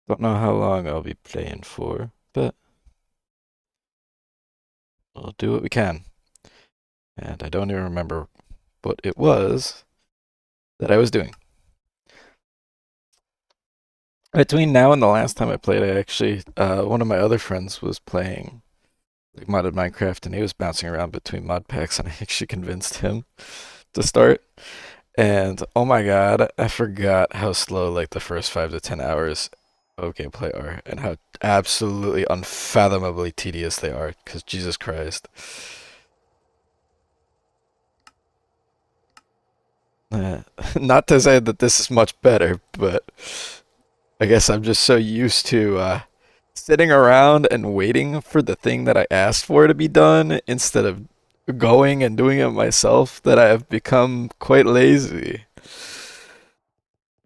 Don't know how long I'll be playing for, but we'll do what we can. And I don't even remember what it was that I was doing. Between now and the last time I played, I actually, one of my other friends was playing like modded Minecraft, and he was bouncing around between mod packs, and I actually convinced him to start. And oh my god, I forgot how slow like the first 5 to 10 hours of gameplay are, and how absolutely unfathomably tedious they are. Because Jesus Christ. Uh, Not to say that this is much better, but I guess I'm just so used to sitting around and waiting for the thing that I asked for to be done instead of going and doing it myself that I have become quite lazy.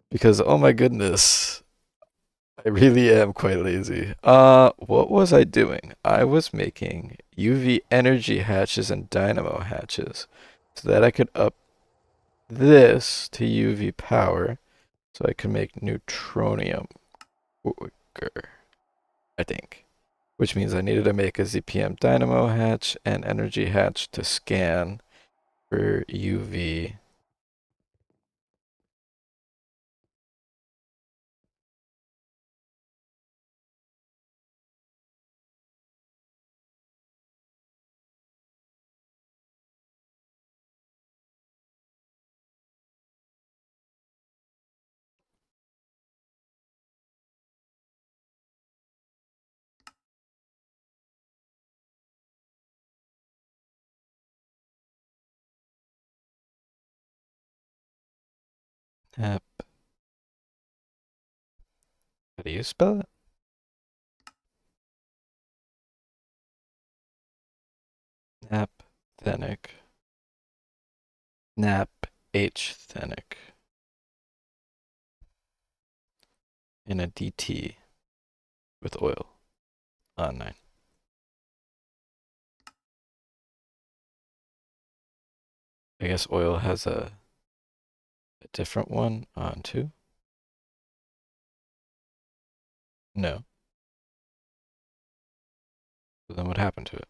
Because oh my goodness, I really am quite lazy. What was I doing? I was making UV energy hatches and dynamo hatches so that I could up this to UV power so I could make neutronium quicker, I think. Which means I needed to make a ZPM dynamo hatch and energy hatch to scan for UV. Nap. How do you spell it? Naphthenic. Nap H thenic in a DT with oil on 9. I guess oil has a different one on 2. No. So then what happened to it?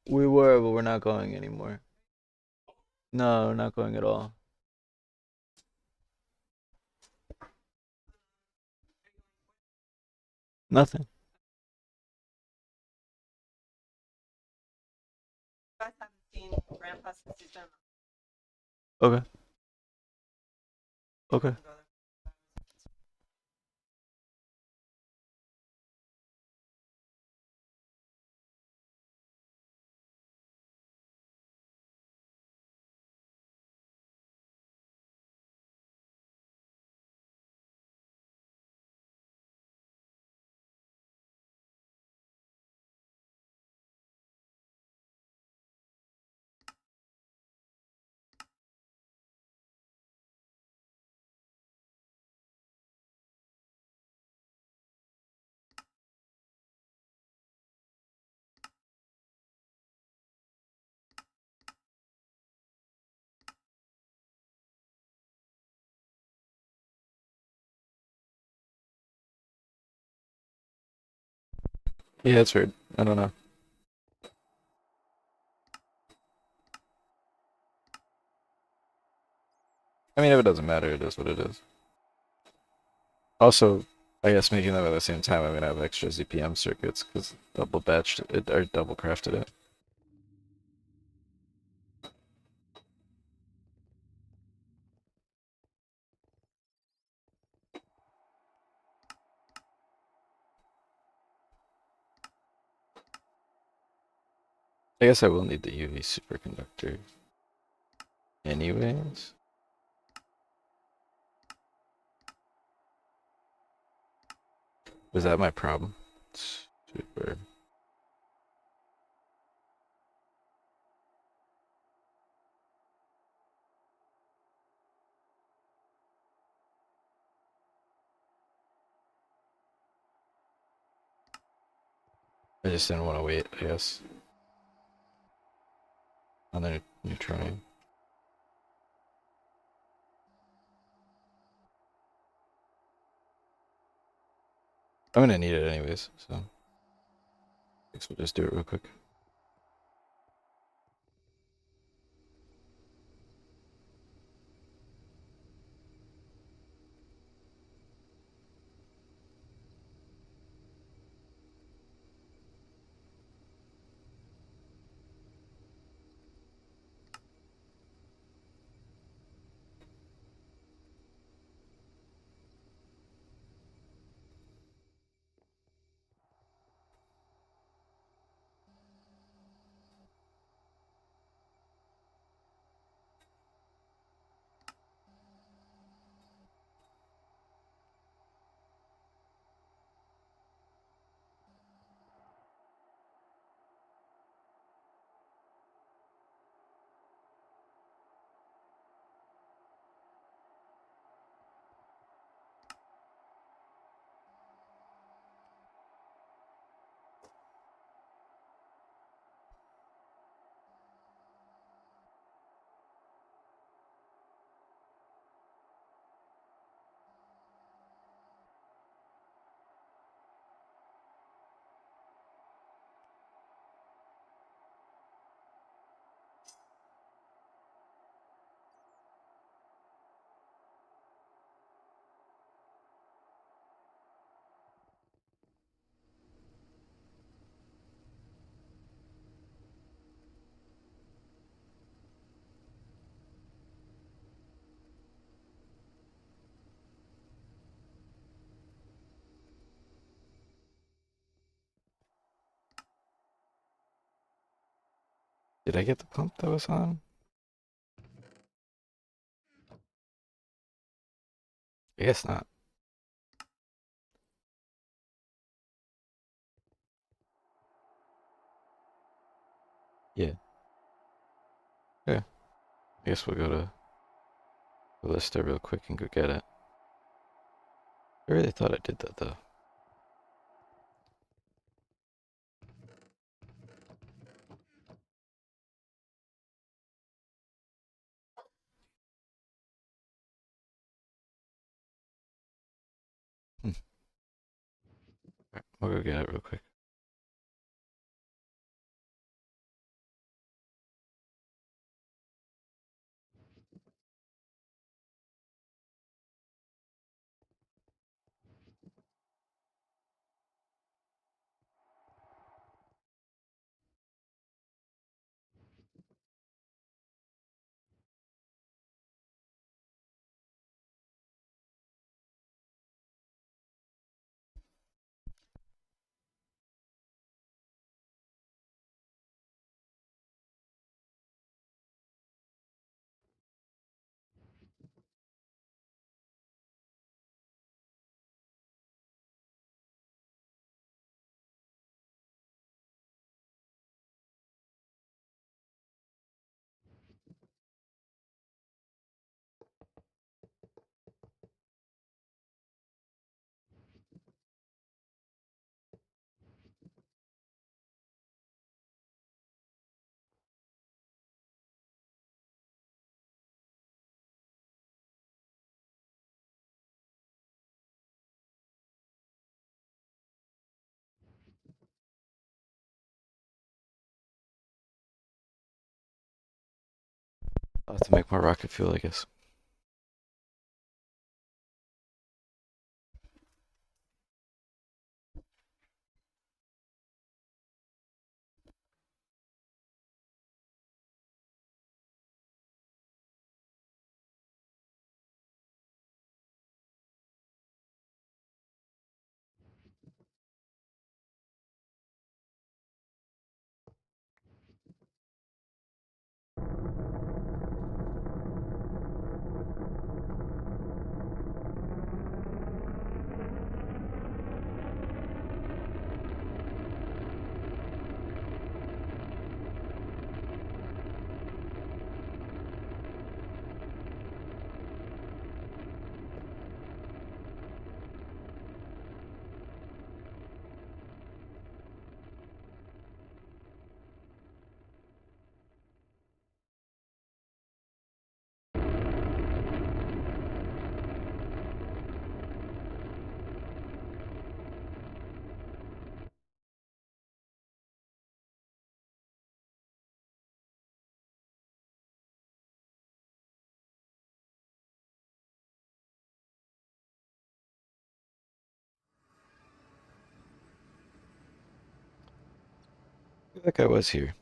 We were, but we're not going anymore. No, we're not going at all. Nothing. Okay. Okay. Yeah, it's weird. I don't know. I mean, if it doesn't matter, it is what it is. Also, I guess making them at the same time, I'm gonna have extra ZPM circuits because double batched it or double crafted it. I guess I will need the UV superconductor anyways. Was that my problem? Super. I just didn't want to wait, I guess, on the neutronium. I'm gonna need it anyways, so I guess we'll just do it real quick. Did I get the pump that was on? I guess not. Yeah. Yeah. I guess we'll go to the list real quick and go get it. I really thought I did that though. Hmm. Alright, we'll go get it real quick. I'll have to make more rocket fuel, I guess. I feel like I was here.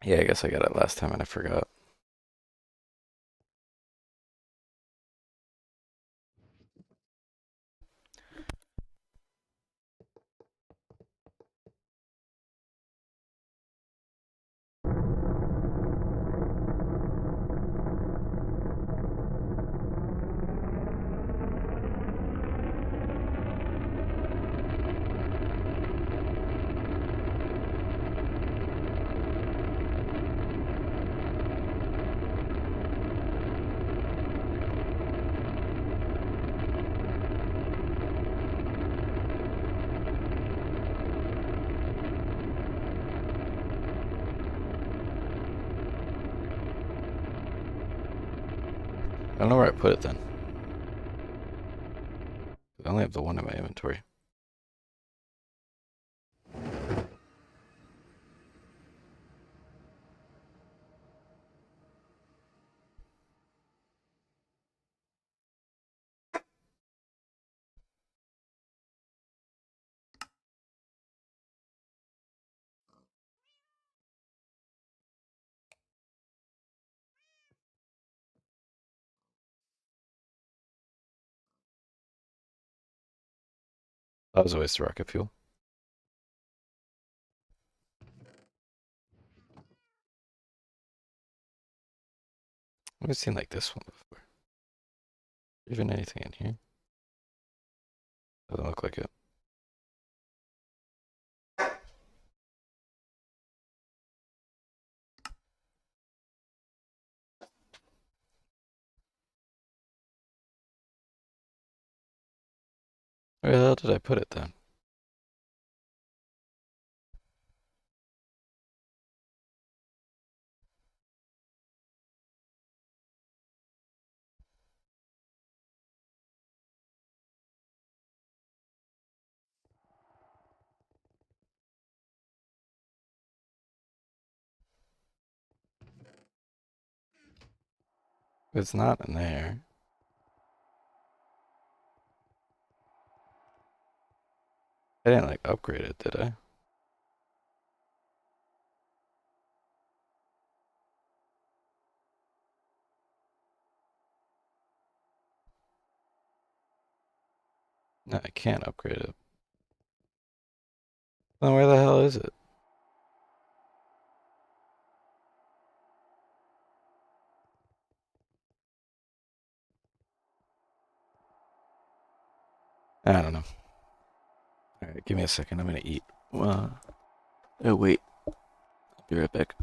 Yeah, I guess I got it last time and I forgot. I don't know where I put it then. I only have the one in my inventory. That was always the rocket fuel. I've seen like this one before. Even anything in here? Doesn't look like it. Where the hell did I put it then? It's not in there. I didn't like upgrade it, did I? No, I can't upgrade it. Then where the hell is it? I don't know. Alright, give me a second. I'm gonna eat. Oh, wait. I'll be right back.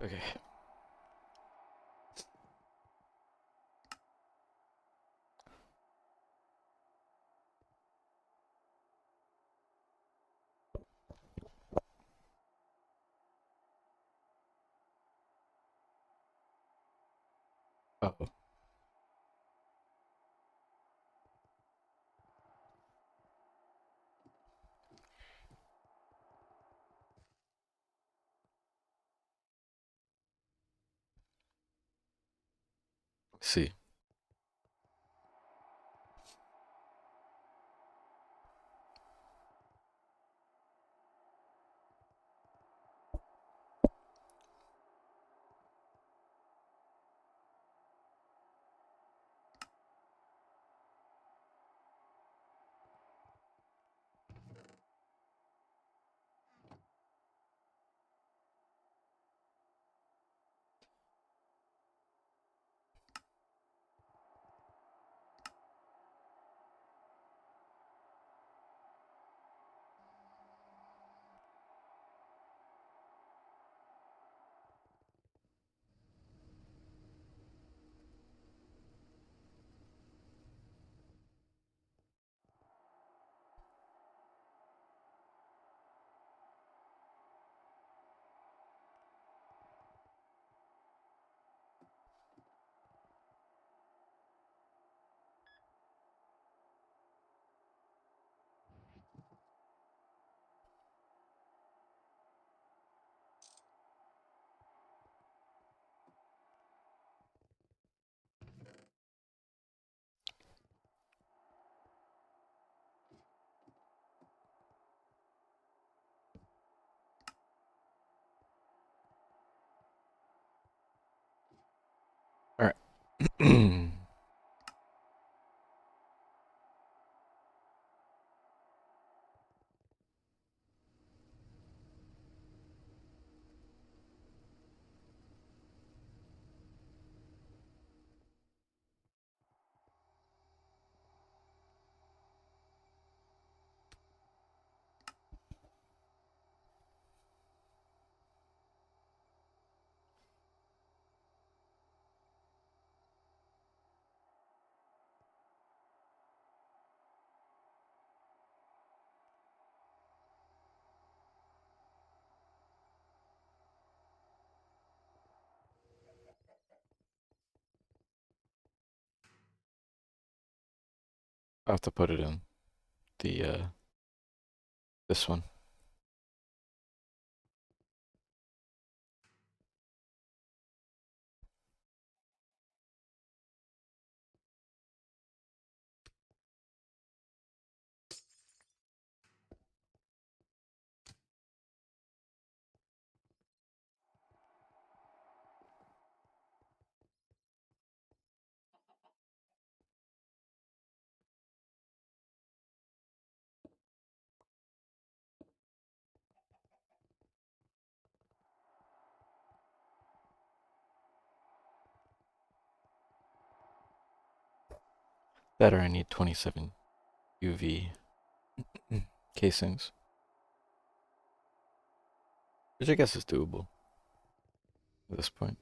Okay. Oh, see. All right. I have to put it in the this one. That or I need 27 UV casings, which I guess is doable at this point.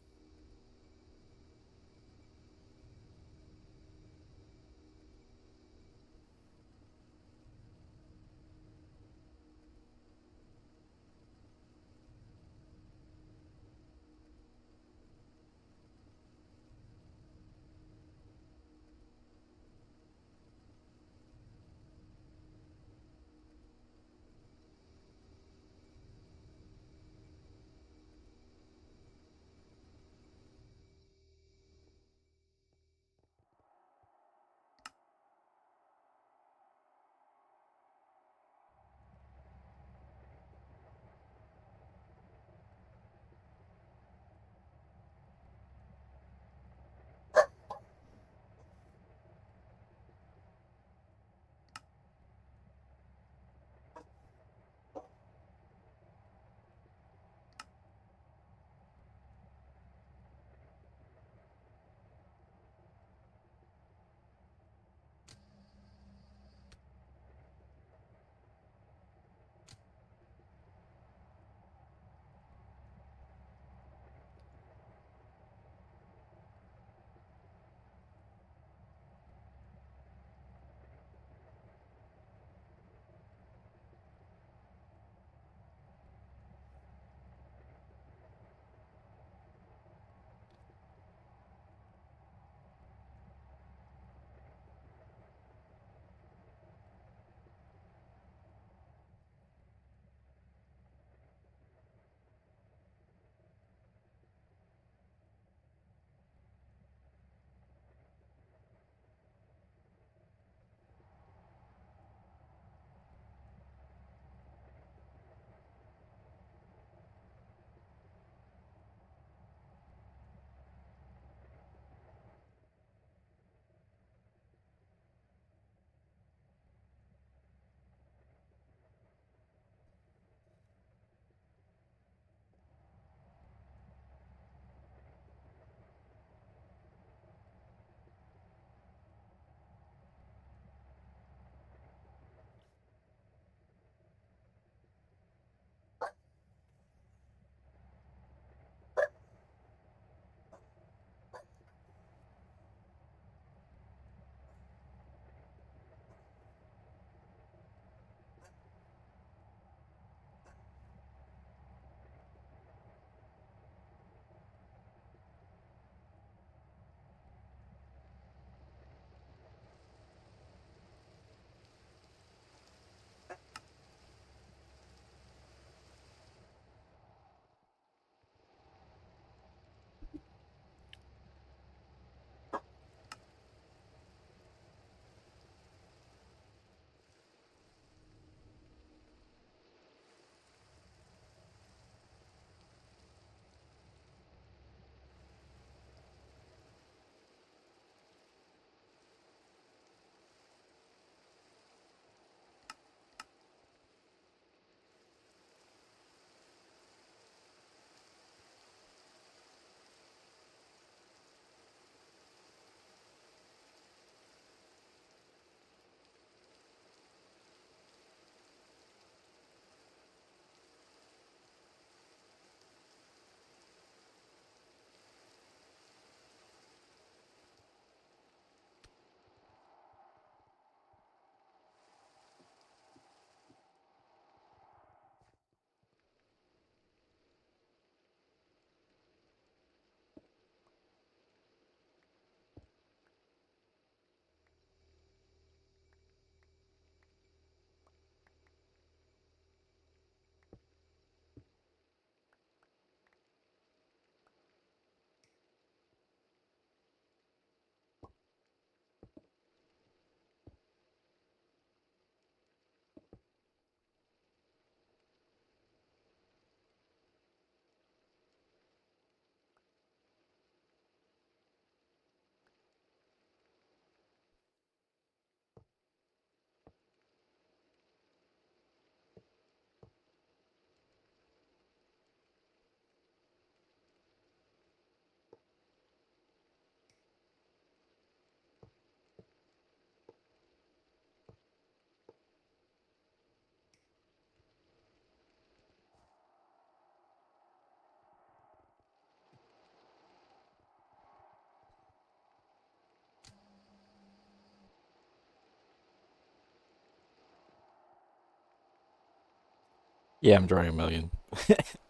Yeah, I'm drawing a million.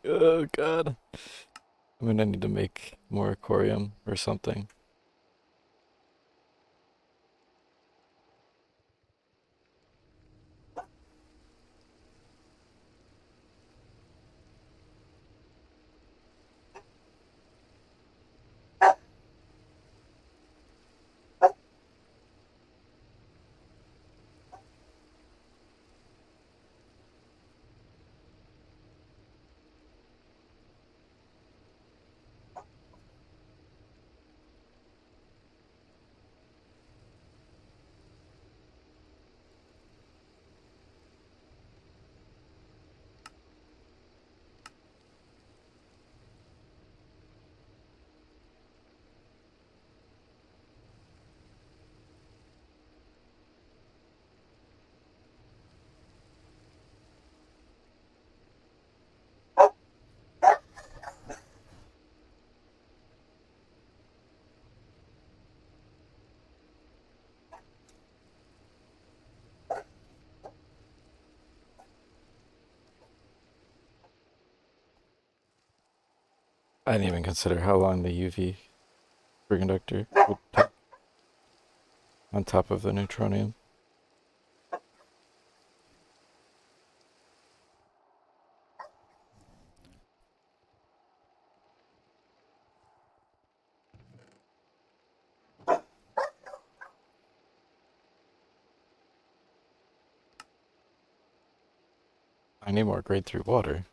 Oh god. I mean, I need to make more aquarium or something. I didn't even consider how long the UV superconductor would take on top of the neutronium. I need more grade 3 water.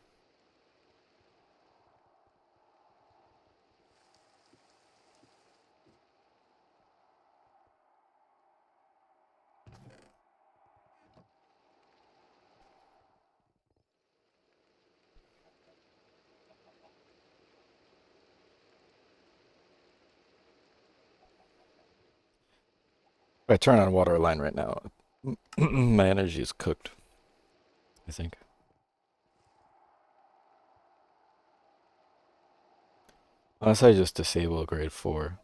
If I turn on water line right now, my energy is cooked, I think. Unless I just disable grade 4.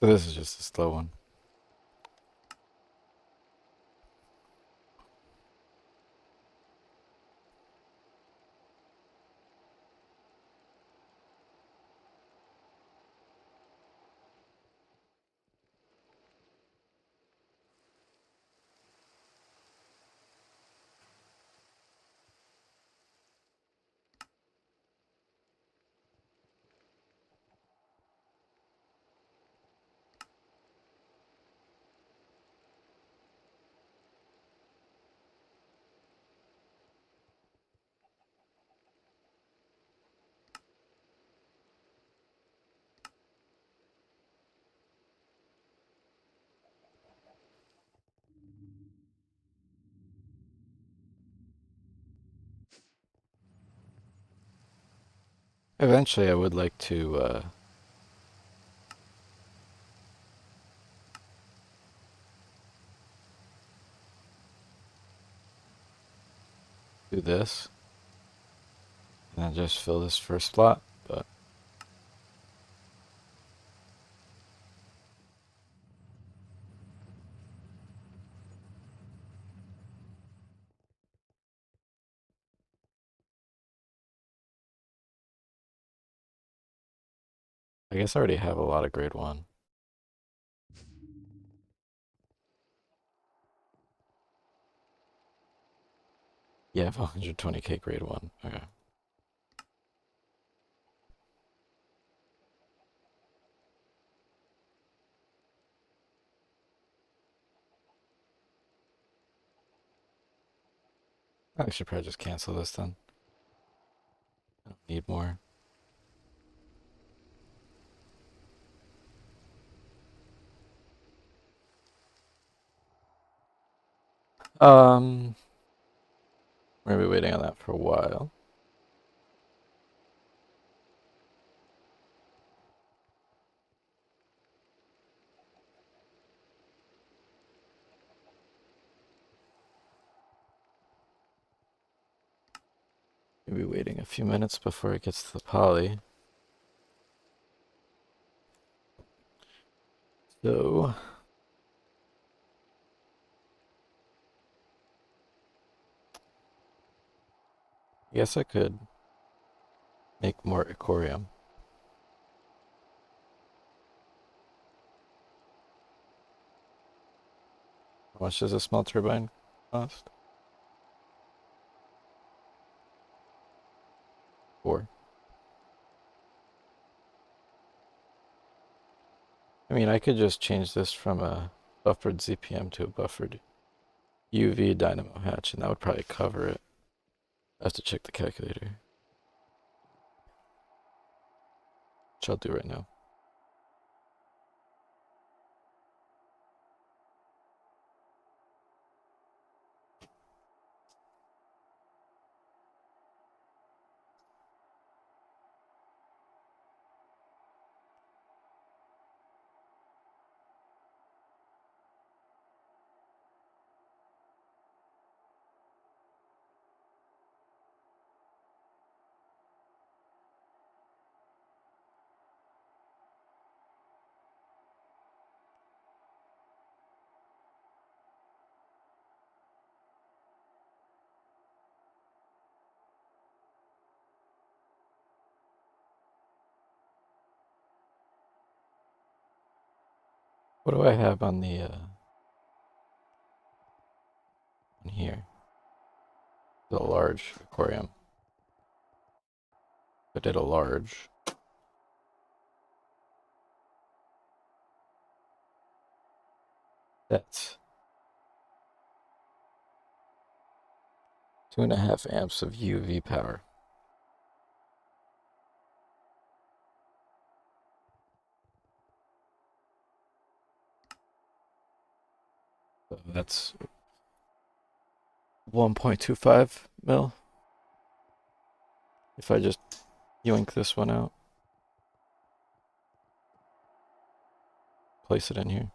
So this is just a slow one. Eventually, I would like to do this and then just fill this first slot, but I guess I already have a lot of grade 1. Yeah, I have 120k grade 1. Okay. I should probably just cancel this then. I don't need more. Um, we're gonna be waiting on that for a while. Maybe waiting a few minutes before it gets to the poly. So, I guess I could make more ecorium. How much does a small turbine cost? 4. I mean, I could just change this from a buffered ZPM to a buffered UV dynamo hatch, and that would probably cover it. I have to check the calculator, which I'll do right now. What do I have on the on here? The large aquarium. I did a large. That's 2.5 amps of UV power. So that's 1.25 mil. If I just yoink this one out, place it in here.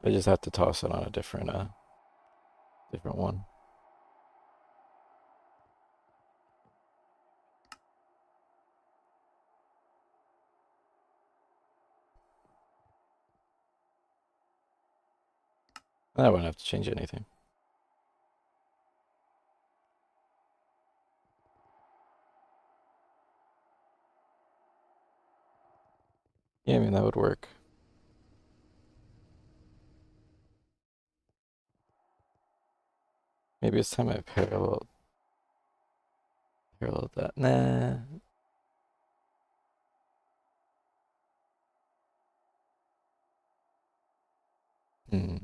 I just have to toss it on a different one. I won't have to change anything. Yeah, I mean, that would work. Maybe it's time I parallel that. Nah. Hmm.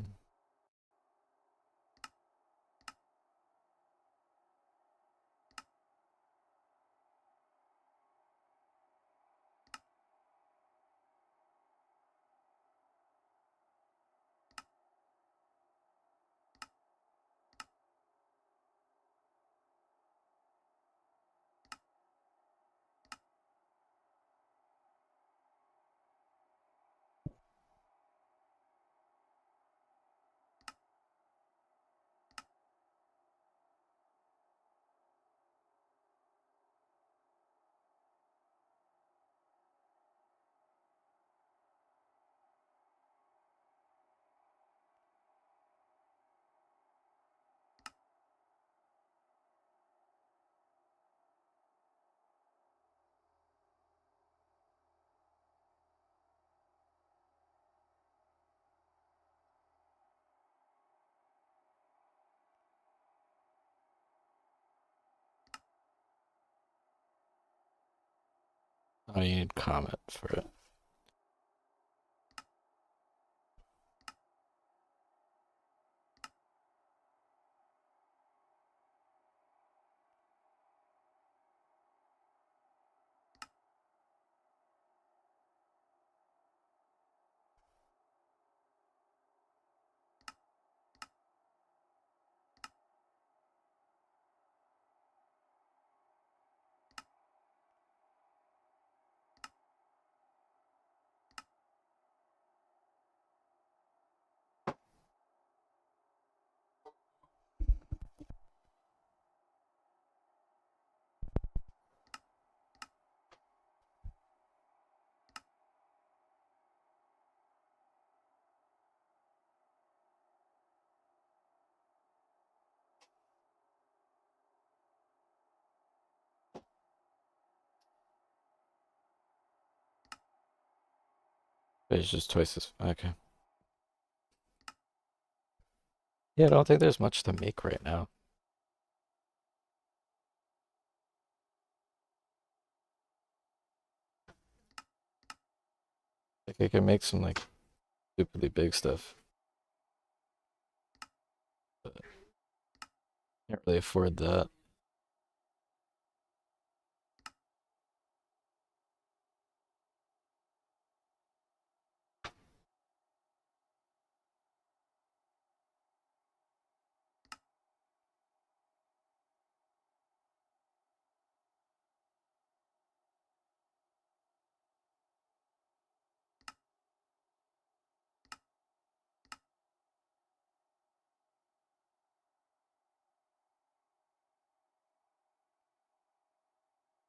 Oh, you need comment for it. But it's just twice as. Okay. Yeah, I don't think there's much to make right now. Like, I can make some, like, stupidly big stuff, but can't really afford that.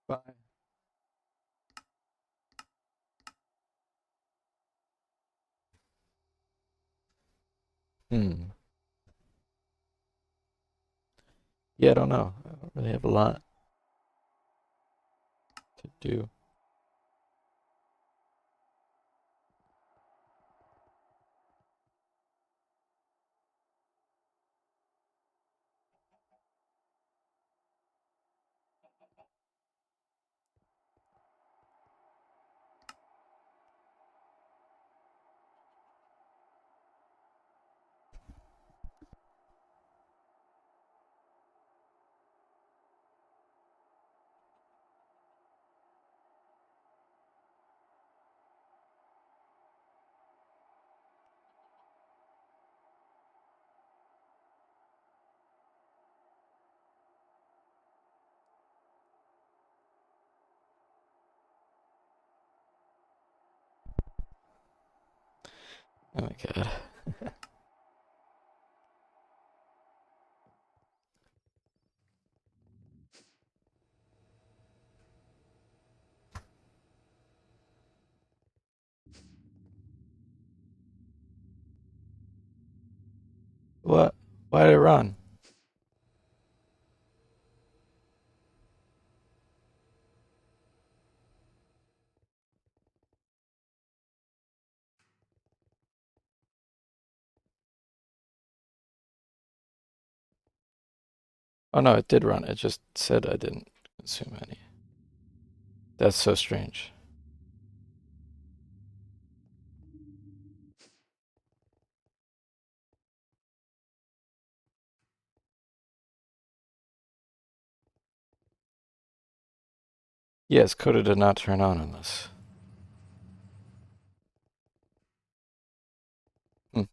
Bye. Hmm. Yeah, I don't know. I don't really have a lot to do. Oh my god. Why did it run? Oh no, it did run. It just said I didn't consume any. That's so strange. Yes, Coda did not turn on this. Hmm.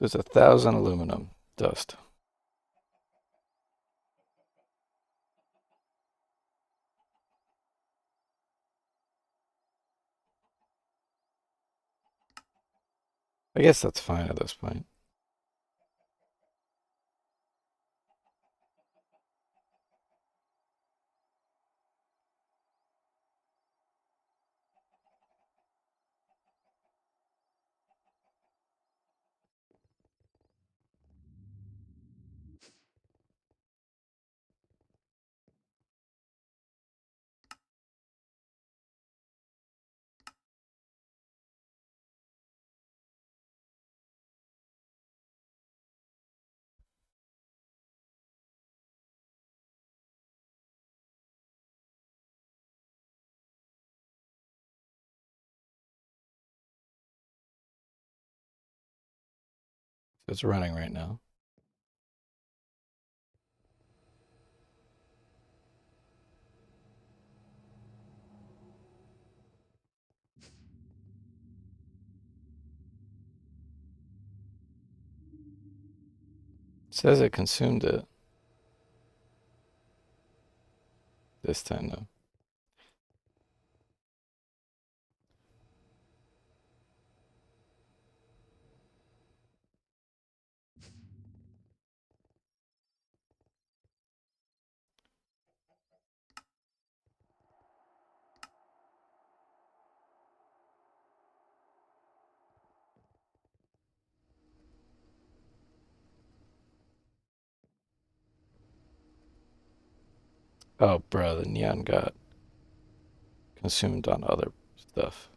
There's 1,000 aluminum dust. I guess that's fine at this point. It's running right now. It says it consumed it this time though. Oh, bro, the neon got consumed on other stuff.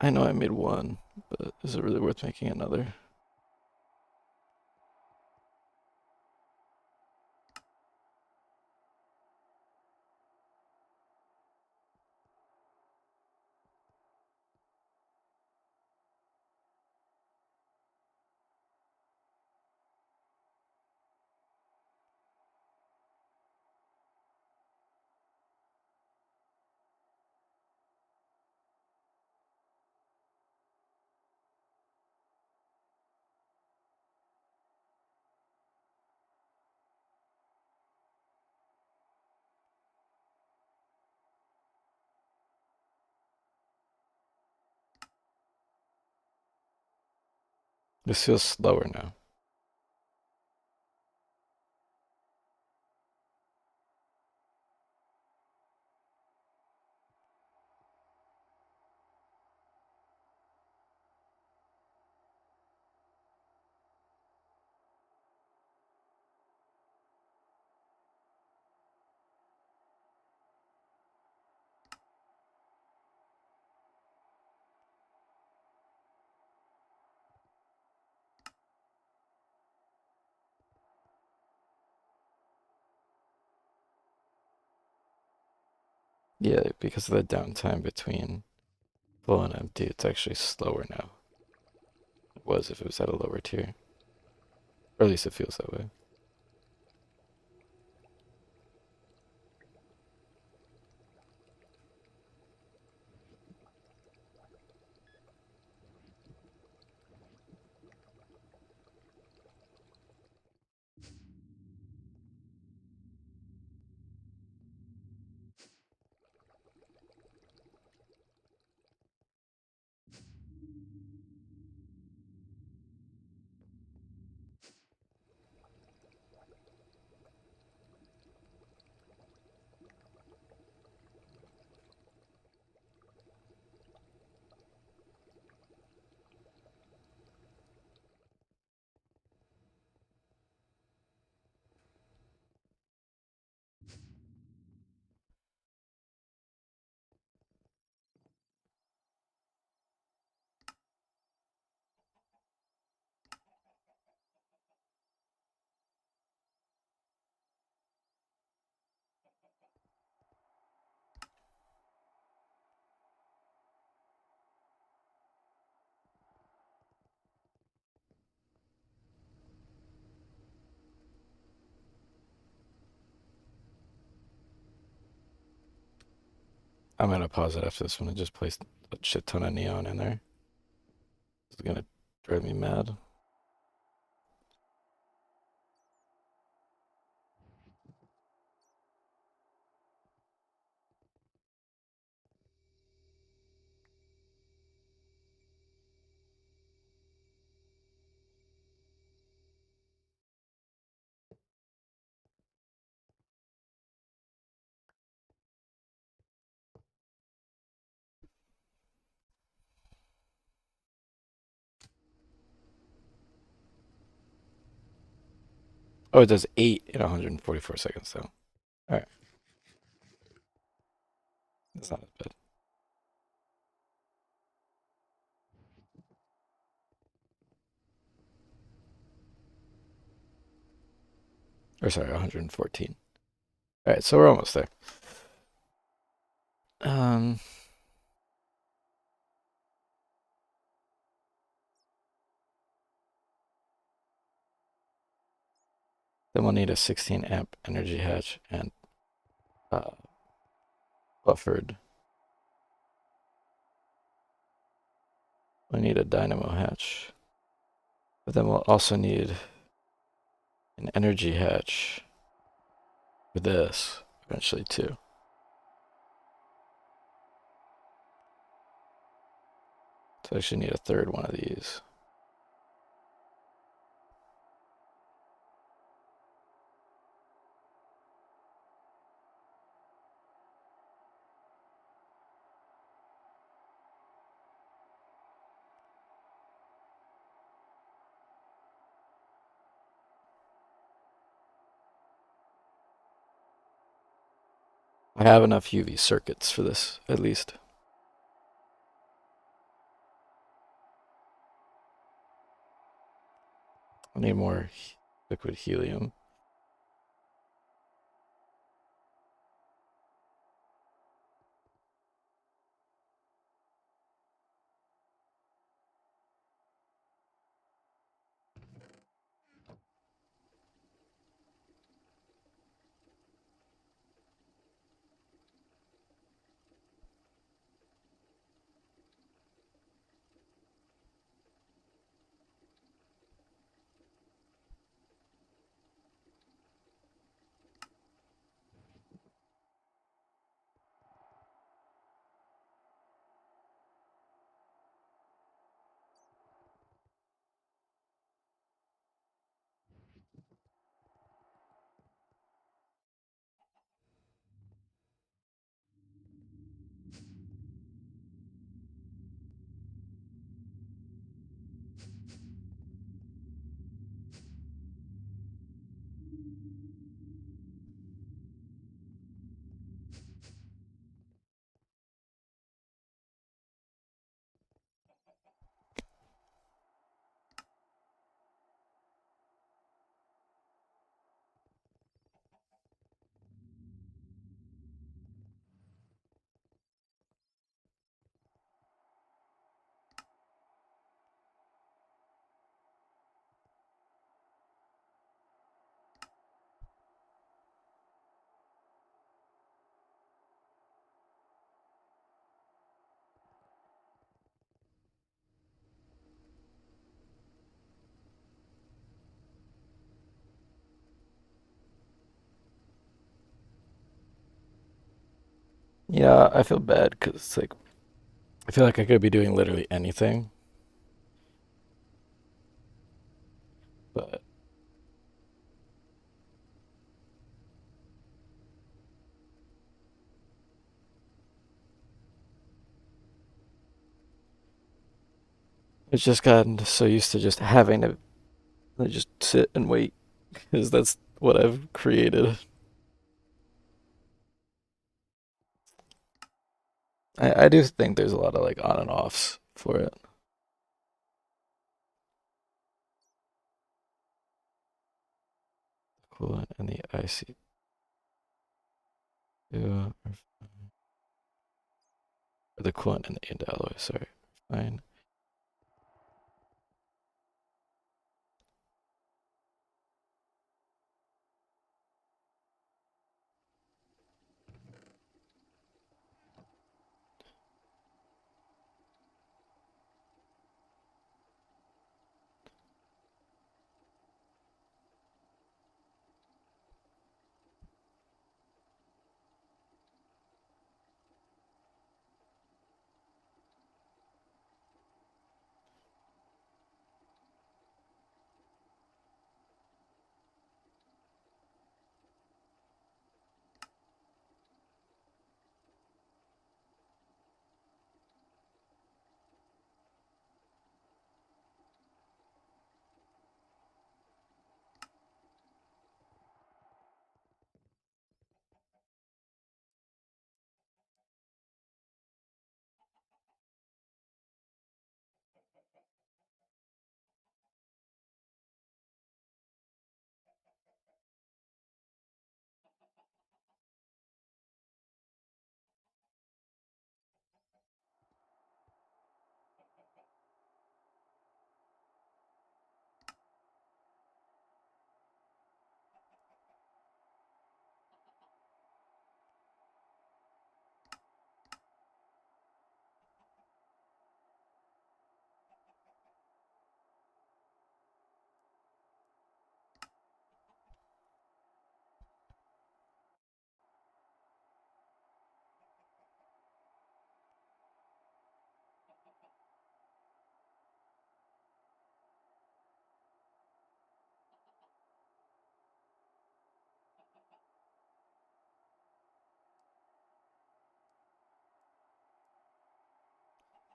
I know I made one, but is it really worth making another? This feels slower now. Yeah, because of the downtime between full and empty, it's actually slower now. It was if it was at a lower tier. Or at least it feels that way. I'm gonna pause it after this one and just place a shit ton of neon in there. It's gonna drive me mad. Oh, it does 8 in 144 seconds though. Alright, that's not as bad. Or sorry, 114. Alright, so we're almost there. Um, then we'll need a 16 amp energy hatch and uh, buffered. We need a dynamo hatch. But then we'll also need an energy hatch for this eventually too. So I actually need a third one of these. I have enough UV circuits for this, at least. I need more liquid helium. Yeah, I feel bad because it's like I feel like I could be doing literally anything, but I've just gotten so used to just having to just sit and wait because that's what I've created. I do think there's a lot of like on and offs for it. Coolant and the IC2 or the coolant and the end alloy. Sorry, fine.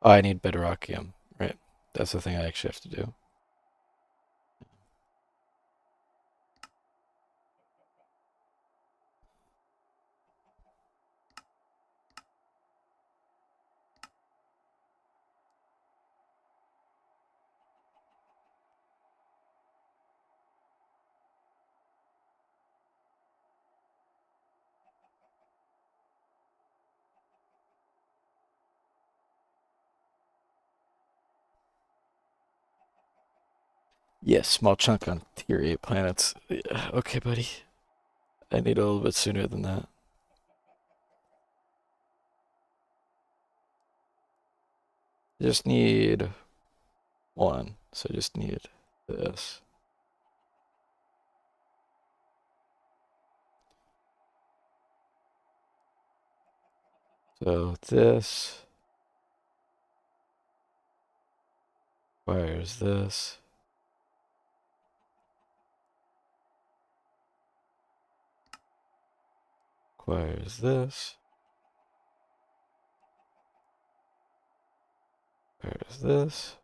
Oh, I need bedrockium, right? That's the thing I actually have to do. Yes, small chunk on tier 8 planets. Yeah, okay, buddy. I need a little bit sooner than that. Just need one. So just need this. So this requires this. Requires this. Requires this.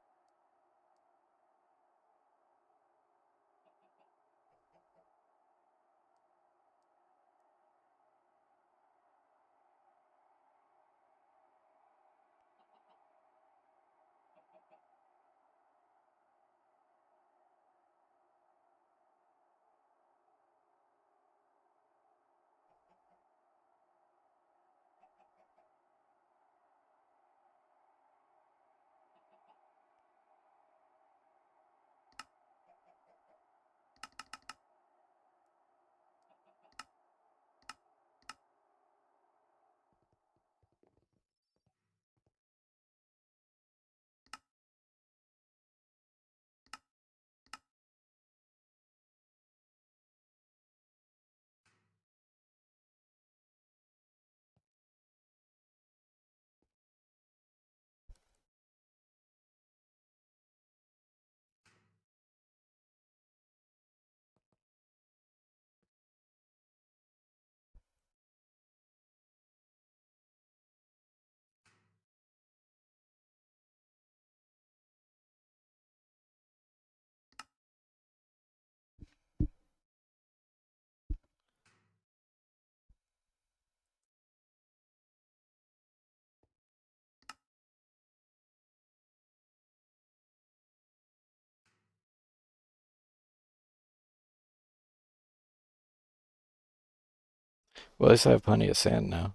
Well, at least I have plenty of sand now.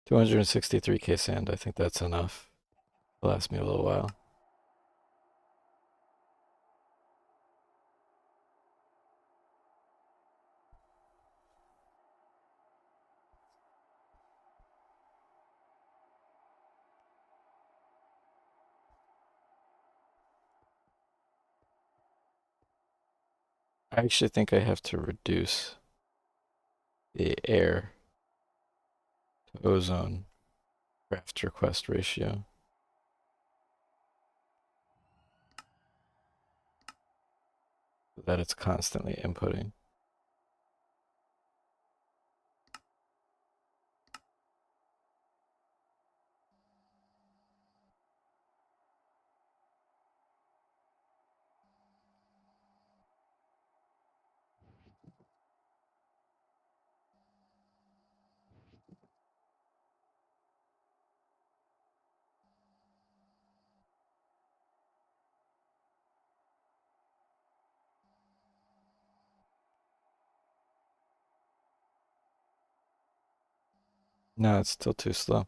263k sand. I think that's enough. It'll last me a little while. I actually think I have to reduce the air to ozone craft request ratio so that it's constantly inputting. No, it's still too slow.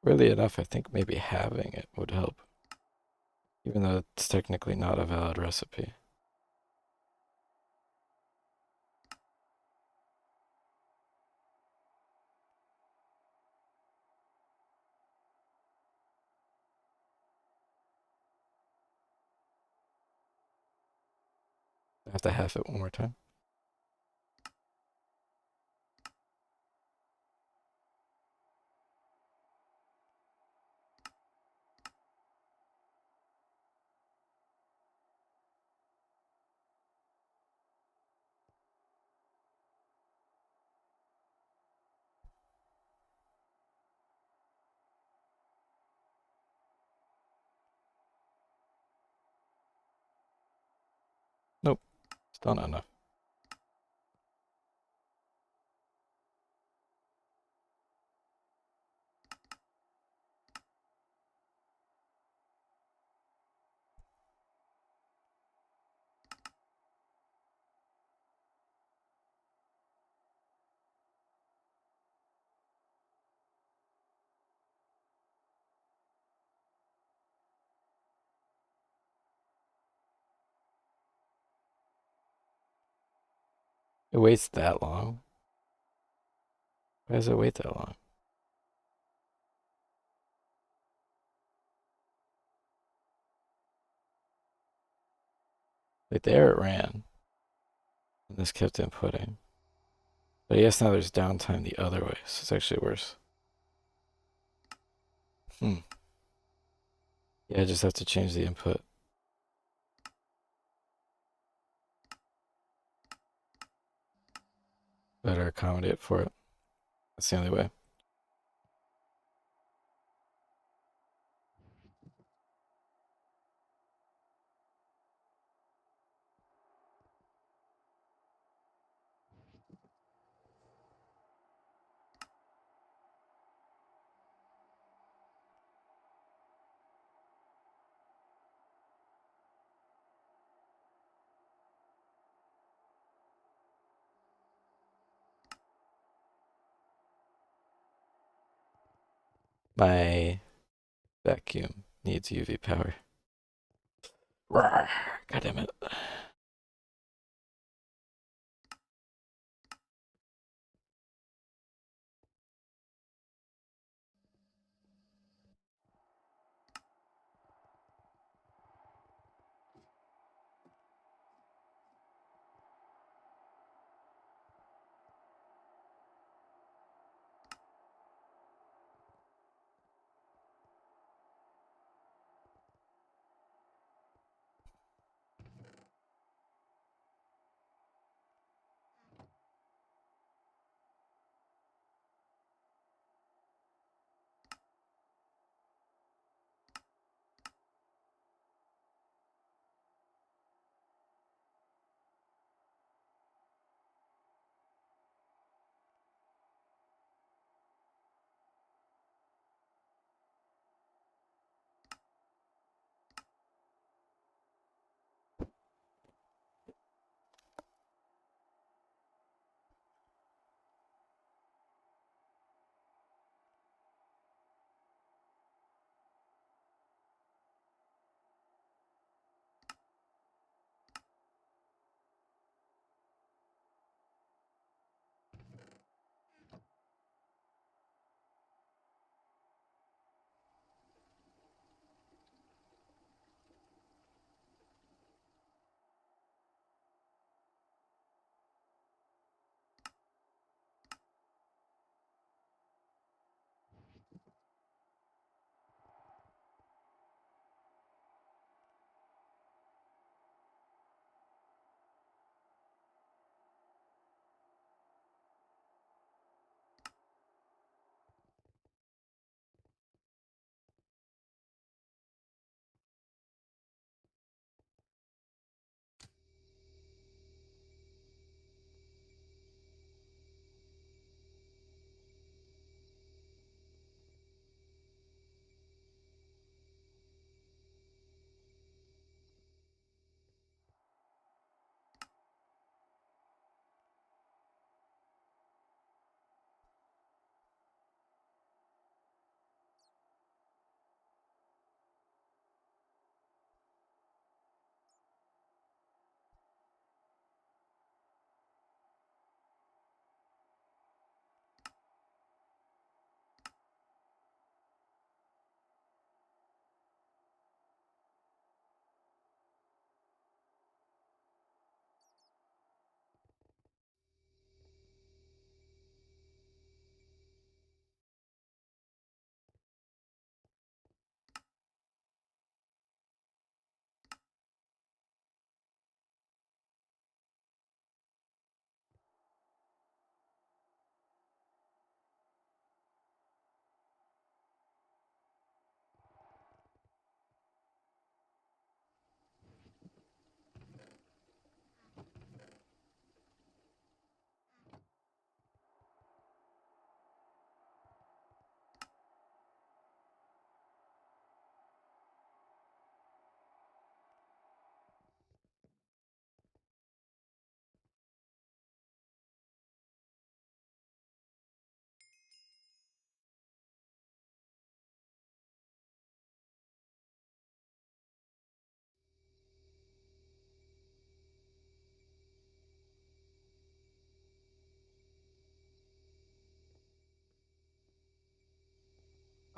Really enough, I think maybe having it would help, even though it's technically not a valid recipe. I have to half it one more time. Nope, still not enough. It waits that long? Why does it wait that long? Like there it ran, and this kept inputting. But I guess now there's downtime the other way, so it's actually worse. Hmm. Yeah, I just have to change the input. Better accommodate for it. That's the only way. My vacuum needs UV power. Rawr. God damn it.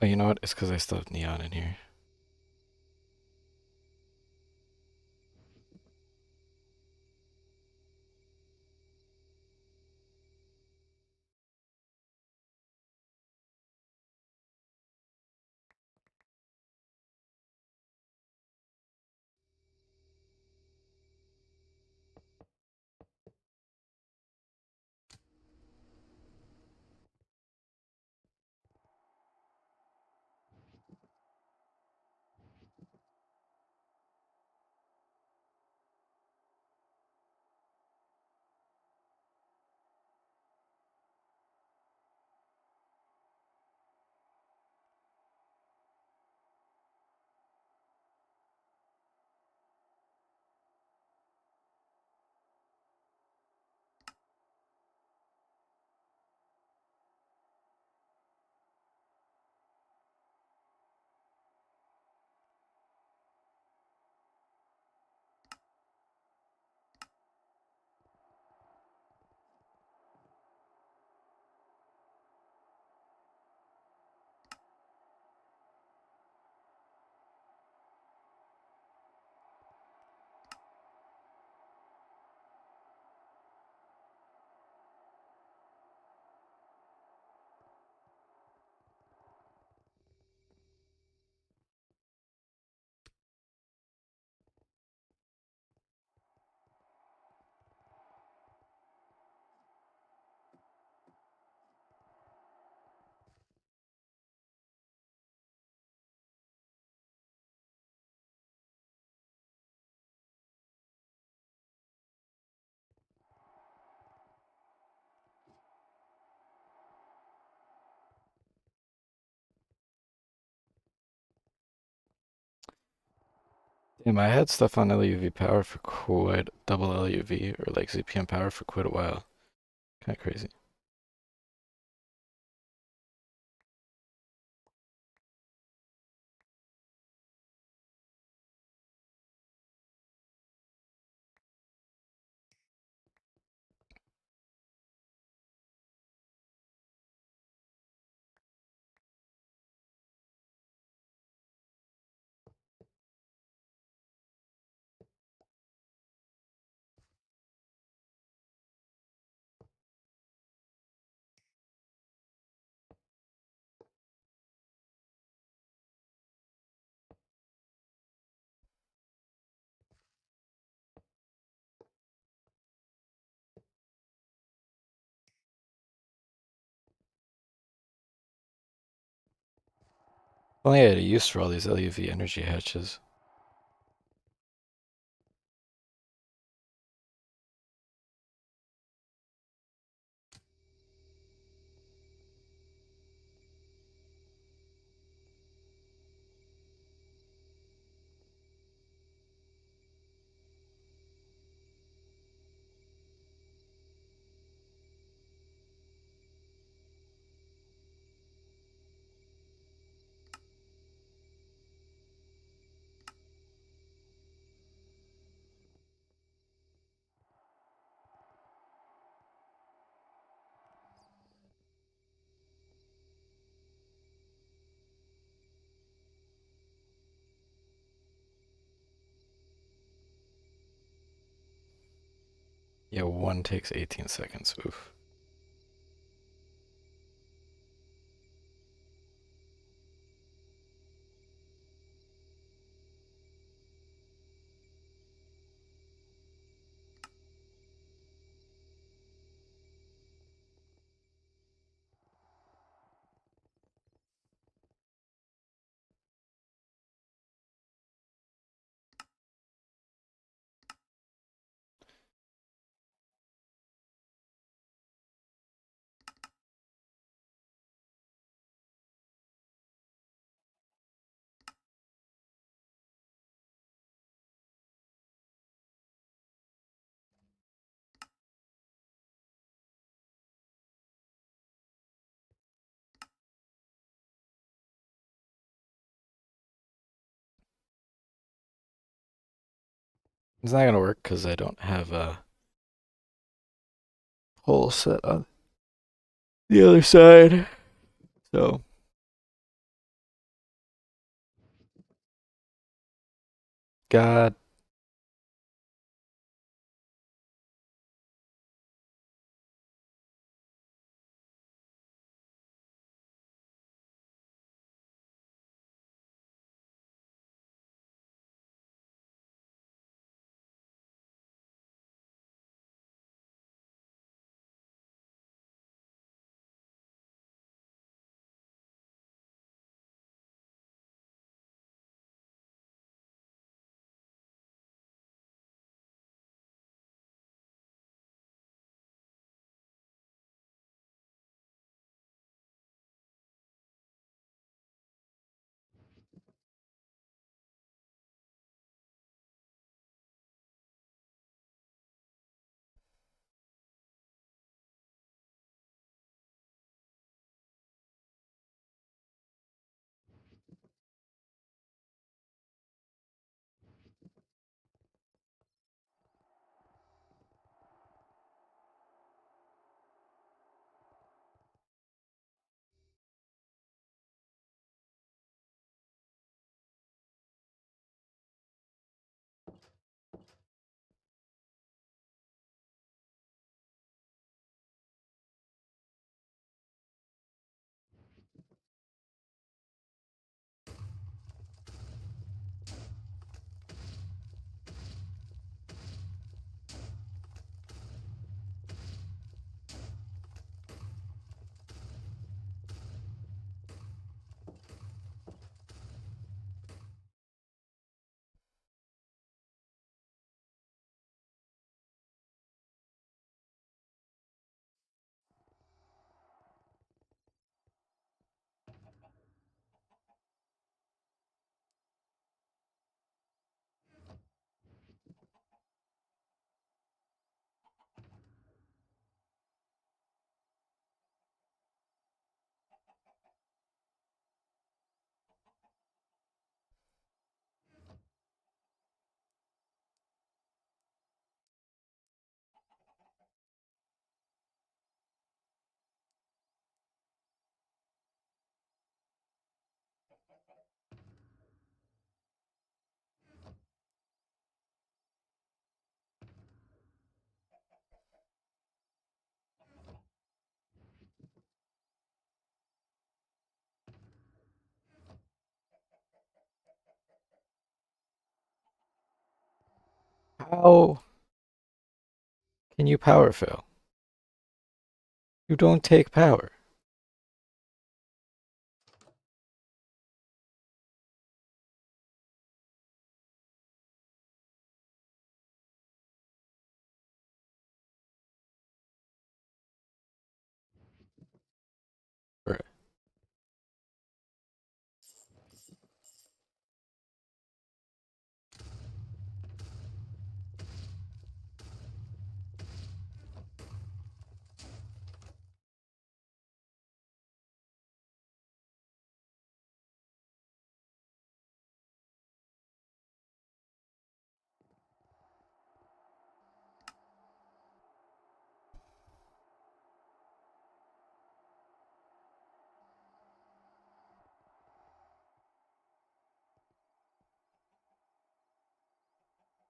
Oh, you know what? It's because I still have neon in here. Damn, I had stuff on LUV power for quite double LUV or like ZPM power for quite a while. Kind of crazy. Well, I had a use for all these LUV energy hatches. Yeah, one takes 18 seconds. Oof. It's not gonna work because I don't have a whole set on the other side. So God. How can you power fail? You don't take power. Right.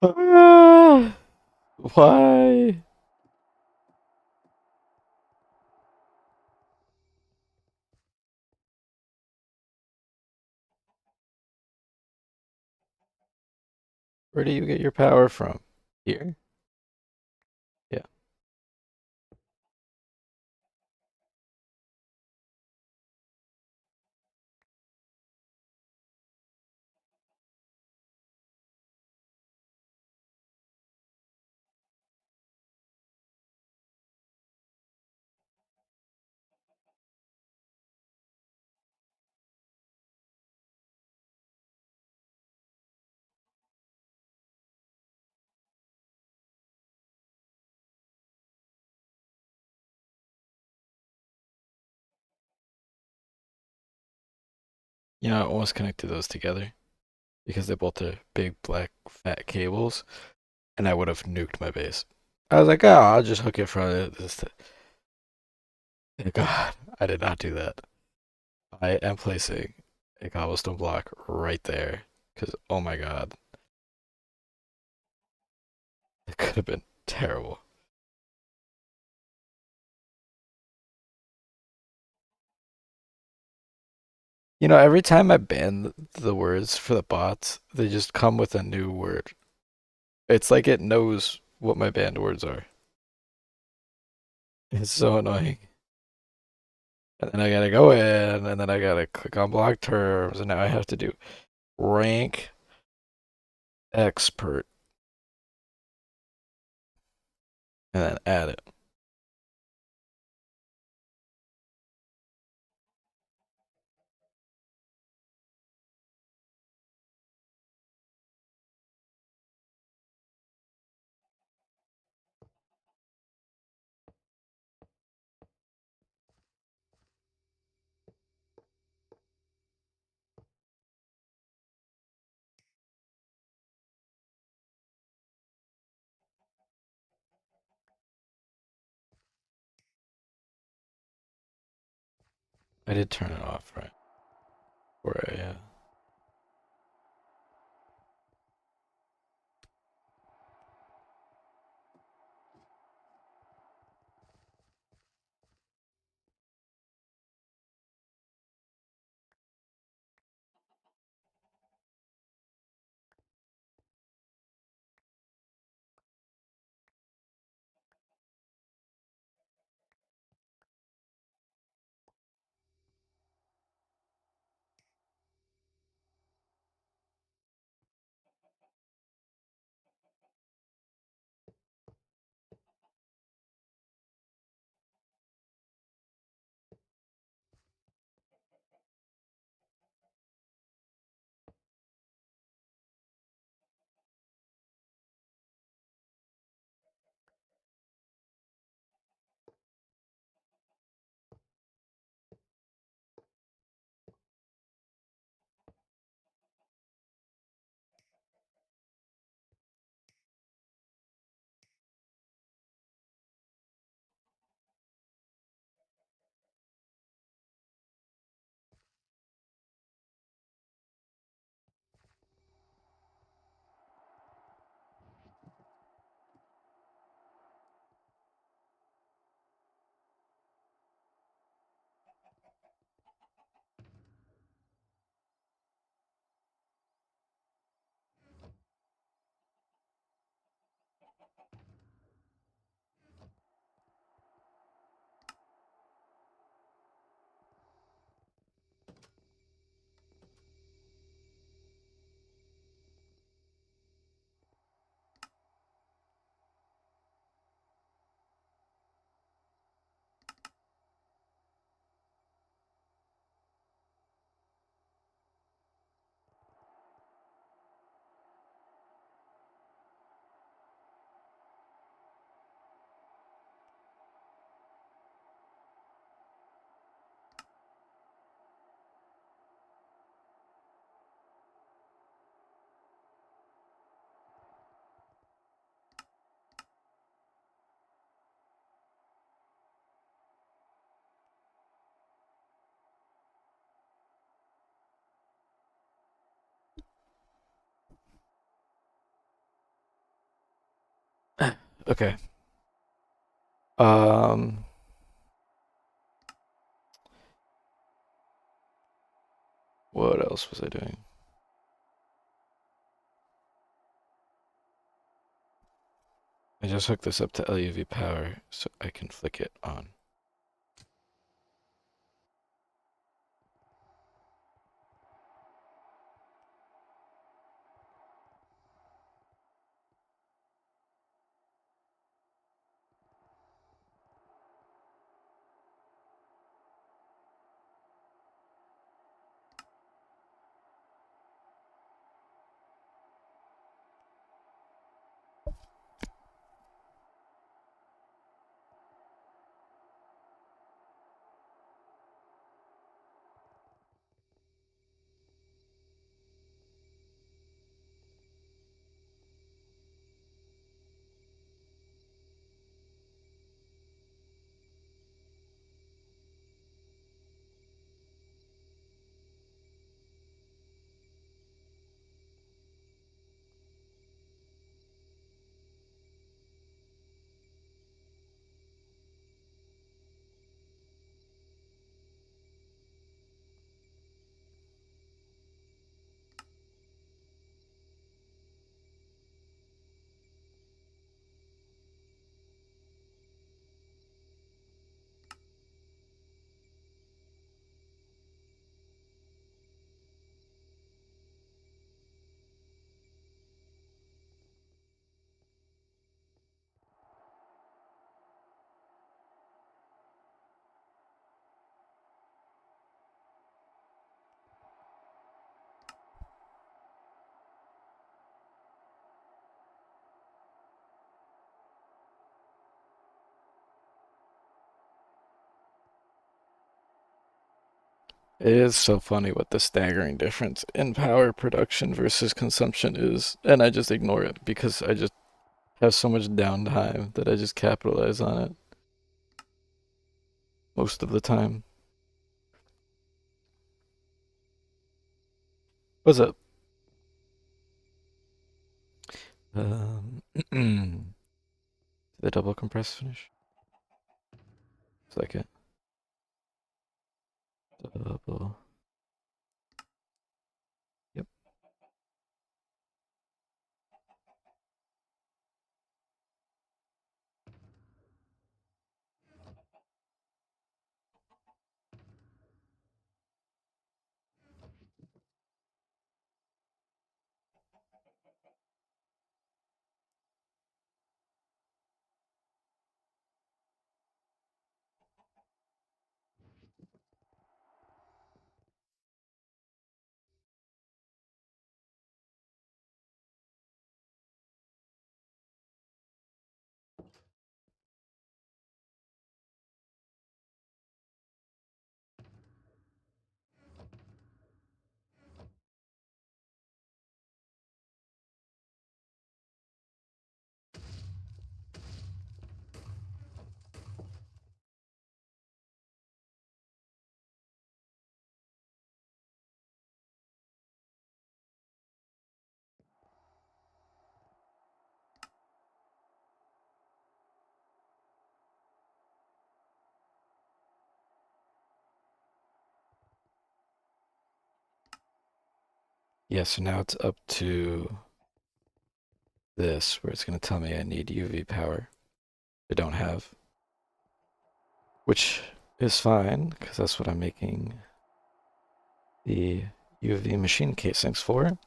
Ah, why? Where do you get your power from? Here? Yeah. You know, I almost connected those together because they both are big black fat cables, and I would have nuked my base. I was like, oh, I'll just hook it from this. God, I did not do that. I am placing a cobblestone block right there because, oh my God. It could have been terrible. Every time I ban the words for the bots, they just come with a new word. It's like it knows what my banned words are. It's so annoying. And then I gotta go in, and then I gotta click on block terms, and now I have to do rank expert, and then add it. I did turn it off, right? Where okay. Um, what else was I doing? I just hooked this up to LUV power so I can flick it on. It is so funny what the staggering difference in power production versus consumption is, and I just ignore it because I just have so much downtime that I just capitalize on it most of the time. What's up? The double compressed finish. Second. Double. Yep. Yeah, so now it's up to this where it's going to tell me I need UV power. I don't have, which is fine because that's what I'm making the UV machine casings for.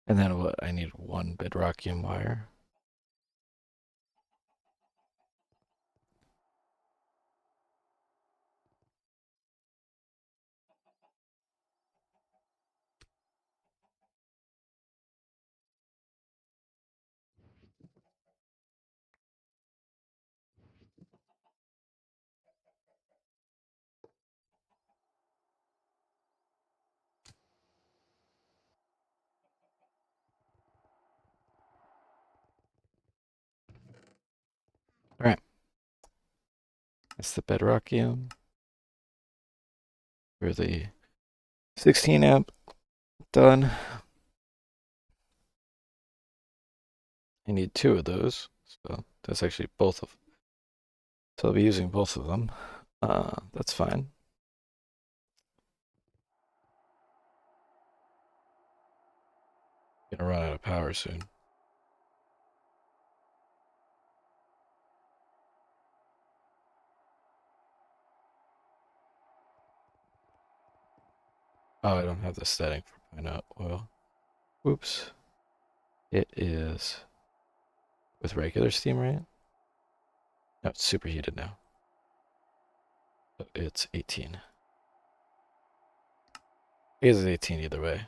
And then what? I need one bedrockium wire. All right, that's the bedrockium for the 16 amp done. I need two of those, so that's actually both of. So I'll be using both of them. That's fine. Gonna run out of power soon. Oh, I don't have the setting for pineapple oil. Whoops. It is with regular steam, right? No, it's superheated now. So it's 18. I guess it's 18 either way.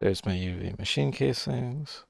There's my UV machine casings.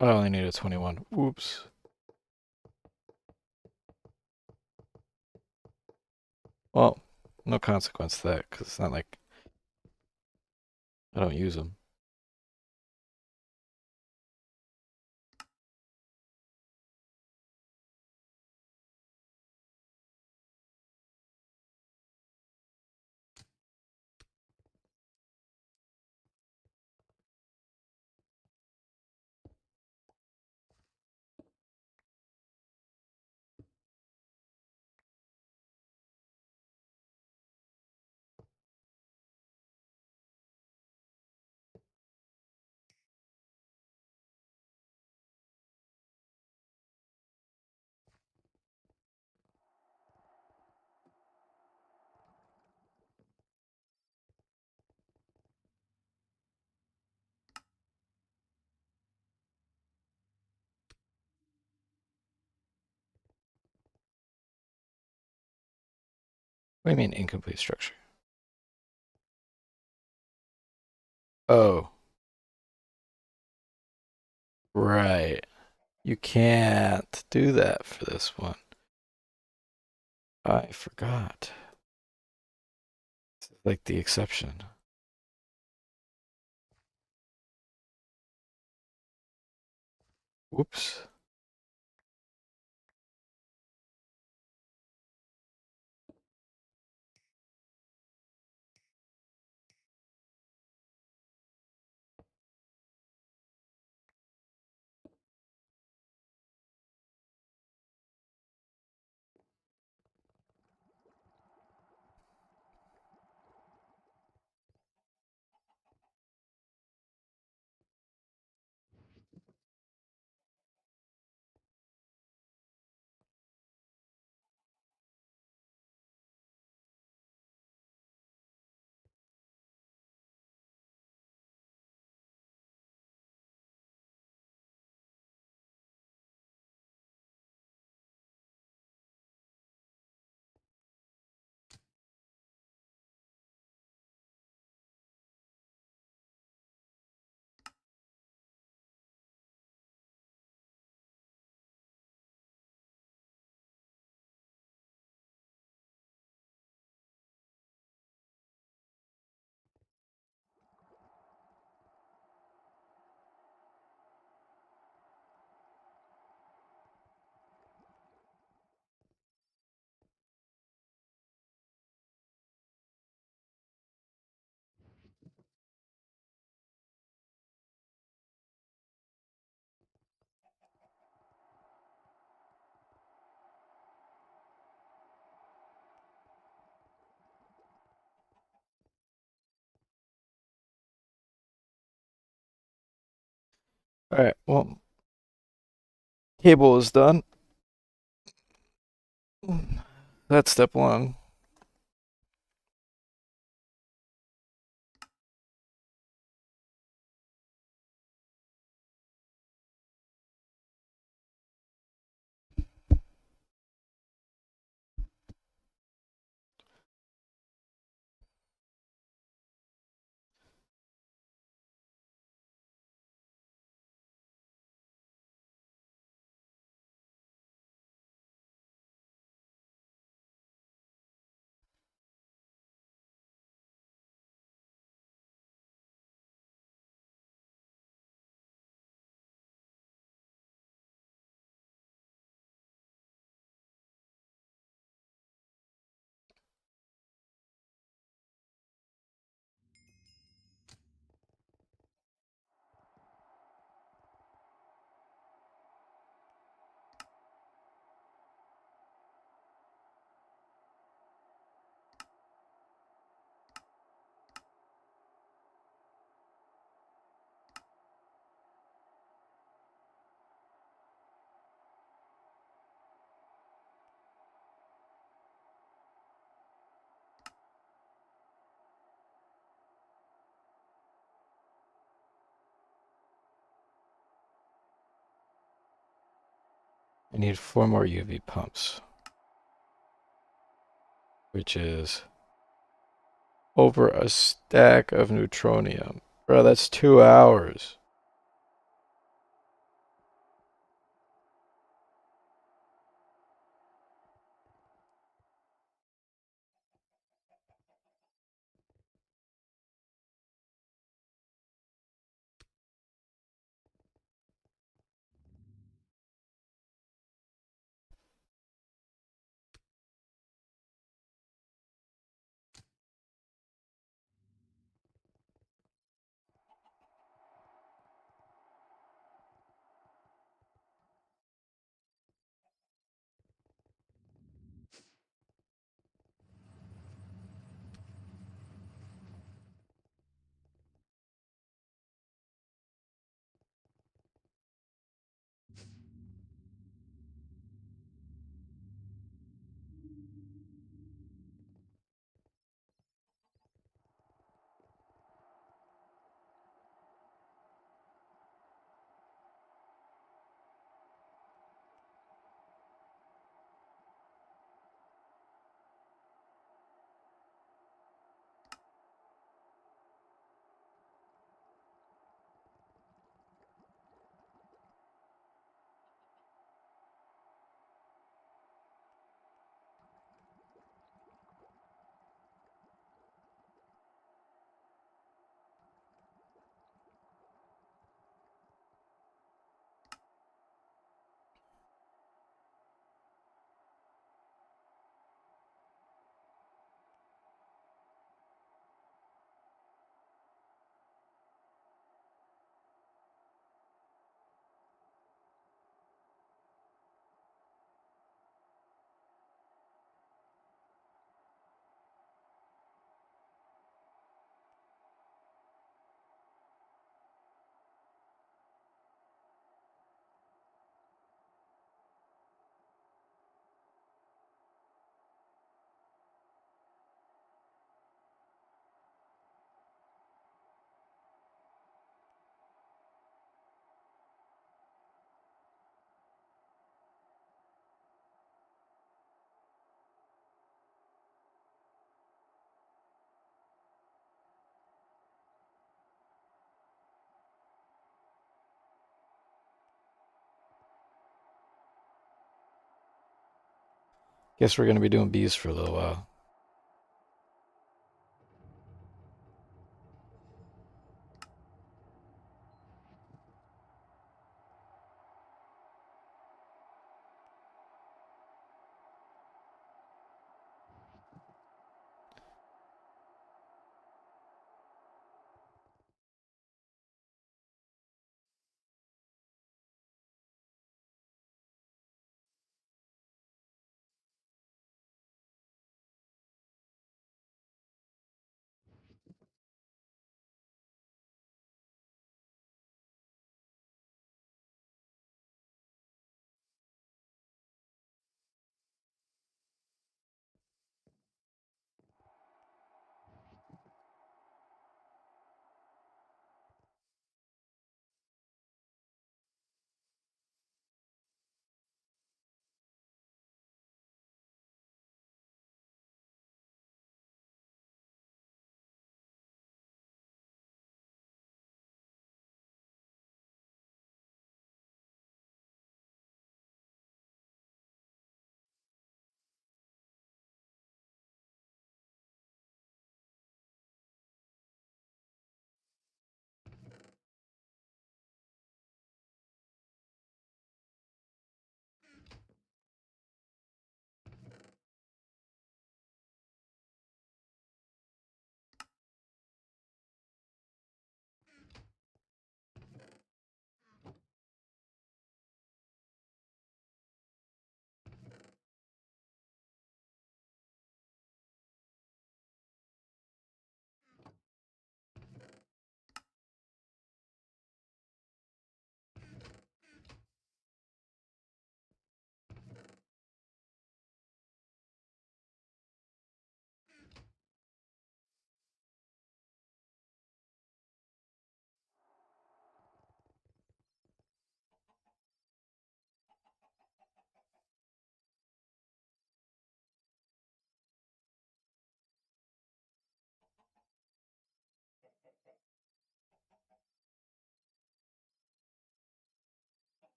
I only need a 21. Whoops. Well, no consequence to that, because it's not like I don't use them. What do you mean incomplete structure? Oh, right. You can't do that for this one. I forgot. This is like the exception. Whoops. All right. Well, cable is done. That's step one. I need 4 more UV pumps, which is over a stack of neutronium. Bro, that's 2 hours. Guess we're gonna be doing bees for a little while.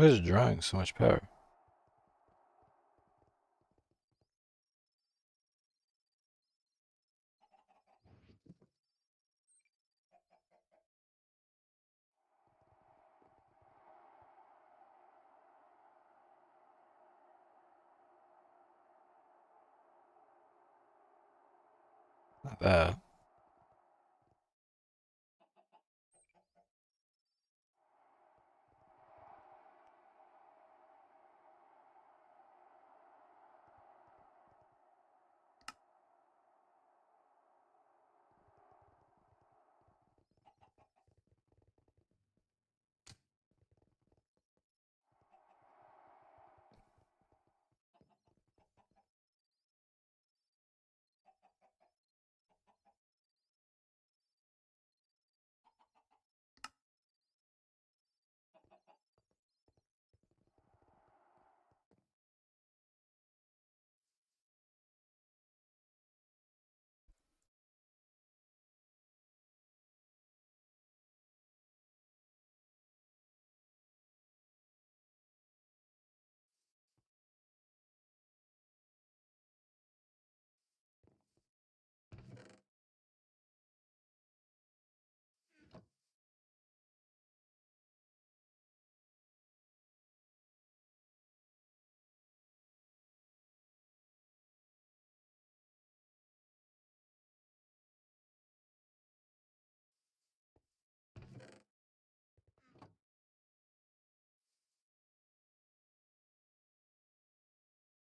What is drawing so much power? Not that.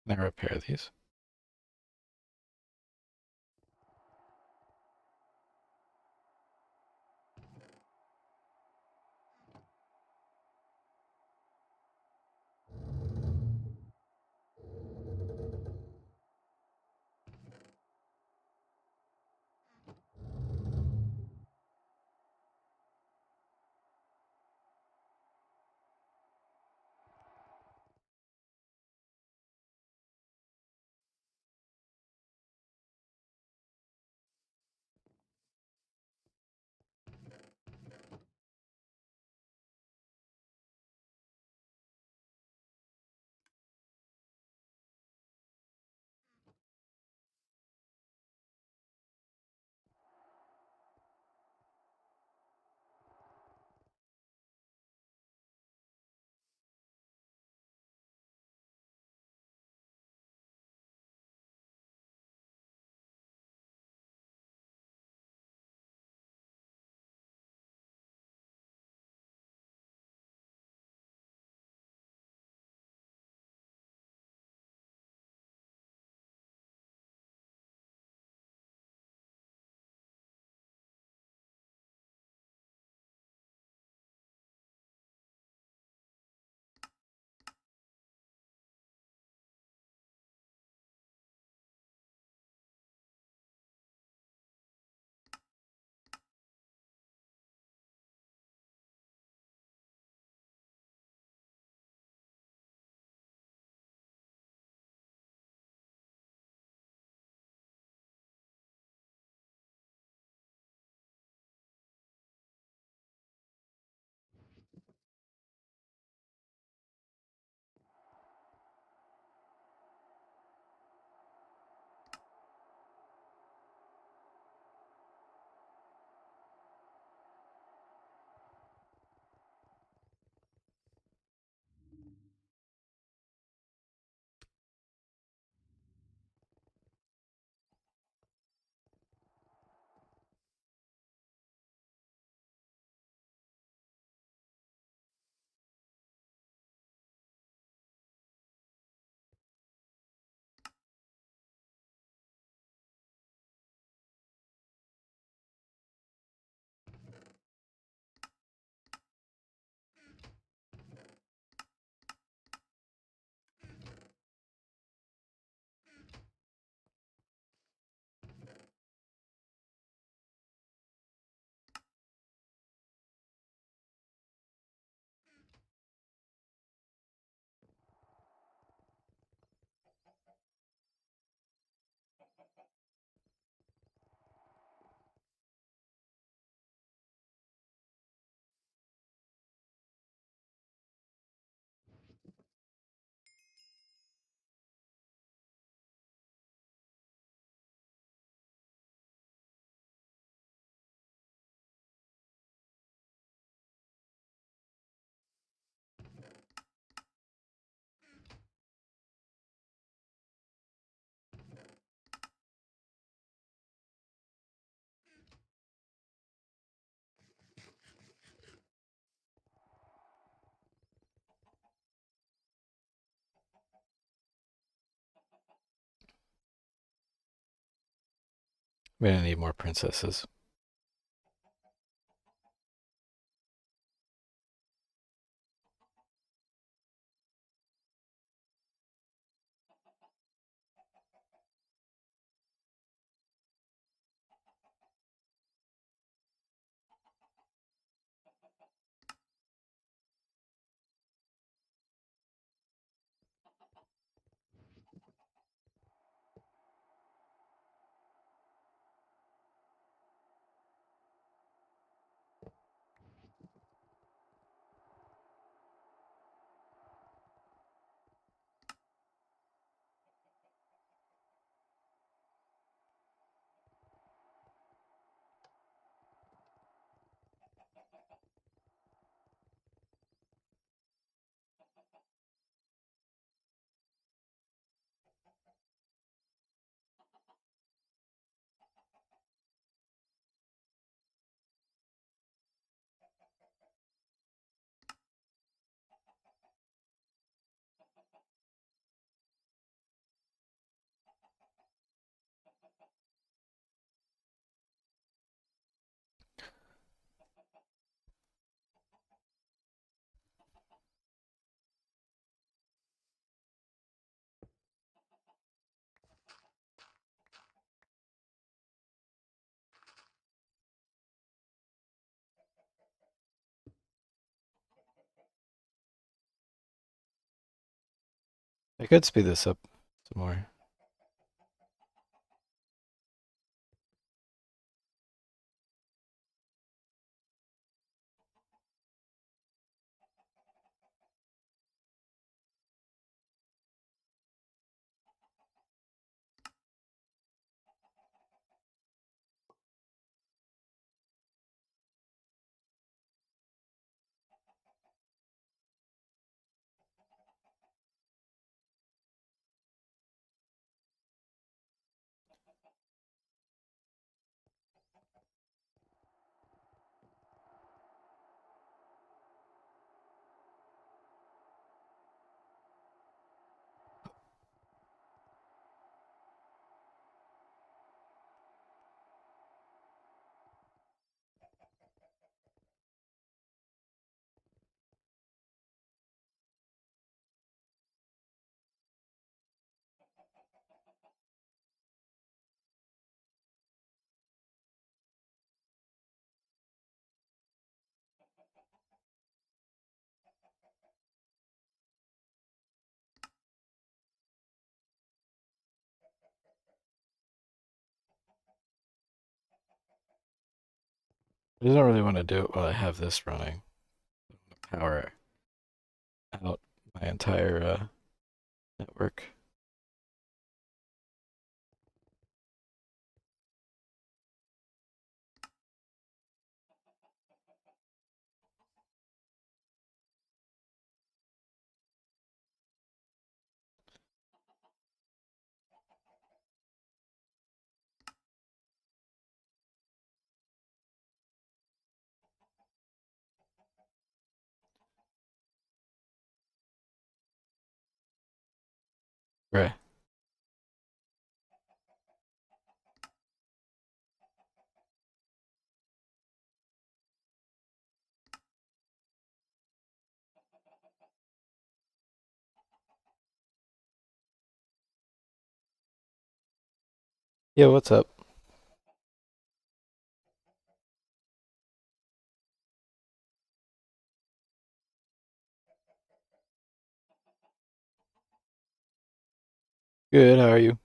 Can I repair these? We're gonna need more princesses. I could speed this up some more. I don't really want to do it while I have this running. Power out my entire network. Right. Yeah, what's up? Good, how are you?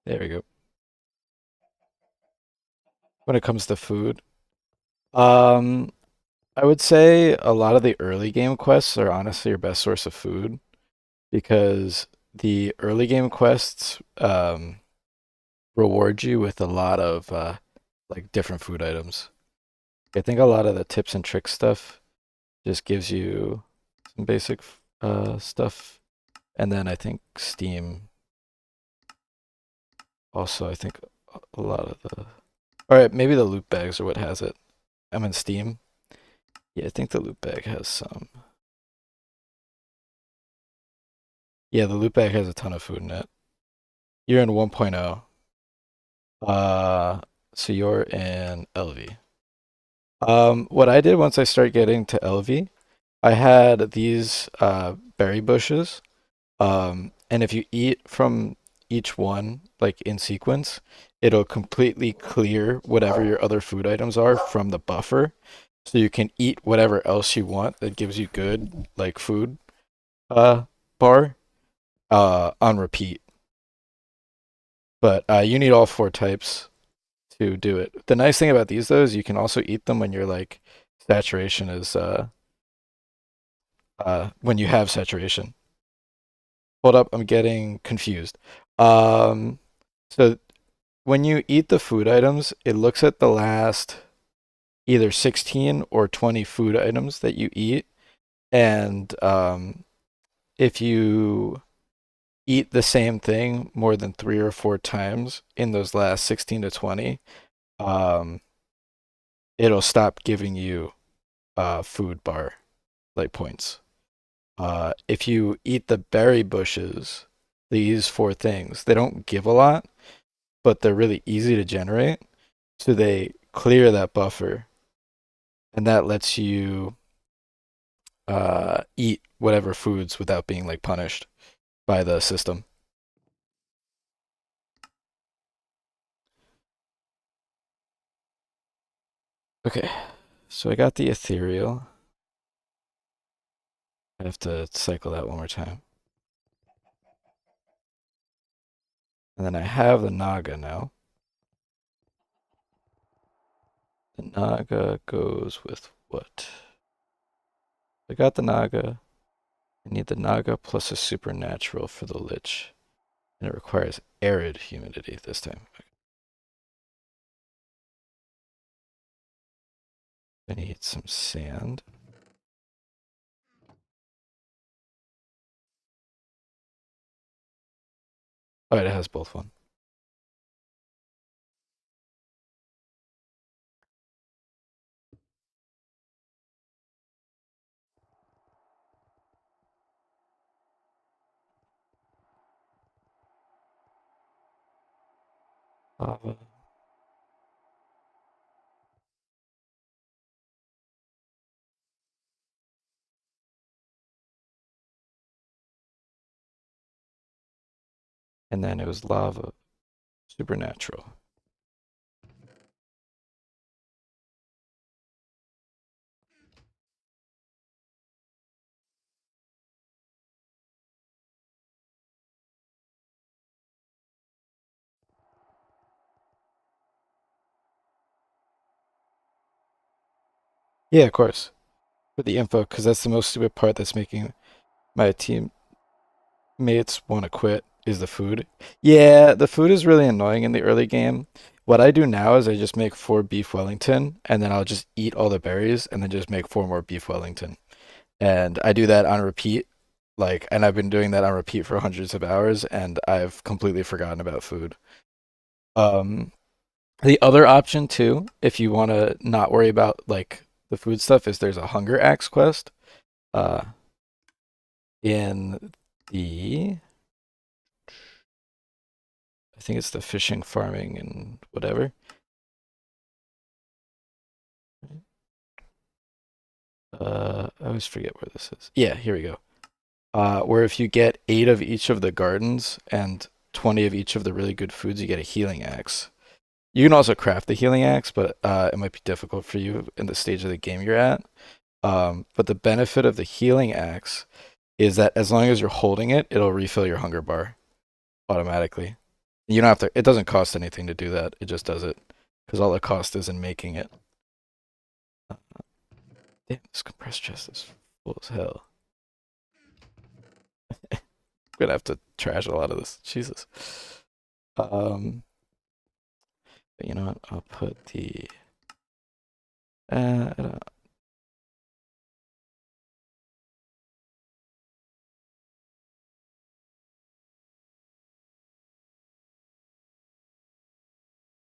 There we go. When it comes to food, um, I would say a lot of the early game quests are honestly your best source of food because the early game quests reward you with a lot of like different food items. I think a lot of the tips and tricks stuff just gives you some basic stuff, and then I think Steam Also, I think a lot of the. All right, maybe the loot bags are what has it. I'm in Steam. Yeah, I think the loot bag has some. Yeah, the loot bag has a ton of food in it. You're in 1.0. Uh, so you're in LV. What I did once I started getting to LV, I had these berry bushes. And if you eat from each one, like in sequence, it'll completely clear whatever your other food items are from the buffer. So you can eat whatever else you want that gives you good like food uh bar on repeat. But you need all four types to do it. The nice thing about these though is you can also eat them when your like saturation is when you have saturation. Hold up, I'm getting confused. Um so when you eat the food items, it looks at the last either 16 or 20 food items that you eat. And if you eat the same thing more than 3 or 4 times in those last 16 to 20, um, it'll stop giving you food bar like points. If you eat the berry bushes, these four things, they don't give a lot, but they're really easy to generate. So they clear that buffer and that lets you eat whatever foods without being like punished by the system. Okay, so I got the ethereal. I have to cycle that one more time. And then I have the Naga now. The Naga goes with what? I got the Naga. I need the Naga plus a supernatural for the Lich. And it requires arid humidity this time. I need some sand. Oh, it has both one. Lava. And then it was lava, supernatural. Yeah, of course. For the info, because that's the most stupid part that's making my teammates want to quit is the food. Yeah, the food is really annoying in the early game. What I do now is I just make 4 beef Wellington, and then I'll just eat all the berries, and then just make 4 more beef Wellington. And I do that on repeat, like, and I've been doing that on repeat for hundreds of hours, and I've completely forgotten about food. Um, the other option too, if you want to not worry about like the food stuff, is there's a hunger axe quest. Uh, in the I think it's the fishing, farming, and whatever. I always forget where this is. Yeah, here we go. Where if you get 8 of each of the gardens and 20 of each of the really good foods, you get a healing axe. You can also craft the healing axe, but it might be difficult for you in the stage of the game you're at. But the benefit of the healing axe is that as long as you're holding it, it'll refill your hunger bar automatically. You don't have to. It doesn't cost anything to do that. It just does it because all the cost is in making it. Damn, this compressed chest is full as hell. I'm gonna have to trash a lot of this. Jesus. Um, but you know what? I'll put the. I don't-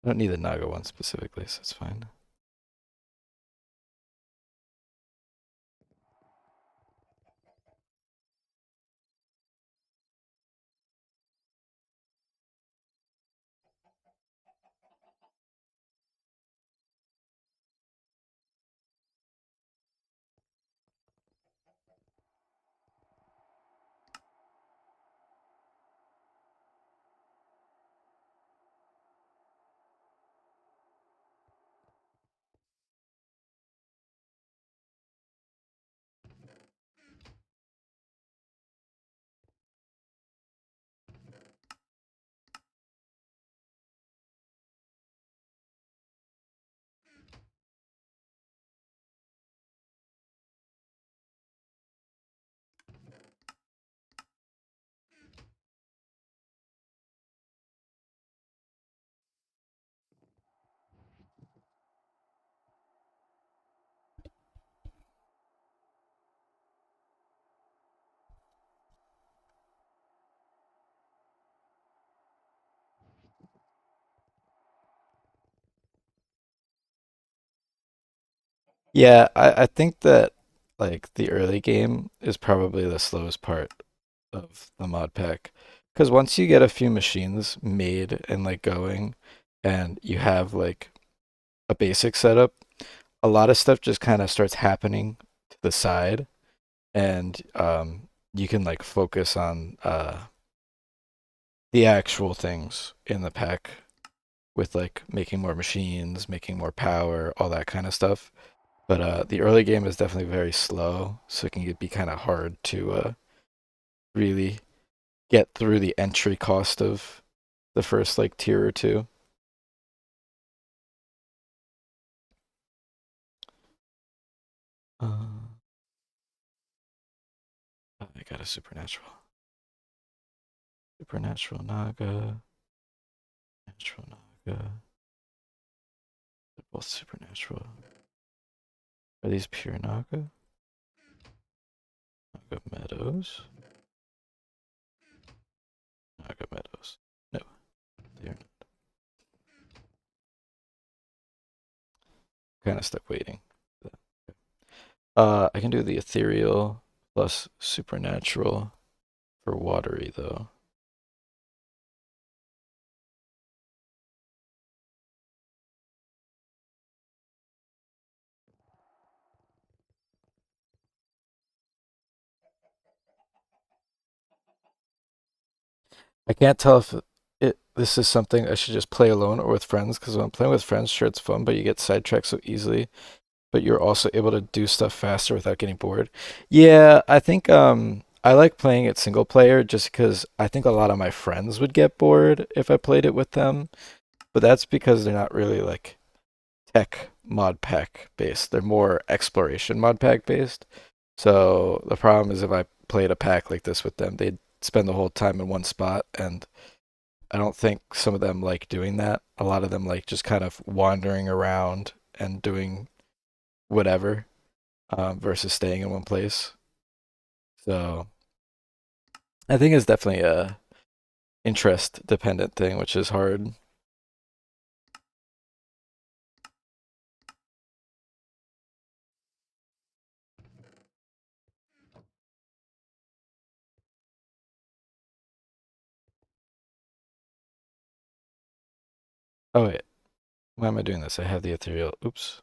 I don't need the Naga one specifically, so it's fine. Yeah, I think that like the early game is probably the slowest part of the mod pack. Because once you get a few machines made and like going, and you have like a basic setup, a lot of stuff just kind of starts happening to the side, and you can like focus on the actual things in the pack with like making more machines, making more power, all that kind of stuff. But the early game is definitely very slow, so it can be kind of hard to really get through the entry cost of the first like tier or two. I got a supernatural, supernatural Naga, natural Naga. They're both supernatural. Are these pure Naga? Naga Meadows? Naga Meadows. No, they're not. Kind of stuck waiting. I can do the ethereal plus supernatural for watery though. I can't tell if this is something I should just play alone or with friends, because when I'm playing with friends, sure it's fun, but you get sidetracked so easily. But you're also able to do stuff faster without getting bored. Yeah, I think I like playing it single player just because I think a lot of my friends would get bored if I played it with them. But that's because they're not really like tech mod pack based. They're more exploration mod pack based. So the problem is if I played a pack like this with them, they'd spend the whole time in one spot, and I don't think some of them like doing that. A lot of them like just kind of wandering around and doing whatever, versus staying in one place. So I think it's definitely a interest dependent thing, which is hard. Oh wait, why am I doing this? I have the ethereal. Oops.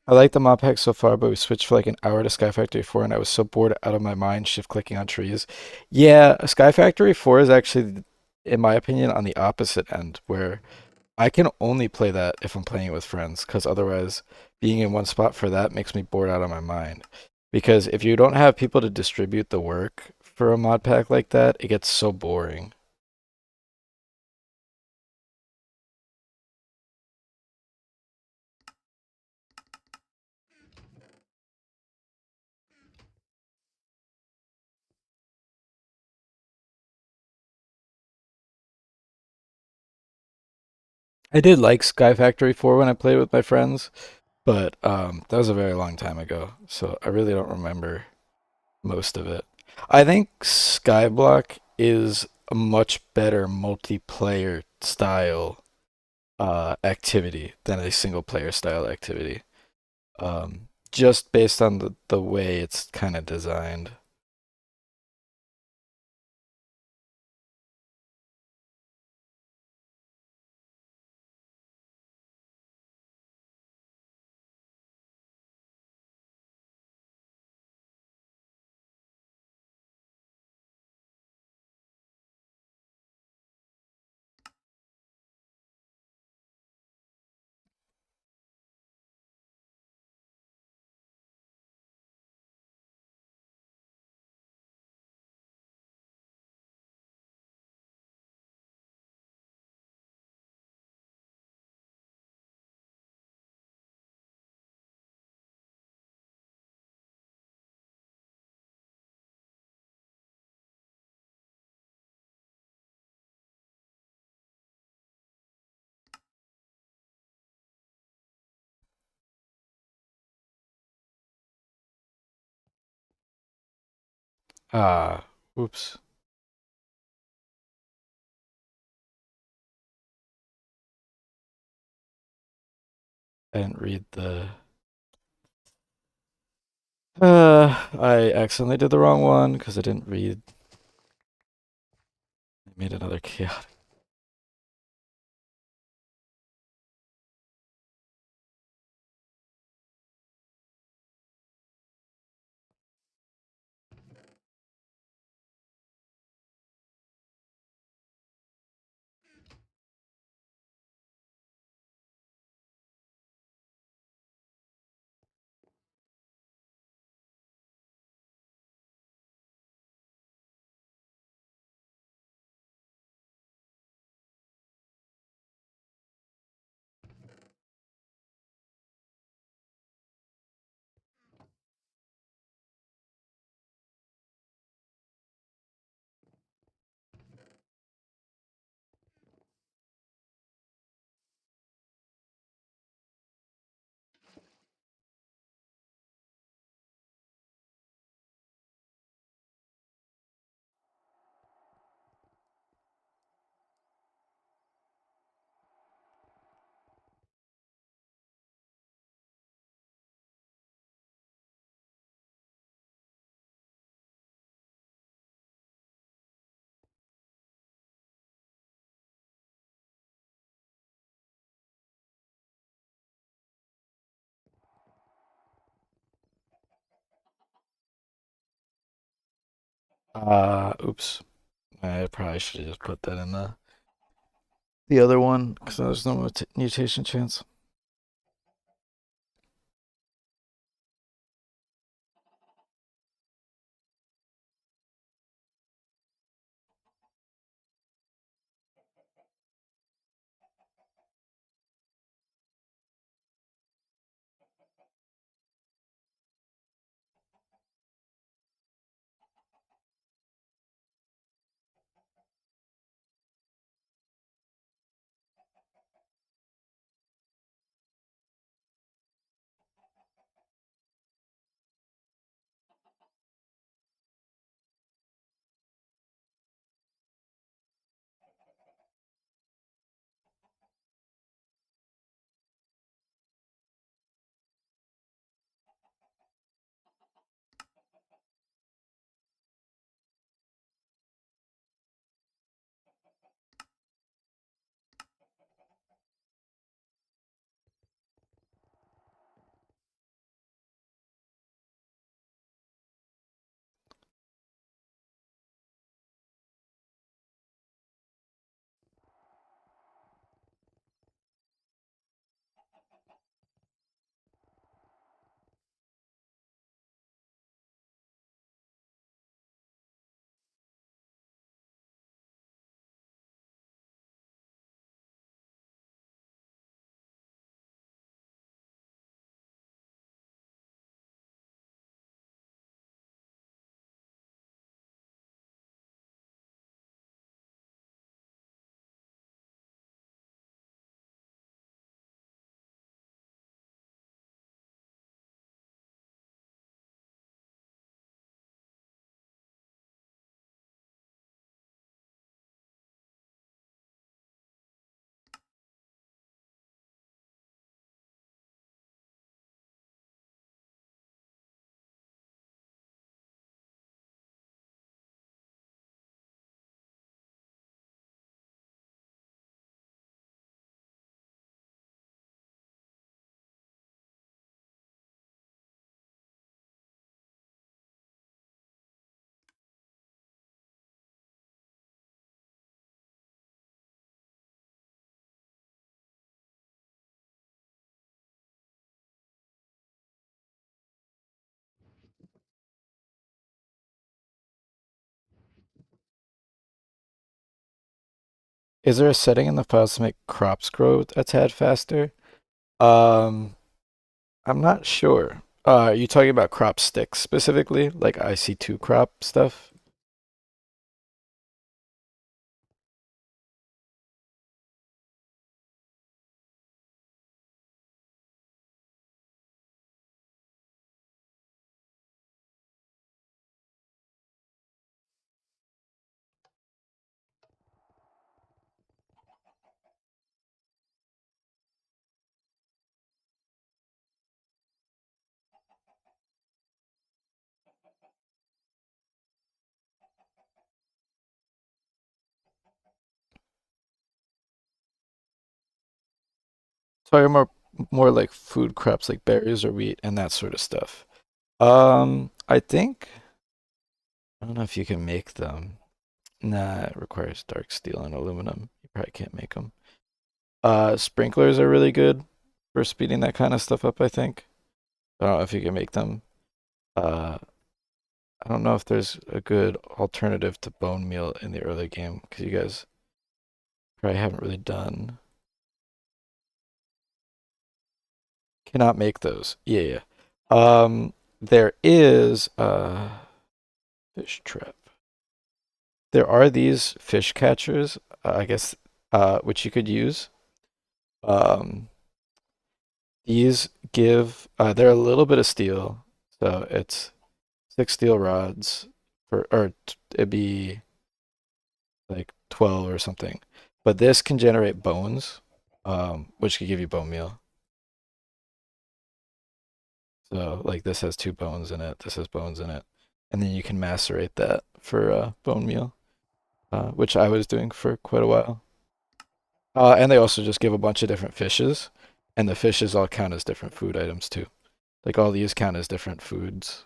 I like the mod pack so far, but we switched for like an hour to Sky Factory 4, and I was so bored out of my mind shift clicking on trees. Yeah, Sky Factory 4 is actually, in my opinion, on the opposite end, where I can only play that if I'm playing it with friends, because otherwise, being in one spot for that makes me bored out of my mind. Because if you don't have people to distribute the work for a mod pack like that, it gets so boring. I did like Sky Factory 4 when I played with my friends, but that was a very long time ago, so I really don't remember most of it. I think Skyblock is a much better multiplayer style activity than a single player style activity. Just based on the way it's kind of designed. Ah, oops. I didn't read the. I accidentally did the wrong one because I didn't read. I made another chaotic. Oops. I probably should have just put that in the other one because there's no mutation chance. Is there a setting in the files to make crops grow a tad faster? Um, I'm not sure. Are you talking about crop sticks specifically, like IC2 crop stuff? Talking more like food crops like berries or wheat and that sort of stuff. I think I don't know if you can make them. Nah, it requires dark steel and aluminum. You probably can't make them. Sprinklers are really good for speeding that kind of stuff up, I think. I don't know if you can make them. Uh, I don't know if there's a good alternative to bone meal in the early game because you guys probably haven't really done. Cannot make those. Yeah, yeah. There is fish trap. There are these fish catchers, I guess, which you could use. Um, these give they're a little bit of steel, so it's 6 steel rods for, or it'd be like 12 or something. But this can generate bones, which could give you bone meal. So like this has two bones in it, this has bones in it, and then you can macerate that for bone meal, which I was doing for quite a while. And they also just give a bunch of different fishes, and the fishes all count as different food items too. Like all these count as different foods.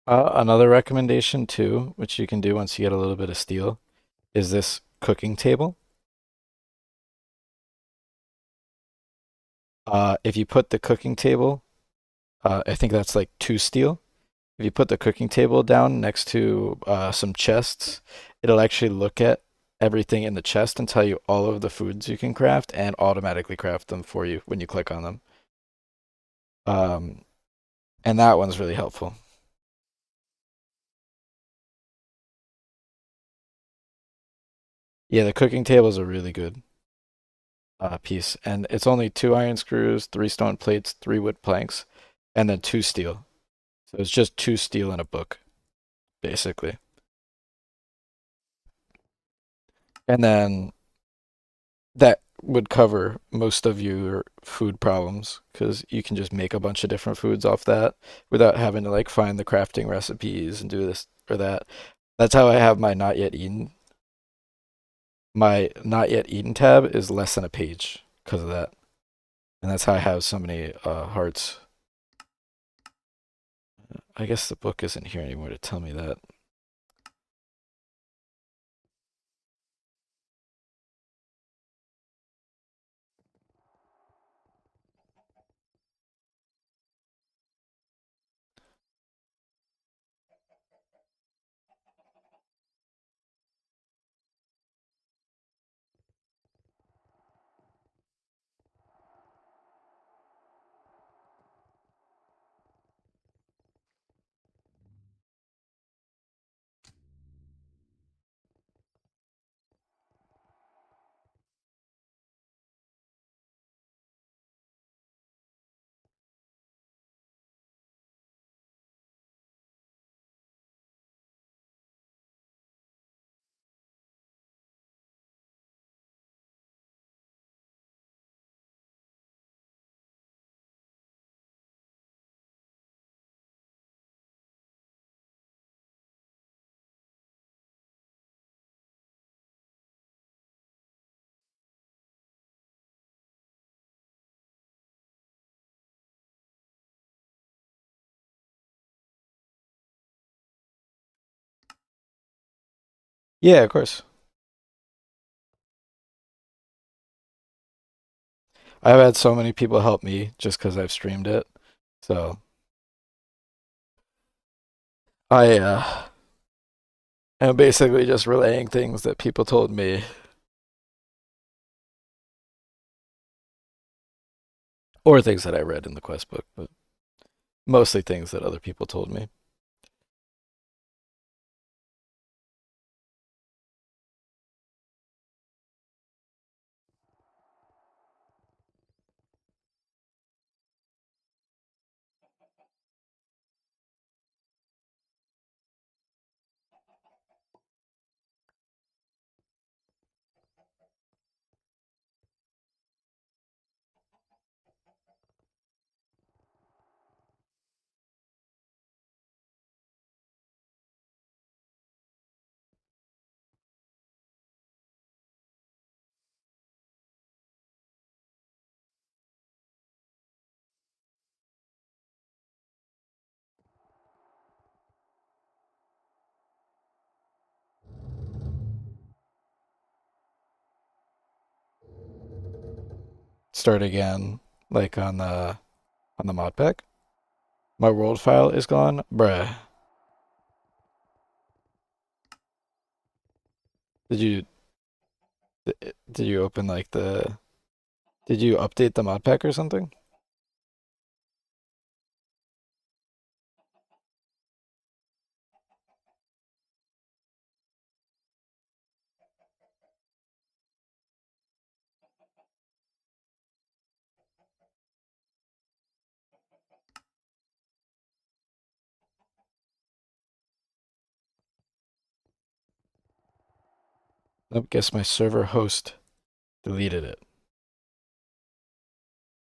Another recommendation too, which you can do once you get a little bit of steel, is this cooking table. If you put the cooking table, I think that's like 2 steel. If you put the cooking table down next to some chests, it'll actually look at everything in the chest and tell you all of the foods you can craft and automatically craft them for you when you click on them. Um, and that one's really helpful. Yeah, the cooking table is a really good piece, and it's only 2 iron screws, 3 stone plates, 3 wood planks, and then 2 steel. So it's just 2 steel in a book, basically. And then that would cover most of your food problems because you can just make a bunch of different foods off that without having to like find the crafting recipes and do this or that. That's how I have my not yet eaten. My not yet eaten tab is less than a page because of that. And that's how I have so many hearts. I guess the book isn't here anymore to tell me that. Yeah, of course. I've had so many people help me just because I've streamed it. So I am basically just relaying things that people told me, or things that I read in the quest book, but mostly things that other people told me. Start again, like on the mod pack. My world file is gone, bruh. Did you did you open like the did you update the mod pack or something? I guess my server host deleted it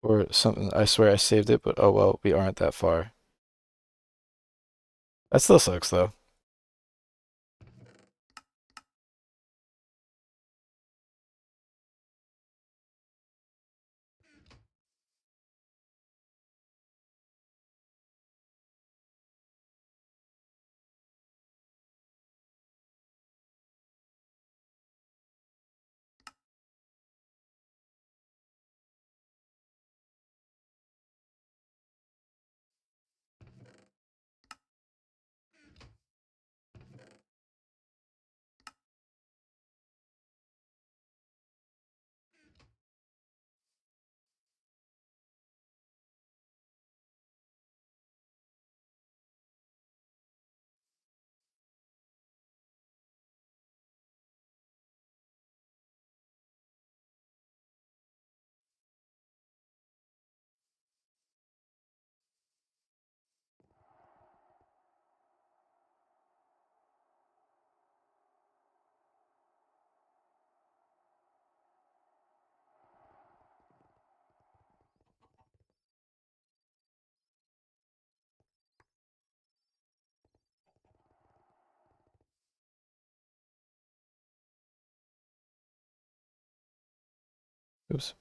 or something. I swear I saved it, but oh well, we aren't that far. That still sucks though. Oops.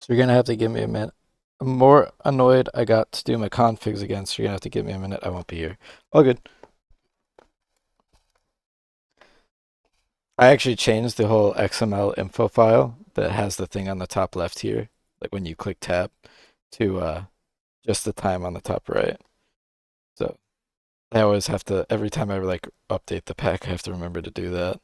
So you're gonna have to give me a minute. I'm more annoyed I got to do my configs again, so you're gonna have to give me a minute. I won't be here. All good. I actually changed the whole XML info file that has the thing on the top left here, like when you click tab, to just the time on the top right. So I always have to every time I like update the pack, I have to remember to do that.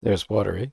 There's watery.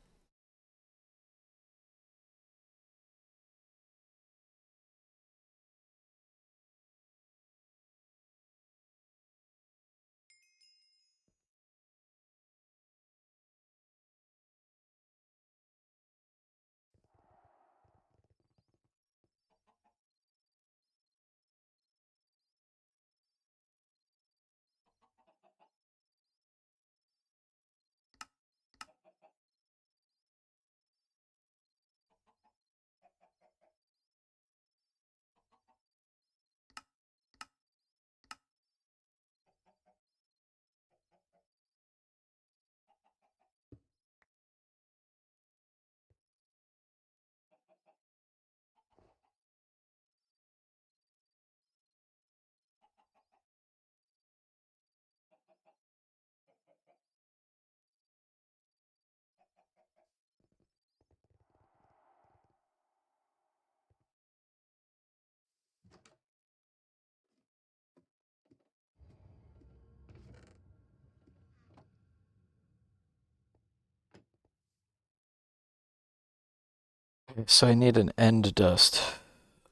So I need an end dust.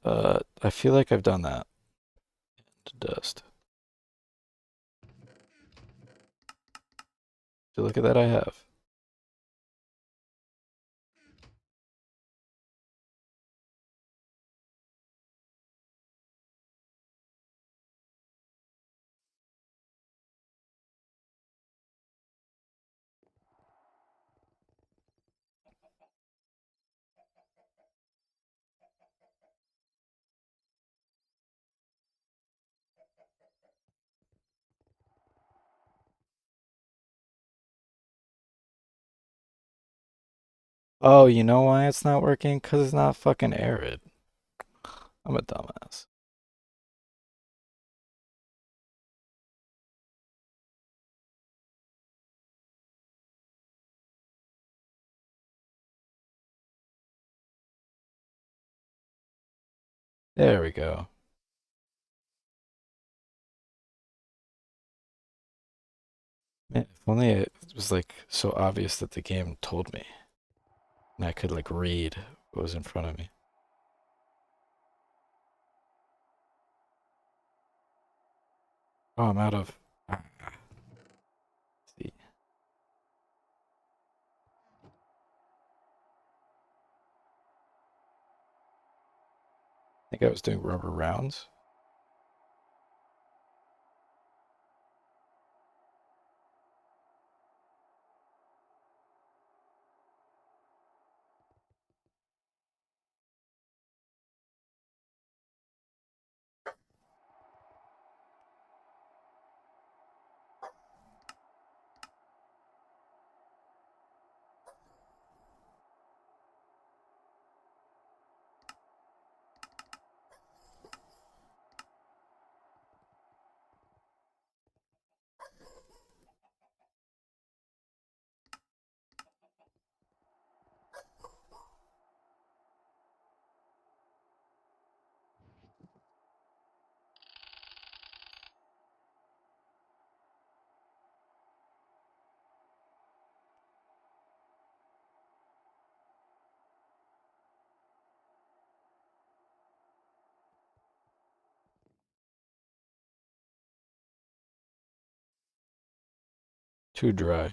I feel like I've done that. End dust. So look at that I have. Oh, you know why it's not working? Because it's not fucking arid. I'm a dumbass. There we go. Man, if only it was like so obvious that the game told me and I could like read what was in front of me. Oh, I'm out of. See, I think I was doing rubber rounds. Too dry.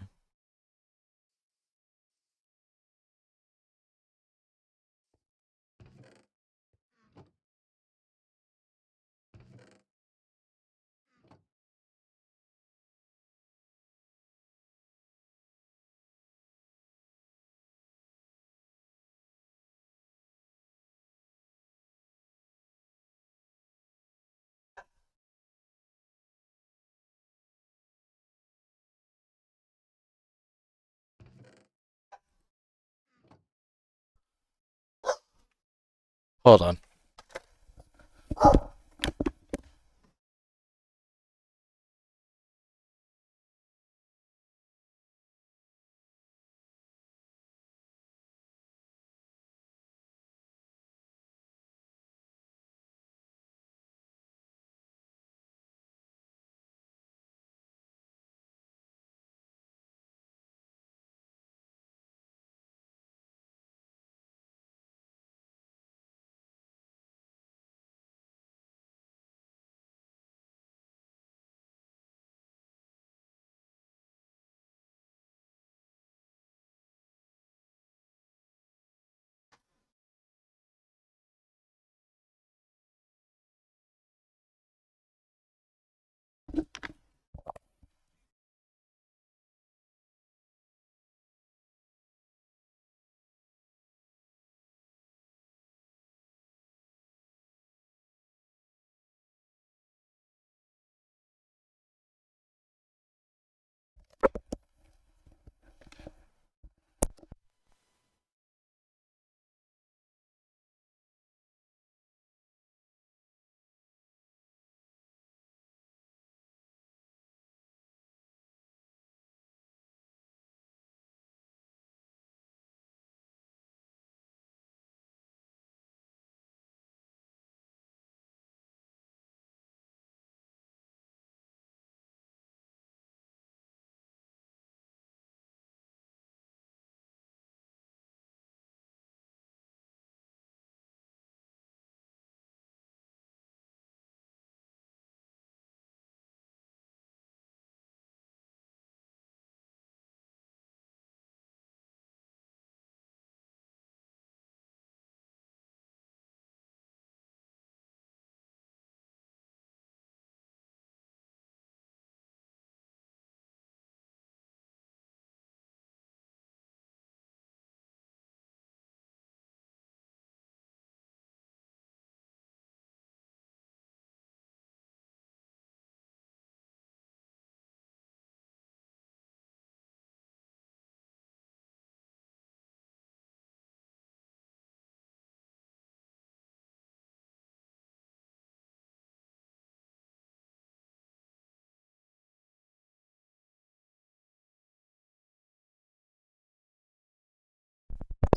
Hold on.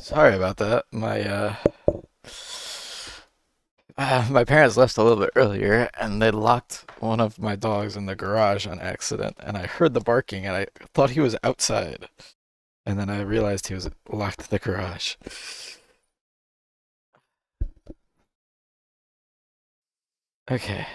Sorry about that. My parents left a little bit earlier, and they locked one of my dogs in the garage on accident. And I heard the barking, and I thought he was outside. And then I realized he was locked in the garage. Okay,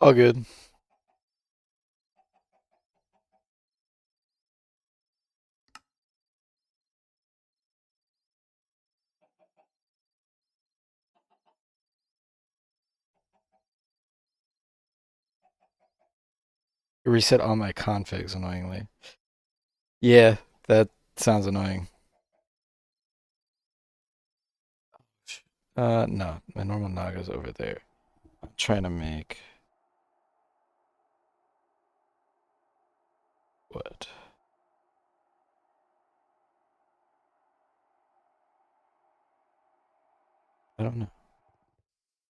all good. Reset all my configs annoyingly. Yeah, that sounds annoying. No, my normal Naga's over there. I'm trying to make what? I don't know.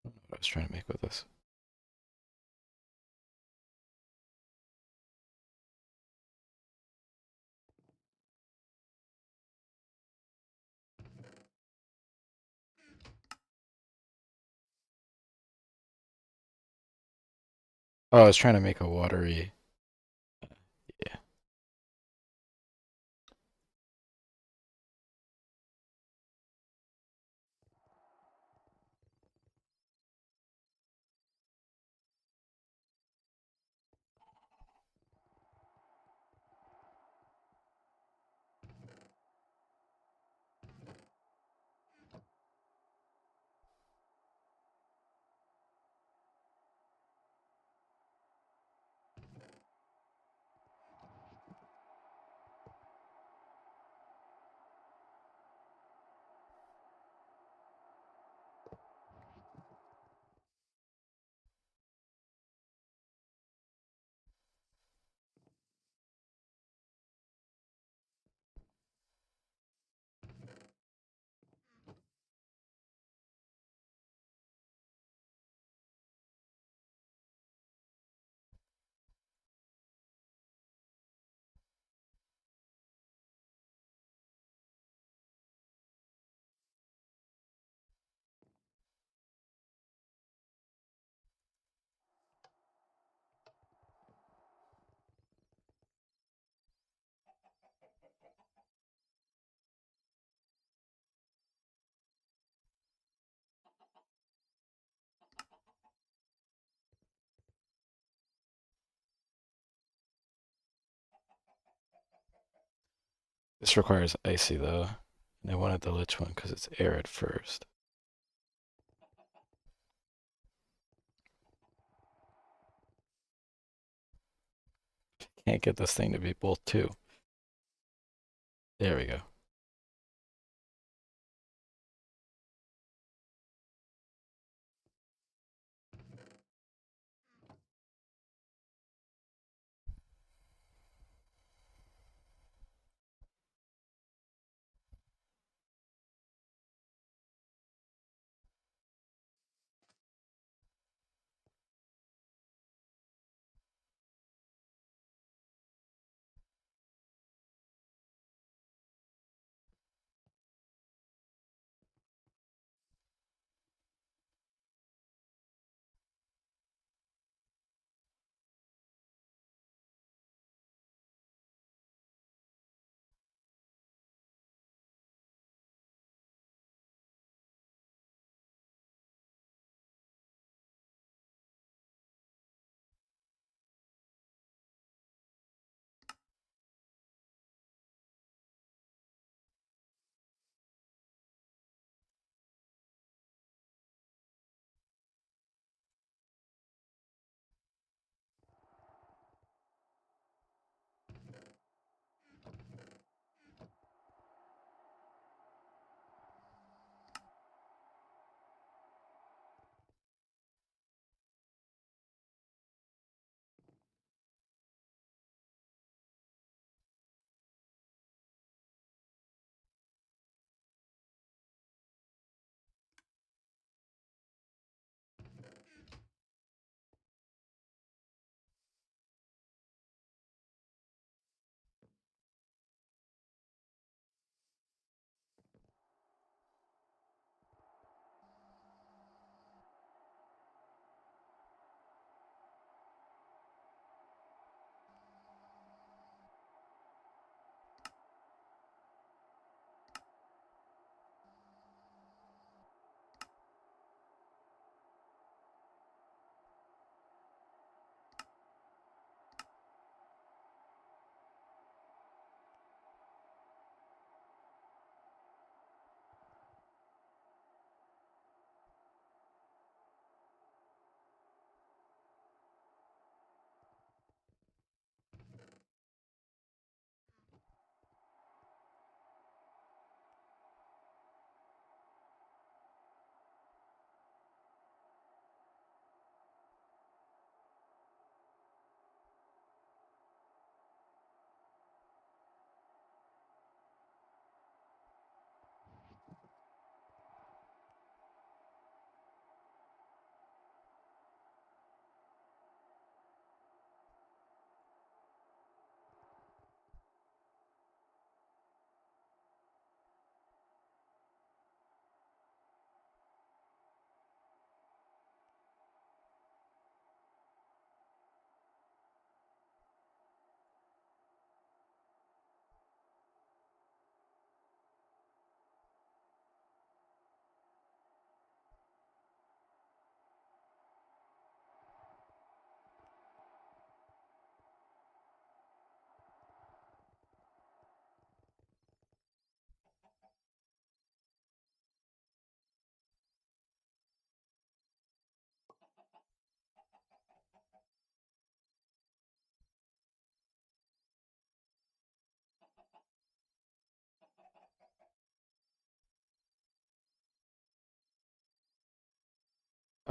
I don't know what I was trying to make with this. Oh, I was trying to make a watery. Yeah. This requires icy though. And I wanted the lich one because it's air at first. Can't get this thing to be both two. There we go.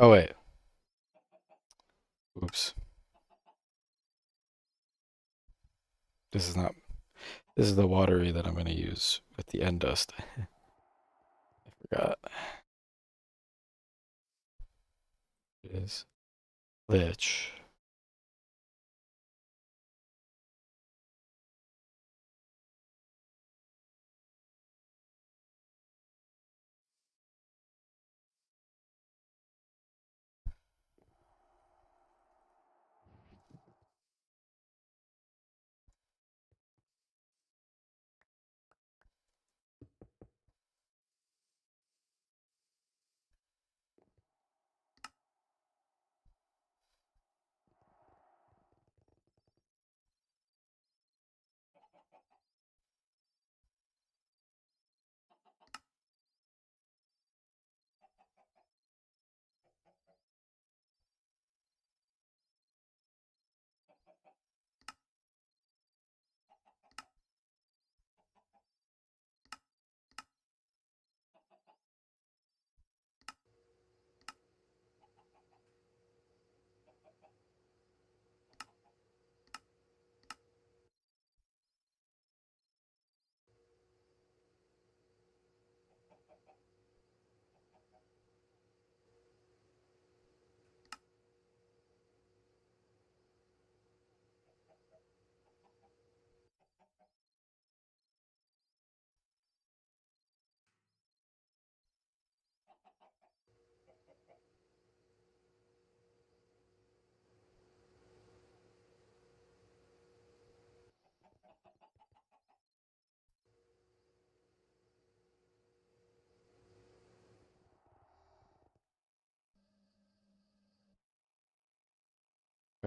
Oh wait. Oops. This is not. This is the watery that I'm gonna use with the end dust. I forgot. It is lich.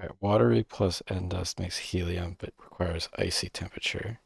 Right, watery plus N dust makes helium, but requires icy temperature.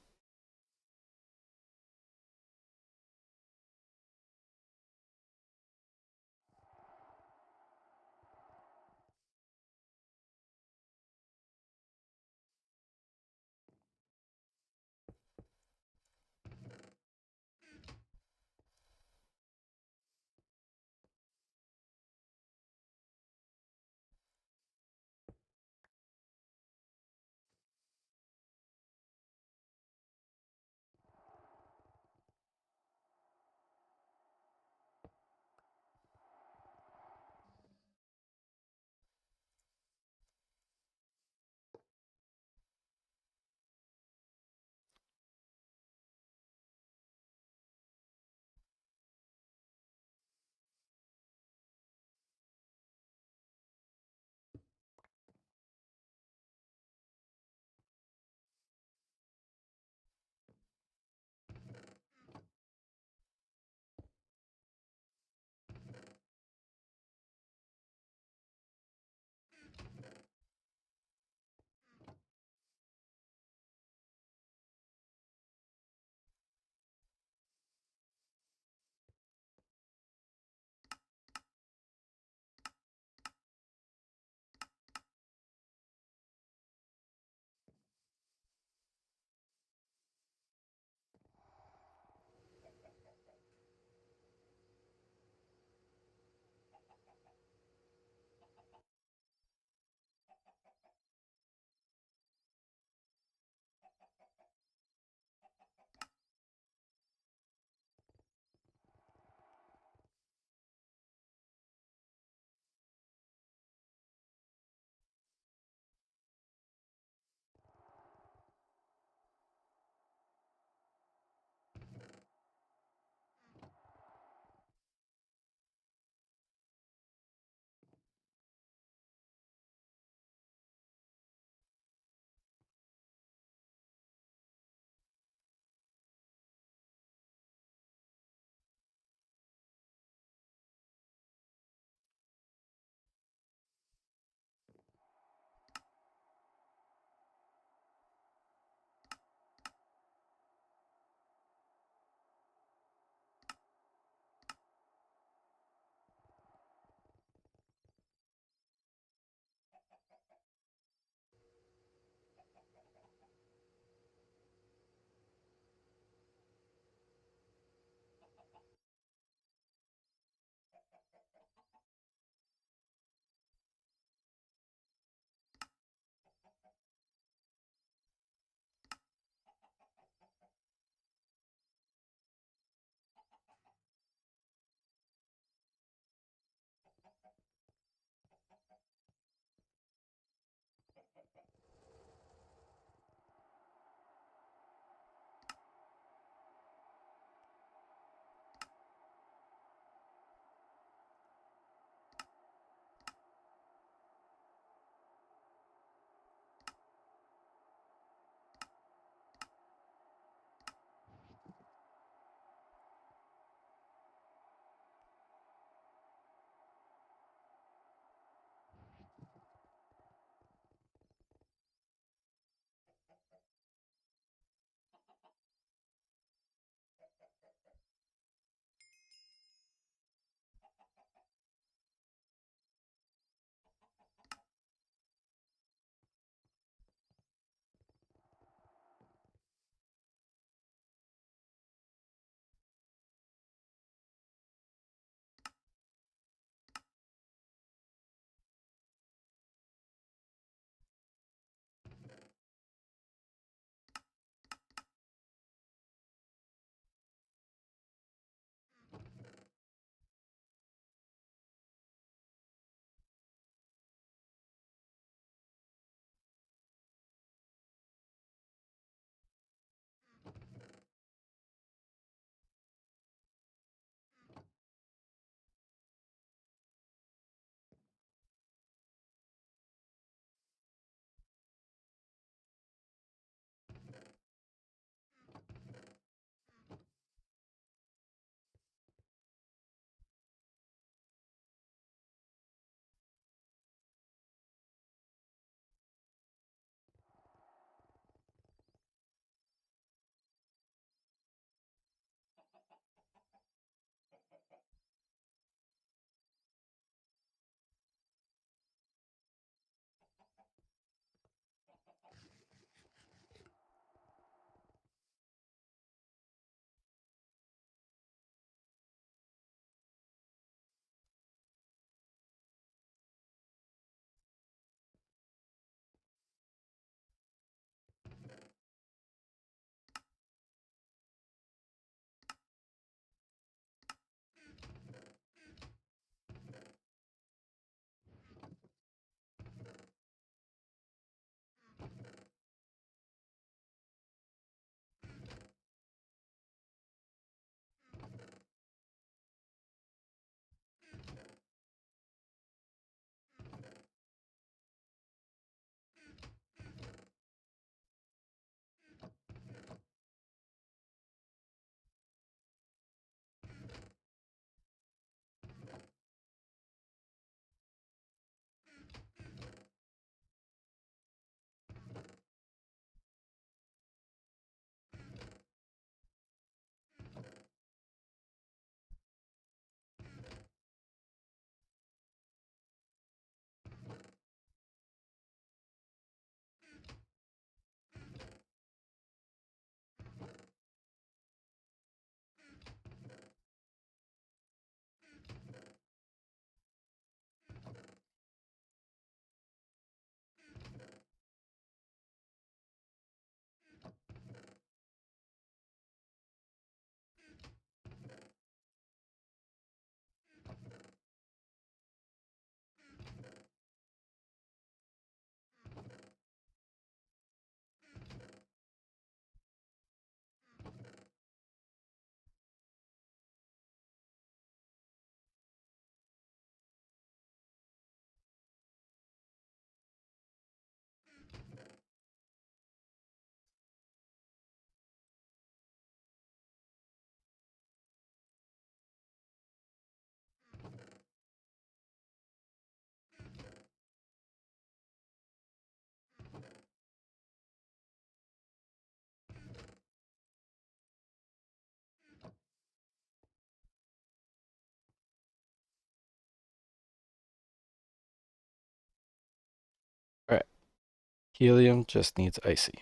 Helium just needs icy.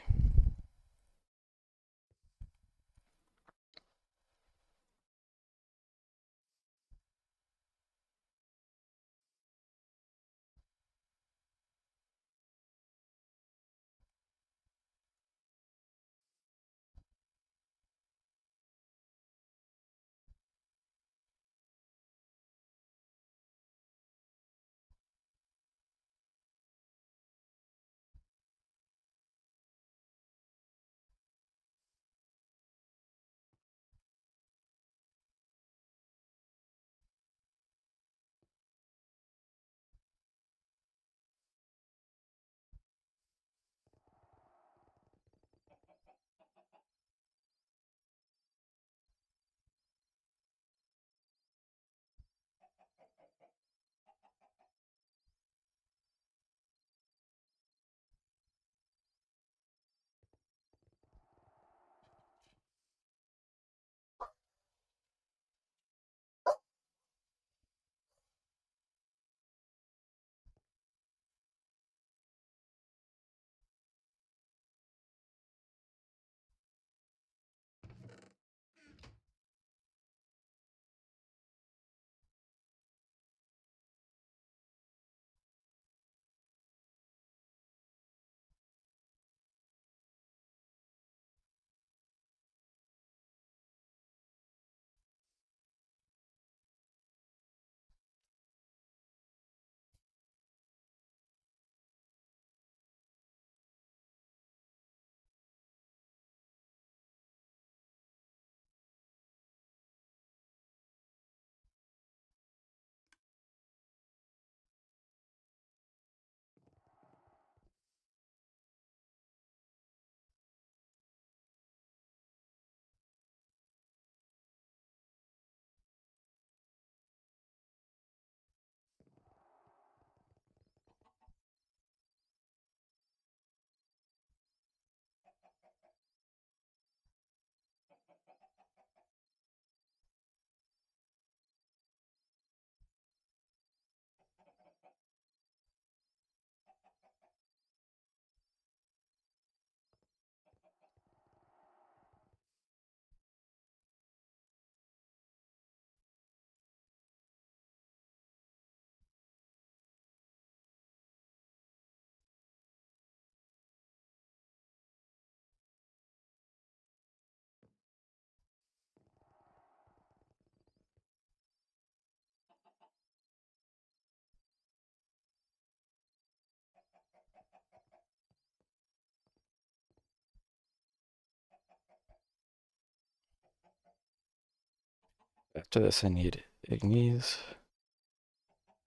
After this, I need ignes.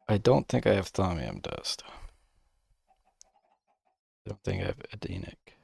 I don't think I have thaumium dust. I don't think I have adenic.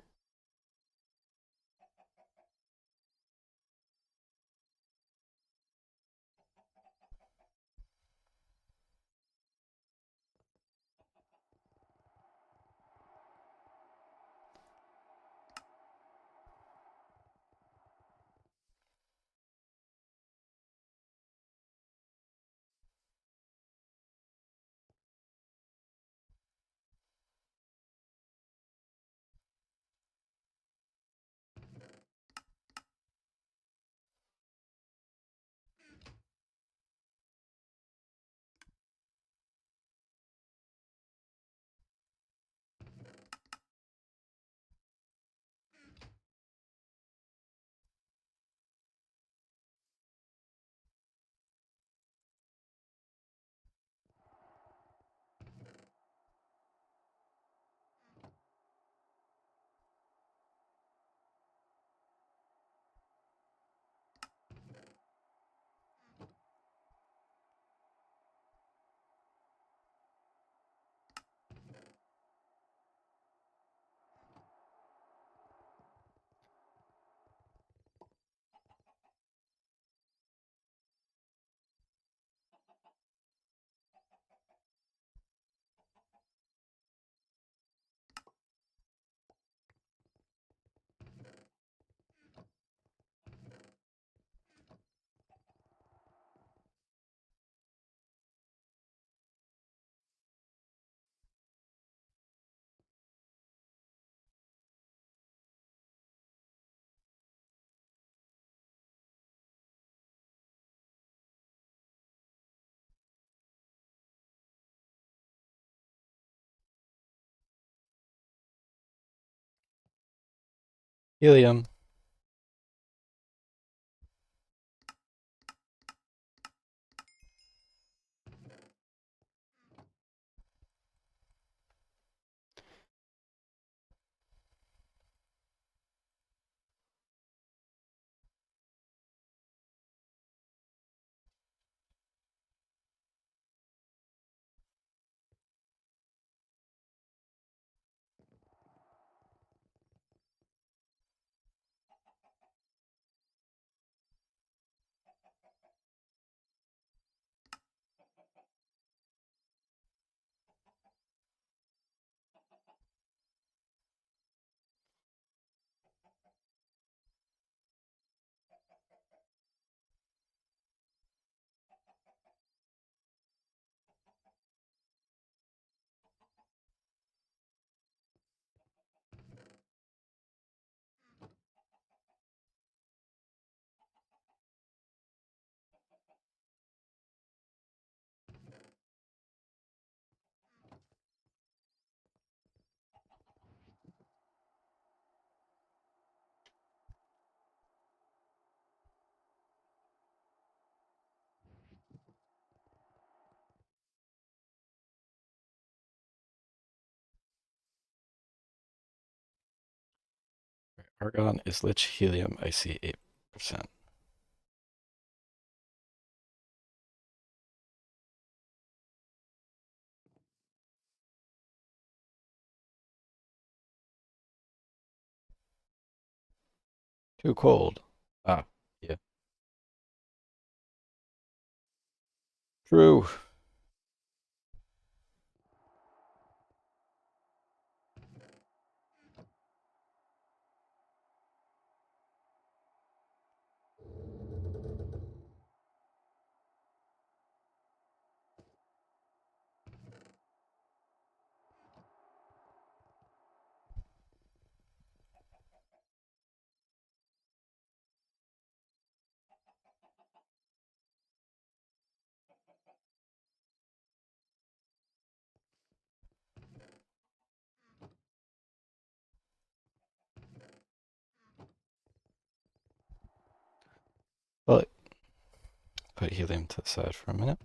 Helium. Argon is lich helium. I see 8%. Too cold. Ah, yeah. True. Well, put helium to the side for a minute.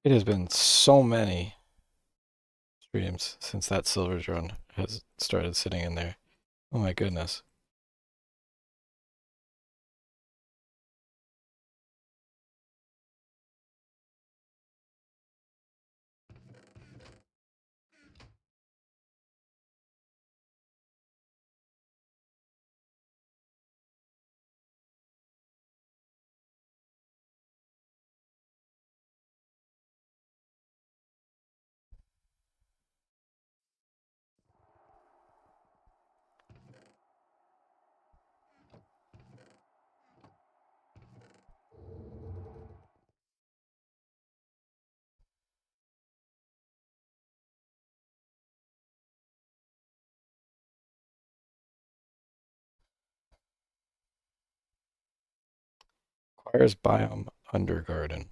It has been so many streams since that silver drone has started sitting in there. Oh my goodness. Requires biome undergarden.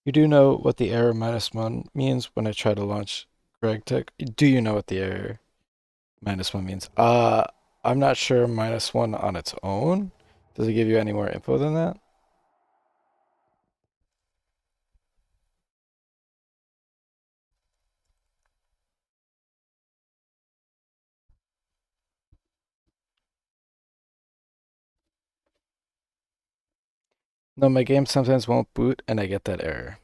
You do know what the error -1 means when I try to launch Gregtech? Do you know what the error -1 means? I'm not sure -1 on its own Does it give you any more info than that? No, my game sometimes won't boot and I get that error.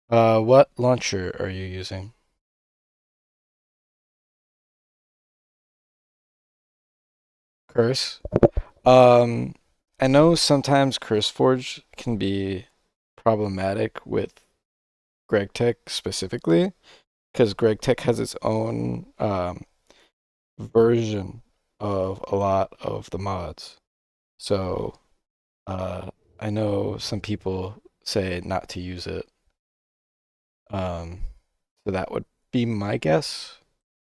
What launcher are you using? Curse? Um, I know sometimes CurseForge can be problematic with Gregtech specifically, because Gregtech has its own version of a lot of the mods. So uh, I know some people say not to use it. Um, so that would be my guess.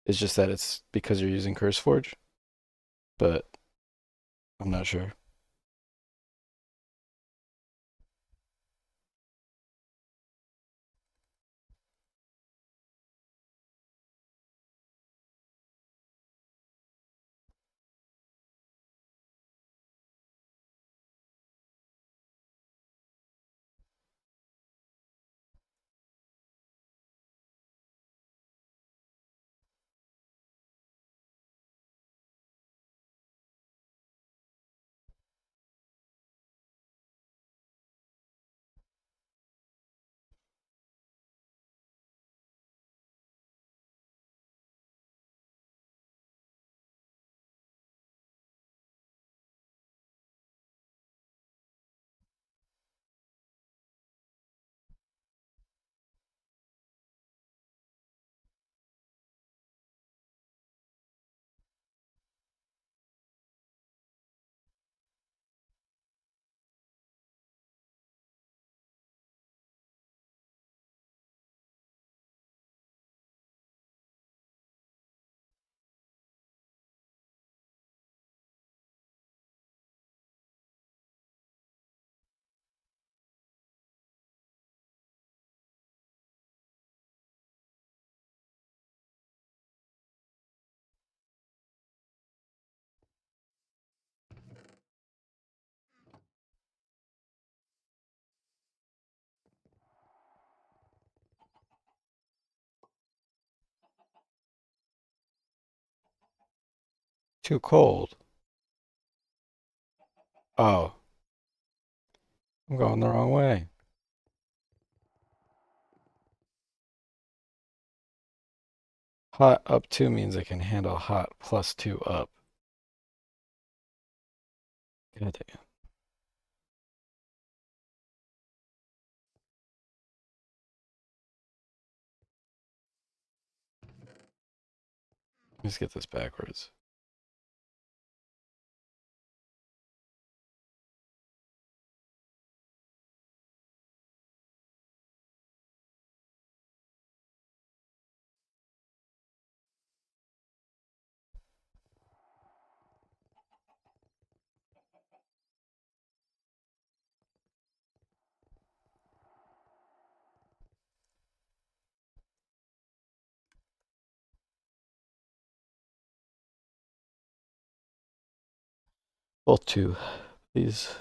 It's just that it's because you're using CurseForge, but I'm not sure. Too cold. Oh, I'm going the wrong way. Hot up 2 means I can handle hot plus 2 up. God damn. Let's get this backwards. Both 2, please.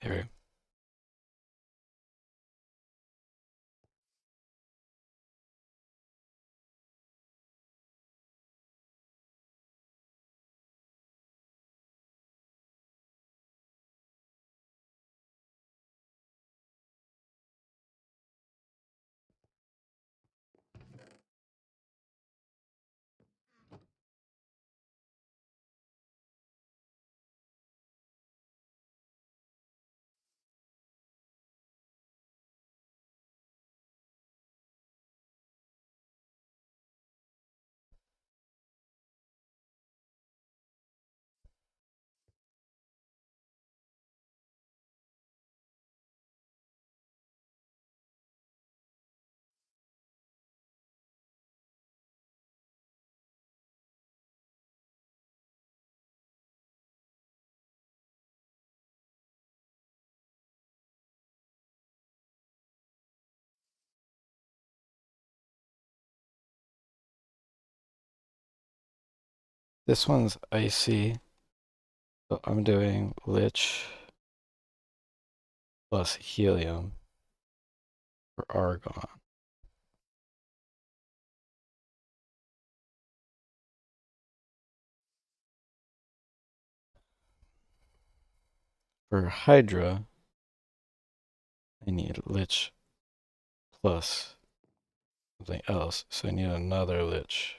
There. This one's icy, so I'm doing lich plus helium for argon. For hydra, I need lich plus something else, so I need another lich.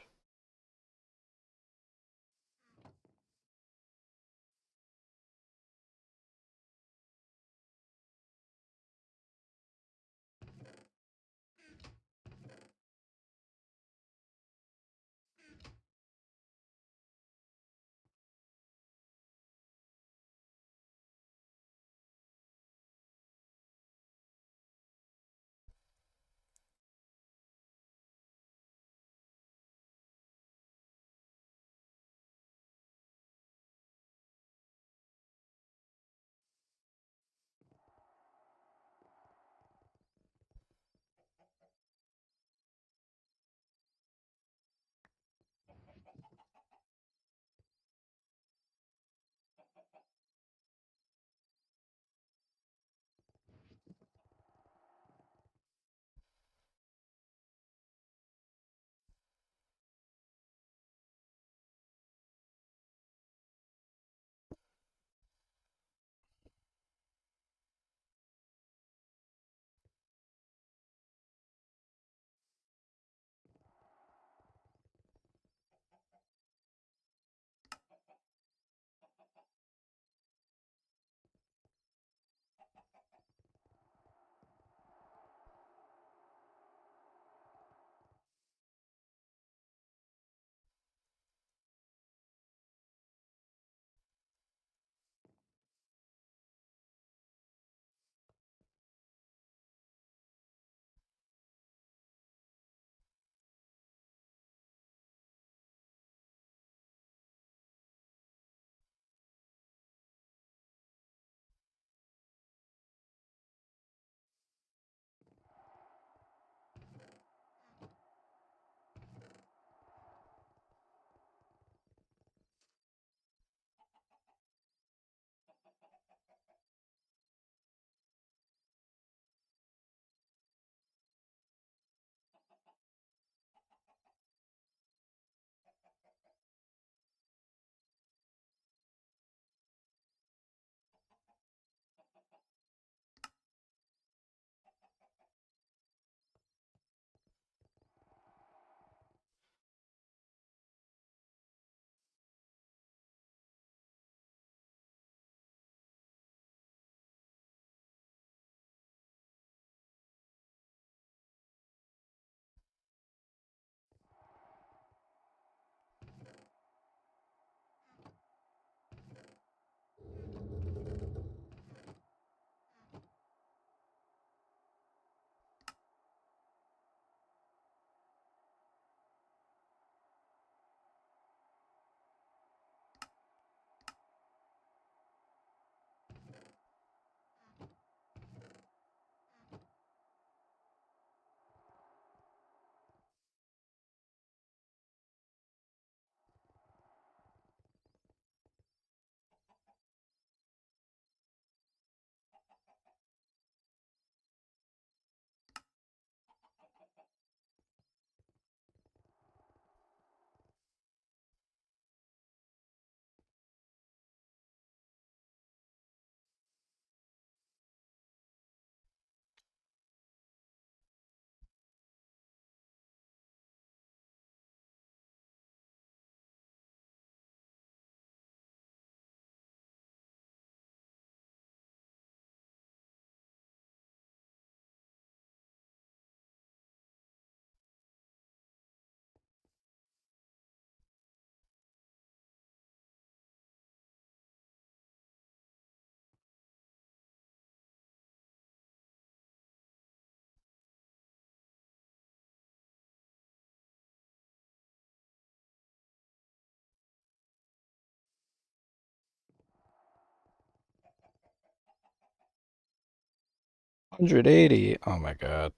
$180. Oh my god.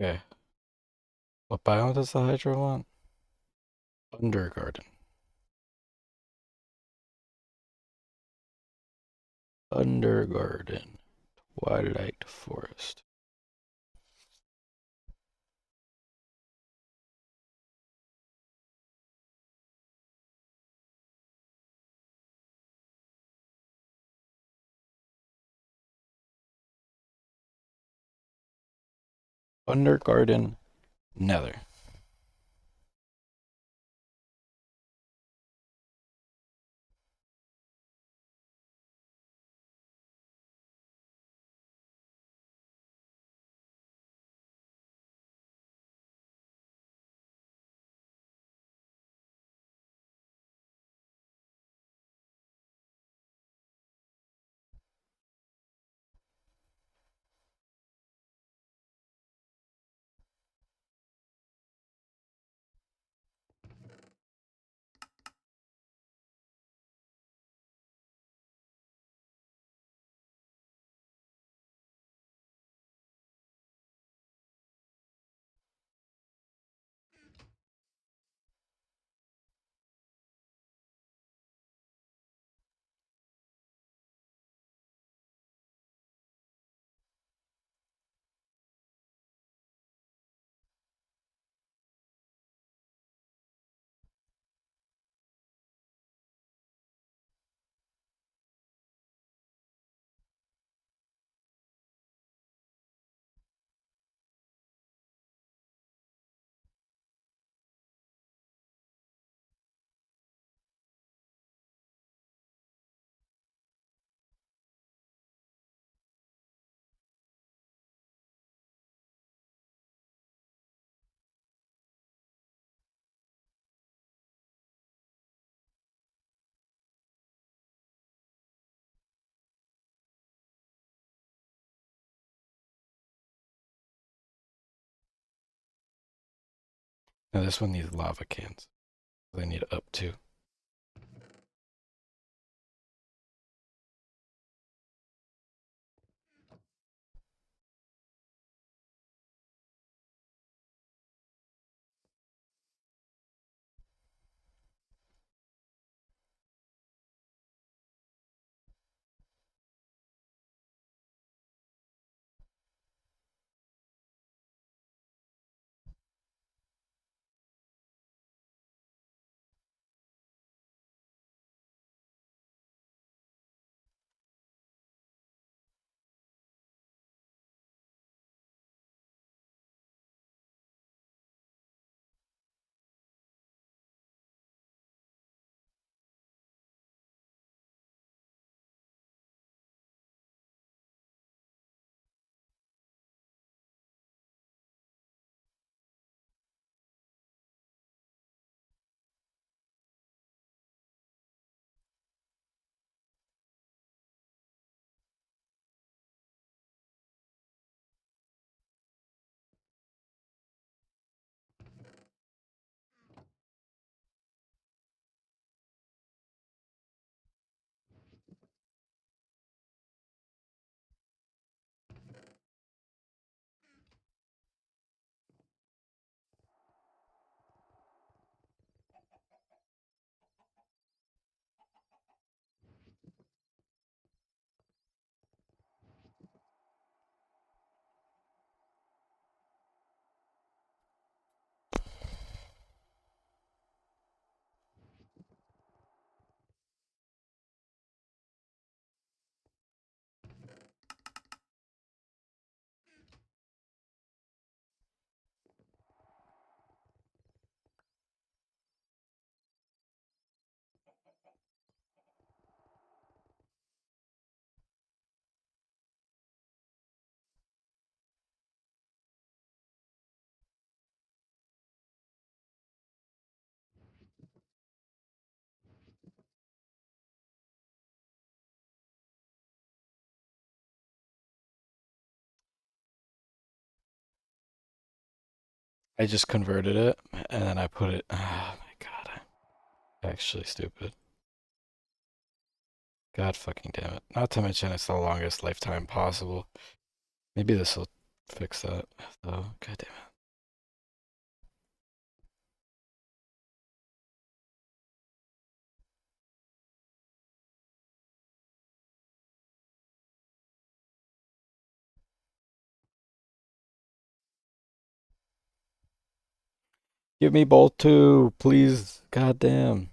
Okay. What biome does the Hydra want? Undergarden. Undergarden. Twilight Forest. Undergarden. Nether. Now this one needs lava cans. They need up to. I just converted it and then I put it. Oh my god, I'm actually stupid. God fucking damn it. Not to mention it's the longest lifetime possible. Maybe this will fix that. Though, god damn it. Give me bolt two, please. God damn.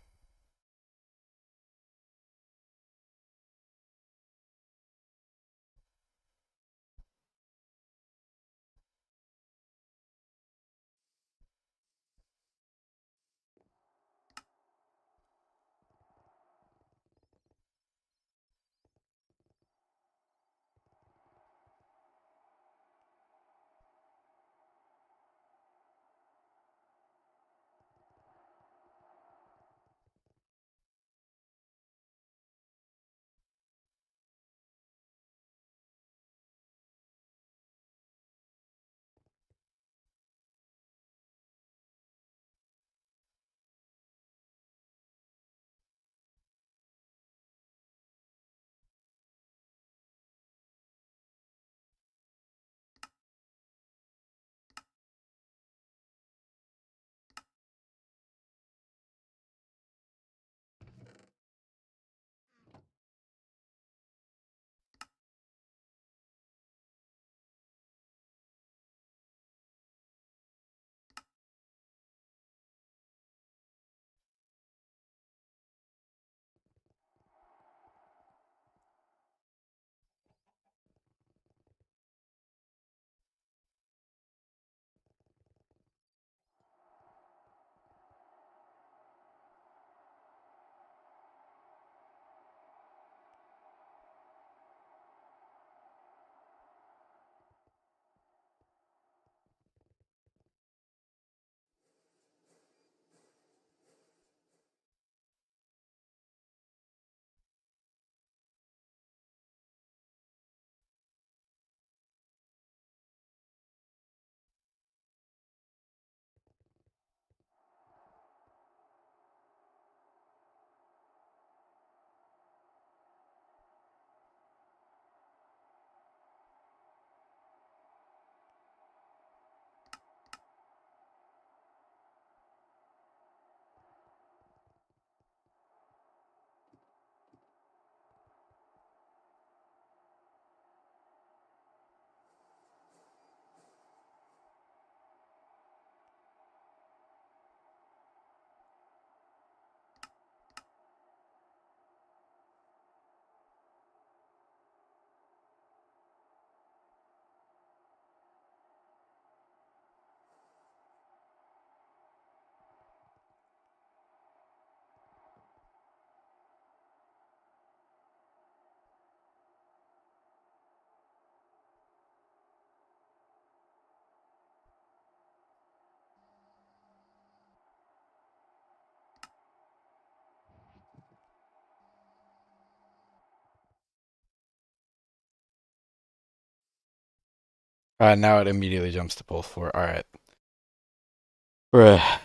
Now it immediately jumps to both four. Alright. Bruh.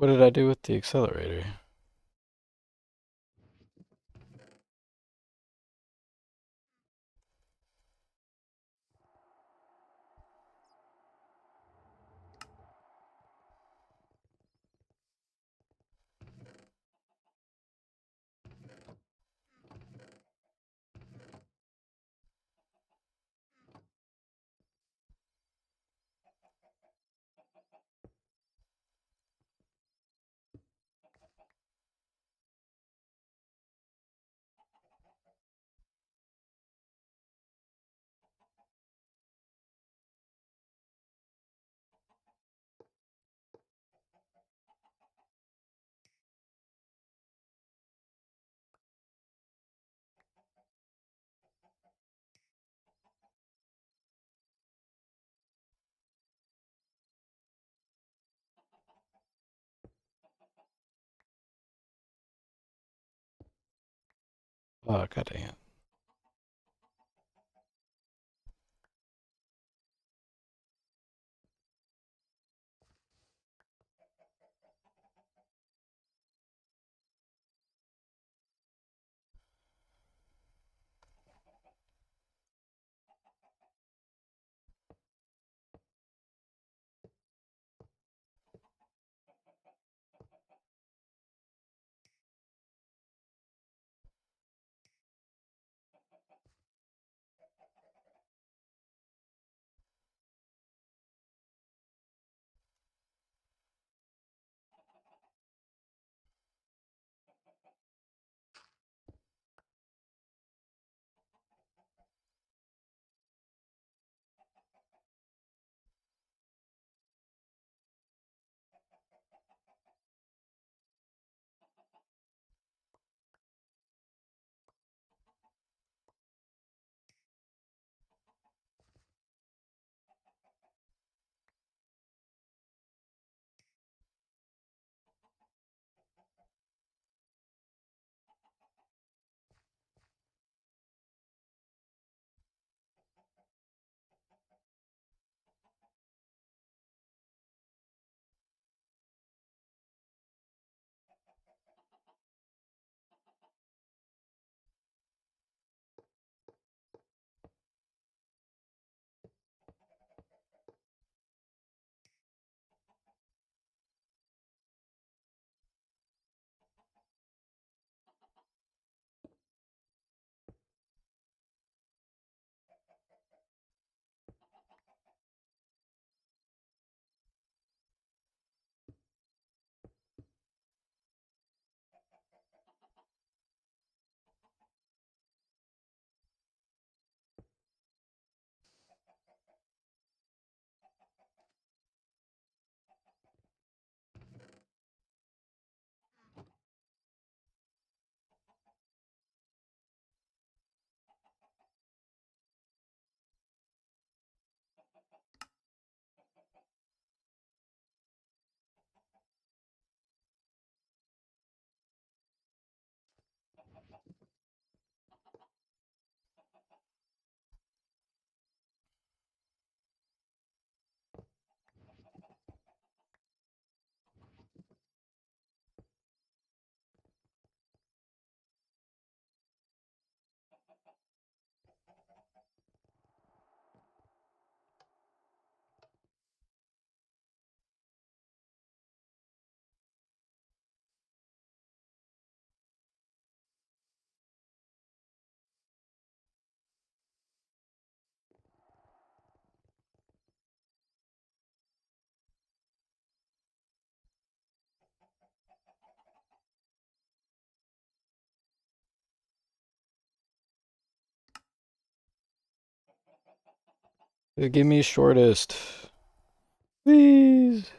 What did I do with the accelerator? Oh, god dang it. Give me shortest. Please.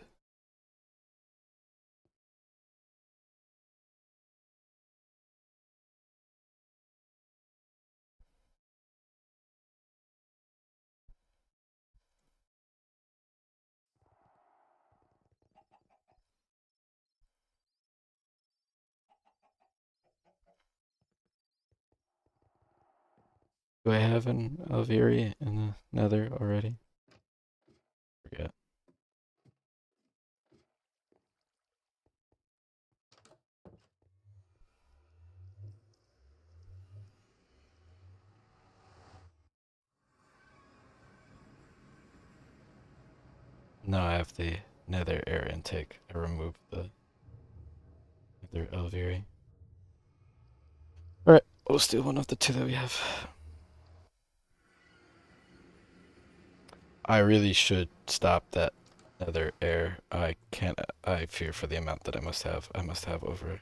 Do I have an Alviri in the nether already? Forget. No, I have the nether air intake. I removed the nether alveoli. Alright, we'll steal one of the two that we have. I really should stop that nether air. I can't. I fear for the amount that I must have. I must have over a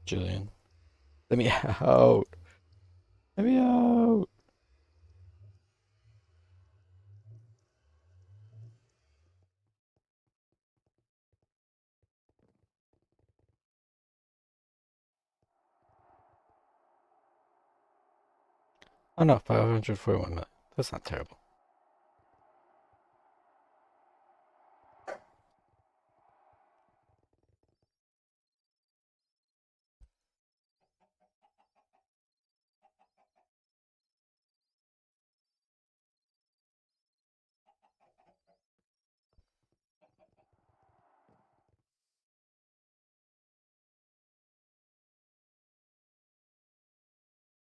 Jillian. Let me out. Let me out. Oh no, 541 million. That's not terrible.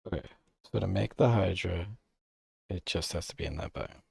Okay, so to make the Hydra, it just has to be in that biome.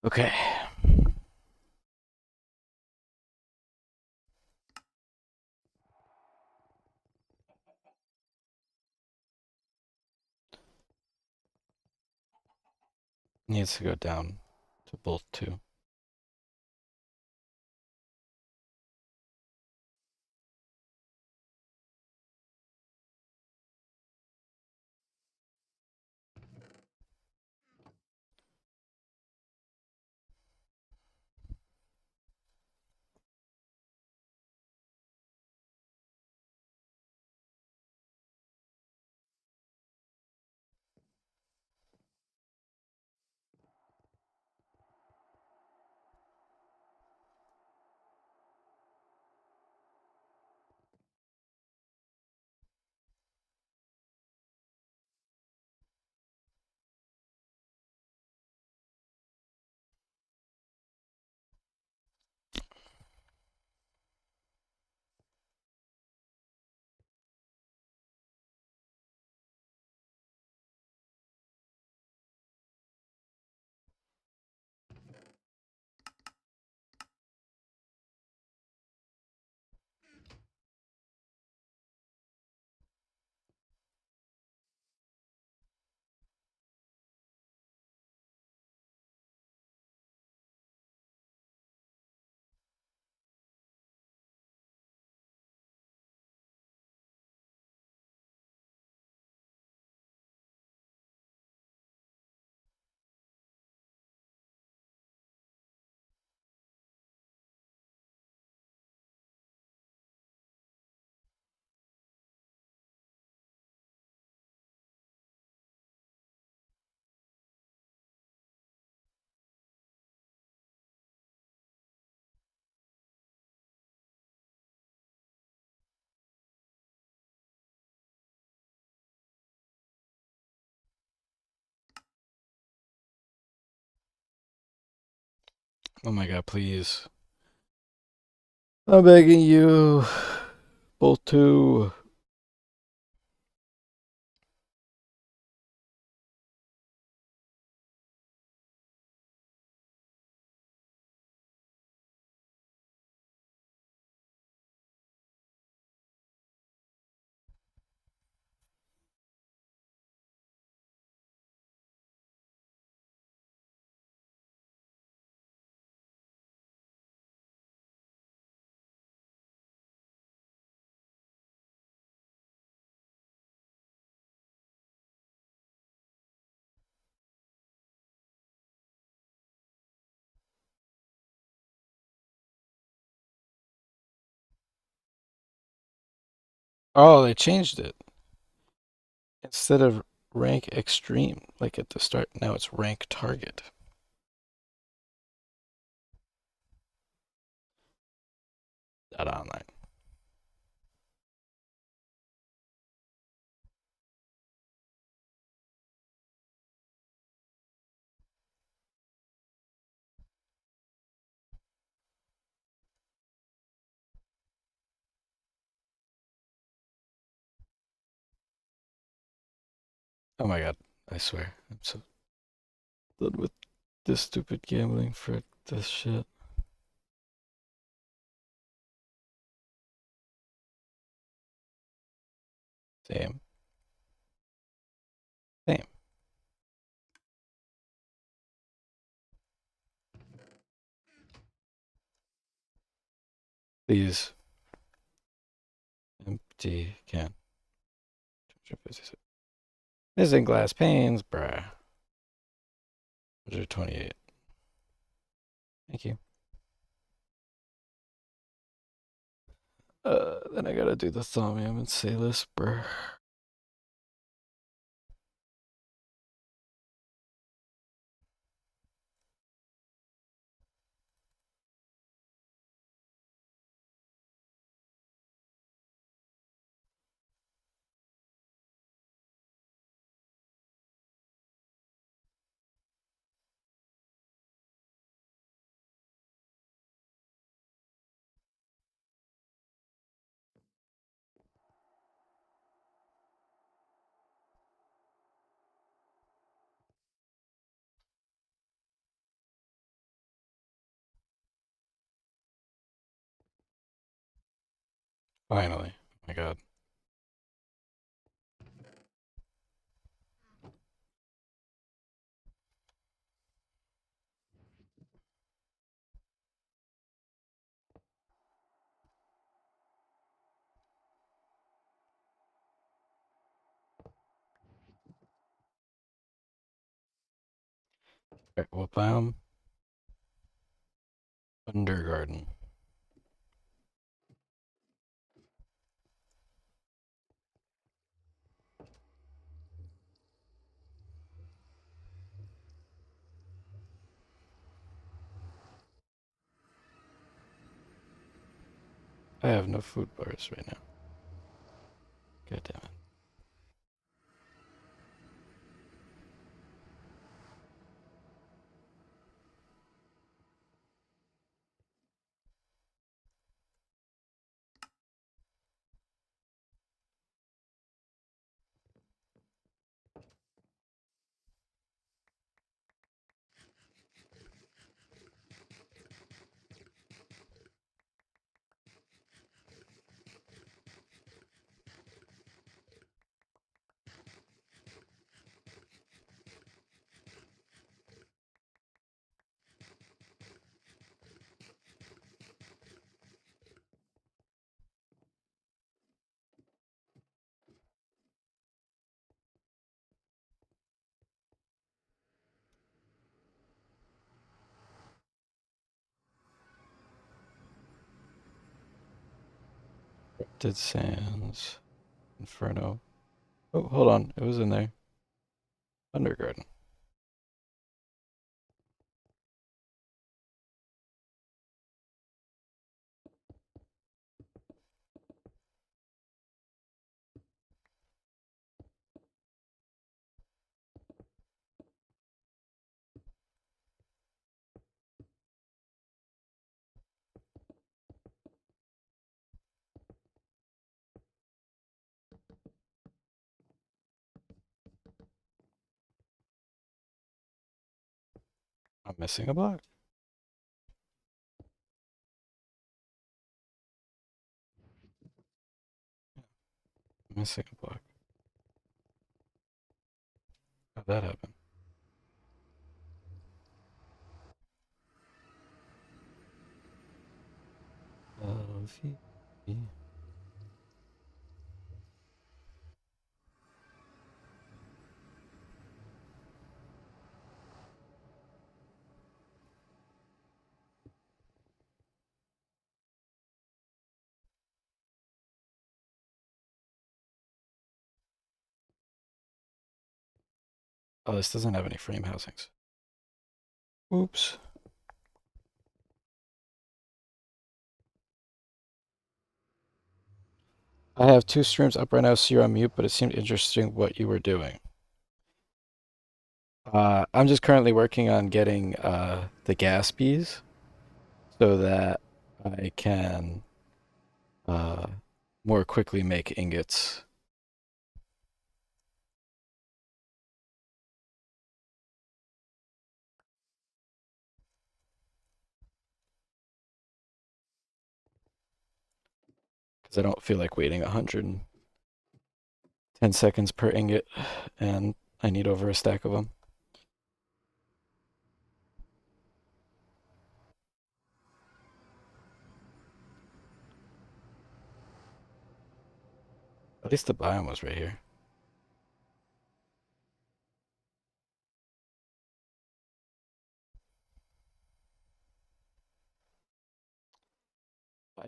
Okay. Needs to go down to both two. Oh my god, please. I'm begging you. Both two. Oh, they changed it. Instead of rank extreme, like at the start, now it's rank target. That online. Oh my god, I swear. I'm so done with this stupid gambling for this shit. Same. Same. Please. Empty can. Missing glass panes, bruh. 128. Thank you. Then I gotta do the Thaumium and Salus, bruh. Finally. Oh my god. Alright, what biome? Undergarden. I have no food bars right now. God damn it. Dead Sands. Inferno. Oh, hold on. It was in there. Undergarden. I'm missing a block. I'm missing a block. How'd that happen? Love you. Oh, this doesn't have any frame housings. Oops. I have two streams up right now, so you're on mute, but it seemed interesting what you were doing. I'm just currently working on getting the gas bees so that I can uh, more quickly make ingots. Because I don't feel like waiting 110 seconds per ingot, and I need over a stack of them. At least the biome was right here.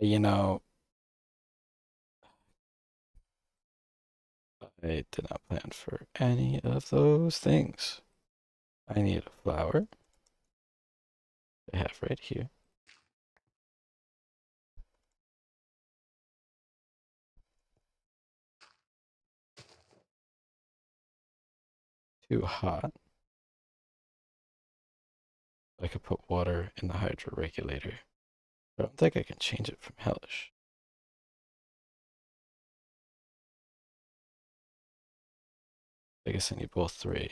You know, I did not plan for any of those things. I need a flower. I have right here. Too hot. I could put water in the hydro regulator. I don't think I can change it from hellish. I guess I need both three.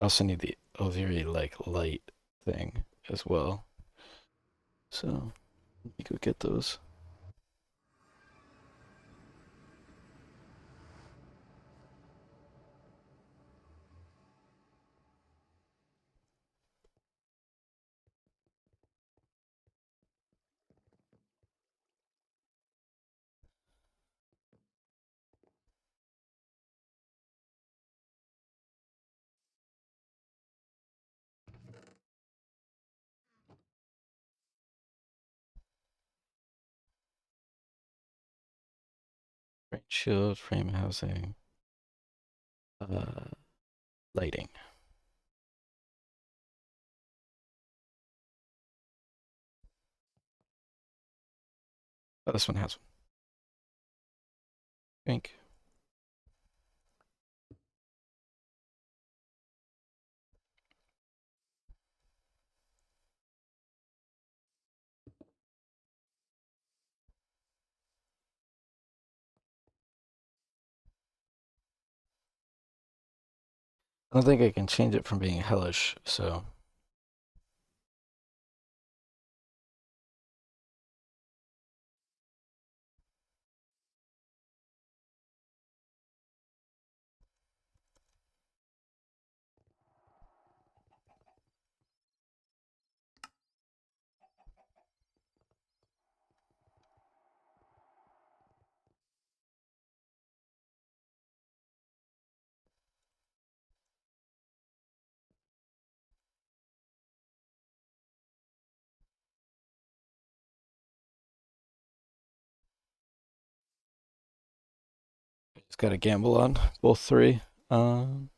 I also need the Oviri like light thing as well. So let me go get those. Rain shield, frame housing, uh, lighting. Oh, this one has one. Pink. I don't think I can change it from being hellish, so I just gotta gamble on both three. Um,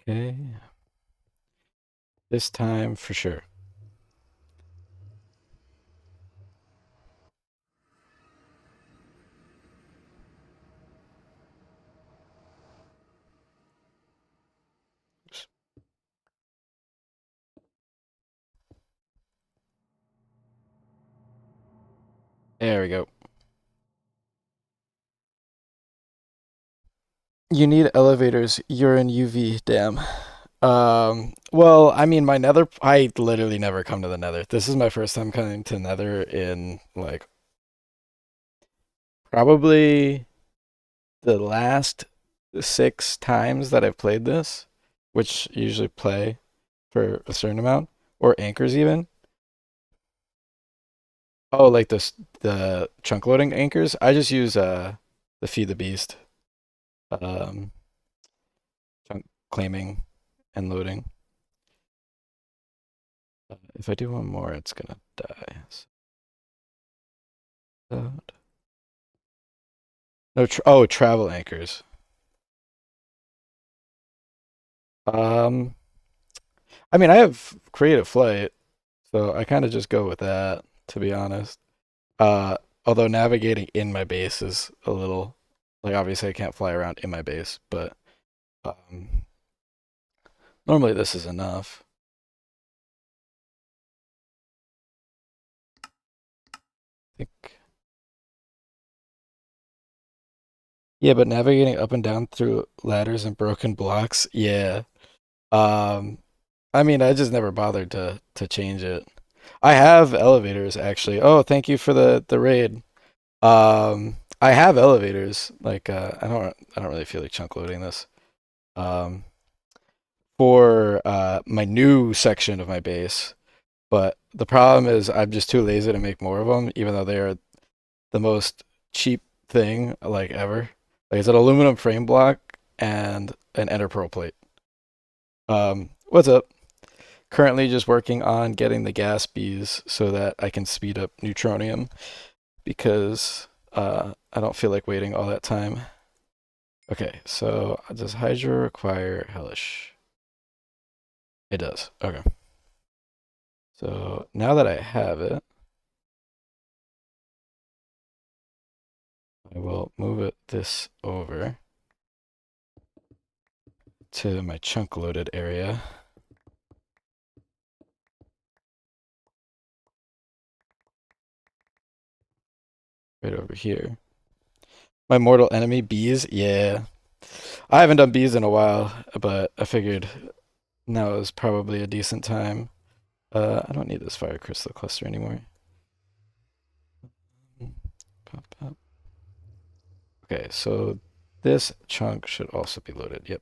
Okay, this time for sure. There we go. You need elevators. You're in UV. Damn. Well, I mean, my nether, I literally never come to the nether. This is my first time coming to nether in like probably the last 6 times that I've played this, which usually play for a certain amount, or anchors even. Oh, like the chunk loading anchors. I just use the feed the beast, um, chunk claiming and loading. If I do one more, it's gonna die. So, no, oh, travel anchors. Um, I mean, I have creative flight, so I kind of just go with that, to be honest. Uh, Although navigating in my base is a little, like, obviously I can't fly around in my base, but um, normally this is enough. I think. Yeah, but navigating up and down through ladders and broken blocks, yeah. Um, I mean, I just never bothered to change it. I have elevators actually. Oh, thank you for the raid. I have elevators. Like I don't really feel like chunk loading this. Um, for my new section of my base, but the problem is I'm just too lazy to make more of them, even though they are the most cheap thing like ever. Like it's an aluminum frame block and an ender pearl plate. What's up? Currently just working on getting the gas bees so that I can speed up neutronium because I don't feel like waiting all that time. Okay, so does Hydra require Hellish? It does. Okay. So now that I have it, I will move it this over to my chunk loaded area. Right over here. My mortal enemy, bees. Yeah. I haven't done bees in a while, but I figured now is probably a decent time. I don't need this fire crystal cluster anymore. Pop, pop. Okay, so this chunk should also be loaded. Yep.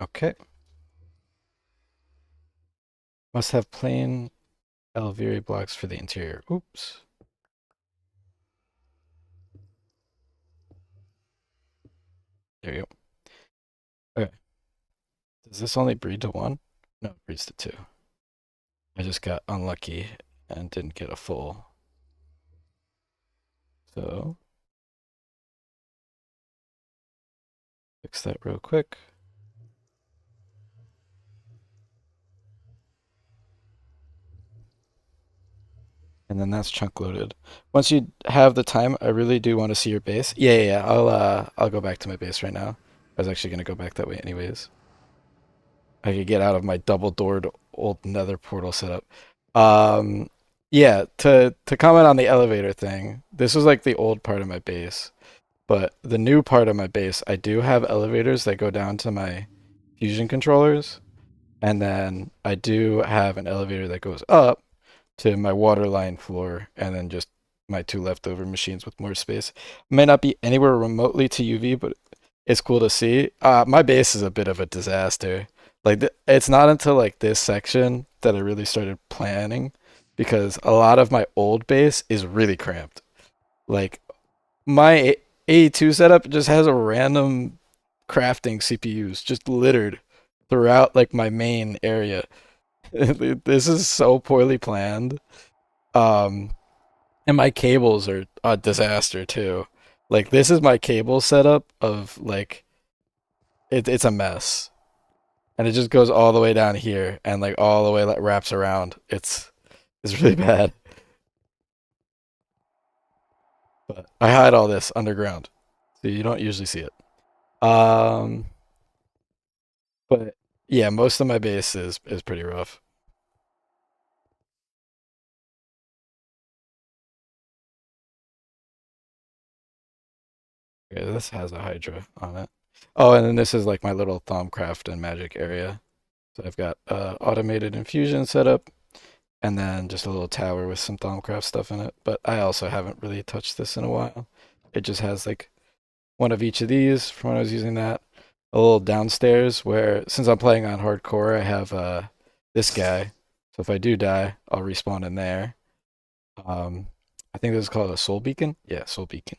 Okay. Must have plain Elviri blocks for the interior. Oops. There you go. Okay. Does this only breed to one? No, it breeds to two. I just got unlucky and didn't get a full. So fix that real quick. And then that's chunk loaded. Once you have the time, I really do want to see your base. Yeah. I'll go back to my base right now. I was actually gonna go back that way anyways. I could get out of my double doored old nether portal setup. Um yeah, to comment on the elevator thing, this was like the old part of my base. But the new part of my base, I do have elevators that go down to my fusion controllers. And then I do have an elevator that goes up to my waterline floor, and then just my two leftover machines with more space. May not be anywhere remotely to UV, but it's cool to see. My base is a bit of a disaster. Like it's not until like this section that I really started planning, because a lot of my old base is really cramped. Like my 82 setup just has a random crafting CPUs just littered throughout like my main area. This is so poorly planned. Um, and my cables are a disaster too. Like this is my cable setup of like it's a mess. And it just goes all the way down here and like all the way like wraps around. It's really bad. But I hide all this underground. So you don't usually see it. Um but yeah, most of my base is pretty rough. Okay, this has a Hydra on it. Oh, and then this is like my little Thaumcraft and magic area. So I've got automated infusion set up, and then just a little tower with some Thaumcraft stuff in it. But I also haven't really touched this in a while. It just has like one of each of these from when I was using that. A little downstairs where, since I'm playing on hardcore, I have this guy. So if I do die, I'll respawn in there. Um, I think this is called a soul beacon. Yeah, soul beacon.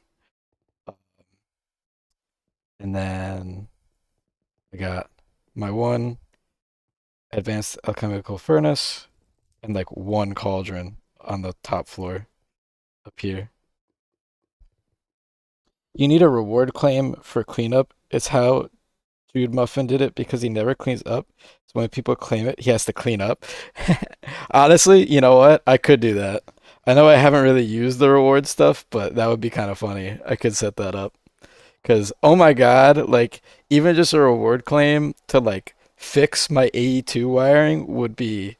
And then I got my one advanced alchemical furnace and like one cauldron on the top floor up here. You need a reward claim for cleanup. It's how Jude Muffin did it because he never cleans up. So when people claim it, he has to clean up. Honestly, you know what? I could do that. I know I haven't really used the reward stuff, but that would be kind of funny. I could set that up. Because, oh my God, like, even just a reward claim to, like, fix my AE2 wiring would be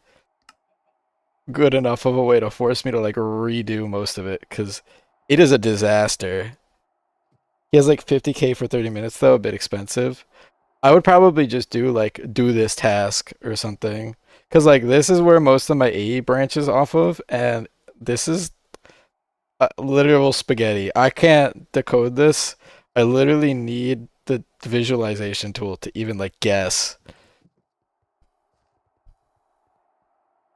good enough of a way to force me to, like, redo most of it. Because it is a disaster. He has, like, 50K for 30 minutes, though, a bit expensive. I would probably just do this task or something. Because, like, this is where most of my AE branches off of, and this is literal spaghetti. I can't decode this. I literally need the visualization tool to even like guess.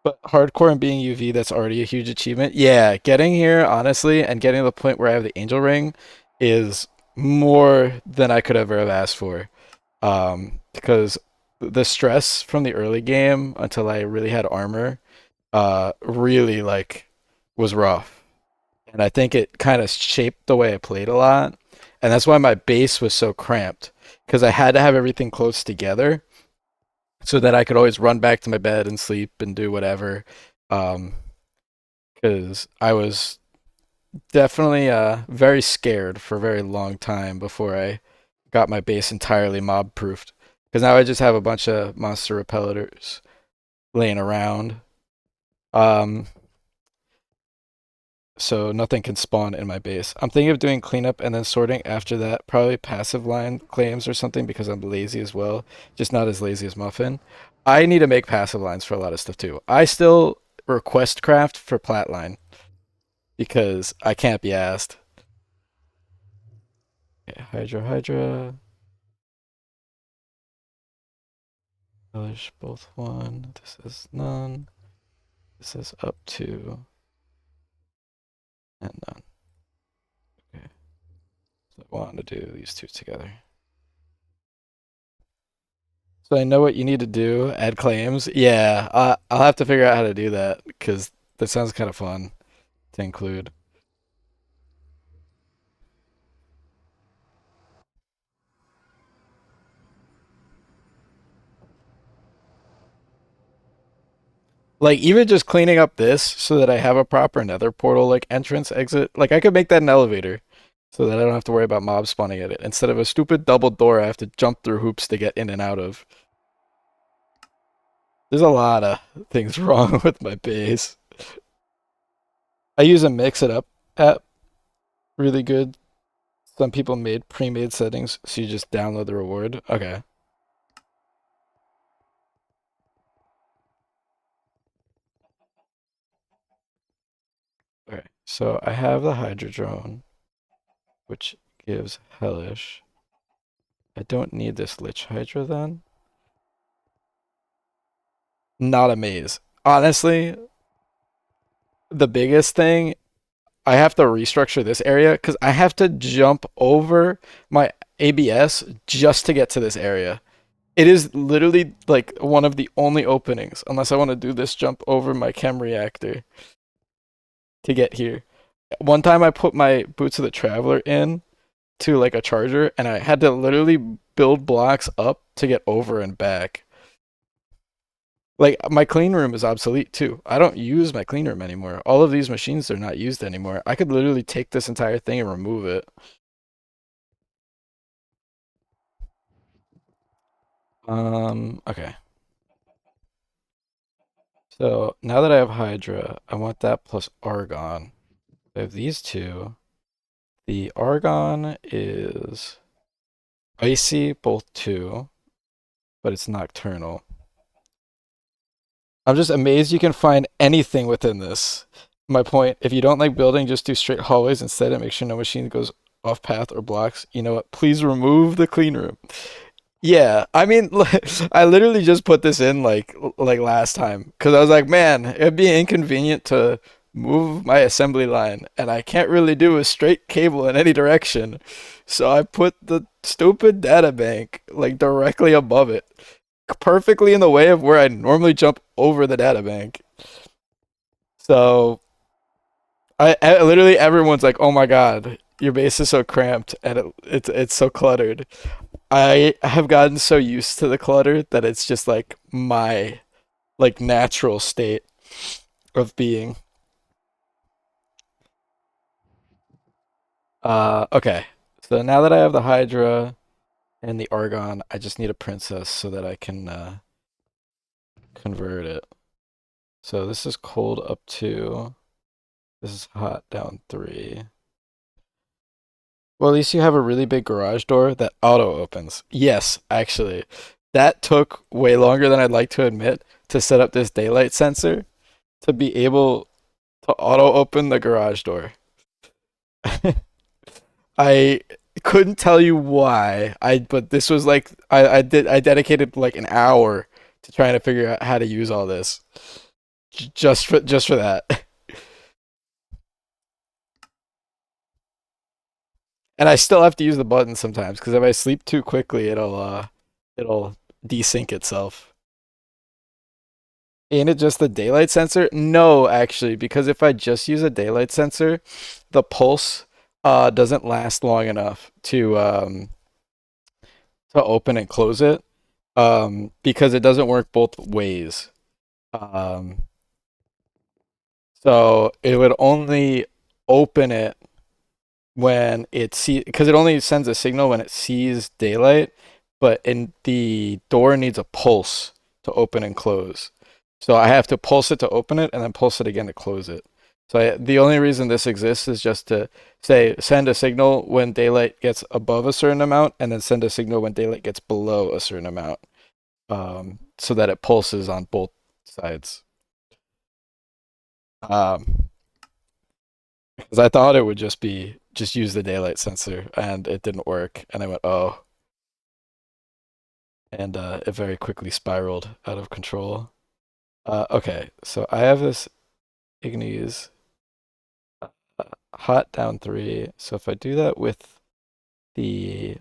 But hardcore and being UV, that's already a huge achievement. Yeah, getting here, honestly, and getting to the point where I have the angel ring is more than I could ever have asked for. Because the stress from the early game until I really had armor, really like was rough. And I think it kind of shaped the way I played a lot. And that's why my base was so cramped because I had to have everything close together so that I could always run back to my bed and sleep and do whatever. Um, because I was definitely very scared for a very long time before I got my base entirely mob proofed. Because now I just have a bunch of monster repellers laying around. Um, so nothing can spawn in my base. I'm thinking of doing cleanup and then sorting after that. Probably passive line claims or something because I'm lazy as well. Just not as lazy as Muffin. I need to make passive lines for a lot of stuff too. I still request craft for Platline because I can't be asked. Okay, Hydra, Hydra. Relish both one. This is none. This is up to and none. Okay. So I wanted to do these two together. So I know what you need to do. Add claims. Yeah, I'll have to figure out how to do that because that sounds kind of fun to include. Like even just cleaning up this so that I have a proper nether portal like entrance exit. Like I could make that an elevator so that I don't have to worry about mobs spawning at it instead of a stupid double door I have to jump through hoops to get in and out of. There's a lot of things wrong with my base. I use a mix it up app, really good. Some people made pre-made settings, so you just download the reward. Okay. So I have the Hydrodrone, which gives Hellish. I don't need this Lich Hydra then. Not a maze. Honestly, the biggest thing, I have to restructure this area because I have to jump over my ABS just to get to this area. It is literally like one of the only openings, unless I want to do this jump over my chem reactor to get here. One time I put my Boots of the Traveler in to like a charger and I had to literally build blocks up to get over and back. Like my clean room is obsolete too. I don't use my clean room anymore. All of these machines are not used anymore. I could literally take this entire thing and remove it. Okay. So now that I have Hydra, I want that plus Argon. I have these two. The Argon is icy, both two, but it's nocturnal. I'm just amazed you can find anything within this. My point, if you don't like building, just do straight hallways instead and make sure no machine goes off path or blocks. You know what? Please remove the clean room. Yeah, I mean, I literally just put this in like last time because I was like, man, it'd be inconvenient to move my assembly line, and I can't really do a straight cable in any direction. So I put the stupid data bank like directly above it, perfectly in the way of where I normally jump over the data bank. So I literally everyone's like, "Oh my God, your base is so cramped and it's so cluttered." I have gotten so used to the clutter that it's just like my like natural state of being. Okay. So now that I have the Hydra and the Argon, I just need a princess so that I can convert it. So this is cold up 2. This is hot down 3. Well, at least you have a really big garage door that auto opens. Yes, actually. That took way longer than I'd like to admit to set up this daylight sensor to be able to auto open the garage door. I couldn't tell you why. But this was like I dedicated like an hour to trying to figure out how to use all this. Just for that. And I still have to use the button sometimes because if I sleep too quickly, it'll desync itself. Ain't it just the daylight sensor? No, actually, because if I just use a daylight sensor, the pulse doesn't last long enough to open and close it because it doesn't work both ways. Um, so it would only open it when it sees because it only sends a signal when it sees daylight, but in the door needs a pulse to open and close. So I have to pulse it to open it and then pulse it again to close it. So the only reason this exists is just to say send a signal when daylight gets above a certain amount and then send a signal when daylight gets below a certain amount, so that it pulses on both sides. Um, because I thought it would just use the daylight sensor, and it didn't work. And I went, oh, and it very quickly spiraled out of control. Okay, so I have this Ignis hot down 3. So if I do that with the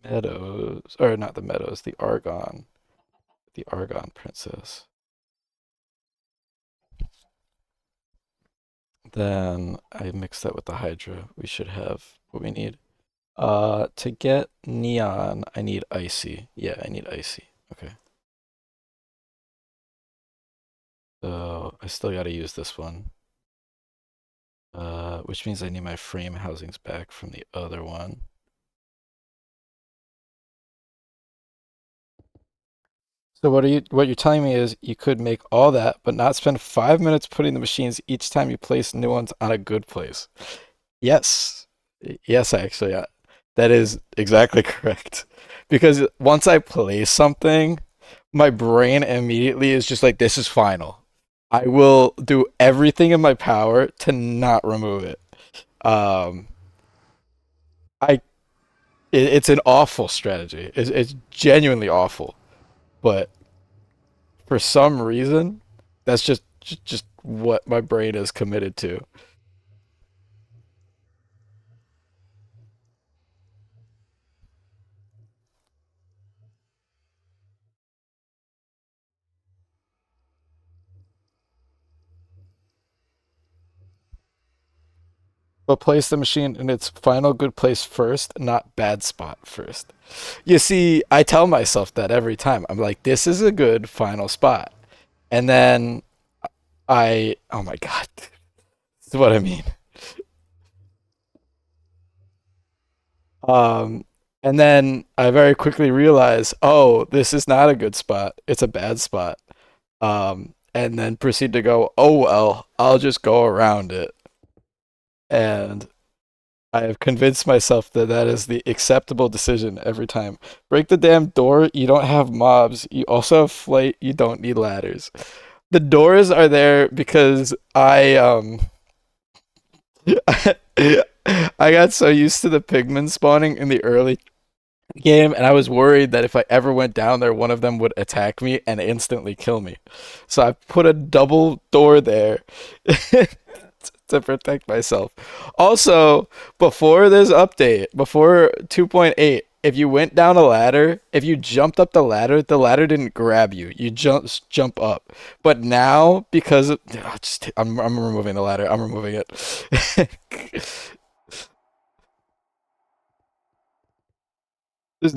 meadows, or not the meadows, the Argon princess, then I mix that with the Hydra. We should have what we need. To get neon, I need icy. Yeah, I need icy. Okay. So I still got to use this one. Which means I need my frame housings back from the other one. So what you're telling me is you could make all that, but not spend 5 minutes putting the machines each time you place new ones on a good place. Yes. Yes, actually, that is exactly correct. Because once I place something, my brain immediately is just like, this is final. I will do everything in my power to not remove it. Um, I it's an awful strategy. It's genuinely awful, but for some reason, that's just what my brain is committed to. But place the machine in its final good place first, not bad spot first. You see, I tell myself that every time. I'm like, this is a good final spot. And then oh my God, this is what I mean. Um, and then I very quickly realize, oh, this is not a good spot. It's a bad spot. And then proceed to go, oh, well, I'll just go around it. And I have convinced myself that that is the acceptable decision every time. Break the damn door. You don't have mobs. You also have flight. You don't need ladders. The doors are there because I got so used to the pigmen spawning in the early game, and I was worried that if I ever went down there, one of them would attack me and instantly kill me. So I put a double door there to protect myself. Also, before this update, before 2.8, if you went down a ladder, if you jumped up the ladder didn't grab you. You jump up. But now, because of, I'm removing the ladder. I'm removing it. there's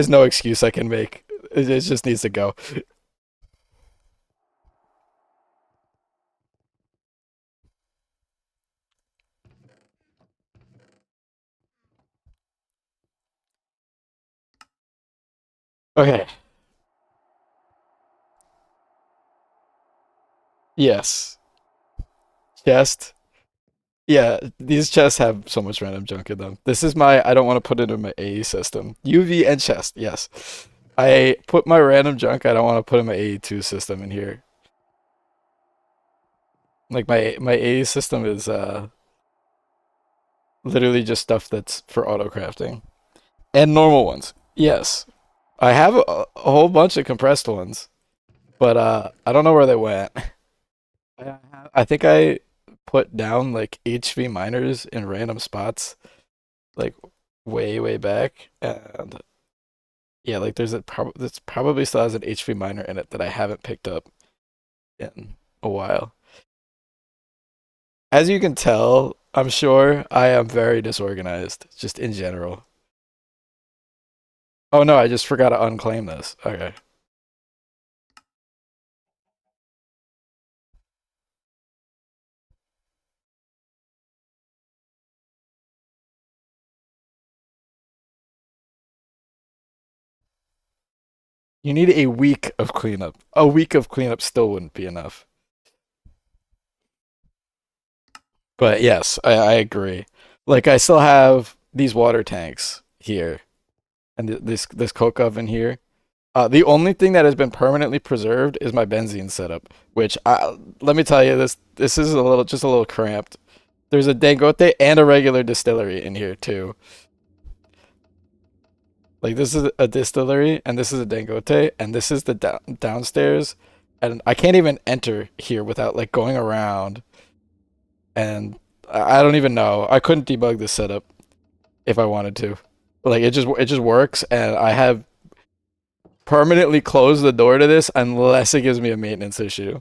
no excuse I can make. It just needs to go. Okay. Yes. Chest. Yeah, these chests have so much random junk in them. This is my I don't want to put it in my AE system. UV and chest, yes. I put my random junk I don't want to put in my AE2 system in here. Like my AE system is literally just stuff that's for auto crafting. And normal ones. Yes. I have a whole bunch of compressed ones, but I don't know where they went. I think I put down like HV miners in random spots, like way back, and yeah, like this probably still has an HV miner in it that I haven't picked up in a while. As you can tell, I'm sure I am very disorganized, just in general. Oh no, I just forgot to unclaim this. Okay. You need a week of cleanup. A week of cleanup still wouldn't be enough. But yes, I agree. Like I still have these water tanks here and this coke oven here. The only thing that has been permanently preserved is my benzene setup, which let me tell you this is a little cramped. There's a dangote and a regular distillery in here too. Like this is a distillery and this is a dangote and this is the downstairs, and I can't even enter here without like going around, and I don't even know. I couldn't debug this setup if I wanted to. Like it just works, and I have permanently closed the door to this unless it gives me a maintenance issue,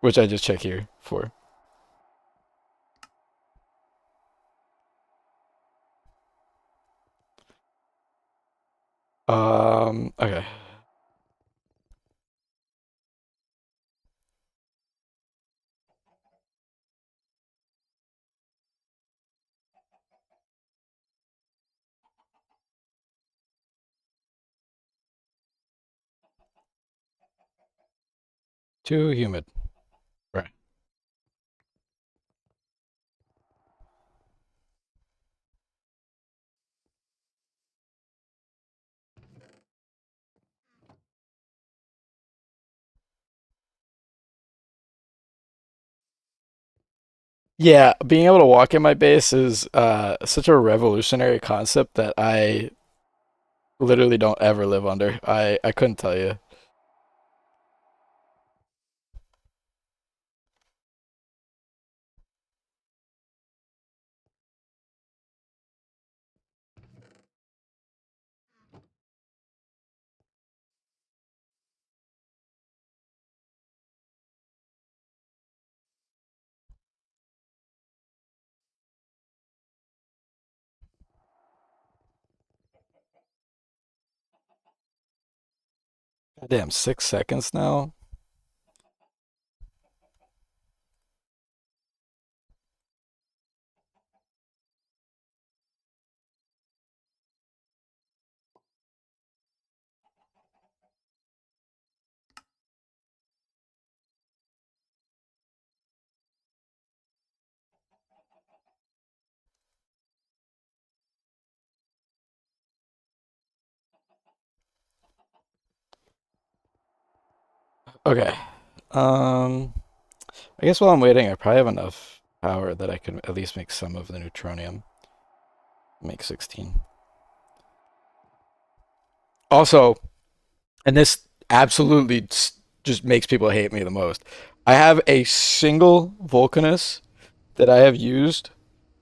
which I just check here for. Okay. 2 humid. Right. Yeah, being able to walk in my base is such a revolutionary concept that I literally don't ever live under. I couldn't tell you. Goddamn, 6 seconds now. Okay. Um, I guess while I'm waiting, I probably have enough power that I can at least make some of the neutronium. Make 16. Also, and this absolutely just makes people hate me the most. I have a single Vulcanus that I have used,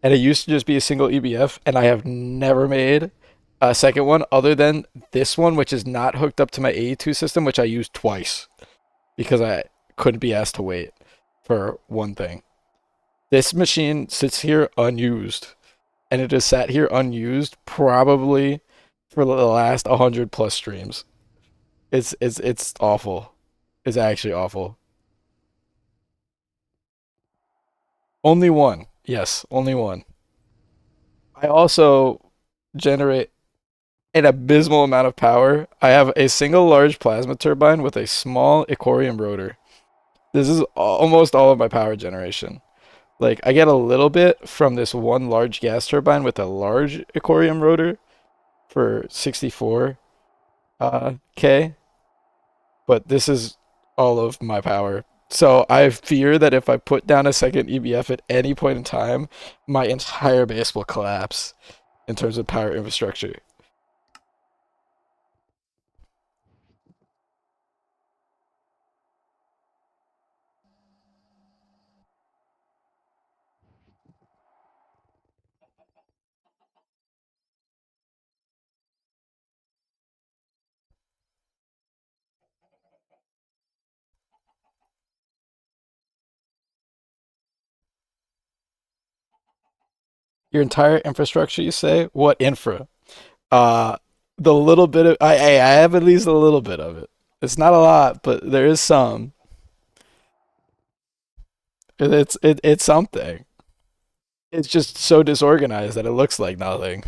and it used to just be a single EBF, and I have never made a second one other than this one, which is not hooked up to my AE2 system, which I used twice because I couldn't be asked to wait for one thing. This machine sits here unused, and it has sat here unused probably for the last 100 plus streams. It's awful. It's actually awful. Only one. Yes, only one. I also generate an abysmal amount of power. I have a single large plasma turbine with a small Icorium rotor. This is almost all of my power generation. Like I get a little bit from this one large gas turbine with a large Icorium rotor for 64 K, but this is all of my power. So I fear that if I put down a second EBF at any point in time, my entire base will collapse in terms of power infrastructure. Your entire infrastructure, you say? What infra? Uh, the little bit of I have at least a little bit of it. It's not a lot, but there is some. It's something. It's just so disorganized that it looks like nothing.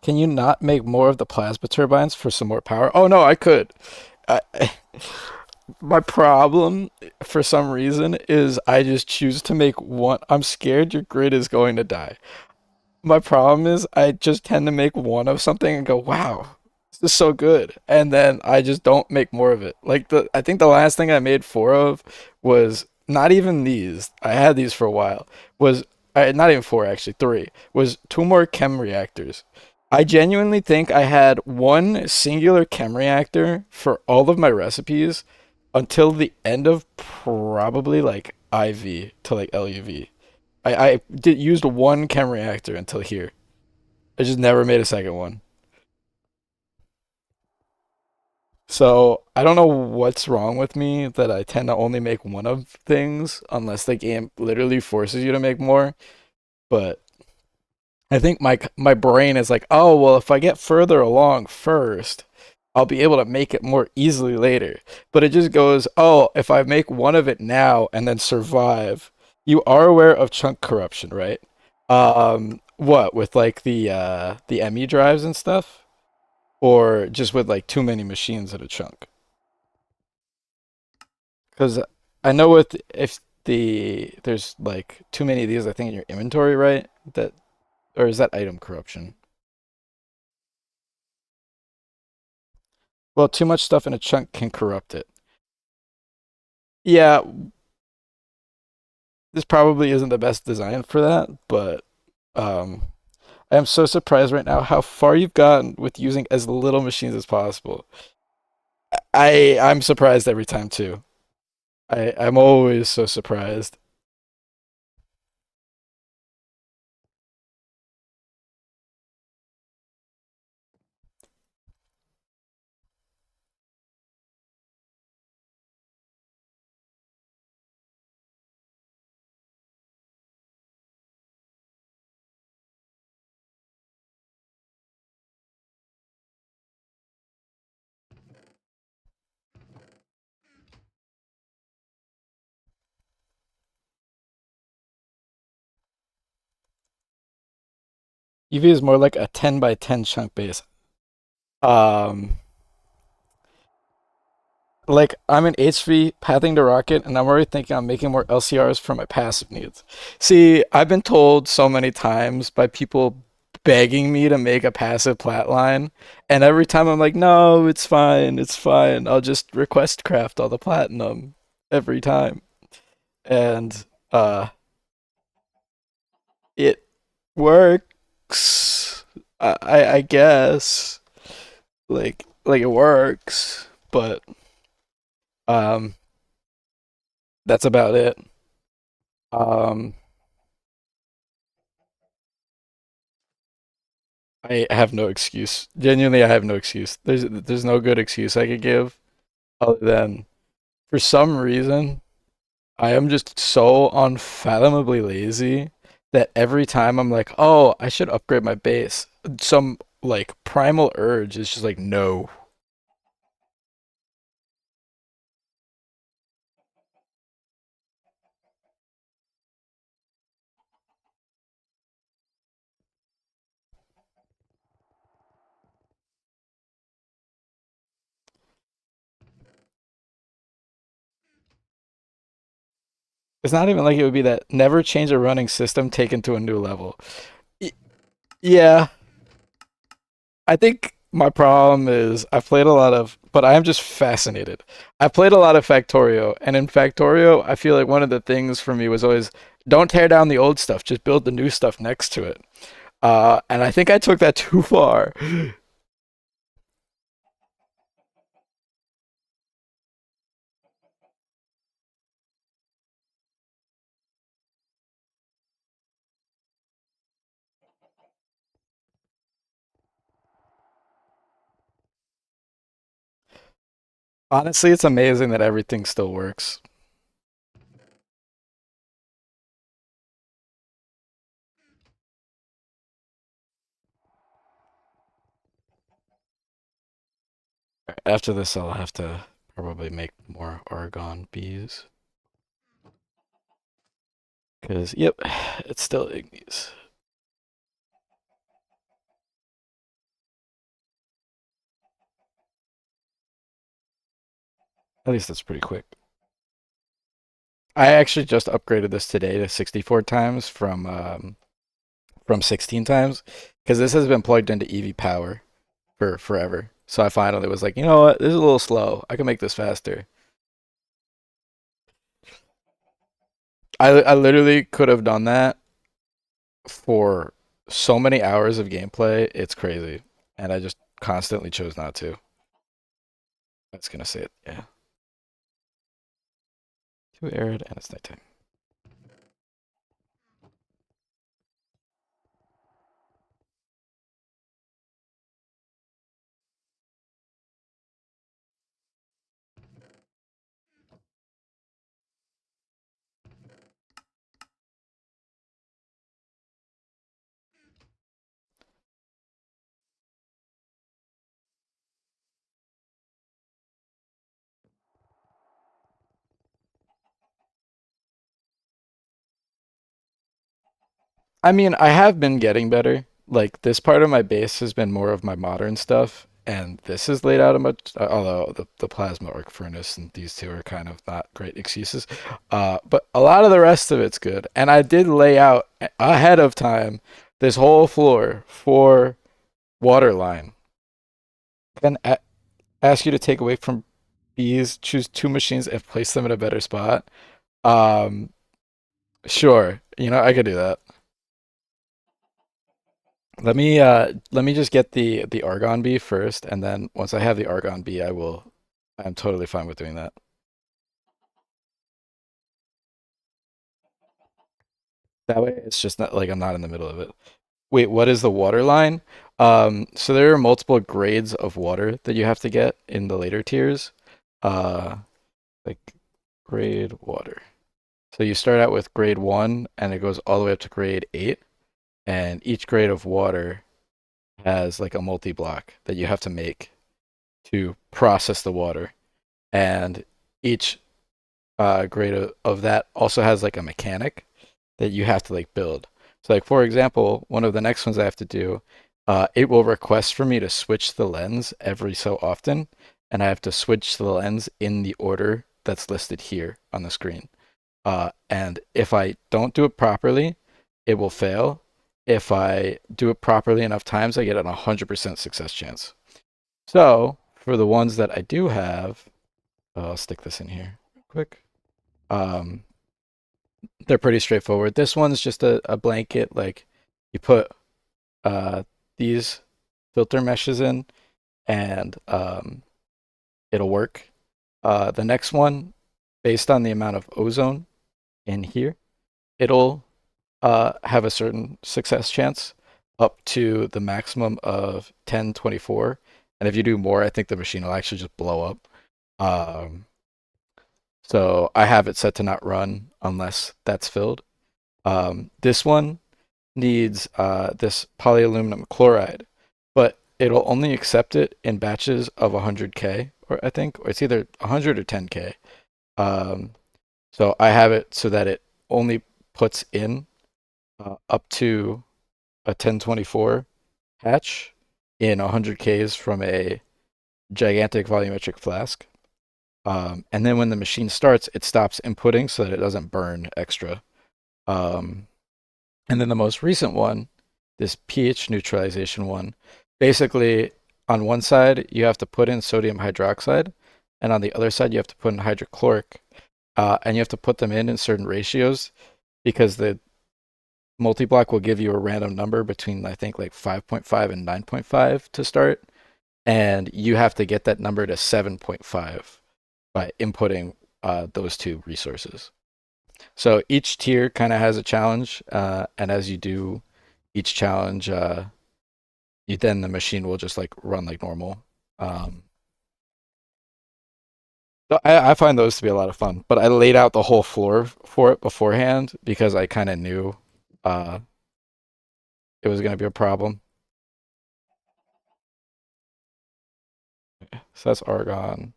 Can you not make more of the plasma turbines for some more power? Oh no, I could. I, my problem, for some reason, is I just choose to make one. I'm scared your grid is going to die. My problem is I just tend to make one of something and go, wow, this is so good. And then I just don't make more of it. Like I think the last thing I made four of was not even these. I had these for a while. Was not even four actually, three. Was two more chem reactors. I genuinely think I had one singular chem reactor for all of my recipes until the end of probably like IV to like LUV. I did used one chem reactor until here. I just never made a second one. So I don't know what's wrong with me that I tend to only make one of things unless the game literally forces you to make more. But I think my brain is like, oh well, if I get further along first, I'll be able to make it more easily later. But it just goes, oh, if I make one of it now and then survive, you are aware of chunk corruption, right? What with like the ME drives and stuff, or just with like too many machines at a chunk? Because I know with if there's like too many of these, I think in your inventory, right? That or is that item corruption? Well, too much stuff in a chunk can corrupt it. Yeah, this probably isn't the best design for that, but um, I am so surprised right now how far you've gotten with using as little machines as possible. I'm surprised every time too. I'm always so surprised. UV is more like a 10 by 10 chunk base. Um, like I'm an HV pathing to rocket, and I'm already thinking I'm making more LCRs for my passive needs. See, I've been told so many times by people begging me to make a passive plat line, and every time I'm like, no, it's fine, it's fine. I'll just request craft all the platinum every time, and it works. I guess like it works, but um, that's about it. Um, I have no excuse. Genuinely, I have no excuse. There's no good excuse I could give other than for some reason I am just so unfathomably lazy that every time I'm like, oh, I should upgrade my base, some like primal urge is just like no. It's not even like it would be that never change a running system taken to a new level. Y- yeah, I think my problem is I've played a lot of, but I am just fascinated. I played a lot of Factorio, and in Factorio, I feel like one of the things for me was always don't tear down the old stuff, just build the new stuff next to it. And I think I took that too far. Honestly, it's amazing that everything still works. After this, I'll have to probably make more Oregon bees. Because, yep, it's still Ignis. At least that's pretty quick. I actually just upgraded this today to 64 times from 16 times because this has been plugged into EV power for forever. So I finally was like, you know what? This is a little slow. I can make this faster. I literally could have done that for so many hours of gameplay. It's crazy. And I just constantly chose not to. That's gonna say it. Yeah. Too arid and it's nighttime. I mean, I have been getting better. Like this part of my base has been more of my modern stuff, And this is laid out a much, although the plasma arc furnace and these two are kind of not great excuses. But a lot of the rest of it's good. And I did lay out ahead of time this whole floor for water line. Then ask you to take away from these, choose two machines and place them in a better spot. Um, sure, I could do that. Let me just get the argon bee first, and then once I have the argon bee, I'm totally fine with doing that. That way it's just not like I'm not in the middle of it. Wait, what is the water line? So there are multiple grades of water that you have to get in the later tiers. Uh, like grade water. So you start out with grade 1 and it goes all the way up to grade 8, and each grade of water has like a multi-block that you have to make to process the water. And each grade of that also has like a mechanic that you have to like build. So like for example, one of the next ones I have to do, it will request for me to switch the lens every so often, and I have to switch the lens in the order that's listed here on the screen. And if I don't do it properly, it will fail. If I do it properly enough times, I get an 100% success chance. So for the ones that I do have, I'll stick this in here real quick. Um, they're pretty straightforward. This one's just a blanket, like you put uh, these filter meshes in, and it'll work. The next one, based on the amount of ozone in here, it'll have a certain success chance up to the maximum of 1024. And if you do more, I think the machine will actually just blow up. Um, so I have it set to not run unless that's filled. This one needs this polyaluminum chloride, but it'll only accept it in batches of 100K, or I think, or it's either 100 or 10K. Um, so I have it so that it only puts in up to a 1024 hatch in 100Ks from a gigantic volumetric flask. And then when the machine starts, it stops inputting so that it doesn't burn extra. Um, and then the most recent one, this pH neutralization one, basically on one side you have to put in sodium hydroxide, and on the other side you have to put in hydrochloric, and you have to put them in certain ratios because the multi-block will give you a random number between I think like 5.5 and 9.5 to start, and you have to get that number to 7.5 by inputting those two resources. So each tier kind of has a challenge, and as you do each challenge, then the machine will just like run like normal. Um, so I find those to be a lot of fun, but I laid out the whole floor for it beforehand because I kind of knew uh, it was going to be a problem. So that's argon.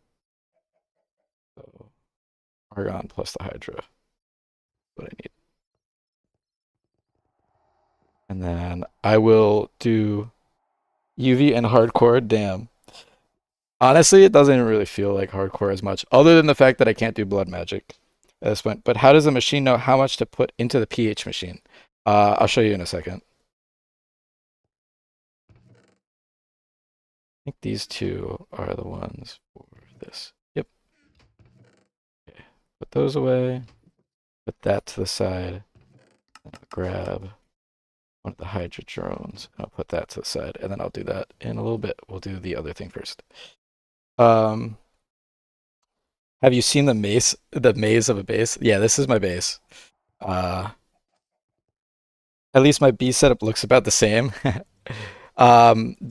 So argon plus the hydra, what I need. And then I will do UV and hardcore. Damn. Honestly, it doesn't even really feel like hardcore as much, other than the fact that I can't do blood magic at this point. But how does the machine know how much to put into the pH machine? I'll show you in a second. I think these two are the ones for this. Yep. Okay. Put those away. Put that to the side. I'll grab one of the Hydra drones. I'll put that to the side, and then I'll do that in a little bit. We'll do the other thing first. Um, have you seen the maze of a base? Yeah, this is my base. Uh, at least my B setup looks about the same.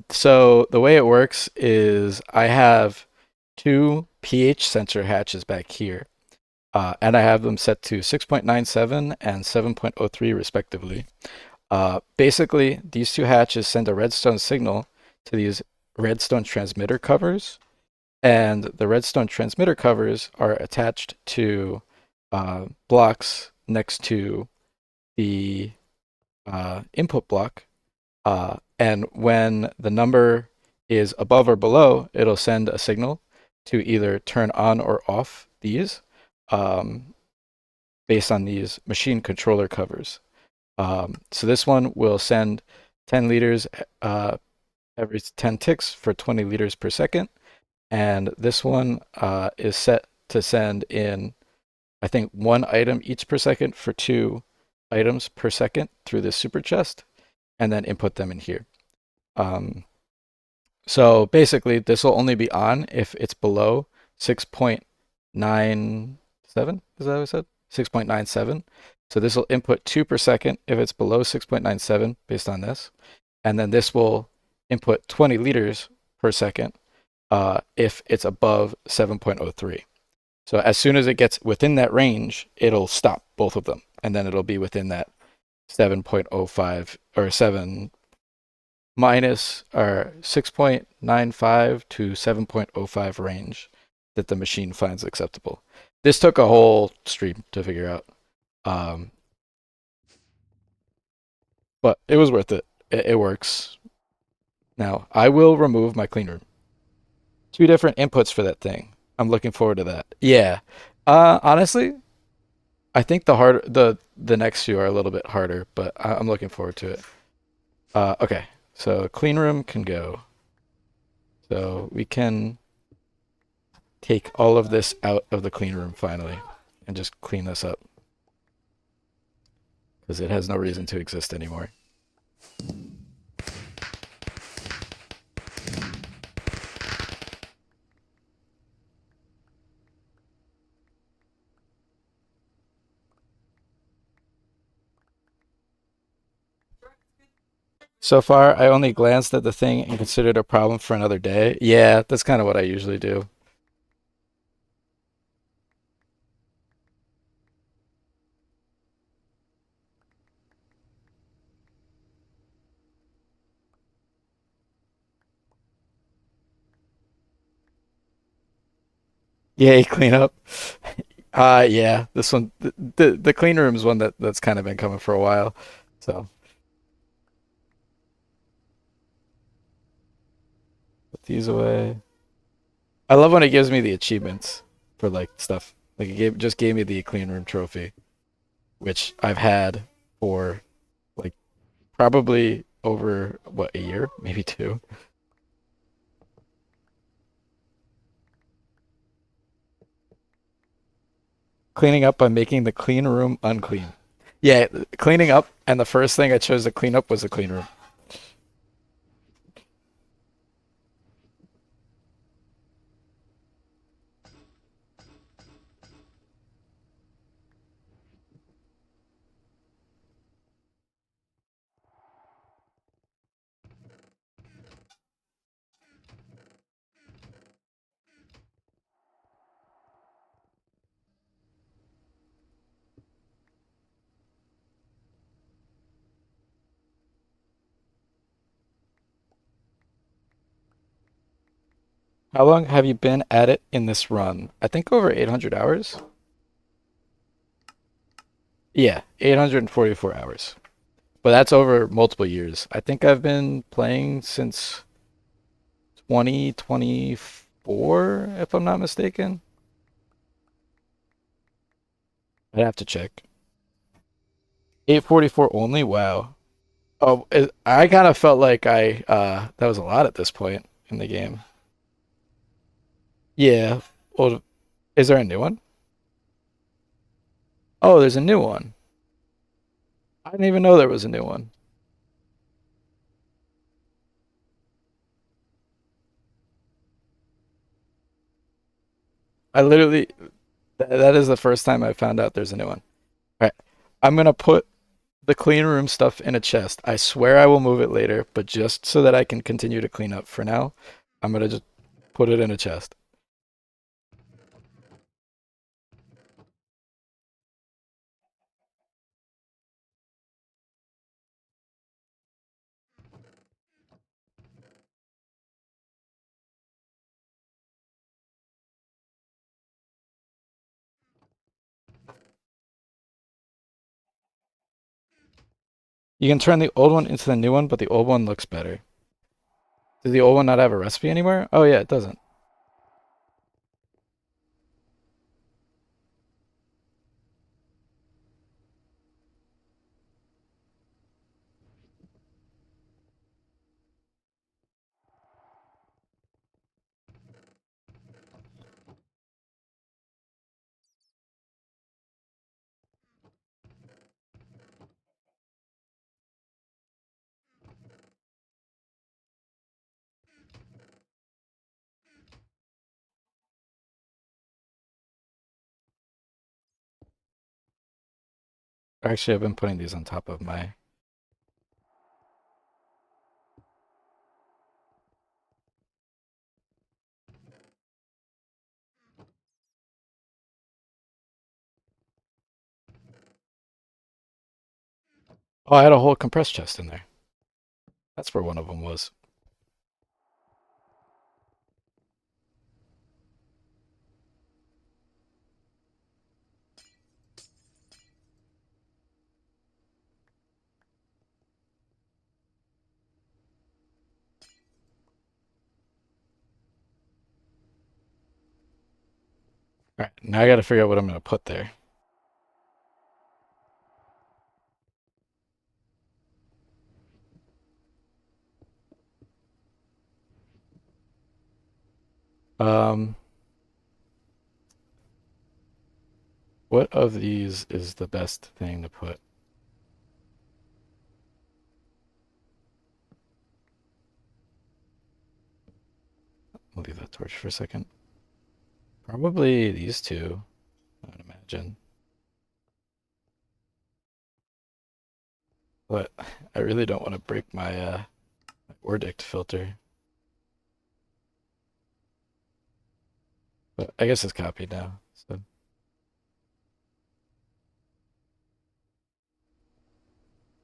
So the way it works is I have two pH sensor hatches back here, and I have them set to 6.97 and 7.03 respectively. Basically, these two hatches send a redstone signal to these redstone transmitter covers, and the redstone transmitter covers are attached to blocks next to the input block. And when the number is above or below, it'll send a signal to either turn on or off these um, based on these machine controller covers. So this one will send 10 liters every 10 ticks for 20 liters per second. And this one is set to send in, I think, one item each per second for two items per second through this super chest, and then input them in here. Um, so basically, this will only be on if it's below 6.97. Is that what I said? 6.97. So this will input 2 per second if it's below 6.97 based on this. And then this will input 20 liters per second if it's above 7.03. So as soon as it gets within that range, it'll stop both of them. And then it'll be within that 7.05 or 7 minus or 6.95 to 7.05 range that the machine finds acceptable. This took a whole stream to figure out. Um, but it was worth it. It works. Now, I will remove my clean room. Two different inputs for that thing. I'm looking forward to that. Yeah. Honestly, I think the next few are a little bit harder, but I'm looking forward to it. Okay. So clean room can go. So we can take all of this out of the clean room finally and just clean this up because it has no reason to exist anymore. So far, I only glanced at the thing and considered a problem for another day. Yeah, that's kind of what I usually do. Yay, clean up. Yeah, this one, the clean room is one that's kind of been coming for a while. So put these away. I love when it gives me the achievements for like stuff. Like just gave me the clean room trophy, which I've had for like probably over what, a year, maybe two. Cleaning up by making the clean room unclean. Yeah, cleaning up, and the first thing I chose to clean up was the clean room. How long have you been at it in this run? I think over 800 hours. Yeah, 844 hours. But that's over multiple years. I think I've been playing since 2024, if I'm not mistaken. I'd have to check. 844 only? Wow. Oh, I kind of felt like that was a lot at this point in the game. Yeah. Well, is there a new one? Oh, there's a new one. I didn't even know there was a new one. I literally, that is the first time I found out there's a new one. All right. I'm gonna put the clean room stuff in a chest. I swear I will move it later, but just so that I can continue to clean up for now, I'm gonna just put it in a chest. You can turn the old one into the new one, but the old one looks better. Does the old one not have a recipe anymore? Oh yeah, it doesn't. Actually, I've been putting these on top of my. Oh, I had a whole compressed chest in there. That's where one of them was. All right, now I got to figure out what I'm gonna put there. Um, what of these is the best thing to put? I'll leave that torch for a second. Probably these two, I would imagine. But I really don't want to break my Ordict filter. But I guess it's copied now. So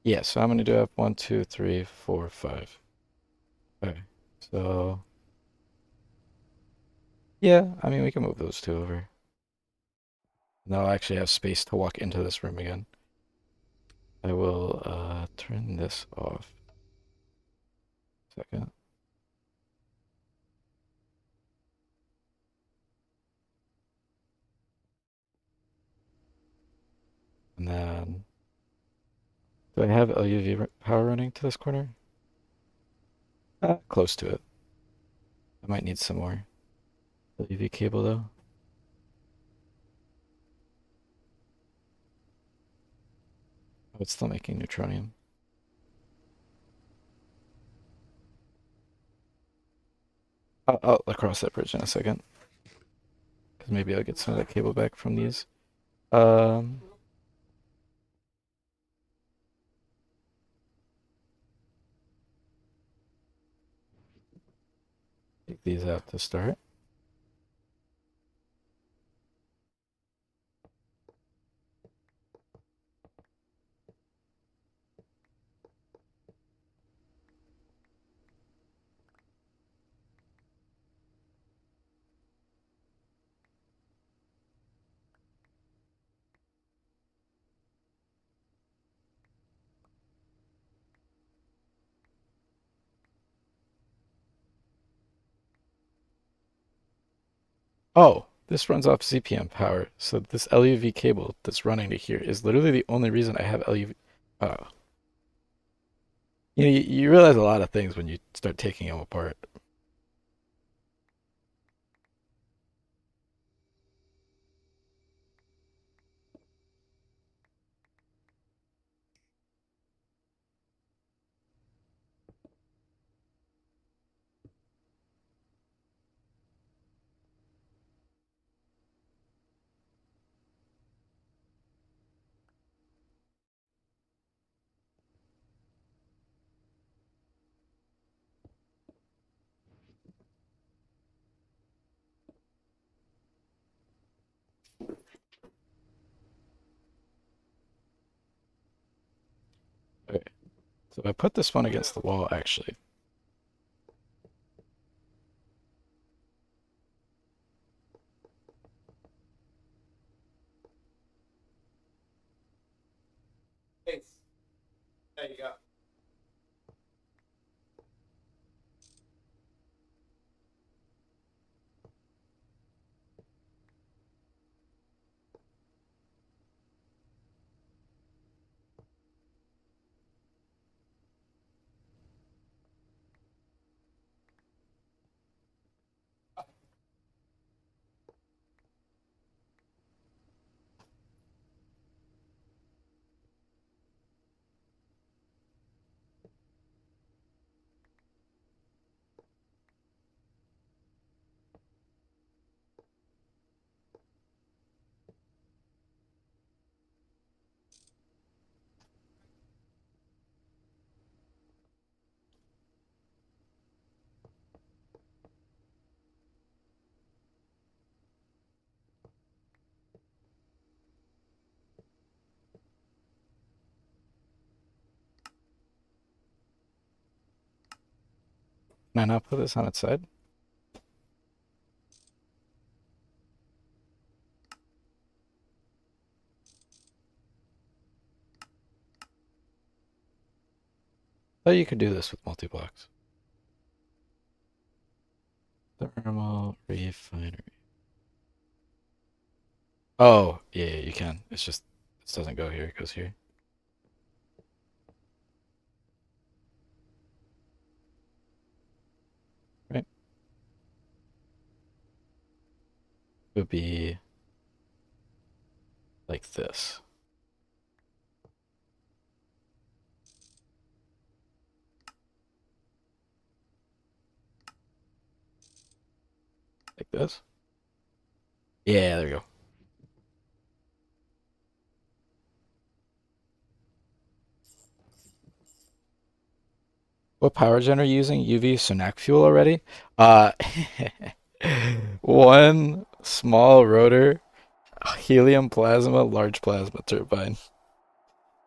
yeah, so I'm gonna do up 1, 2, 3, 4, 5. Okay. So yeah, I mean we can move those two over. Now I actually have space to walk into this room again. I will turn this off. Second. And then do I have LUV power running to this corner? Close to it. I might need some more LUV cable though. Oh, it's still making neutronium. I'll cross that bridge in a second. Because maybe I'll get some of that cable back from these. Um, take these out to start. Oh, this runs off ZPM power. So this LUV cable that's running to here is literally the only reason I have LUV. Oh. You realize a lot of things when you start taking them apart. Okay. So I put this one against the wall actually. Can I not put this on its side? Oh, you could do this with multi-blocks. Thermal refinery. Oh, yeah, yeah, you can. It's just, this doesn't go here, it goes here. Right? It would be like this. Like this. Yeah, there we go. What power gen are you using? UV Sunac fuel already? Uh, one small rotor, helium plasma, large plasma turbine,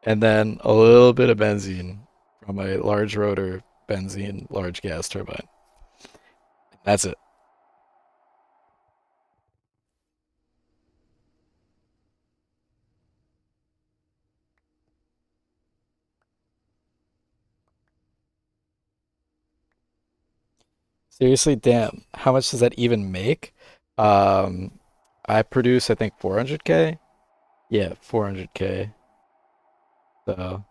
and then a little bit of benzene from a large rotor benzene, large gas turbine. That's it. Seriously, damn. How much does that even make? Um, I produce, I think, 400K. Yeah, 400K. So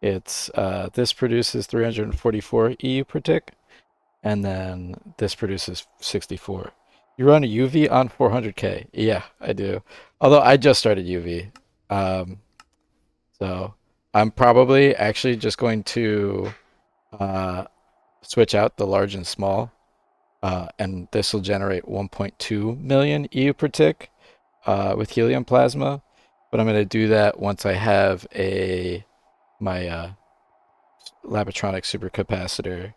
it's this produces 344 EU per tick, and then this produces 64. You run a UV on 400K? Yeah, I do. Although I just started UV, um, so I'm probably actually just going to uh, switch out the large and small, and this will generate 1.2 million EU per tick with helium plasma. But I'm going to do that once I have a my Labotronic supercapacitor.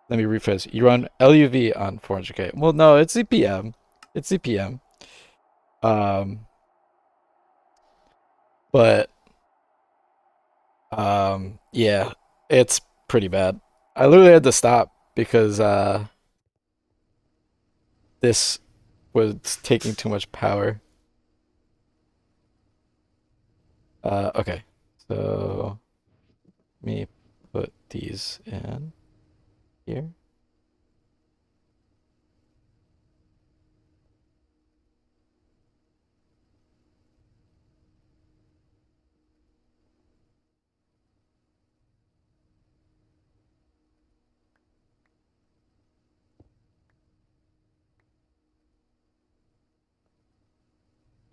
Let me rephrase. You run LUV on 400K. Well, no, it's ZPM. It's ZPM. Um, but yeah, it's pretty bad. I literally had to stop because this was taking too much power. Okay, so let me put these in here.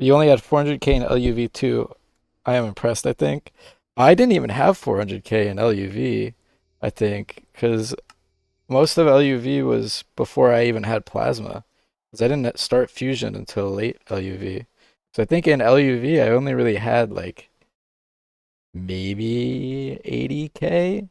You only had 400K in LUV2. I am impressed, I think. I didn't even have 400K in LUV, I think, because most of LUV was before I even had plasma. Because I didn't start fusion until late LUV. So I think in LUV, I only really had like maybe 80K.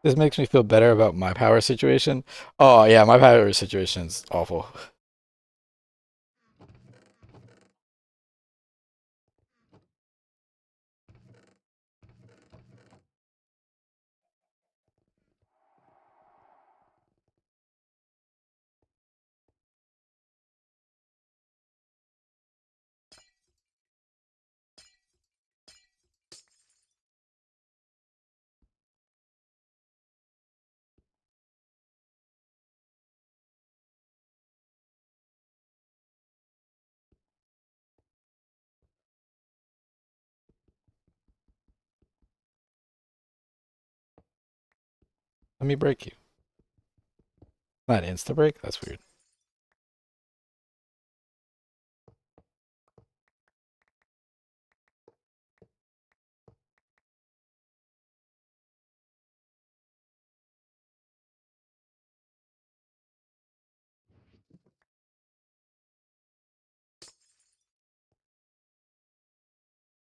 This makes me feel better about my power situation. Oh, yeah, my power situation is awful. Let me break you. Not insta break? That's weird.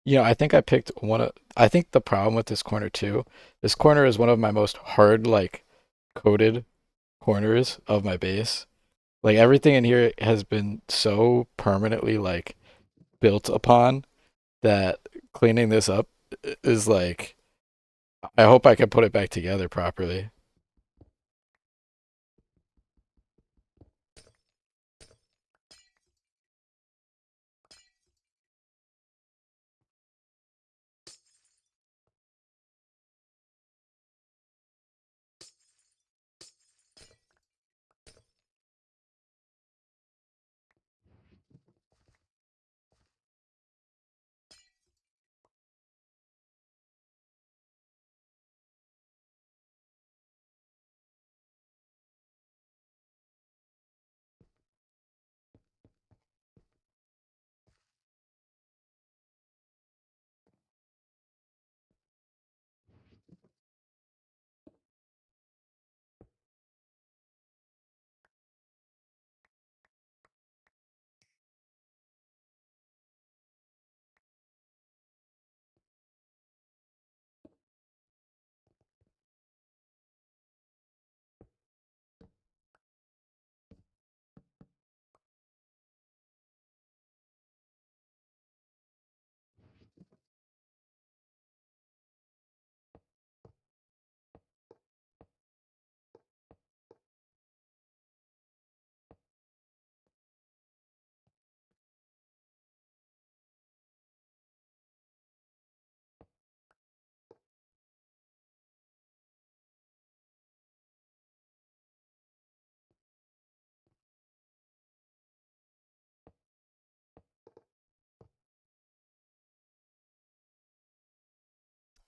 I think I picked one of, I think the problem with this corner too, this corner is one of my most hard, like, coated corners of my base. Like everything in here has been so permanently like built upon that cleaning this up is like, I hope I can put it back together properly.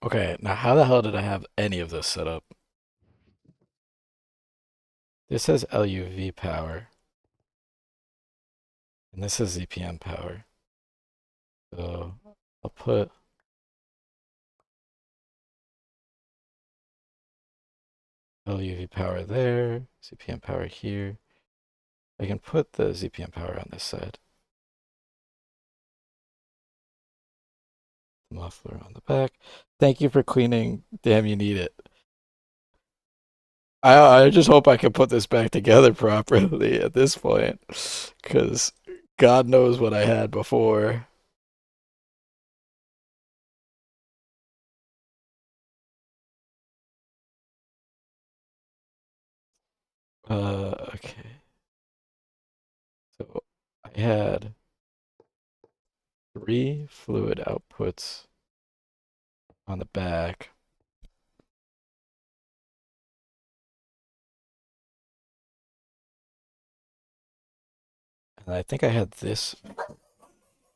Okay, now how the hell did I have any of this set up? This says LUV power, and this is ZPM power. So I'll put LUV power there, ZPM power here. I can put the ZPM power on this side. The muffler on the back. Thank you for cleaning. Damn, you need it. I just hope I can put this back together properly at this point, because God knows what I had before. Okay. So I had three fluid outputs on the back. And I think I had this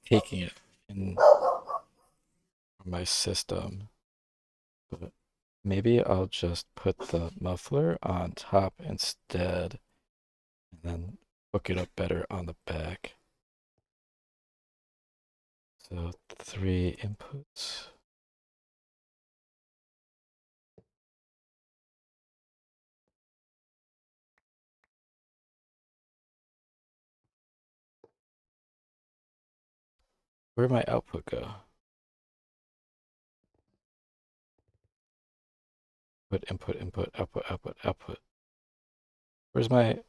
taking it in my system. But maybe I'll just put the muffler on top instead and then hook it up better on the back. So three inputs. Where'd my output go? Input, output. Where's my,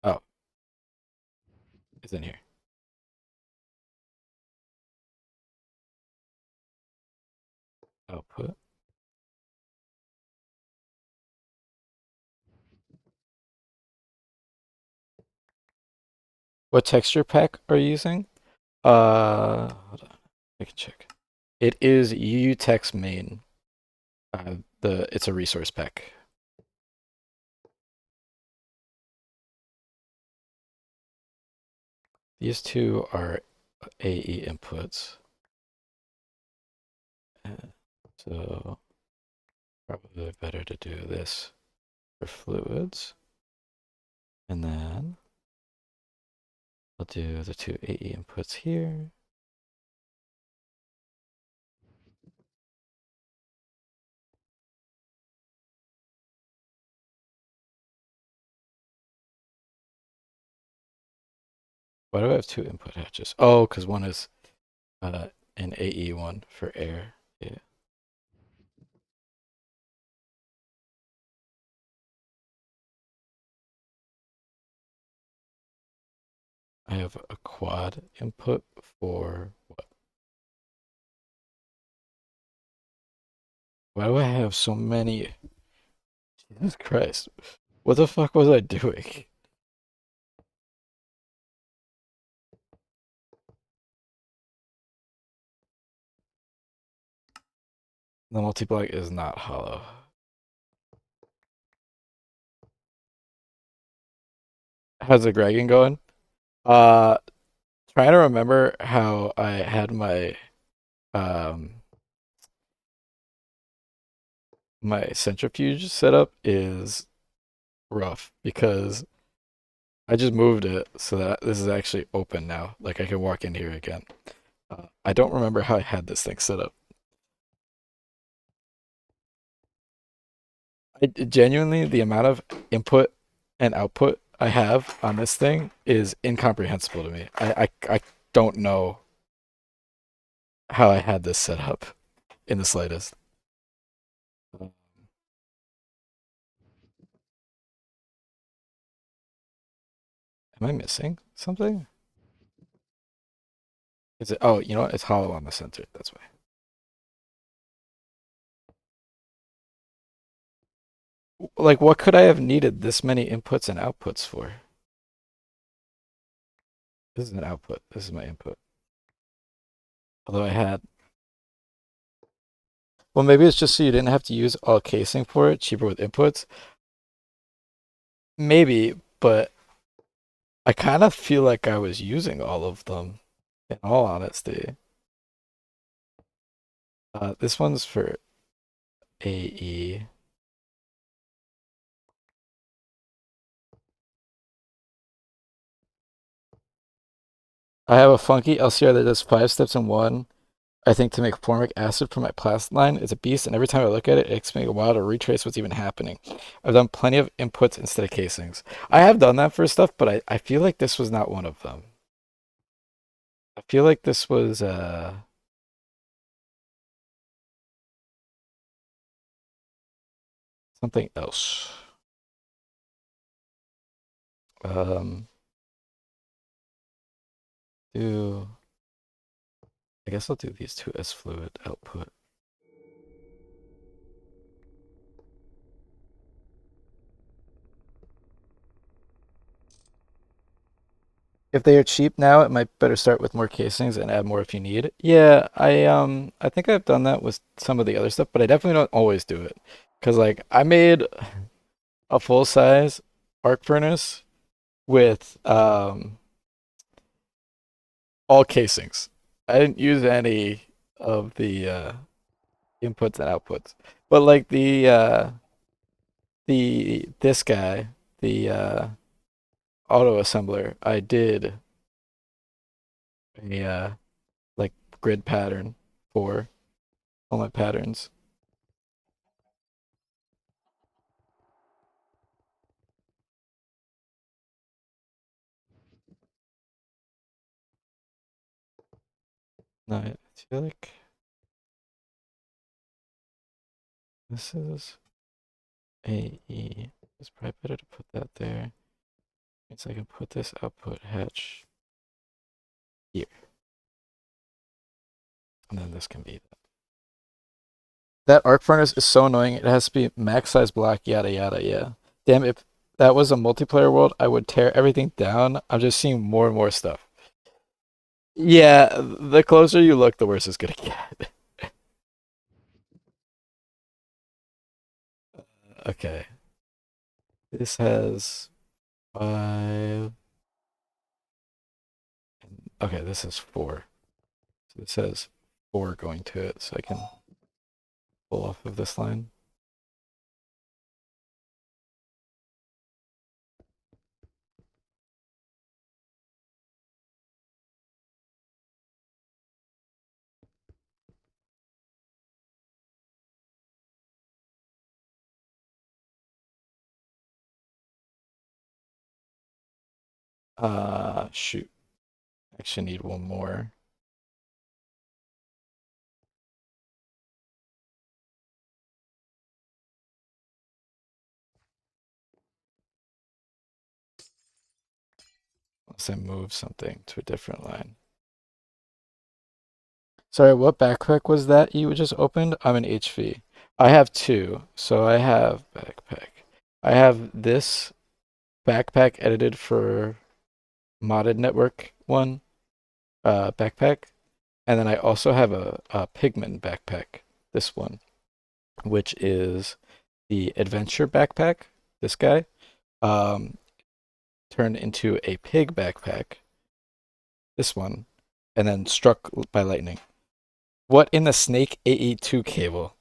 oh, it's in here. Output. What texture pack are you using? Hold on. I can check. It is UUTex main. It's a resource pack. These two are AE inputs. So probably better to do this for fluids. And then I'll do the two AE inputs here. Why do I have two input hatches? Oh, because one is and AE one for air. Yeah. I have a quad input for what? Why do I have so many? Jesus Christ. What the fuck was I doing? The multi-block is not hollow. How's the Gregging going? Uh, trying to remember how I had um my centrifuge set up is rough because I just moved it so that this is actually open now. Like I can walk in here again. I don't remember how I had this thing set up. Genuinely, the amount of input and output I have on this thing is incomprehensible to me. I don't know how I had this set up in the slightest. Am I missing something? Is it? Oh, you know what? It's hollow on the center. That's why. Like, what could I have needed this many inputs and outputs for? This is an output. This is my input. Although I had. Well, maybe it's just so you didn't have to use all casing for it, cheaper with inputs. Maybe, but I kind of feel like I was using all of them, in all honesty. This one's for AE. I have a funky LCR that does 5 steps in 1. I think to make formic acid for my plasticine. It's a beast, and every time I look at it, it takes me a while to retrace what's even happening. I've done plenty of inputs instead of casings. I have done that for stuff, but I feel like this was not one of them. I feel like this was something else. Um, do I guess I'll do these two as fluid output. If they are cheap now, it might better start with more casings and add more if you need. Yeah, I think I've done that with some of the other stuff, but I definitely don't always do it. Cause like I made a full size arc furnace with all casings. I didn't use any of the inputs and outputs. But like the this guy, the auto assembler, I did a like grid pattern for all my patterns. No, I feel like this is AE. It's probably better to put that there. Means I can put this output hatch here. And then this can be that. That arc furnace is so annoying. It has to be max size block, yada yada, yeah. Damn, if that was a multiplayer world, I would tear everything down. I'm just seeing more and more stuff. Yeah, the closer you look, the worse it's gonna get. Okay. This has 5. Okay, this is 4. So this has 4 going to it, so I can pull off of this line. Shoot. I actually need one more. Unless I move something to a different line. Sorry, what backpack was that you just opened? I'm an HV. I have two. So I have backpack. I have this backpack edited for modded network one backpack. And then I also have a Pigman backpack, this one, which is the adventure backpack, this guy, um, turned into a pig backpack, this one, and then struck by lightning. What in the Snake AE2 cable?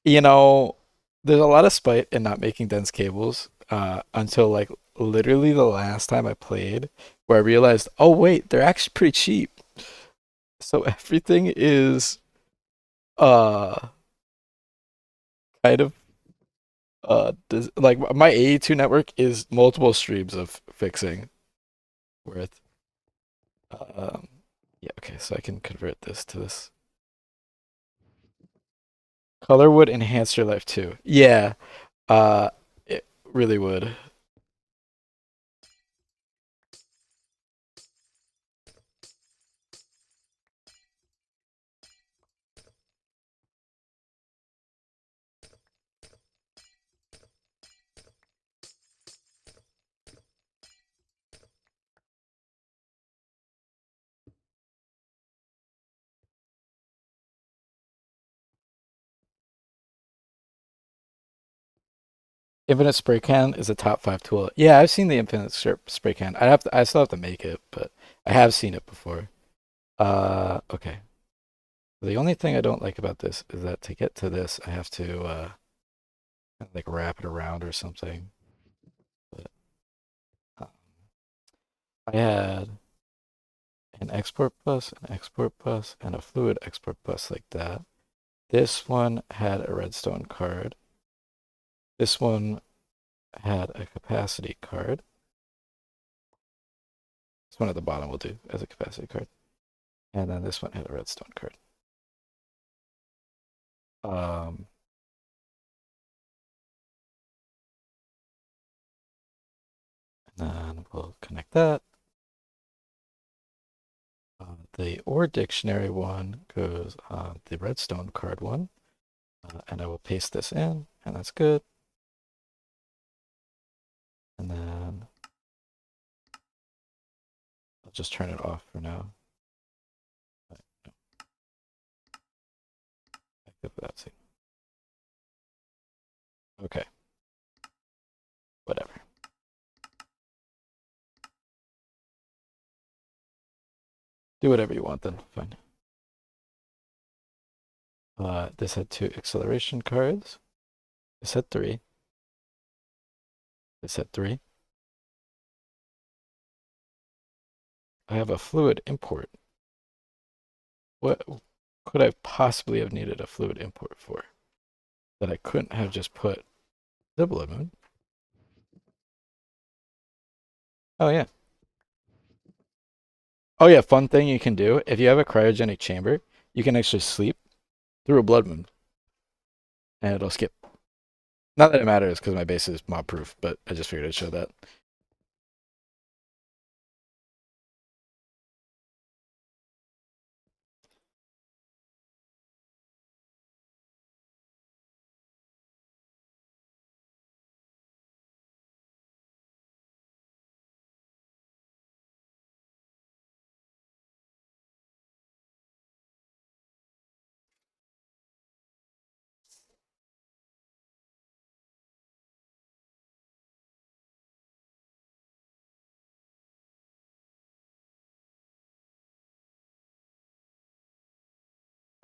You know, there's a lot of spite in not making dense cables until like literally the last time I played, where I realized, oh wait, they're actually pretty cheap. So everything is uh kind of like my AE2 network is multiple streams of fixing worth. Um, yeah, okay, so I can convert this to this. Color would enhance your life too. Yeah, uh, it really would. Infinite spray can is a top five tool. Yeah, I've seen the infinite spray can. I still have to make it, but I have seen it before. Okay. The only thing I don't like about this is that to get to this, I have to like wrap it around or something. But um, I had an export bus, an export bus, and a fluid export bus like that. This one had a redstone card. This one had a capacity card. This one at the bottom will do as a capacity card. And then this one had a redstone card. Um, and then we'll connect that. The ore dictionary one goes on the redstone card one. And I will paste this in, and that's good. And then I'll just turn it off for now. Active that scene. Okay, whatever. Do whatever you want then. Fine. This had two acceleration cards. This had three. This had three. I have a fluid import. What could I possibly have needed a fluid import for that I couldn't have just put the balloon? Oh yeah. Oh yeah, fun thing you can do. If you have a cryogenic chamber, you can actually sleep through a blood moon and it'll skip. Not that it matters because my base is mob proof, but I just figured I'd show that.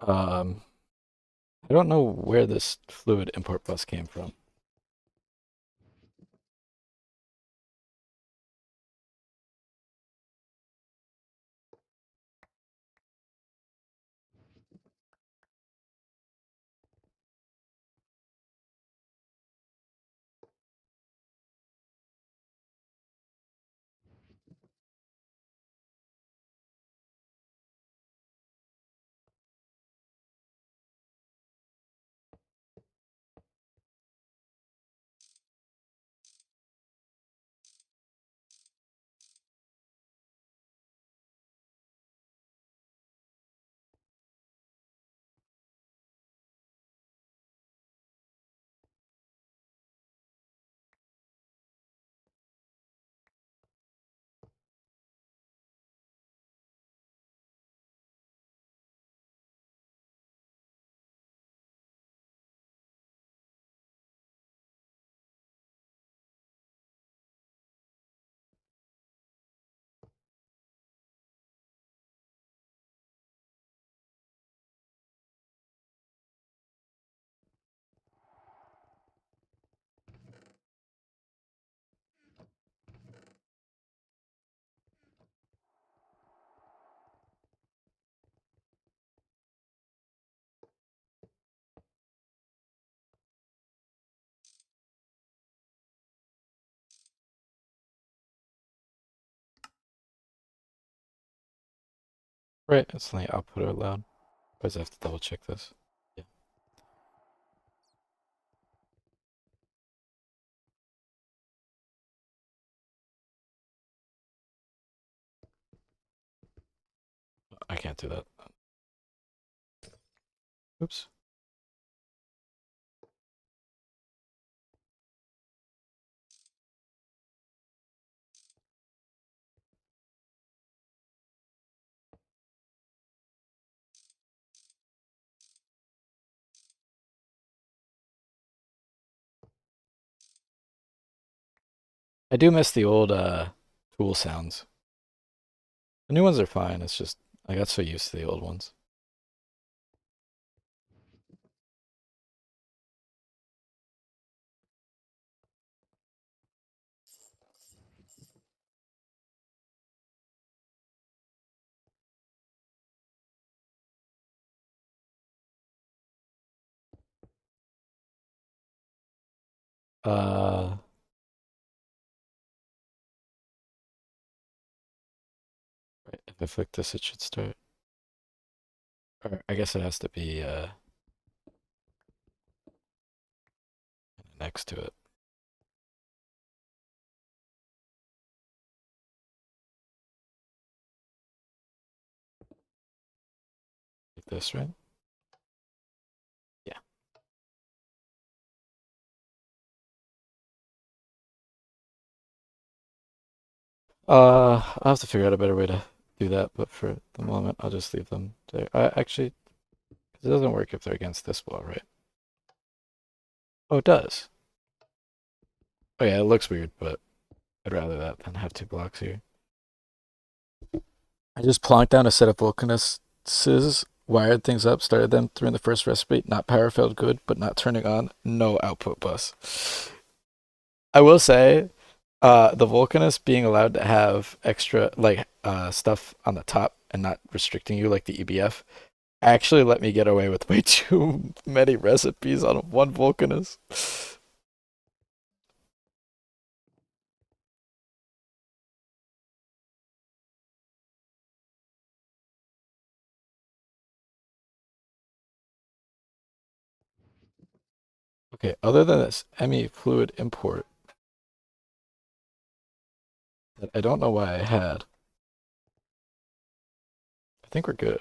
Um, I don't know where this fluid import bus came from. Right, it's only output or loud. I just have to double check this. Yeah. I can't do that. Oops. I do miss the old tool sounds. The new ones are fine. It's just I got so used to the old ones. Uh, right, if I flick this, it should start. Or I guess it has to be next to it, like this, right? Yeah. I'll have to figure out a better way to do that, but for the moment, I'll just leave them there. Actually, it doesn't work if they're against this wall, right? Oh, it does. Oh yeah, it looks weird, but I'd rather that than have two blocks here. I just plonked down a set of Vulcanuses, wired things up, started them through the first recipe. Not power failed good, but not turning on. No output bus. I will say, the Vulcanus being allowed to have extra like stuff on the top and not restricting you like the EBF actually let me get away with way too many recipes on one Vulcanus. Okay, other than this ME fluid import that I don't know why I had, I think we're good.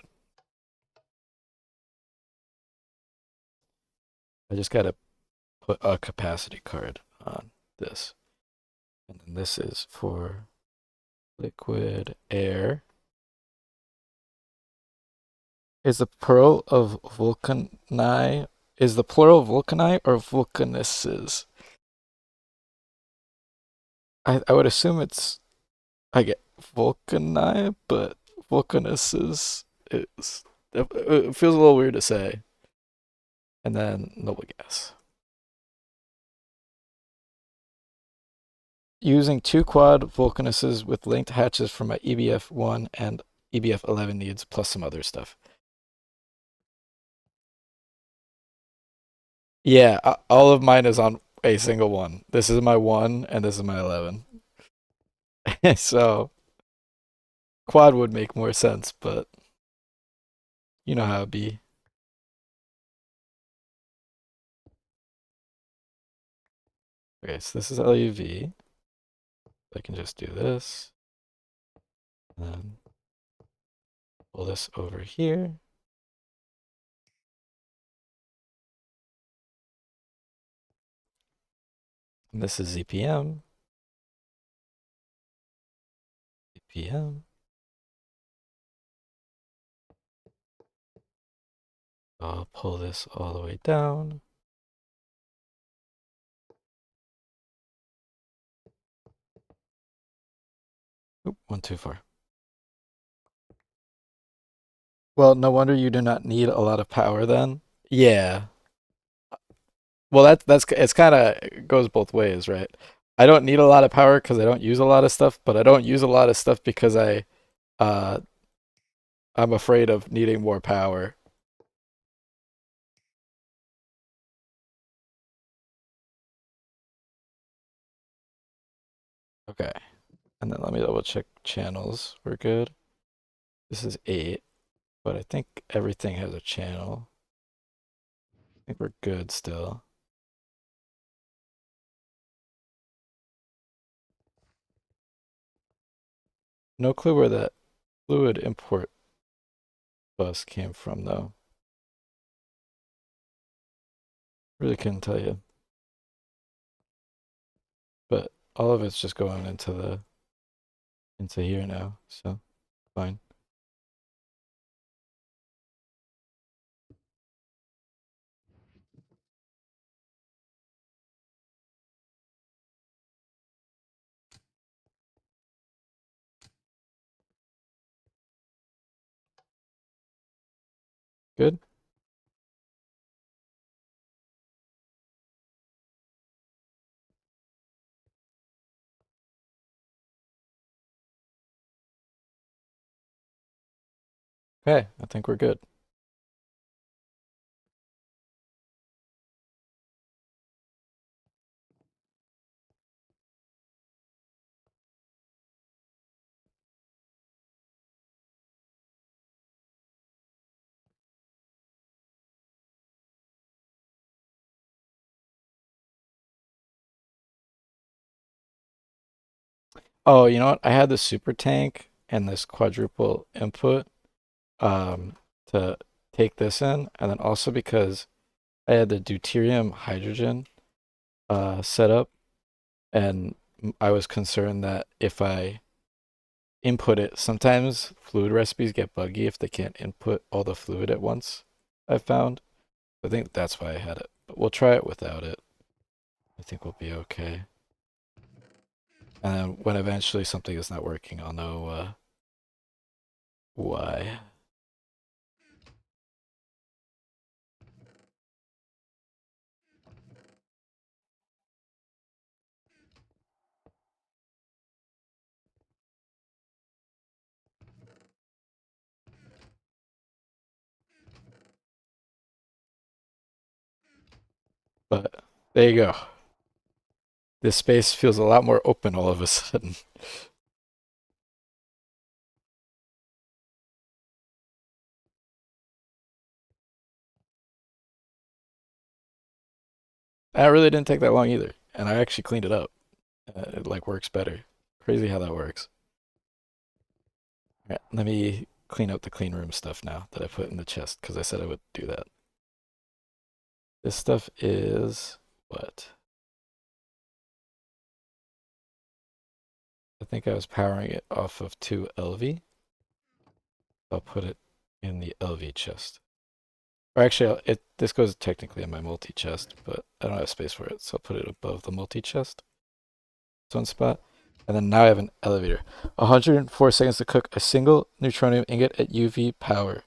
I just gotta put a capacity card on this. And then this is for liquid air. Is the plural of vulcani is the plural vulcani or vulcanuses? I would assume it's I get vulcani, but vulcanuses is it feels a little weird to say. And then noble gas. Using two quad vulcanuses with linked hatches for my EBF 1 and EBF 11 needs, plus some other stuff. Yeah, all of mine is on a single one. This is my 1 and this is my 11. So quad would make more sense, but you know how it be. Okay, so this is LUV. I can just do this. And then pull this over here. And this is ZPM. ZPM. I'll pull this all the way down. Oop, went too far. Well, no wonder you do not need a lot of power then. Yeah. Well, that's it's kind of goes both ways, right? I don't need a lot of power because I don't use a lot of stuff, but I don't use a lot of stuff because uh I'm afraid of needing more power. Okay. And then let me double check channels. We're good. This is 8. but I think everything has a channel. I think we're good still. No clue where that fluid import bus came from, though. Really couldn't tell you. But all of it's just going into here now, so fine. Good. Okay, I think we're good. Oh, you know what? I had the super tank and this quadruple input um to take this in, and then also because I had the deuterium hydrogen set up, and I was concerned that if I input it, sometimes fluid recipes get buggy if they can't input all the fluid at once. I found. I think that's why I had it, but we'll try it without it. I think we'll be okay. And then when eventually something is not working, I'll know why. But there you go. This space feels a lot more open all of a sudden. That really didn't take that long either, and I actually cleaned it up. It like works better. Crazy how that works. All right, let me clean up the clean room stuff now that I put in the chest because I said I would do that. This stuff is what? I think I was powering it off of 2 LV. I'll put it in the LV chest. Or actually, this goes technically in my multi chest, but I don't have space for it, so I'll put it above the multi chest. It's one spot. And then now I have an elevator. 104 seconds to cook a single neutronium ingot at UV power.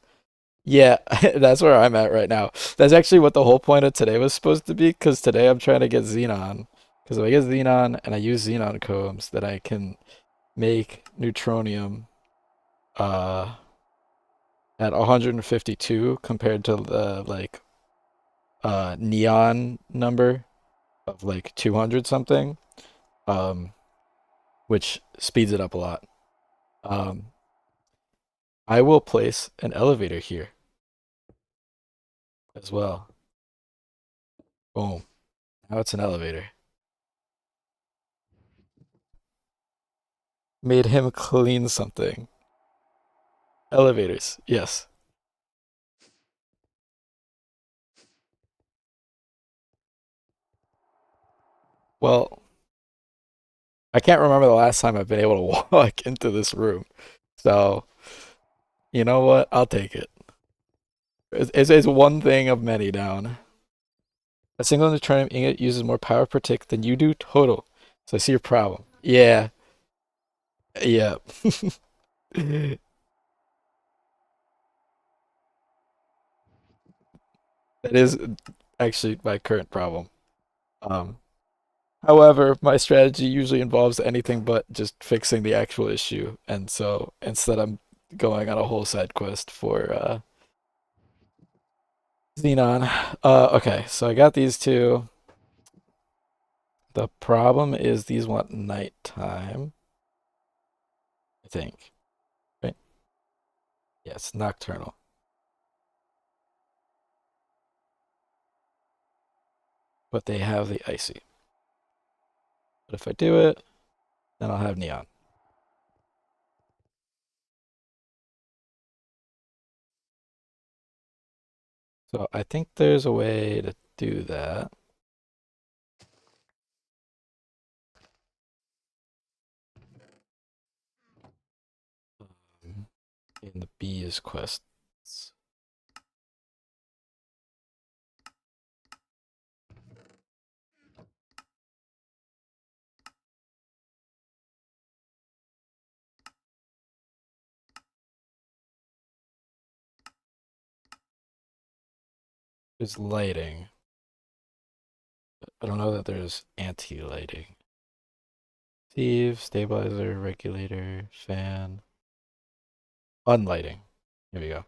Yeah, that's where I'm at right now. That's actually what the whole point of today was supposed to be, because today I'm trying to get xenon. Because if I get xenon and I use xenon combs, then I can make neutronium uh, at 152 compared to the like neon number of like 200 something, um, which speeds it up a lot. Um, I will place an elevator here as well. Boom. Now it's an elevator. Made him clean something. Elevators, yes. Well, I can't remember the last time I've been able to walk into this room. So, you know what? I'll take it. It's one thing of many down. A single neutronium ingot uses more power per tick than you do total. So I see your problem. Yeah, yeah. That is actually my current problem. Um, However, my strategy usually involves anything but just fixing the actual issue, and so instead I'm going on a whole side quest for Xenon. Okay, so I got these two. The problem is these want nighttime, I think. Right? Yeah, it's nocturnal. but they have the icy. But if I do it, then I'll have neon. So I think there's a way to do that. In the bees quests. There's lighting. I don't know that there's anti-lighting. Sieve, stabilizer, regulator, fan. Unlighting. Here we go.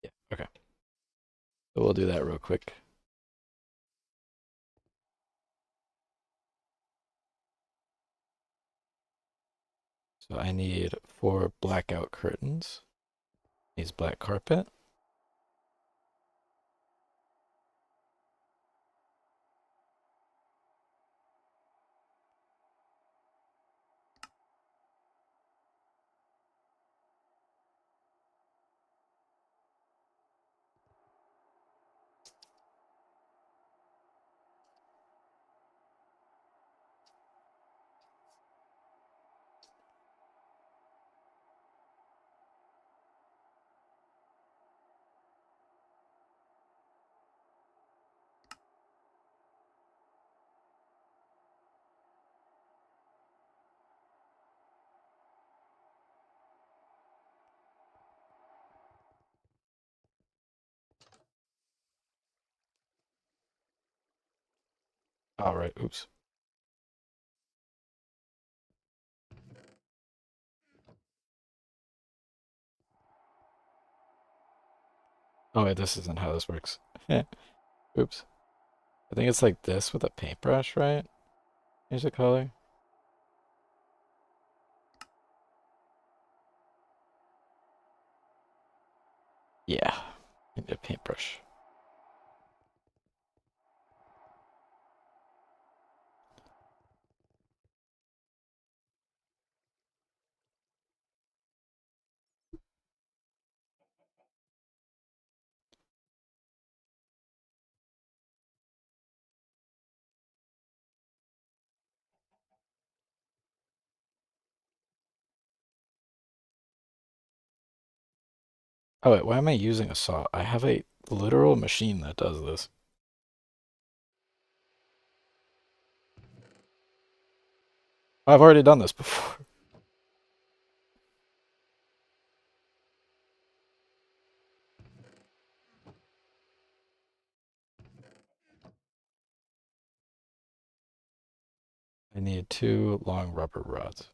Yeah, okay. So we'll do that real quick. So I need 4 blackout curtains. Needs black carpet. All right, oops. Oh wait, this isn't how this works. Oops. I think it's like this with a paintbrush, right? Here's the color. Yeah, a paintbrush. Oh wait, why am I using a saw? I have a literal machine that does this. I've already done this before. I need 2 long rubber rods.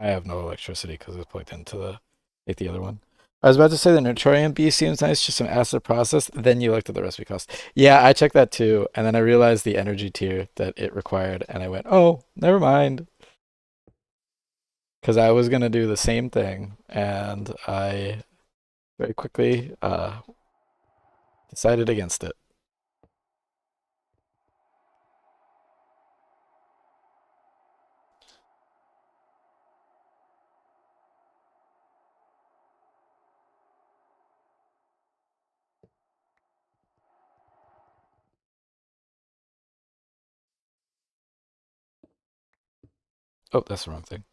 I have no electricity because it's plugged into the other one. I was about to say the Neutronium B seems nice, just some acid process. Then you looked at the recipe cost. Yeah, I checked that too, and then I realized the energy tier that it required, and I went, "Oh, never mind," because I was gonna do the same thing, and I very quickly decided against it. Oh, that's the wrong thing.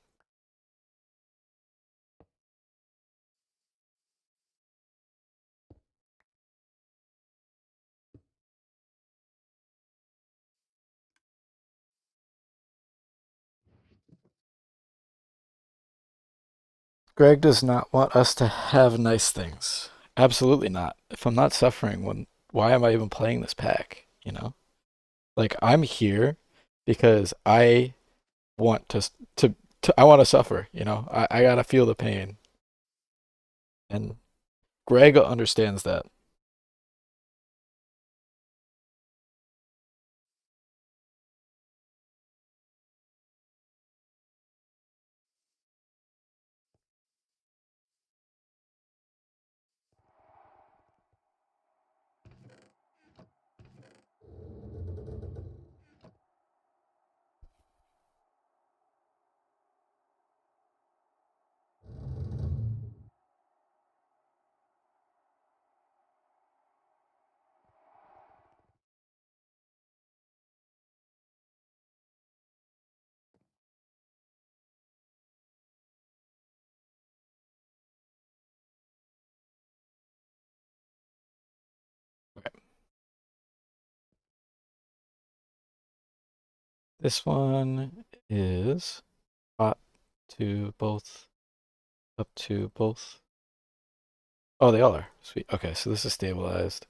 Greg does not want us to have nice things. Absolutely not. If I'm not suffering, when why am I even playing this pack? You know, like I'm here because I want to I want to suffer. You know, I gotta feel the pain, and Greg understands that. Okay. This one is hot to both, up to both. Oh, they all are. Sweet. Okay, so this is stabilized.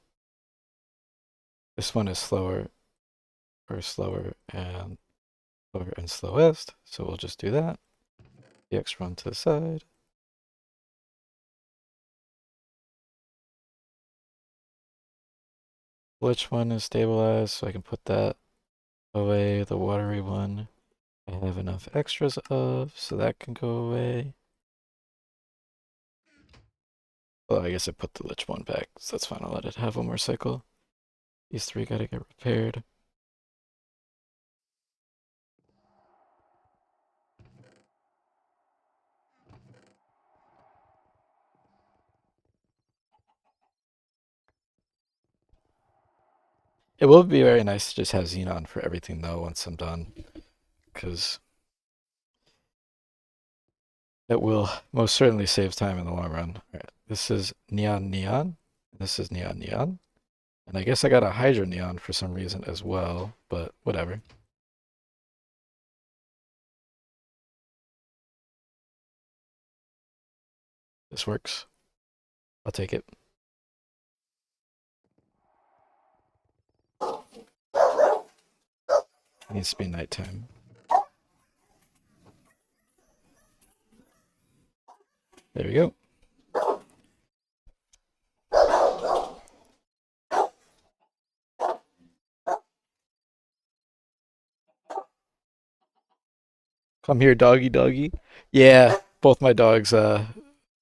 This one is slower and slowest. So we'll just do that. The X run to the side. Which one is stabilized? So I can put that away. The watery one I have enough extras of, so that can go away. Well, I guess I put the Lich one back, so that's fine. I'll let it have one more cycle. These three gotta get repaired. It will be very nice to just have Xenon for everything though once I'm done, because it will most certainly save time in the long run. All right, this is Neon Neon. This is Neon Neon. And I guess I got a Hydro Neon for some reason as well, but whatever. This works. I'll take it. It needs to be nighttime. There we go. Come here, doggy doggy. Yeah, both my dogs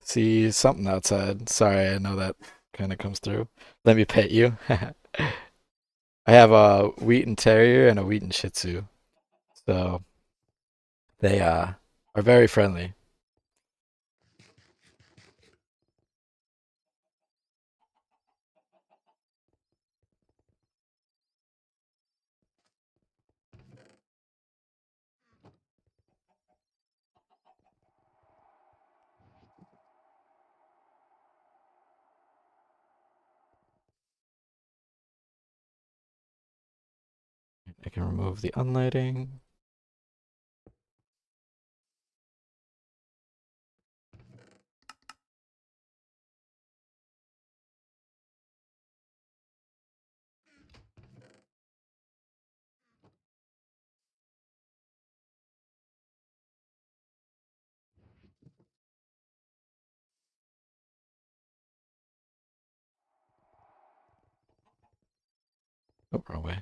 see something outside. Sorry, I know that kind of comes through. Let me pet you. I have a Wheaten Terrier and a Wheaten Shih Tzu. So they are very friendly. I can remove the unlighting. Oh, wrong way.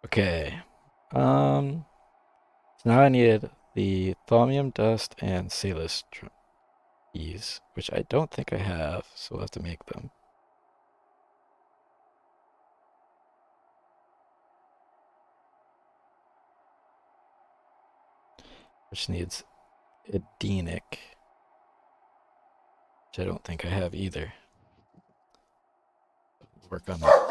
Okay. Um, so now I need the Thaumium Dust and Salus Ease, which I don't think I have, so we'll have to make them. Which needs Edenic. which I don't think I have either. Work on that.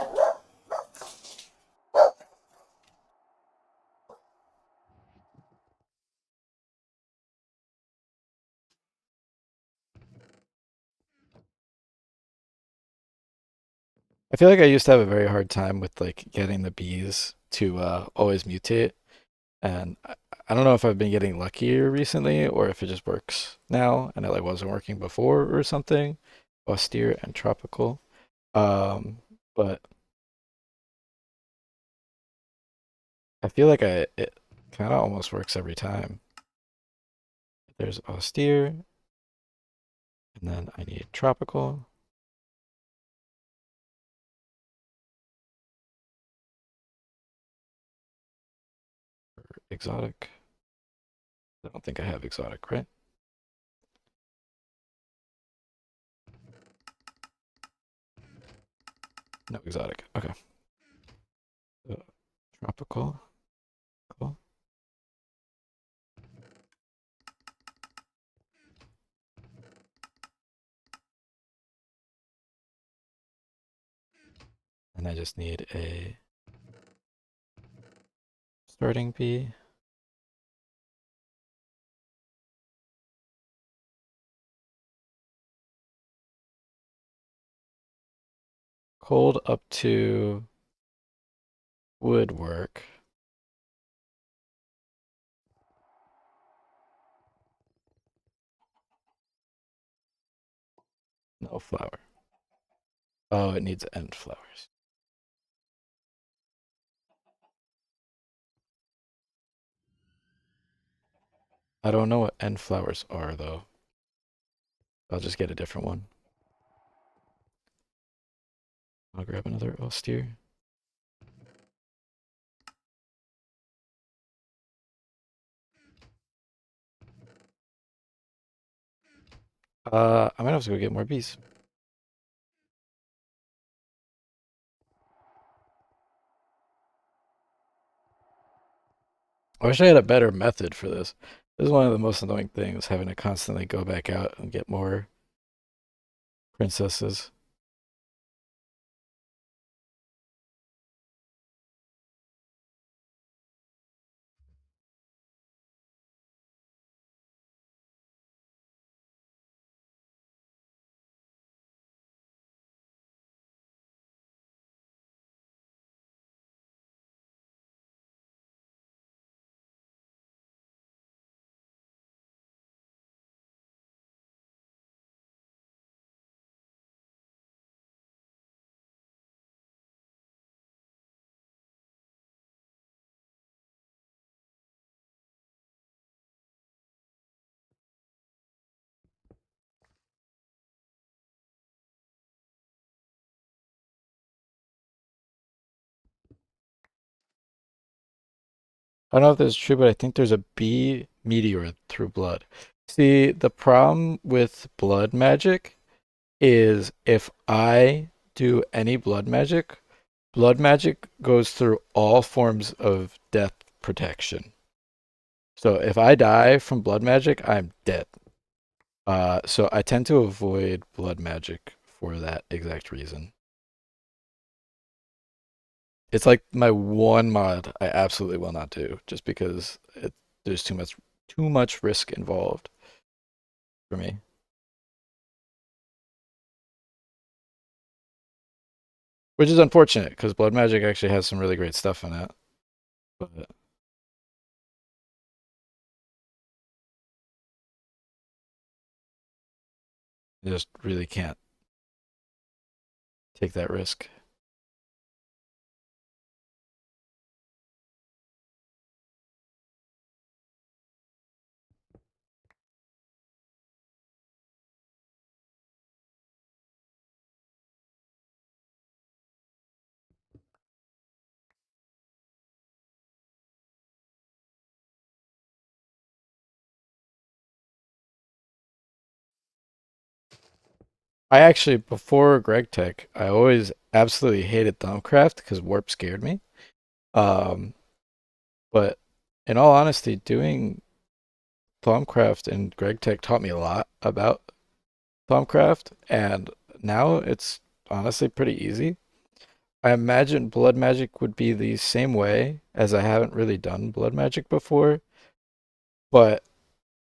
I feel like I used to have a very hard time with like getting the bees to always mutate, and I don't know if I've been getting luckier recently or if it just works now and it like wasn't working before or something. Austere and tropical. But I feel like it kind of almost works every time. There's austere, and then I need tropical, exotic. I don't think I have exotic, right? No exotic. Okay. So, tropical. Cool. And I just need a starting bee. Cold up to woodwork. No flower. Oh, it needs end flowers. I don't know what end flowers are though. I'll just get a different one. I'll grab another austere. I might have to go get more bees. I wish I had a better method for this. This is one of the most annoying things, having to constantly go back out and get more princesses. I don't know if this is true, but I think there's a bee meteor through blood. See, the problem with blood magic is if I do any blood magic goes through all forms of death protection. So if I die from blood magic, I'm dead. So I tend to avoid blood magic for that exact reason. It's like my one mod I absolutely will not do just because there's too much risk involved for me. Which is unfortunate because blood magic actually has some really great stuff in it. But I just really can't take that risk. I actually, before Gregtech, I always absolutely hated Thumbcraft because warp scared me. Um, but in all honesty, doing Thumbcraft and Gregtech taught me a lot about Thaumcraft, and now it's honestly pretty easy. I imagine blood magic would be the same way, as I haven't really done blood magic before, but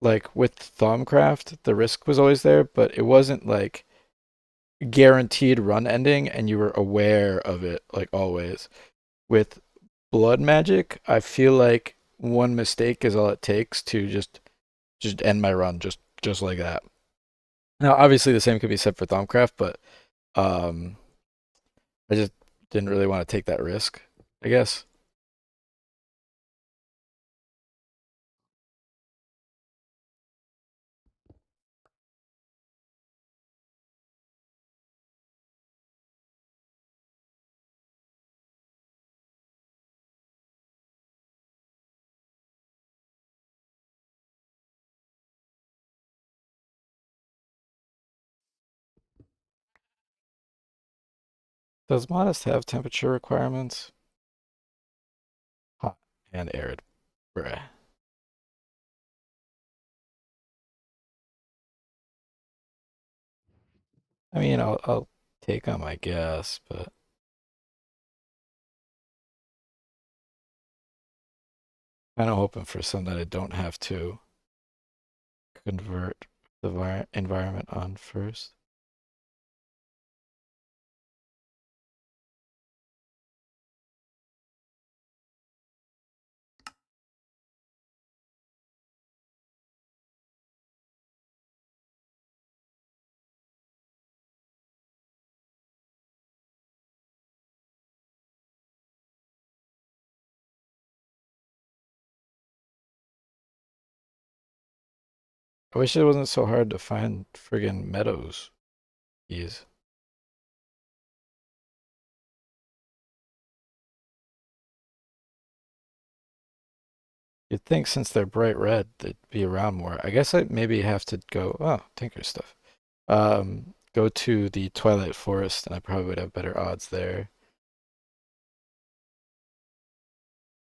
like with Thaumcraft, the risk was always there, but it wasn't like guaranteed run ending and you were aware of it like always. With blood magic, I feel like one mistake is all it takes to just end my run just like that. Now, obviously the same could be said for Thaumcraft, but um I just didn't really want to take that risk, I guess. Does Modest have temperature requirements? Hot and arid. Bruh. I mean, I'll take them, I guess, but kind of hoping for some that I don't have to convert the environment on first. I wish it wasn't so hard to find friggin' meadows. Jeez. You'd think since they're bright red, they'd be around more. I guess I maybe have to go, oh, Tinker stuff. Go to the Twilight Forest, and I probably would have better odds there.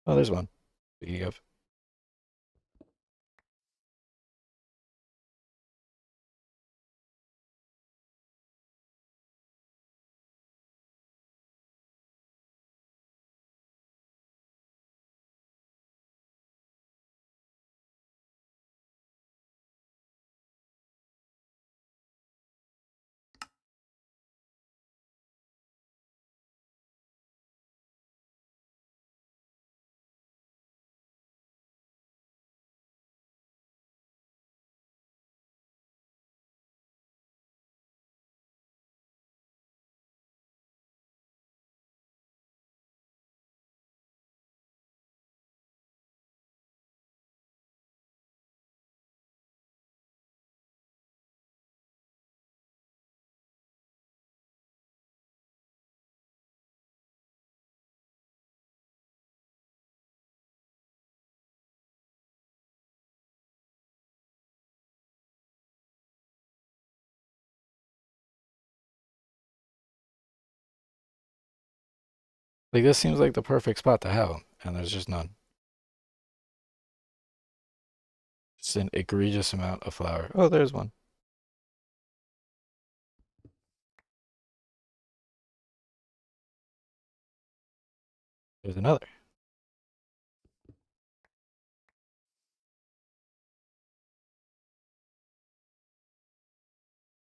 Oh, there's one. Speaking of, like this seems like the perfect spot to have them, and there's just none. Just an egregious amount of flower. Oh, there's one. There's another.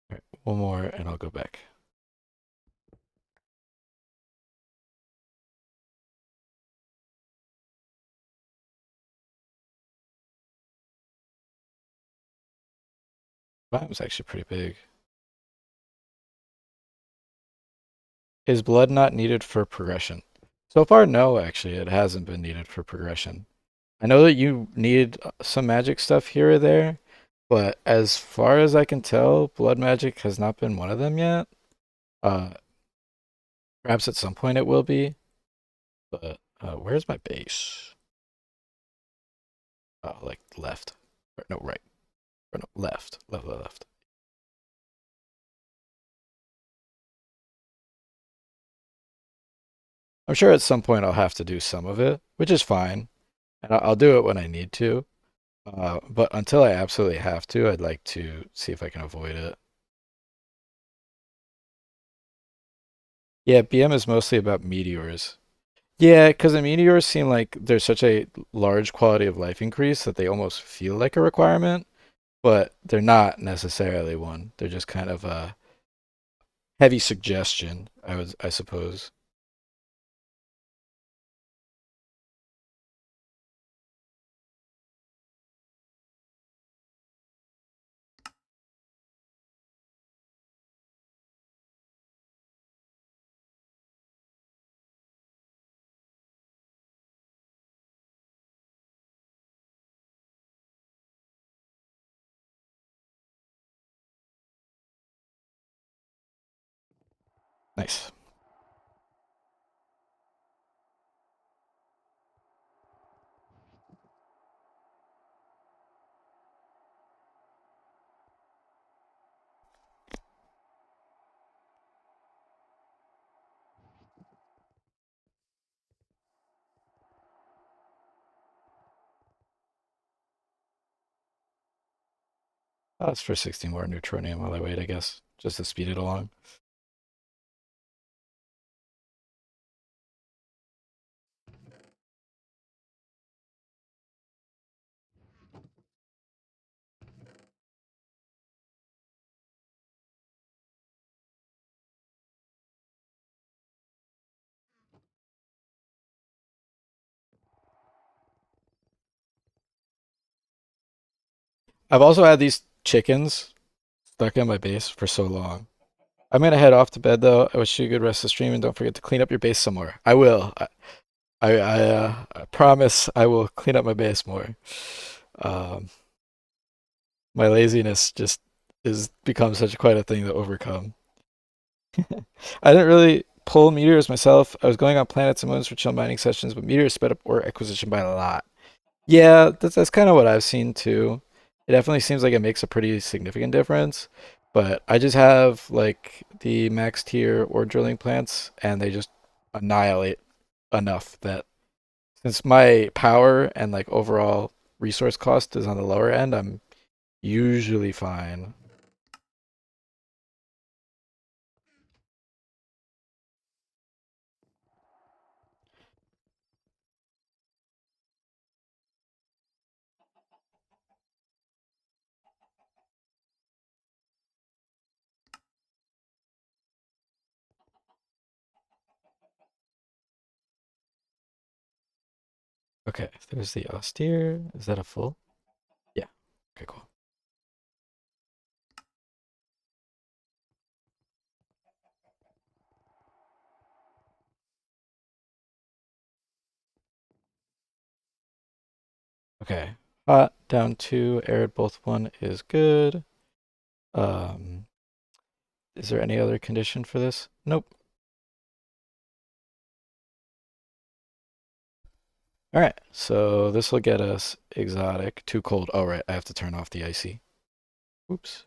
All right, one more, and I'll go back. Biome's actually pretty big. Is blood not needed for progression? So far, no, actually, it hasn't been needed for progression. I know that you need some magic stuff here or there, but as far as I can tell, blood magic has not been one of them yet. Uh, Perhaps at some point it will be, but where's my base? Oh, like left. Or, no, right. Or no, left. Left, left, left. I'm sure at some point I'll have to do some of it, which is fine, and I'll do it when I need to. But until I absolutely have to, I'd like to see if I can avoid it. Yeah, BM is mostly about meteors. Yeah, because the meteors seem like there's such a large quality of life increase that they almost feel like a requirement, but they're not necessarily one. They're just kind of a heavy suggestion, I suppose. Nice. That's for 16 more neutronium while I wait, I guess, just to speed it along. I've also had these chickens stuck in my base for so long. I'm gonna head off to bed though. I wish you a good rest of the stream and don't forget to clean up your base some more. I will. I promise I will clean up my base more. Um, my laziness just is become such quite a thing to overcome. I didn't really pull meteors myself. I was going on planets and moons for chill mining sessions, but meteors sped up ore acquisition by a lot. Yeah, that's kind of what I've seen too. It definitely seems like it makes a pretty significant difference, but I just have like the max tier ore drilling plants, and they just annihilate enough that since my power and like overall resource cost is on the lower end, I'm usually fine. Okay, there's the austere. Is that a full? Yeah. Okay, cool. Okay. Hot down two, arid both one is good. Um, is there any other condition for this? Nope. All right, so this will get us exotic. Too cold. Oh, right, I have to turn off the icy. Oops.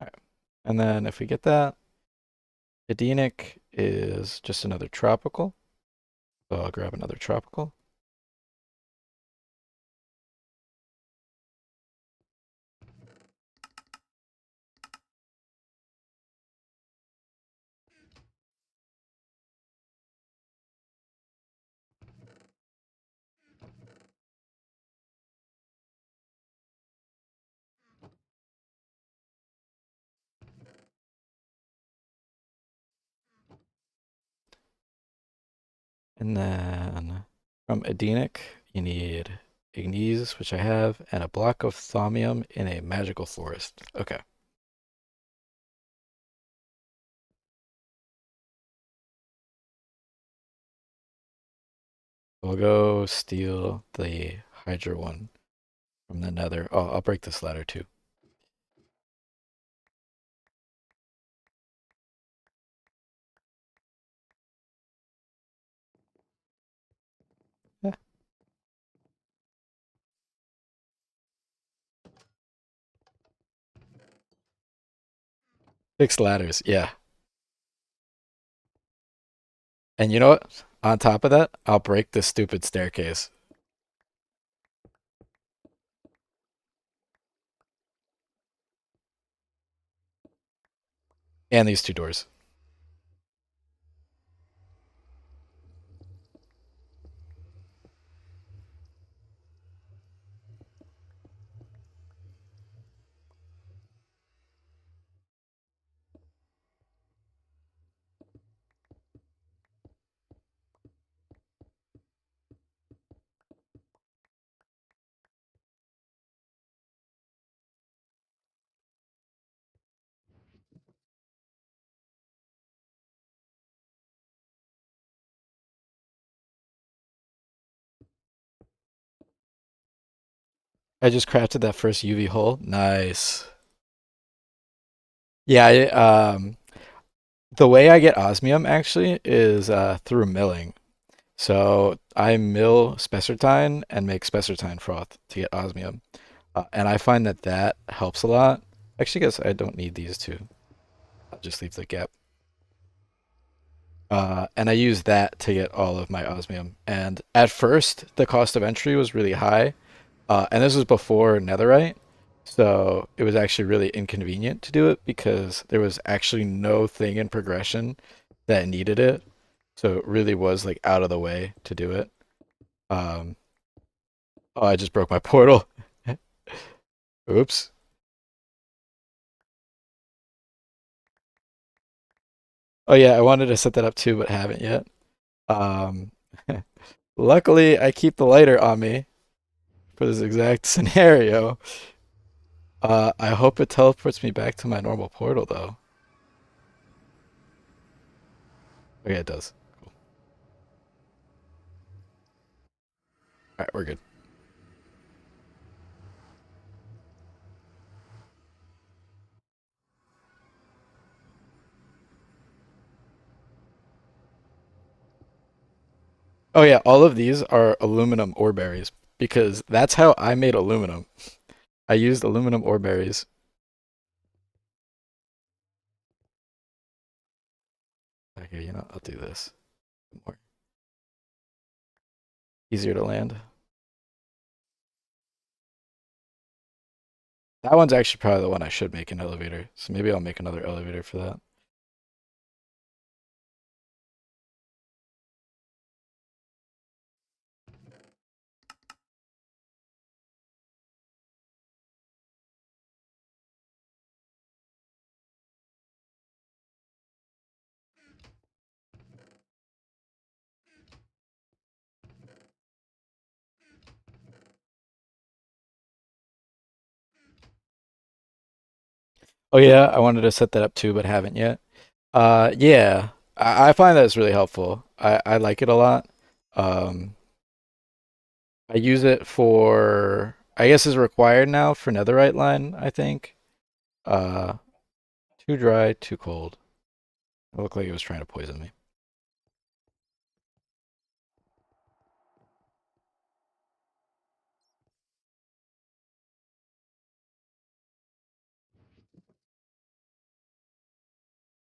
All right. And then if we get that, Edenic is just another tropical. So I'll grab another tropical. And then from Edenic, you need Ignes, which I have, and a block of thaumium in a magical forest. Okay. We'll go steal the Hydra one from the Nether. Oh, I'll break this ladder too. Yeah. Fixed ladders, yeah. And you know what? On top of that, I'll break this stupid staircase and these two doors. I just crafted that first UV hole. Nice. Yeah, the way I get osmium actually is through milling. So I mill spessartine and make spessartine froth to get osmium. And I find that that helps a lot. Actually, I guess I don't need these two. I'll just leave the gap. And I use that to get all of my osmium. And at first, the cost of entry was really high. And this was before netherite. So it was actually really inconvenient to do it because there was actually no thing in progression that needed it. So it really was like out of the way to do it. Um, oh, I just broke my portal. Oops. Oh yeah, I wanted to set that up too, but haven't yet. Um, luckily, I keep the lighter on me for this exact scenario. I hope it teleports me back to my normal portal though. Okay, it does. Cool. All right, we're good. Oh yeah, all of these are aluminum ore berries because that's how I made aluminum. I used aluminum ore berries. Okay, you know, I'll do this. More easier to land. That one's actually probably the one I should make an elevator. So maybe I'll make another elevator for that. Oh yeah, I wanted to set that up too, but haven't yet. Yeah, I find that it's really helpful. I like it a lot. Um, I use it for, I guess is required now for netherite line, I think. Uh, too dry, too cold. It looked like it was trying to poison me.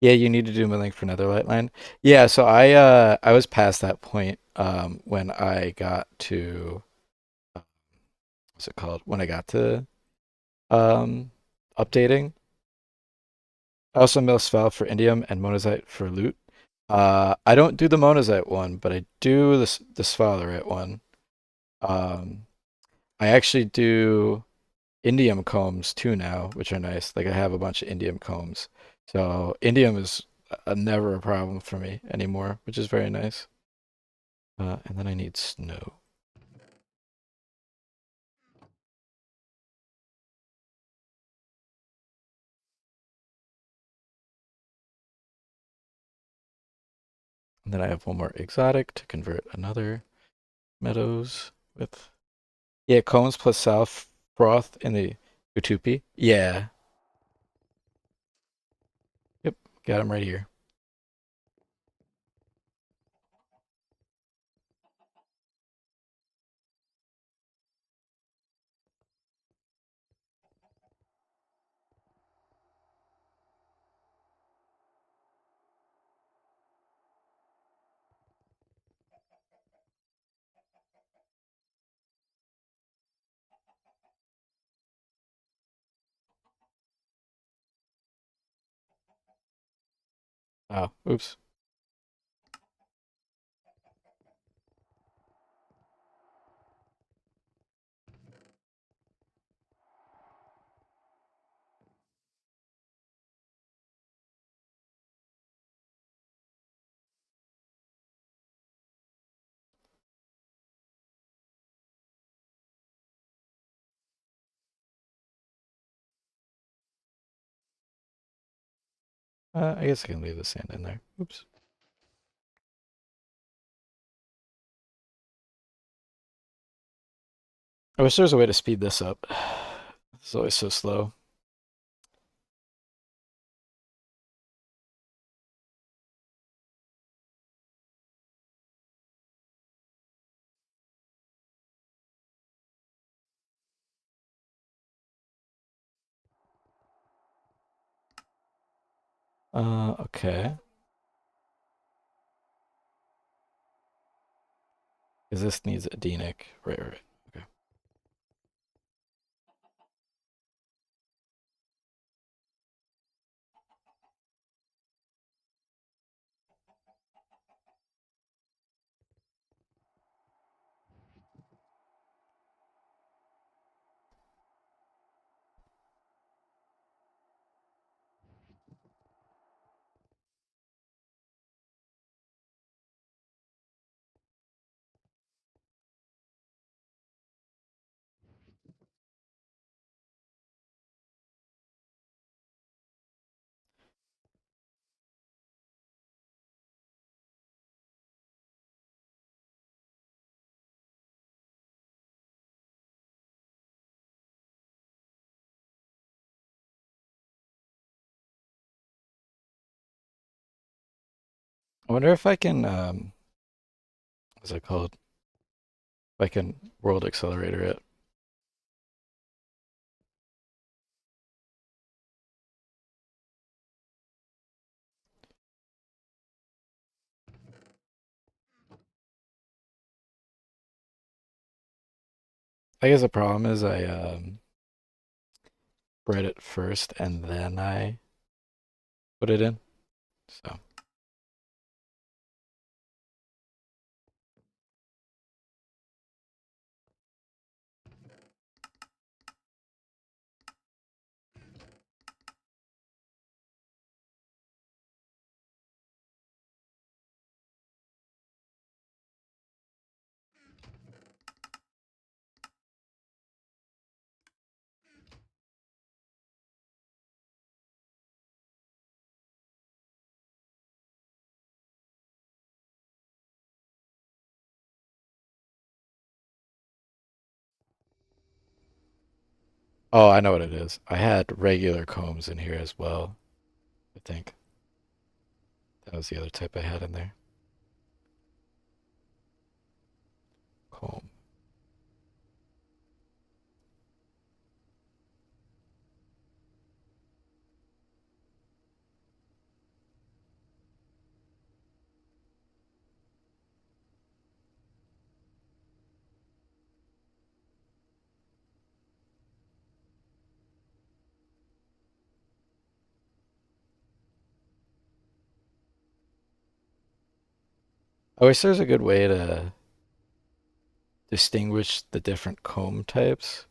Yeah, you need to do milling for netherite line. Yeah, so I was past that point when I got to what's it called? When I got to um updating. I also mill spell for indium and monazite for loot. I don't do the monazite one, but I do the sphalerite one. Um, I actually do indium combs too now, which are nice. Like I have a bunch of indium combs, so indium is never a problem for me anymore, which is very nice. And then I need snow. And then I have one more exotic to convert another meadows with. Yeah, combs plus south froth in the Utupi. Yeah, yep, got him right here. Oh, oops. I guess I can leave the sand in there. Oops. I wish there was a way to speed this up. It's always so slow. Okay. Because this needs adenic. Right, right. Okay. I wonder if I can, what's it called? If I can world accelerator it. I guess the problem is I bred it first and then I put it in. So, oh, I know what it is. I had regular combs in here as well, I think. That was the other type I had in there. Comb. I wish there's a good way to distinguish the different comb types.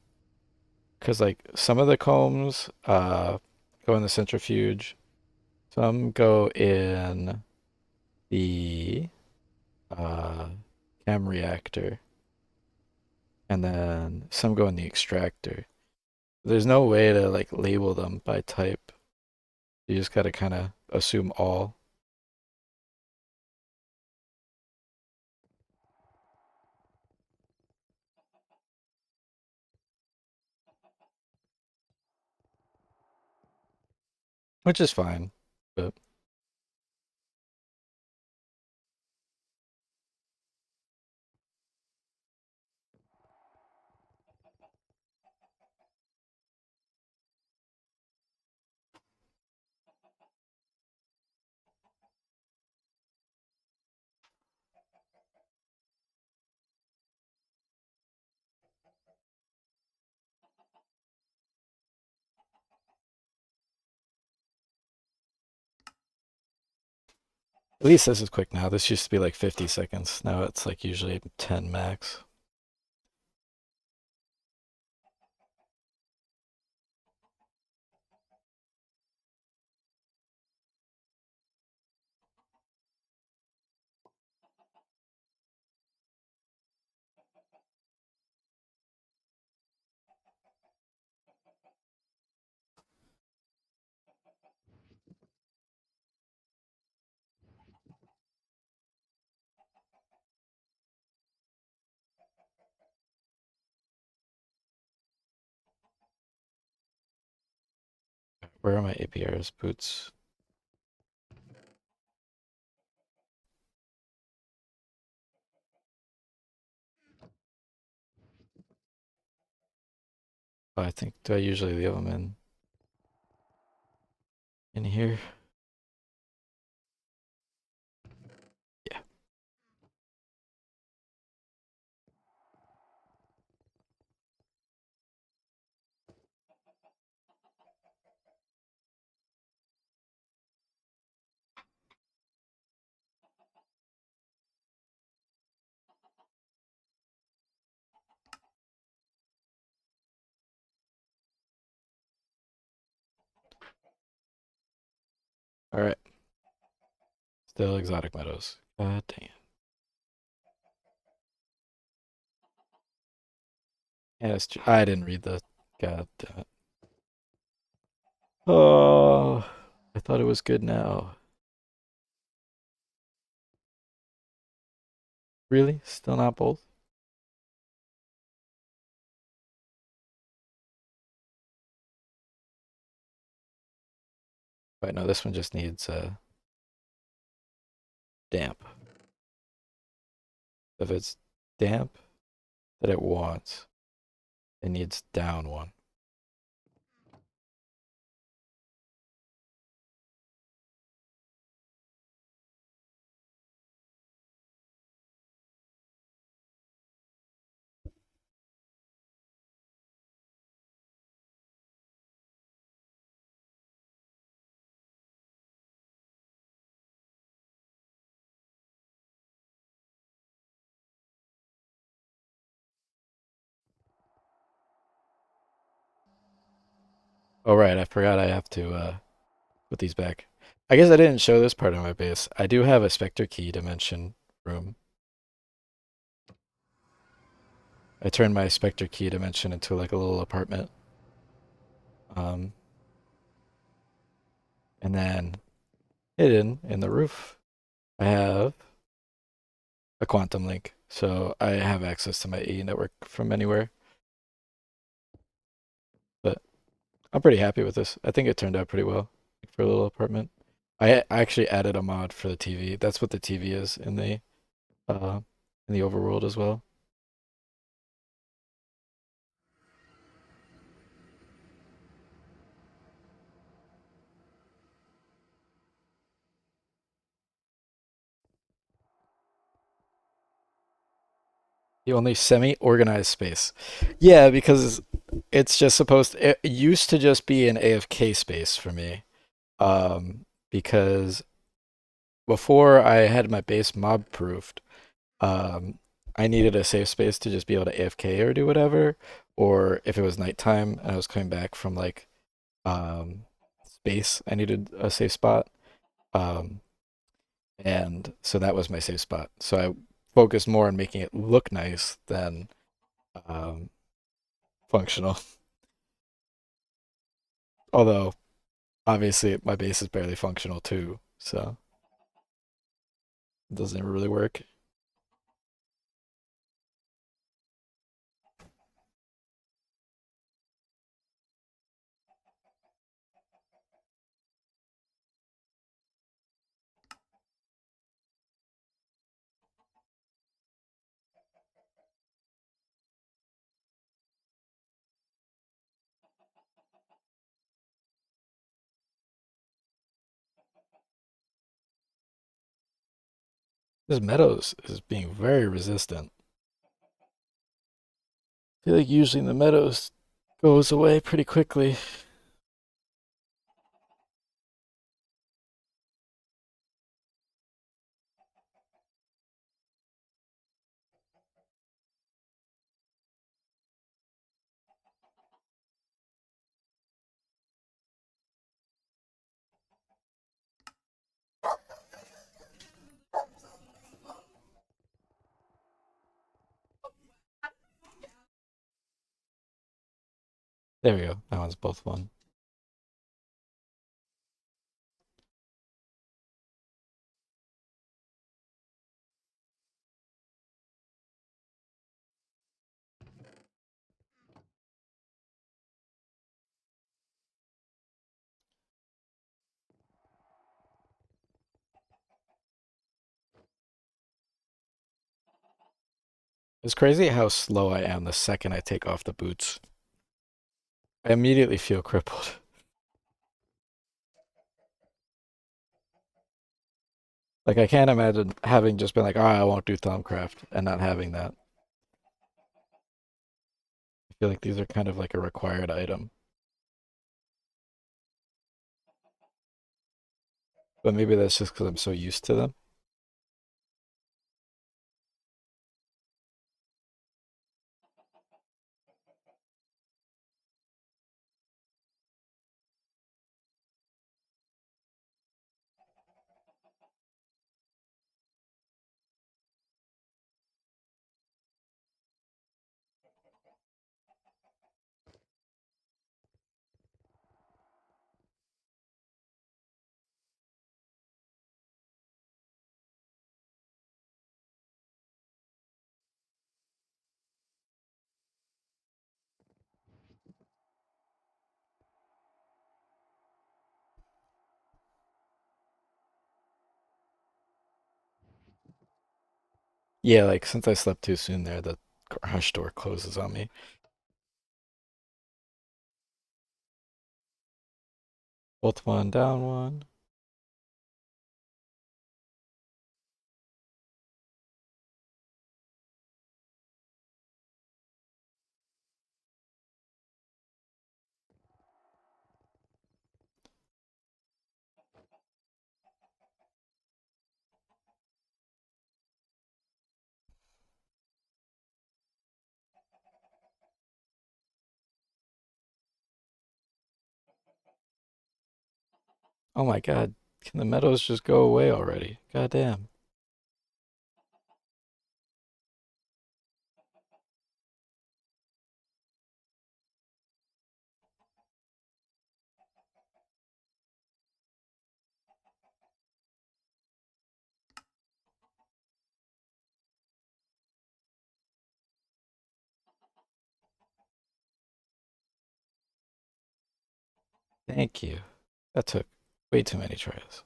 Because, like, some of the combs go in the centrifuge, some go in the uh, chem reactor, and then some go in the extractor. There's no way to, like, label them by type. You just gotta kind of assume all, which is fine. But At least this is quick now. This used to be like 50 seconds. Now it's like usually 10 max. Where are my APRs? Boots. Oh, I think, do I usually leave them in here? Yeah. All right. Still exotic meadows. God dang it. Yeah, I didn't read the. God damn it. Oh, I thought it was good now. Really? Still not both? Right, no, this one just needs damp. If it's damp that it wants, it needs down one. Oh, right, I forgot I have to put these back. I guess I didn't show this part of my base. I do have a Spectre key dimension room. I turned my Spectre key dimension into like a little apartment. Um, and then hidden in the roof, I have a quantum link. So I have access to my E network from anywhere. But I'm pretty happy with this. I think it turned out pretty well for a little apartment. I actually added a mod for the TV. That's what the TV is uh in the overworld as well. The only semi-organized space. Yeah, because it's just supposed to, it used to just be an AFK space for me. Because before I had my base mob proofed, um, I needed a safe space to just be able to AFK or do whatever. Or if it was nighttime and I was coming back from like space, I needed a safe spot. Um, and so that was my safe spot. So I focused more on making it look nice than um, functional. Although obviously my base is barely functional too, so it doesn't really work. This Meadows is being very resistant. I feel like usually the Meadows goes away pretty quickly. There we go. That one's both one. It's crazy how slow I am the second I take off the boots. I immediately feel crippled. Like I can't imagine having just been like, oh, I won't do Thumbcraft and not having that. I feel like these are kind of like a required item. But maybe that's just because I'm so used to them. Yeah, like since I slept too soon there, the garage door closes on me. Both one, down one. Oh my God. Can the meadows just go away already? God damn. Thank you. That took way too many tries.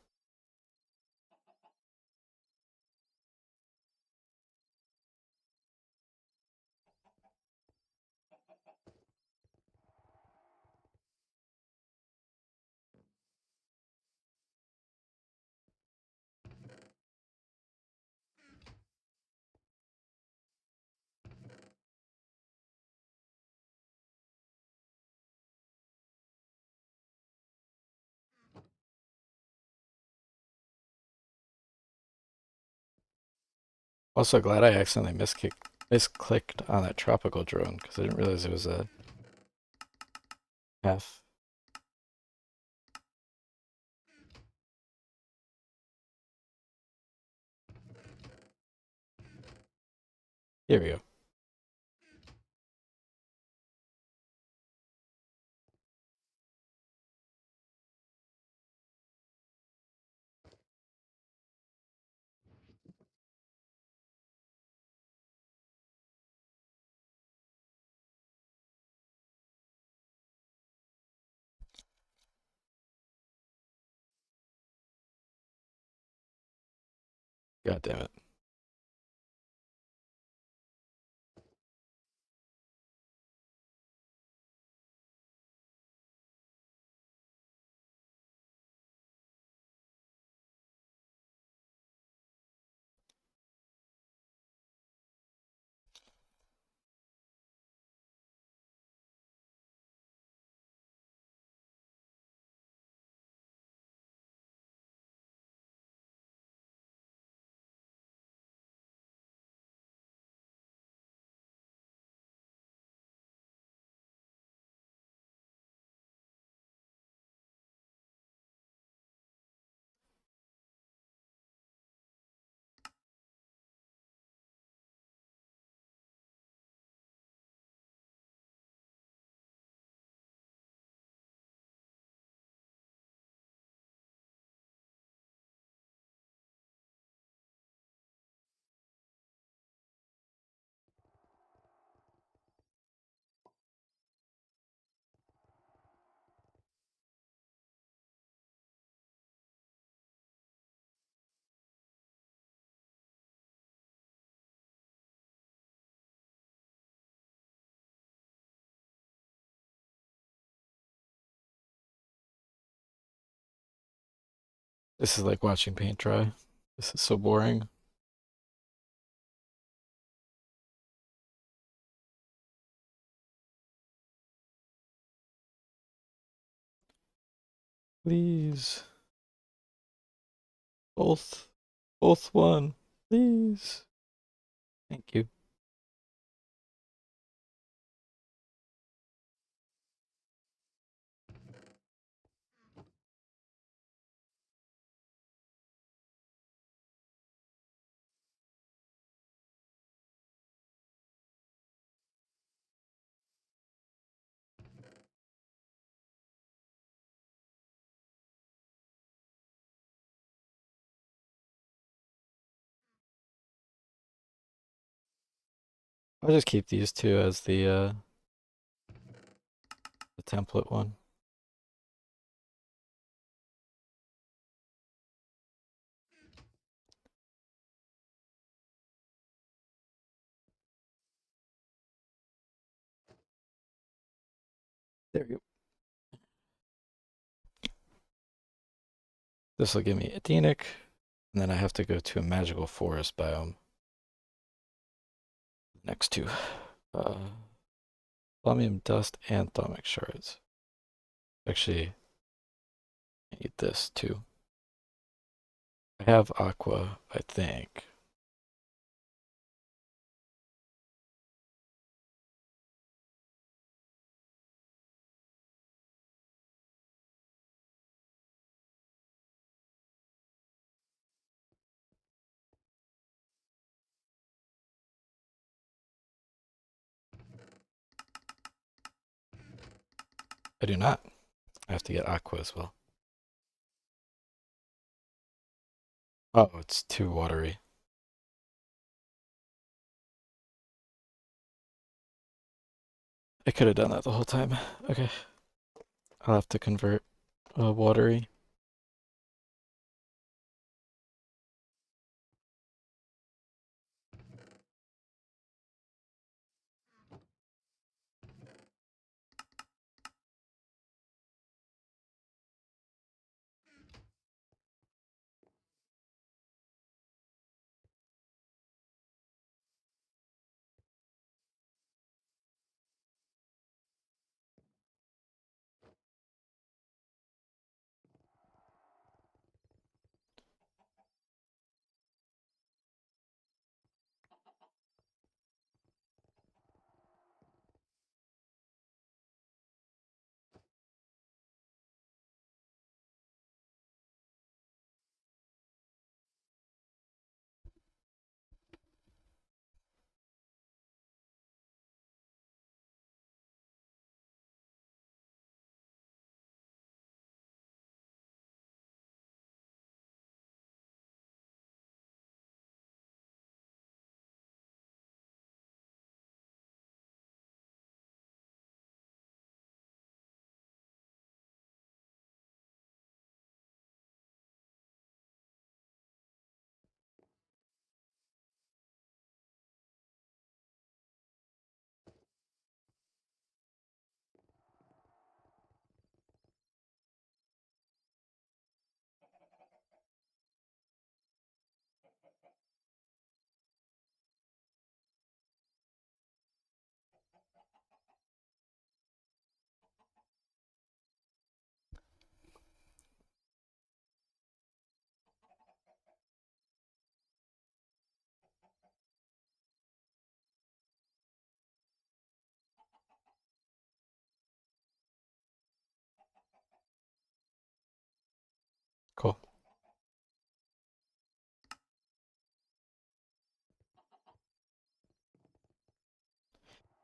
Also glad I accidentally misclicked on that tropical drone because I didn't realize it was a half. Here we go. God damn it. This is like watching paint dry. This is so boring. Please. Both. Both one. Please. Thank you. I'll just keep these two as the template one. There we go. This will give me Edenic, and then I have to go to a magical forest biome next to Thaumium dust and Thaumic shards. Actually, I need this too. I have aqua, I think. I do not. I have to get aqua as well. Oh, it's too watery. I could have done that the whole time. Okay. I'll have to convert watery. Cool.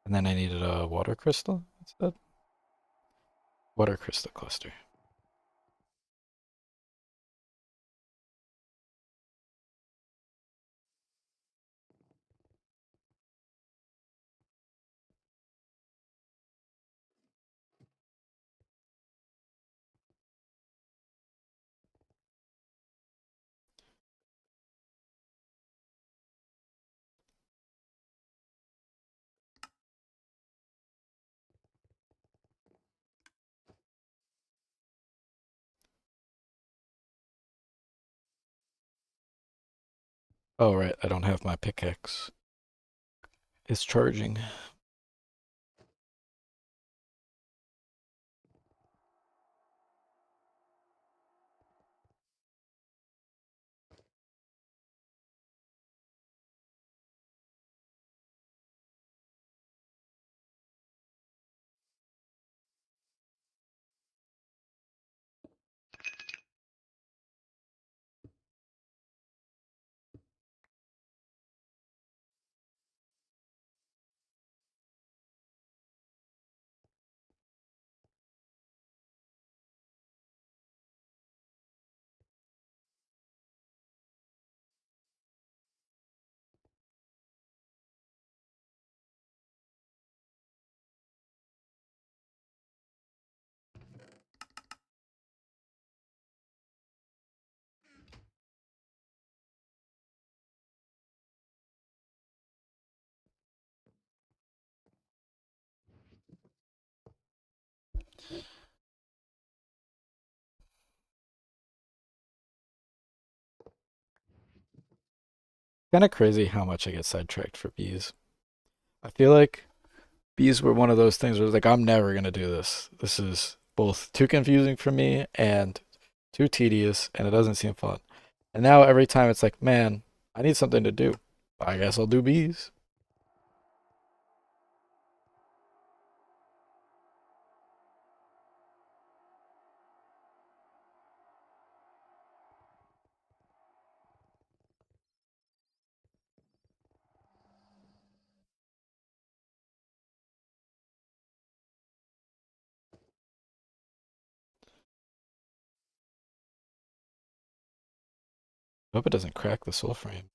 And then I needed a water crystal instead. Water crystal cluster. Oh, right. I don't have my pickaxe. It's charging. Kind of crazy how much I get sidetracked for bees. I feel like bees were one of those things where it's like, I'm never going to do this. This is both too confusing for me and too tedious, and it doesn't seem fun. And now every time it's like, man, I need something to do. I guess I'll do bees. I hope it doesn't crack the soul frame.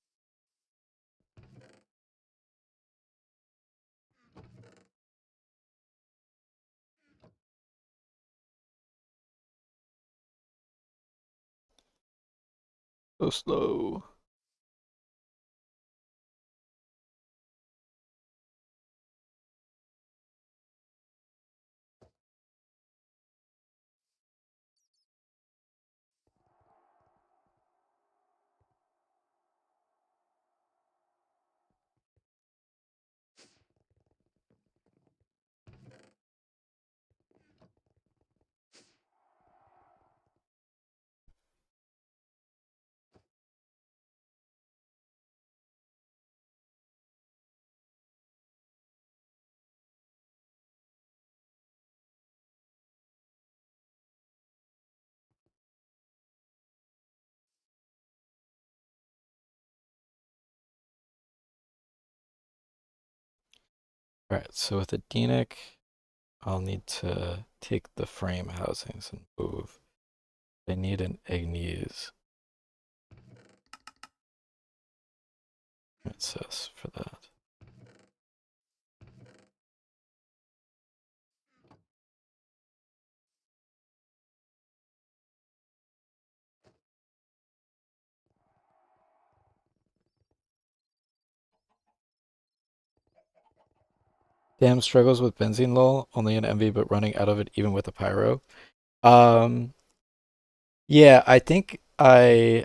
So slow. All right, so with the Denic, I'll need to take the frame housings and move. I need an Ignes. It says for that. Damn struggles with benzene lol, only an MV but running out of it even with a pyro. Um, yeah, I think I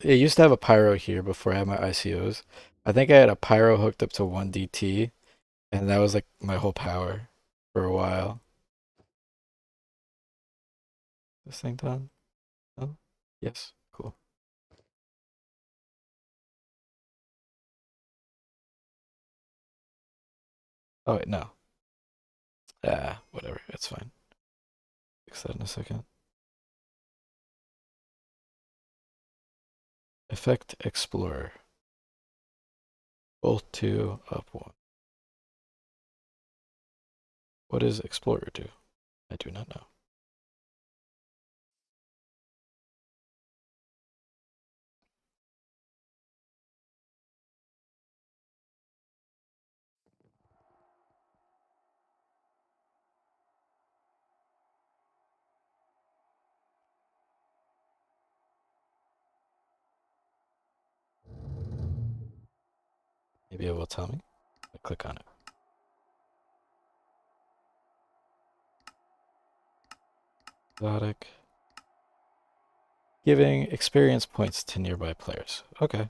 used to have a pyro here before I had my ICOs. I think I had a pyro hooked up to 1DT, and that was like my whole power for a while. This thing done? Oh, yes, cool. Oh wait, no. Ah, whatever, it's fine. Fix that in a second. Effect Explorer. Both two, up one. What does Explorer do? I do not know. Maybe it will tell me. I click on it. Exotic. Giving experience points to nearby players. Okay.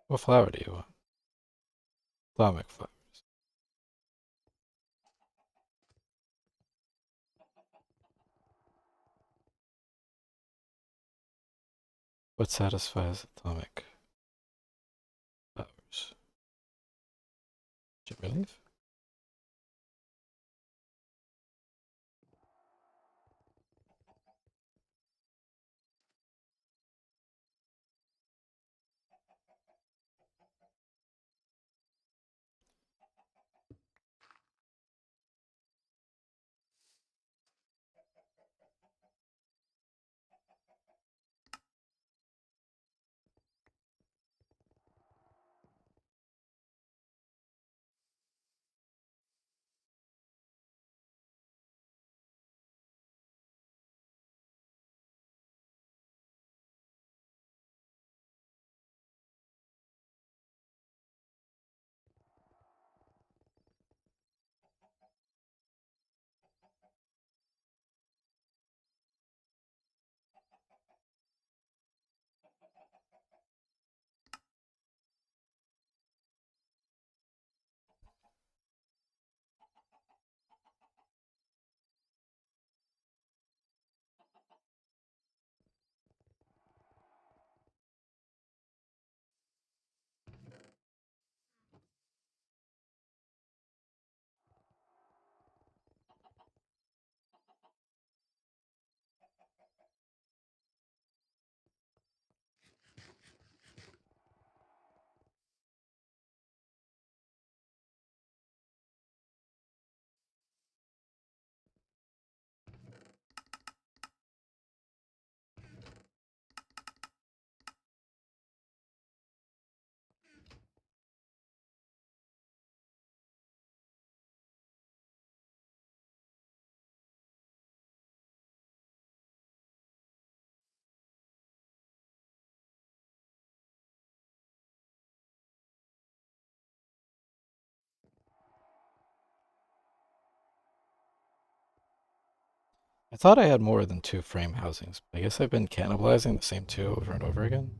What flower do you want? Atomic flower. What satisfies atomic powers? Jet relief? I thought I had more than two frame housings. I guess I've been cannibalizing the same two over and over again.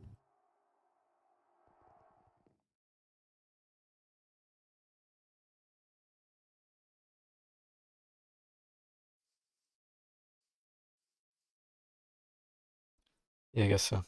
Yeah, I guess so.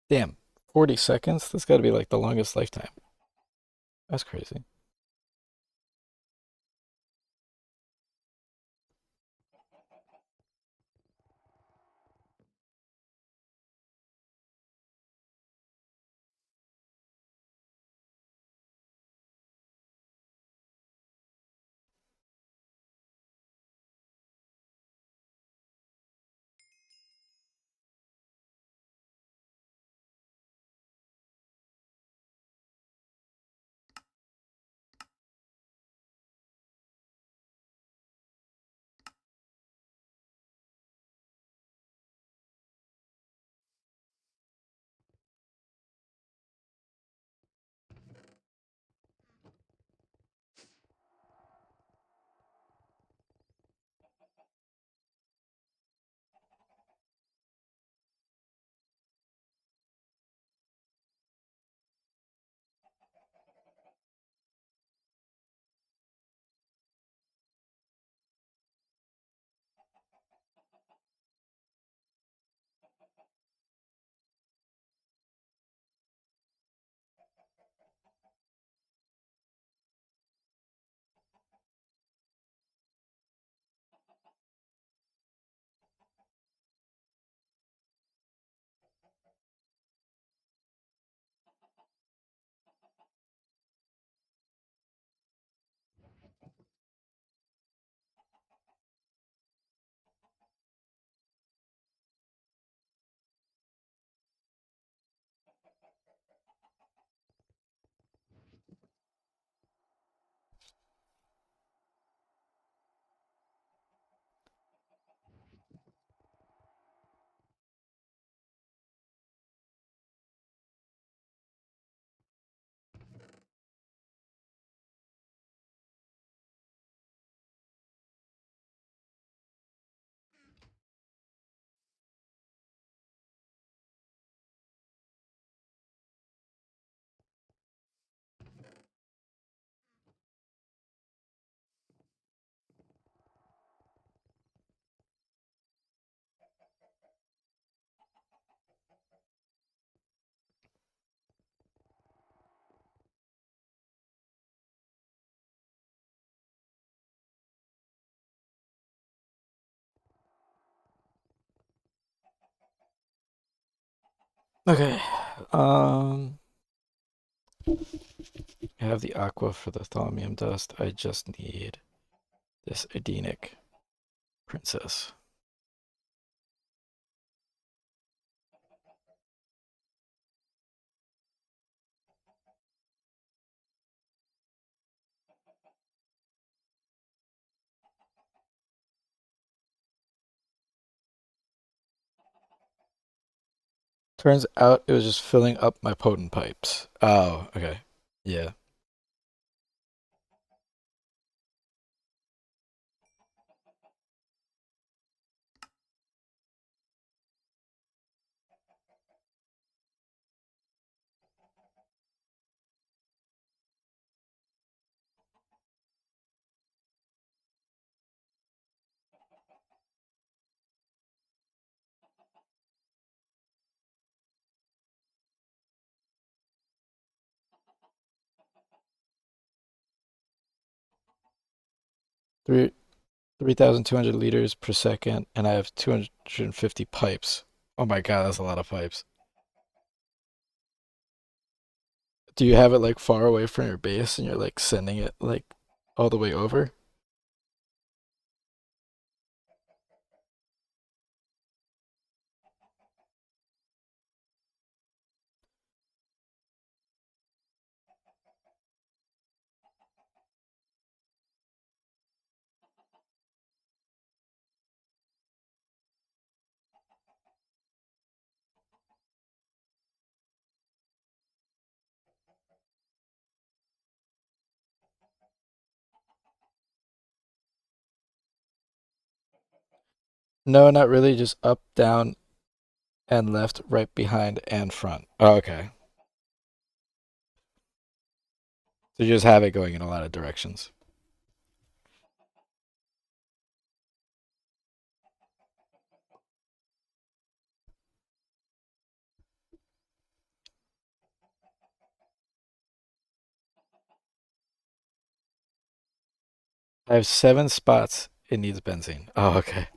Damn, 40 seconds? That's gotta be like the longest lifetime. That's crazy. Okay. Um, I have the aqua for the thaumium dust. I just need this Edenic princess. Turns out it was just filling up my potent pipes. Oh, okay. Yeah. 3,200 liters per second, and I have 250 pipes. Oh my god, that's a lot of pipes. Do you have it like far away from your base and you're like sending it like all the way over? No, not really. Just up, down, and left, right, behind, and front. Oh, okay. So you just have it going in a lot of directions. I have 7 spots. It needs benzene. Oh, okay.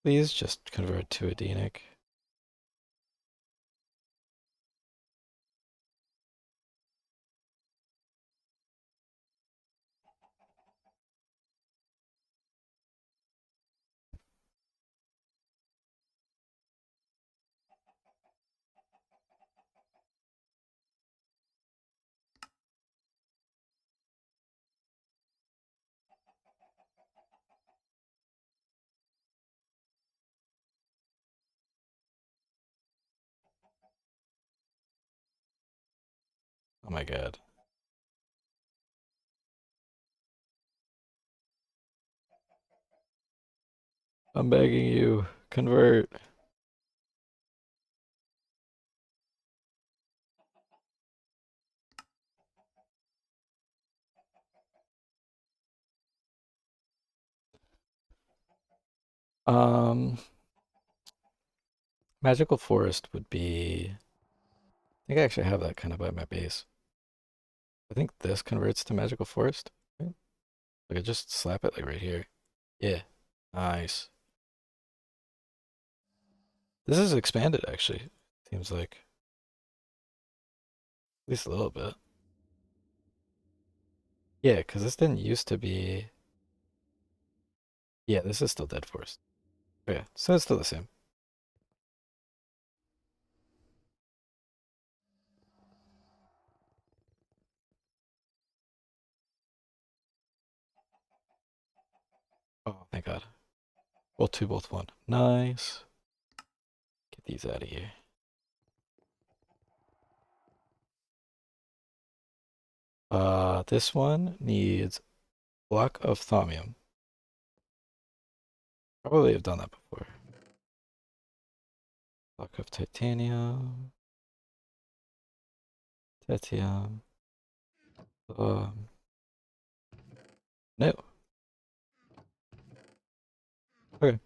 Please just convert to Edenic. Oh my god. I'm begging you. Convert. Um, Magical Forest would be. I think I actually have that kind of by my base. I think this converts to Magical Forest. Right? Like I just slap it like right here. Yeah. Nice. This is expanded actually. Seems like at least a little bit. Yeah, because this didn't used to be. Yeah, this is still Dead Forest. Okay, so it's still the same. Oh, thank God. Well, two, both one. Nice. Get these out of here. This one needs block of thaumium. Probably have done that before. Block of titanium, titanium. Um, no. Okay.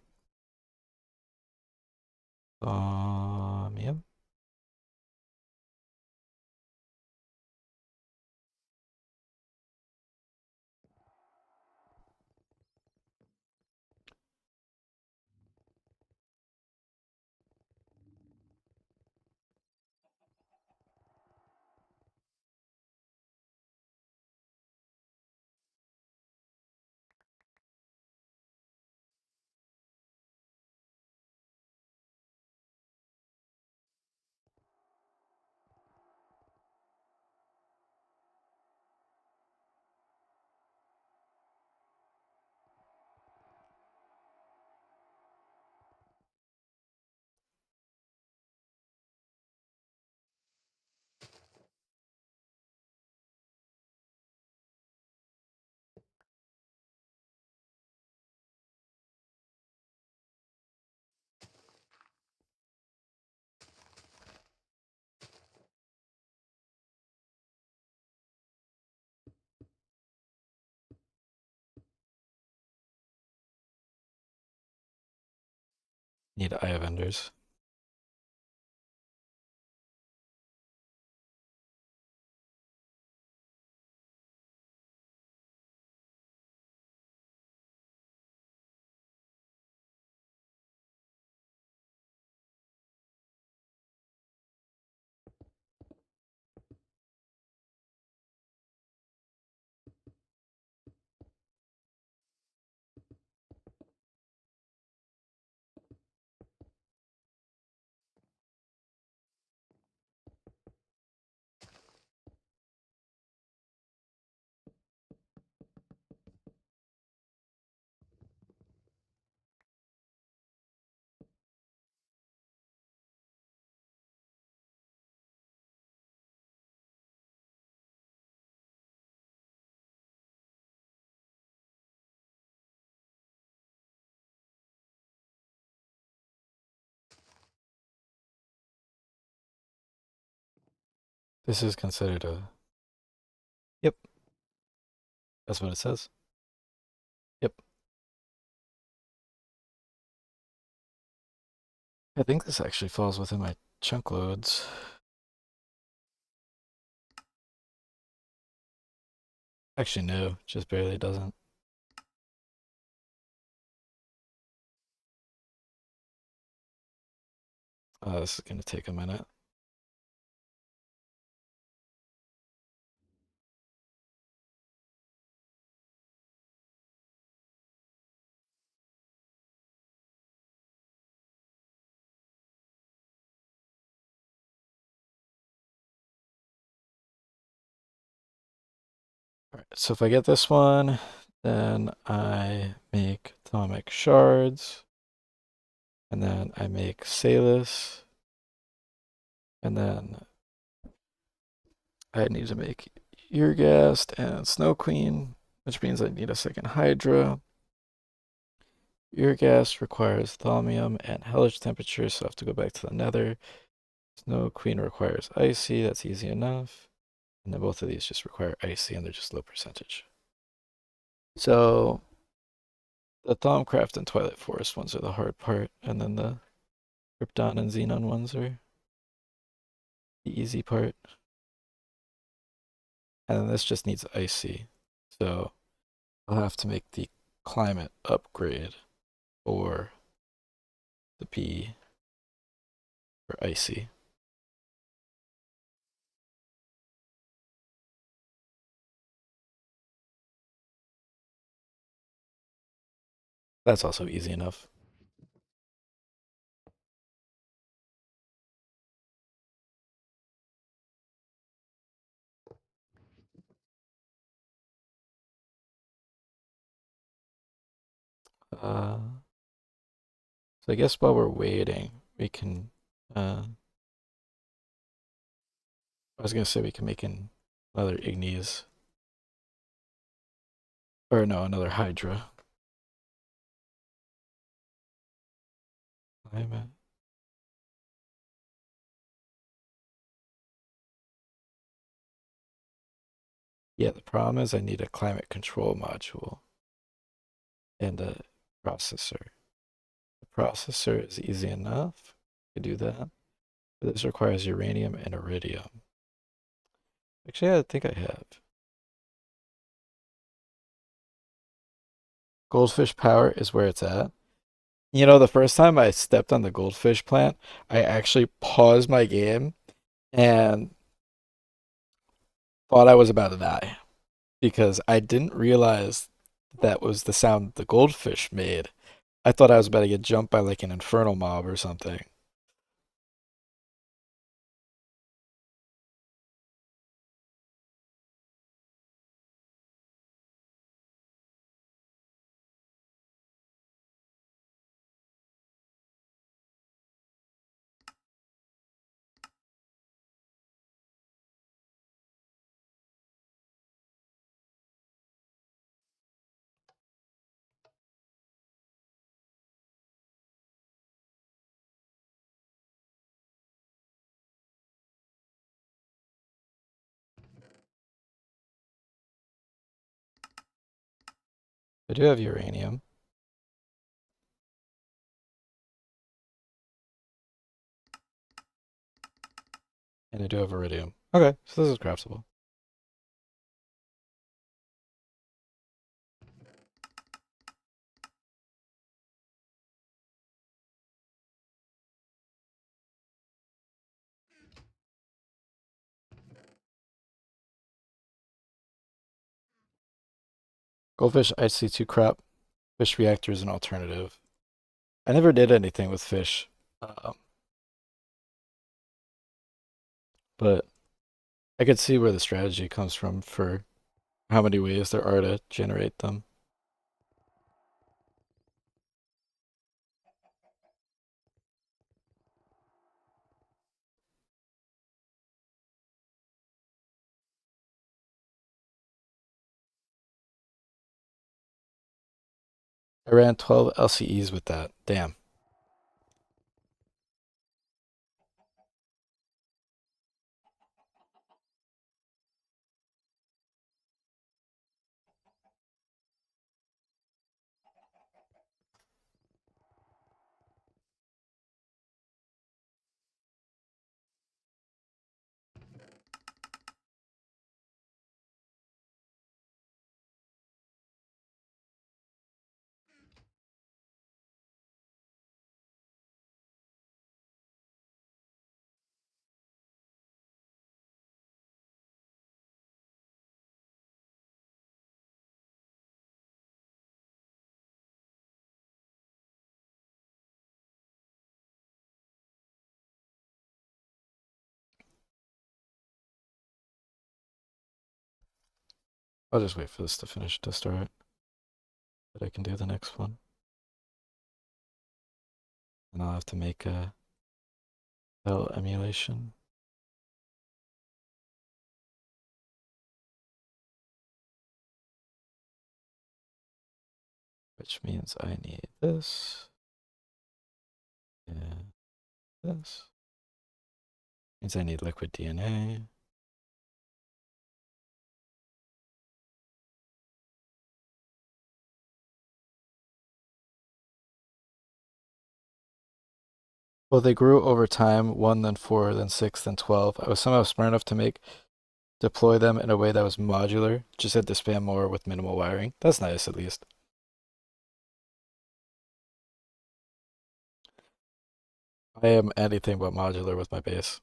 Thaumium. Need eye vendors. This is considered a. Yep, that's what it says. Yep. I think this actually falls within my chunk loads. Actually, no, just barely doesn't. This is gonna take a minute. All right, so if I get this one, then I make atomic shards, and then I make Salus, and then I need to make Urgast and Snow Queen, which means I need a second Hydra. Urgast requires thaumium and hellish temperature, so I have to go back to the nether. Snow Queen requires icy, that's easy enough. And then both of these just require icy and they're just low percentage. So the Thaumcraft and Twilight Forest ones are the hard part, and then the Krypton and Xenon ones are the easy part. And then this just needs icy. So I'll have to make the climate upgrade for the P for icy. That's also easy enough. Uh, so I guess while we're waiting, we can. I was gonna say we can make another Ignis, or no, another Hydra. Climate. Yeah, the problem is I need a climate control module and a processor. The processor is easy enough. I do that. But this requires uranium and iridium. Actually, I think I have. Goldfish power is where it's at. You know, the first time I stepped on the goldfish plant, I actually paused my game and thought I was about to die because I didn't realize that was the sound the goldfish made. I thought I was about to get jumped by like an infernal mob or something. I do have uranium. And I do have iridium. Okay, so this is craftable. Goldfish IC2 crop. Fish reactor is an alternative. I never did anything with fish, but I could see where the strategy comes from for how many ways there are to generate them. I ran 12 LCEs with that. Damn. I'll just wait for this to finish to start, but I can do the next one. And I'll have to make a cell emulation. Which means I need this and this. Means I need liquid DNA. Well, they grew over time, 1, then 4, then 6, then 12. I was somehow smart enough to deploy them in a way that was modular. Just had to spam more with minimal wiring. That's nice, at least. I am anything but modular with my base.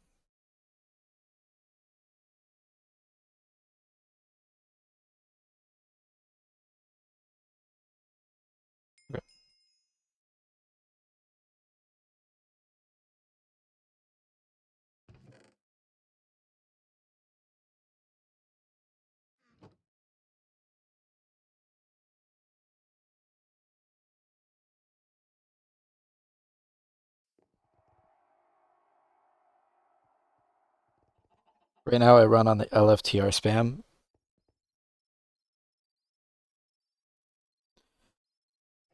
Okay. Right now, I run on the LFTR spam.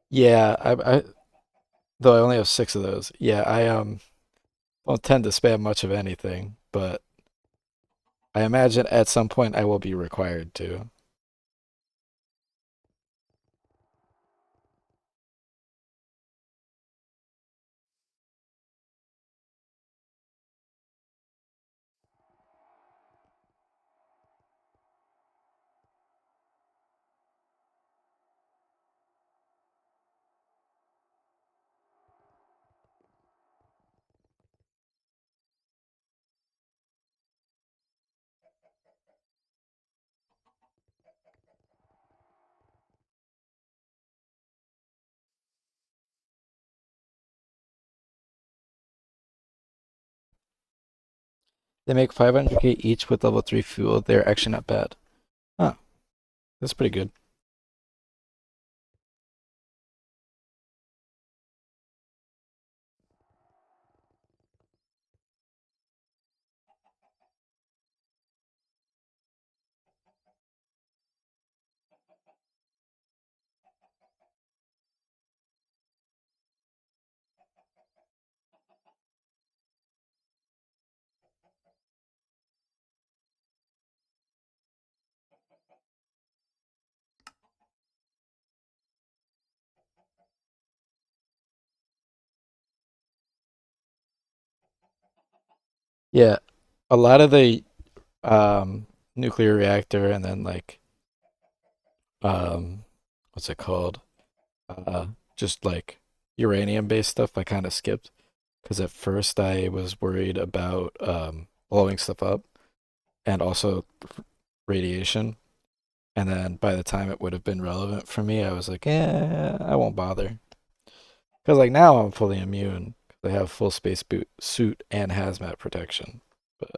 Yeah, though I only have 6 of those. Yeah, I don't tend to spam much of anything, but I imagine at some point I will be required to. They make 500k each with level 3 fuel. They're actually not bad. Huh, that's pretty good. Yeah, a lot of the nuclear reactor and then like um what's it called? Uh just like uranium based stuff I kind of skipped because at first I was worried about blowing stuff up and also radiation. And then by the time it would have been relevant for me, I was like, I won't bother. Because like now I'm fully immune. They have full space boot suit and hazmat protection. But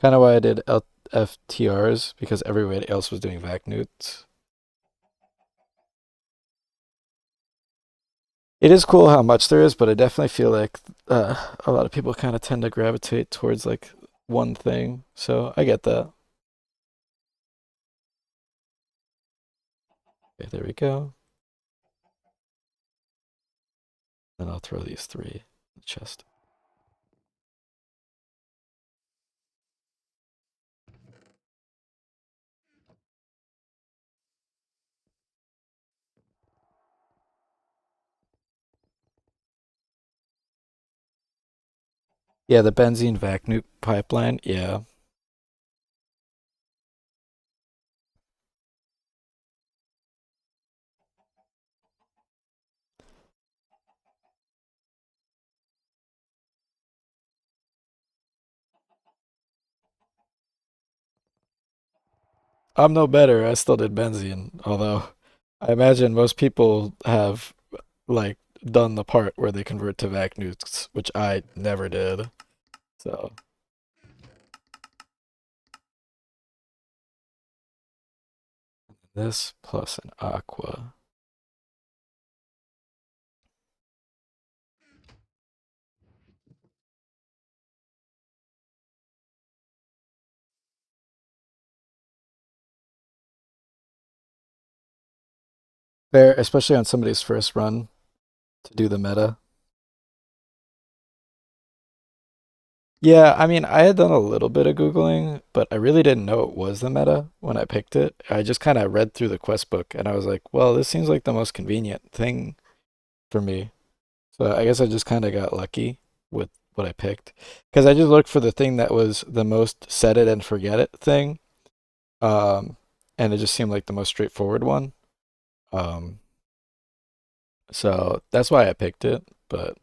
kind of why I did FTRs because everybody else was doing vac newts. It is cool how much there is, but I definitely feel like a lot of people kind of tend to gravitate towards like one thing. So I get that. Okay, there we go. Then I'll throw these three in the chest. Yeah, the benzene vac nuke pipeline. Yeah, I'm no better. I still did benzene, although I imagine most people have like done the part where they convert to vac nukes, which I never did. So this plus an aqua. Fair, especially on somebody's first run to do the meta. Yeah, I mean, I had done a little bit of Googling, but I really didn't know it was the meta when I picked it. I just kind of read through the quest book and I was like, well, this seems like the most convenient thing for me. So I guess I just kind of got lucky with what I picked because I just looked for the thing that was the most set it and forget it thing. Um, and it just seemed like the most straightforward one. Um, so that's why I picked it, but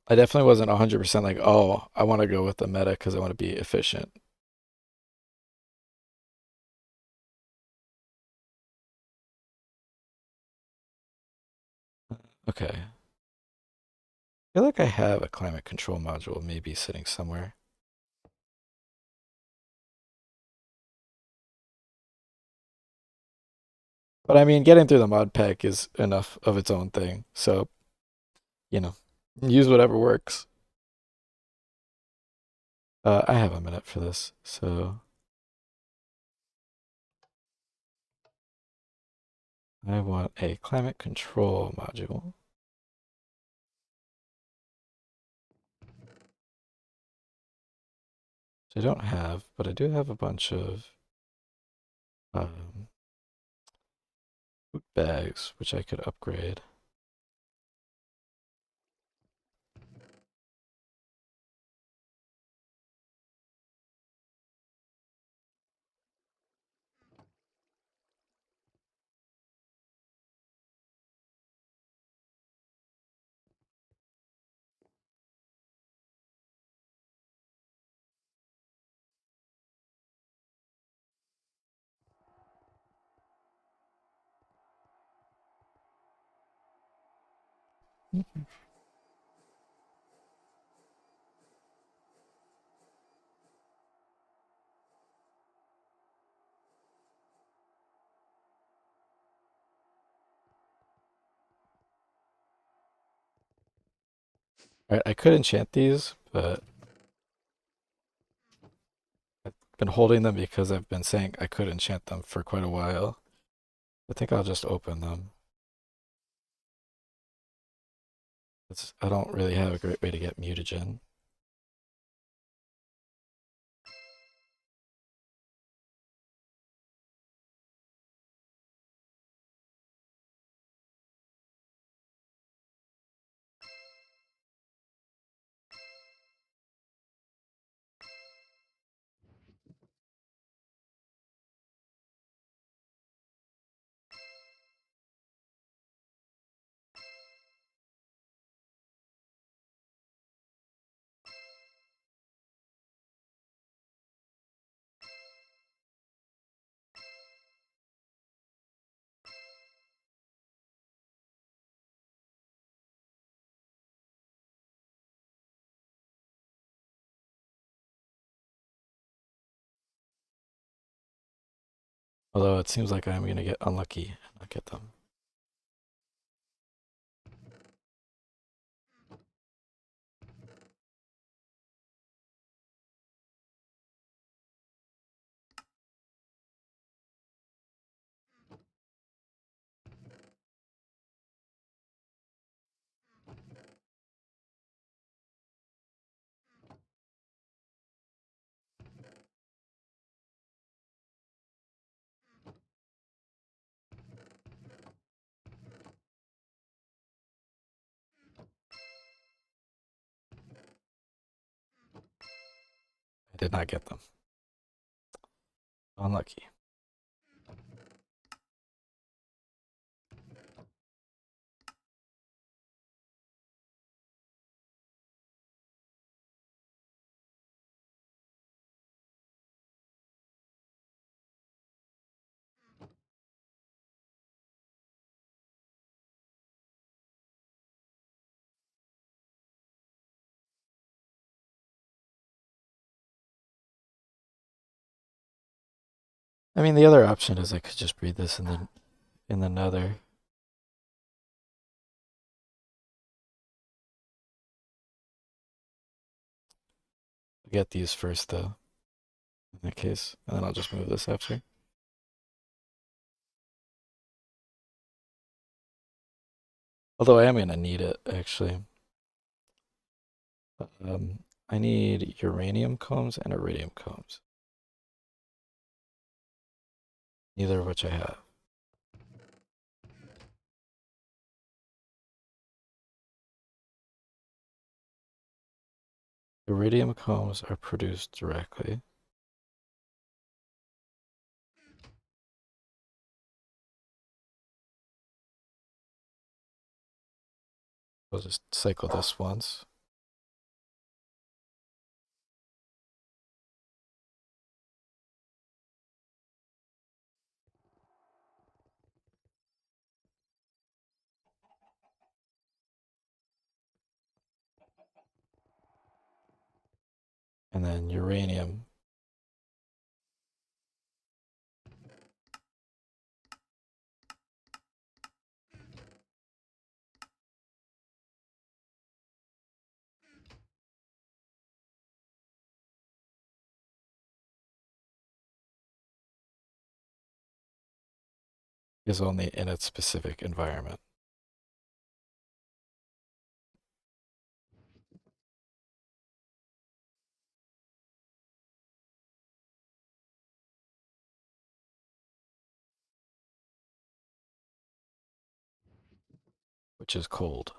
I definitely wasn't 100% like, oh, I want to go with the meta because I want to be efficient. Okay. I feel like I have a climate control module maybe sitting somewhere. But I mean, getting through the mod pack is enough of its own thing. So, you know, use whatever works. I have a minute for this. So I want a climate control module. Which I don't have, but I do have a bunch of um, food bags, which I could upgrade. All right, I could enchant these, but I've been holding them because I've been saying I could enchant them for quite a while. I think I'll just open them. I don't really have a great way to get mutagen. Although it seems like I'm gonna get unlucky and not get them. I did not get them. Unlucky. I mean, the other option is I could just breed this in the nether. I'll get these first though, in that case, and then I'll just move this after. Although I am gonna need it actually. I need uranium combs and iridium combs, neither of which I have. Iridium combs are produced directly. We'll just cycle this once. And then uranium is only in its specific environment. Which is cold.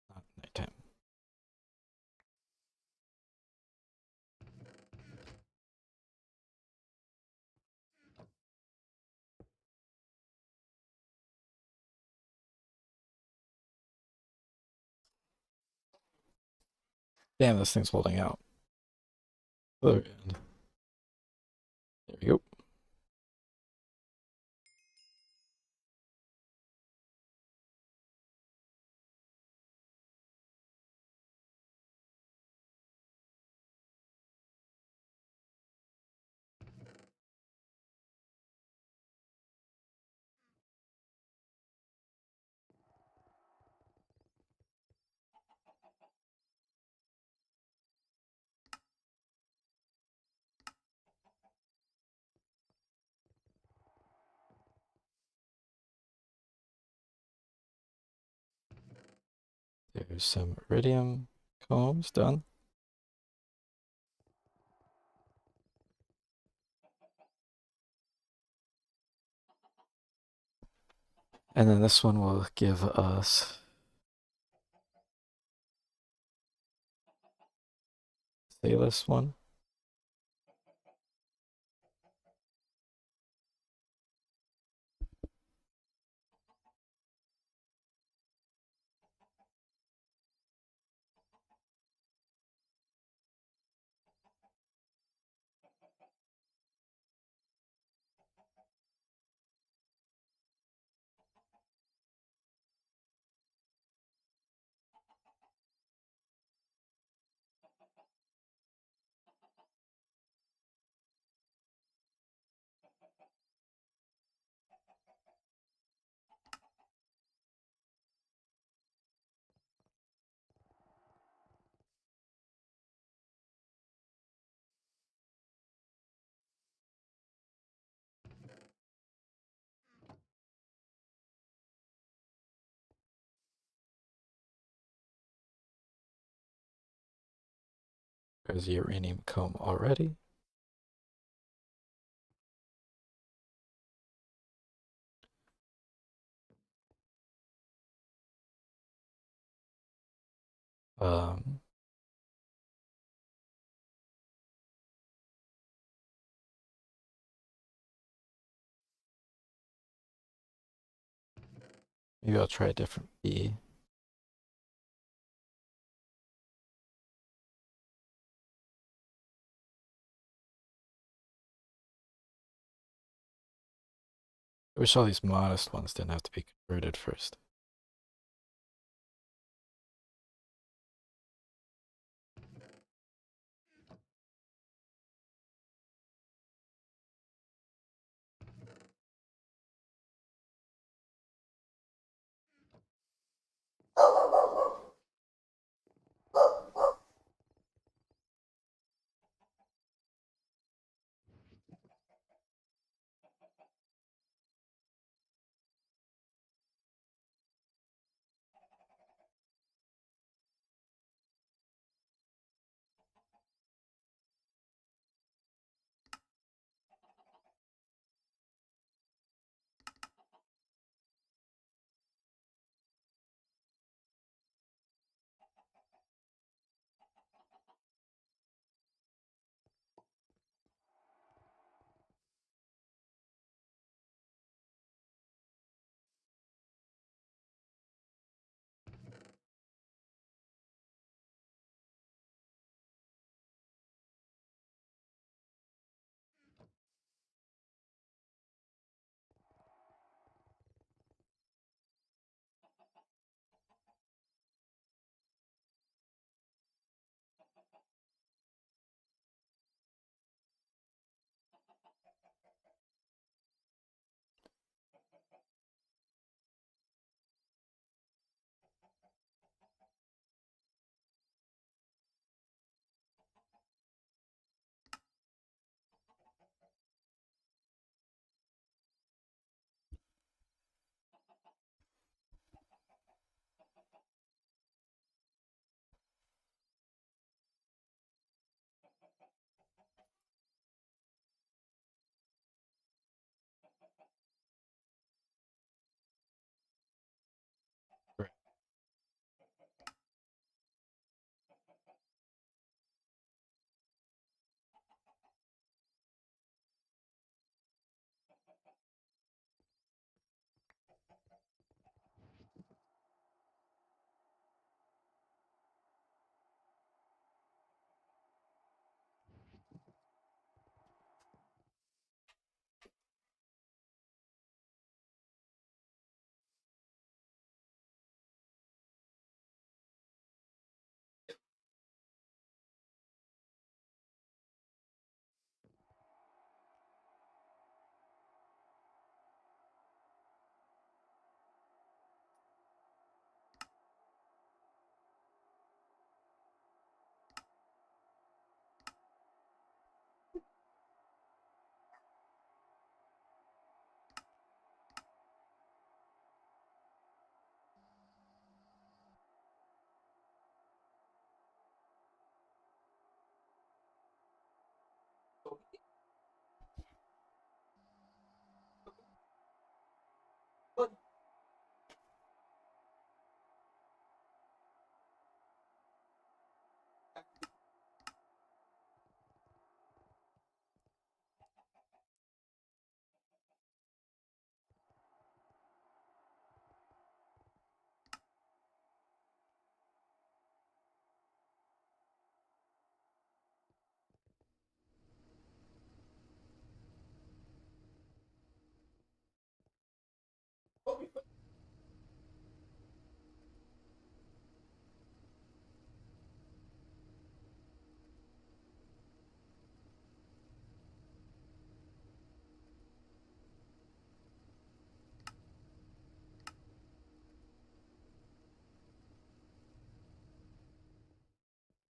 Not nighttime. Damn, this thing's holding out. Other end. There we go. There's some iridium combs done. And then this one will give us this one. There's a uranium comb already. Um, Maybe I'll try a different bee. I wish all these modest ones didn't have to be converted first. Right.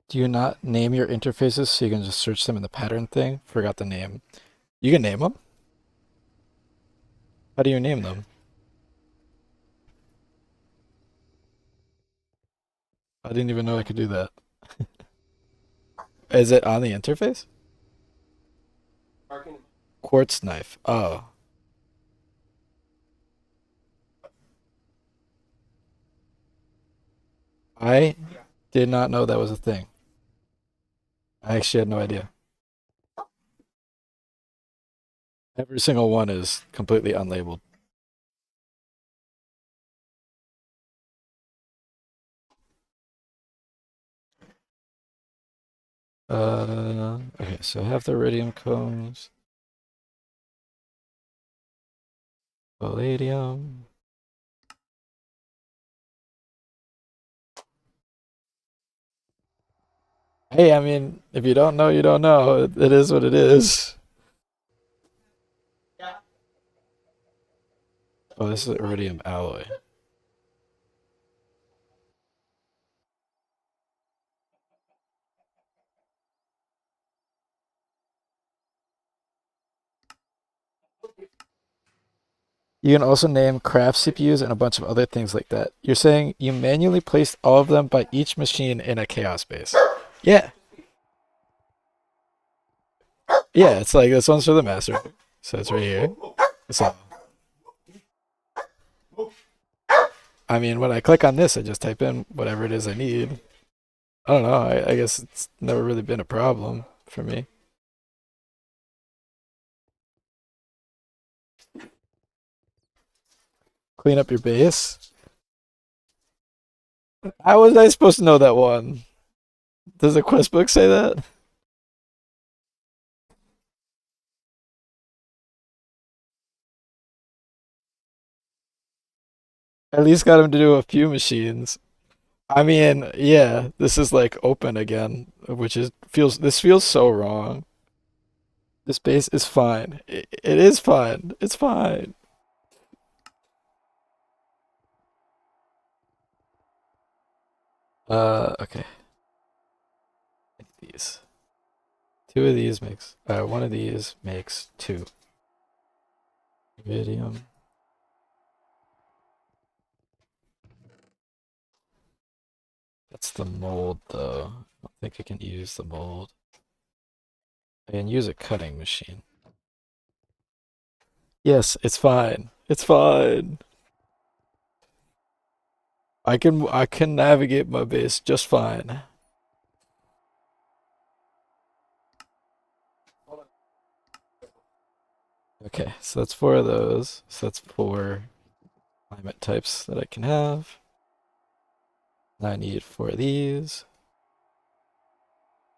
Do you not name your interfaces so you can just search them in the pattern thing? Forgot the name. You can name them? How do you name them? I didn't even know I could do that. Is it on the interface? Quartz knife. Oh, I did not know that was a thing. I actually had no idea. Every single one is completely unlabeled. Okay, so I have the iridium cones, palladium. Hey, I mean, if you don't know, you don't know. It is what it is. Oh, this is iridium alloy. You can also name craft CPUs and a bunch of other things like that. You're saying you manually placed all of them by each machine in a chaos base. Yeah, yeah, it's like this one's for the master. So it's right here. So, I mean, when I click on this, I just type in whatever it is I need. I don't know. I guess it's never really been a problem for me. Clean up your base. How was I supposed to know that one? Does the quest book say that? At least got him to do a few machines. I mean, yeah, this is like open again, which is feels this feels so wrong. This base is fine. It is fine. It's fine. Okay. These. Two of these makes one of these makes two. Iridium. That's the mold though. I don't think I can use the mold. I can use a cutting machine. Yes, it's fine. It's fine. I can navigate my base just fine. Okay, so that's four of those. So that's four climate types that I can have. And I need four of these.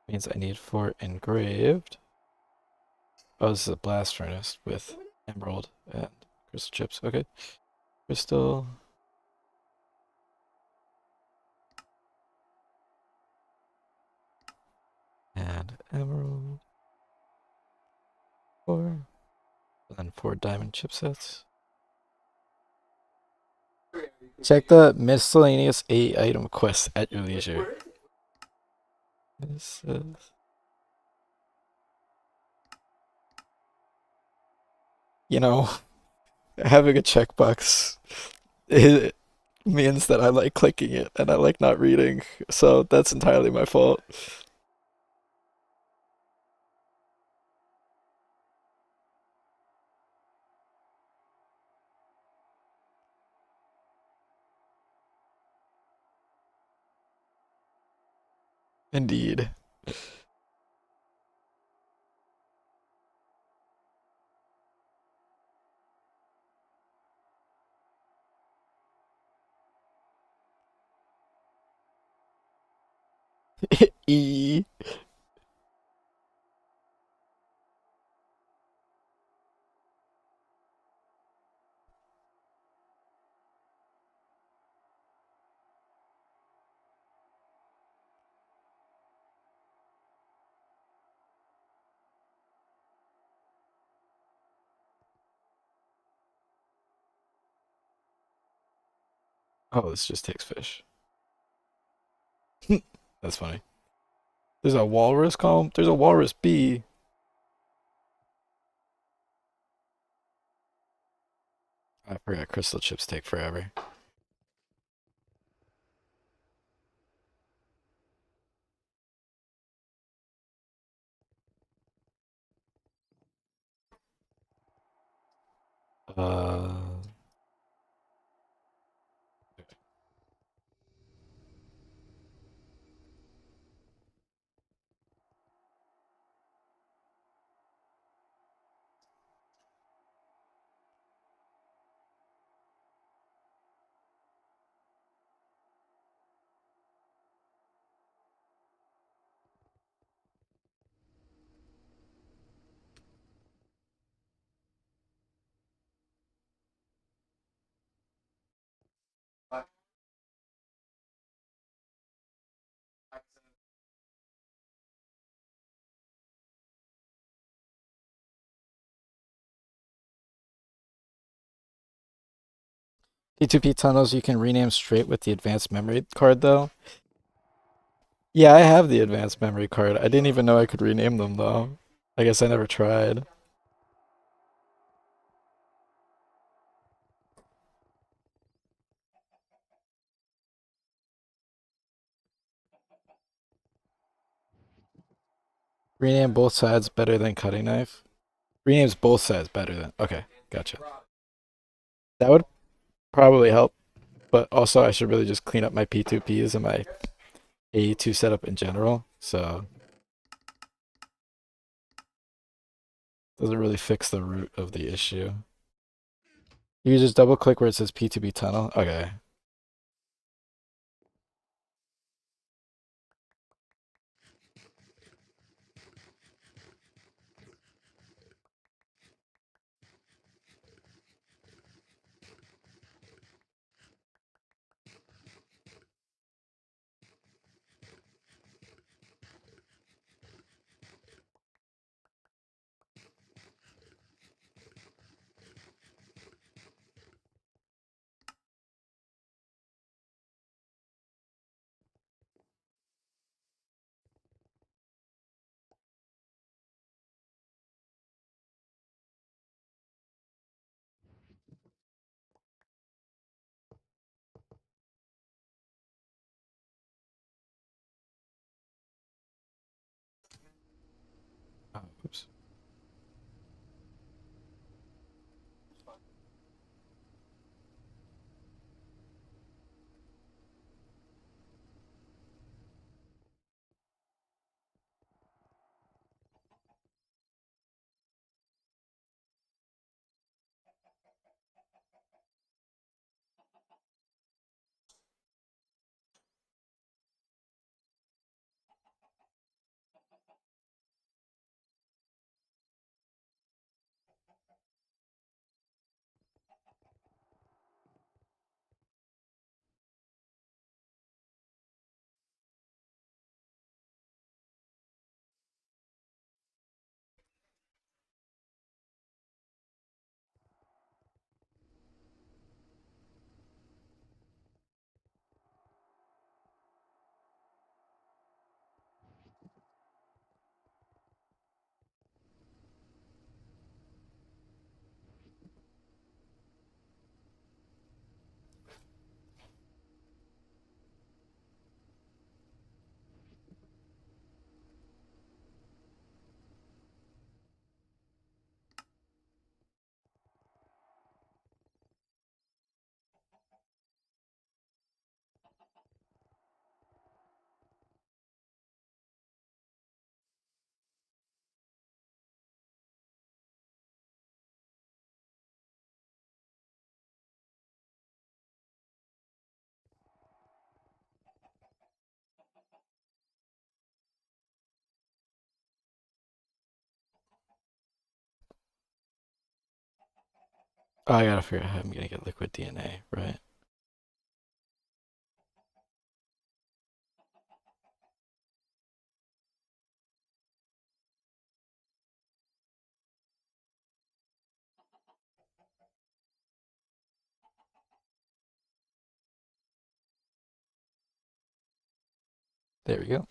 Means I need four engraved. Oh, this is a blast furnace with emerald and crystal chips. Okay. Crystal. And emerald. Four. And then four diamond chipsets. Check the miscellaneous 8 item quest at your leisure. This is, you know, having a checkbox it means that I like clicking it and I like not reading. So that's entirely my fault. Indeed. E. Oh, this just takes fish. That's funny. There's a walrus column. There's a walrus B. I forgot crystal chips take forever. Uh, P2P tunnels you can rename straight with the advanced memory card though. Yeah, I have the advanced memory card. I didn't even know I could rename them though. I guess I never tried. Rename both sides better than cutting knife. Renames both sides better than. Okay, gotcha. That would probably help, but also I should really just clean up my P2Ps and my A2 setup in general. So doesn't really fix the root of the issue. You just double click where it says P2B tunnel. Okay. Oh, oops. Oh, I gotta figure out how I'm gonna get liquid DNA, right? There we go.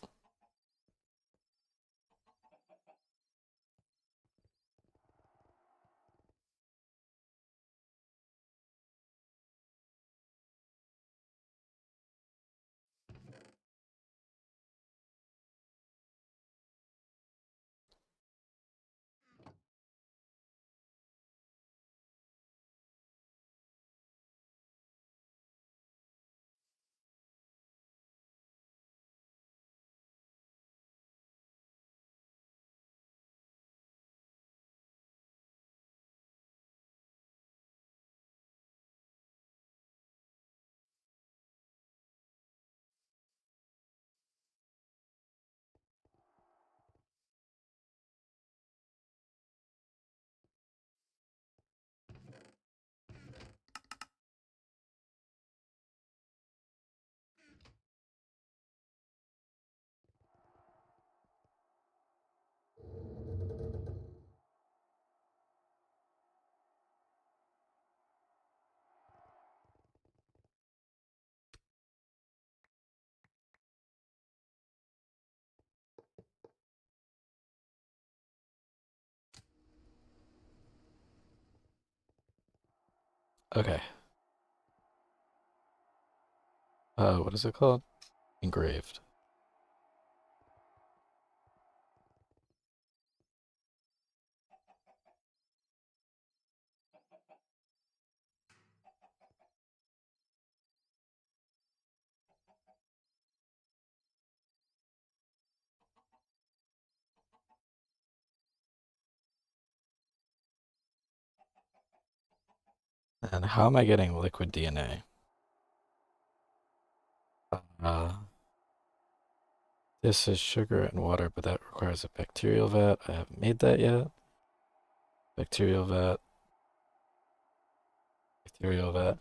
Okay. What is it called? Engraved. And how am I getting liquid DNA? Uh, this is sugar and water, but that requires a bacterial vat. I haven't made that yet. Bacterial vat. Bacterial vat.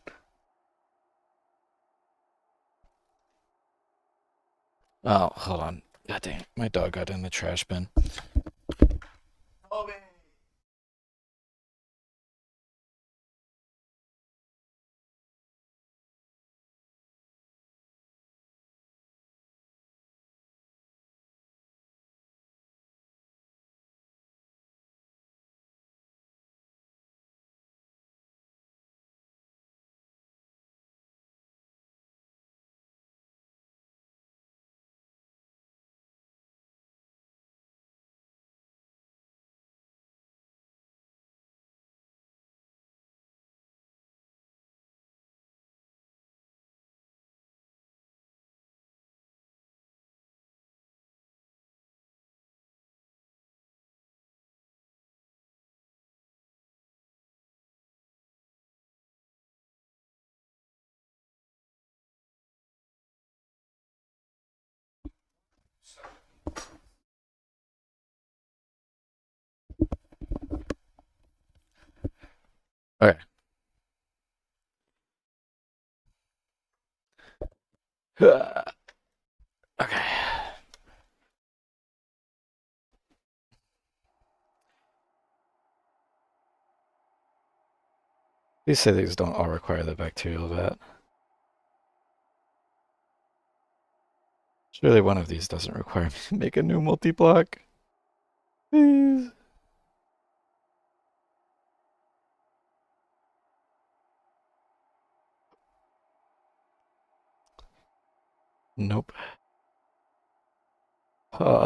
Oh, hold on. God dang, my dog got in the trash bin. Okay. Okay. These say these don't all require the bacterial vat. Surely one of these doesn't require me to make a new multi-block. Please. Nope.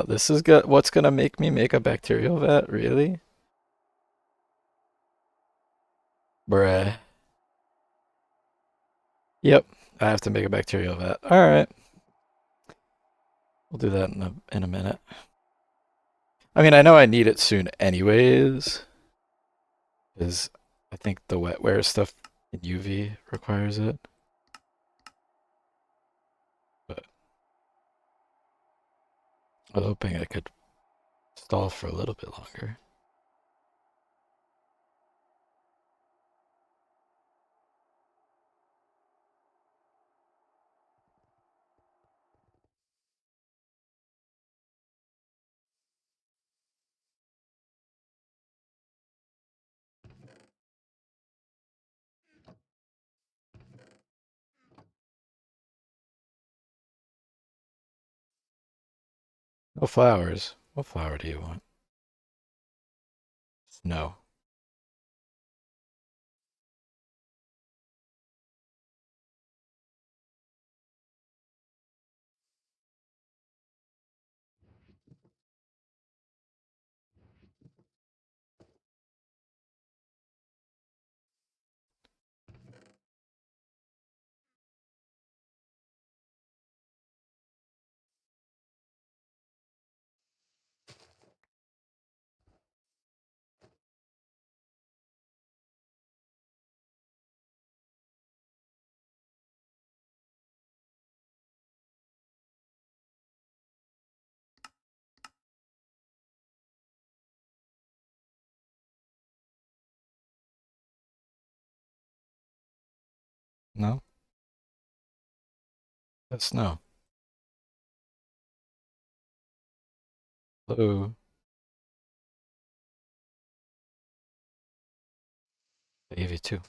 This is what's gonna make me make a bacterial vat? Really? Bruh. Yep. I have to make a bacterial vat. Alright. We'll do that in a minute. I mean, I know I need it soon anyways. Because I think the wetware stuff in UV requires it. But I was hoping I could stall for a little bit longer. No flowers. What flower do you want? Snow. No? That's snow. Hello. AV2.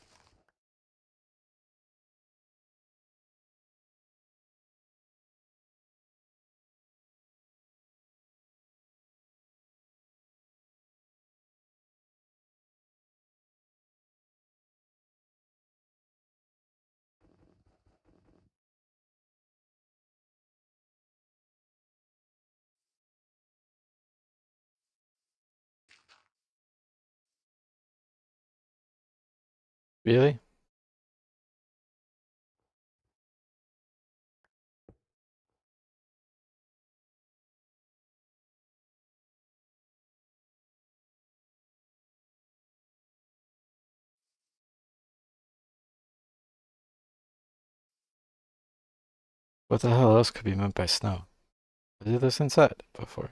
Really? What the hell else could be meant by snow? I did this inside before.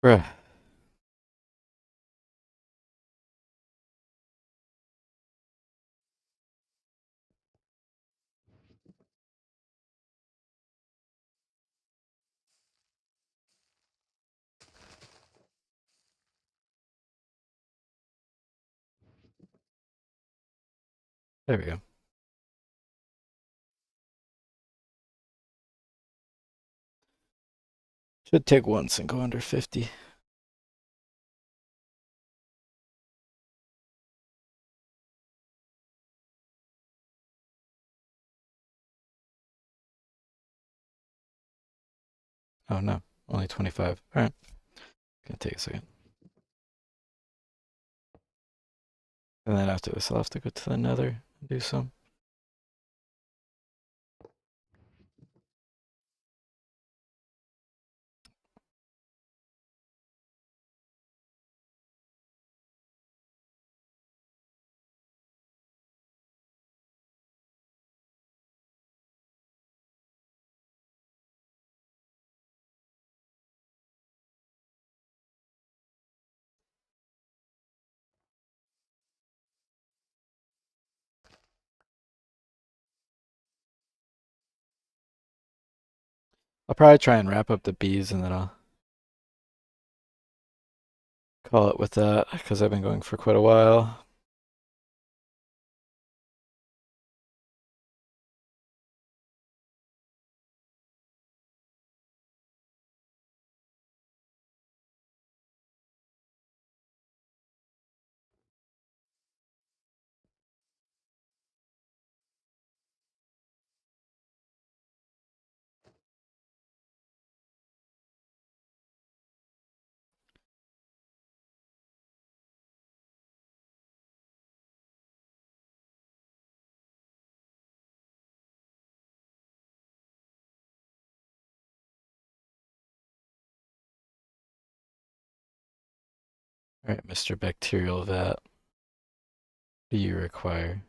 Bruh. There we go. Should take once and go under 50. Oh no, only 25. All right, gonna take a second. And then after this, I'll have to go to the nether and do some. I'll probably try and wrap up the bees and then I'll call it with that because I've been going for quite a while. All right, Mr. Bacterial Vat, what do you require?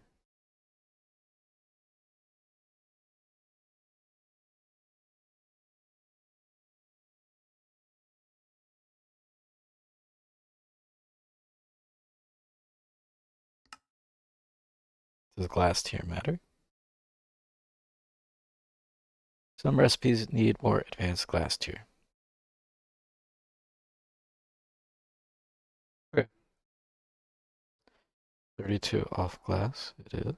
Does glass tier matter? Some recipes need more advanced glass tier. Okay. 32 off glass, it is.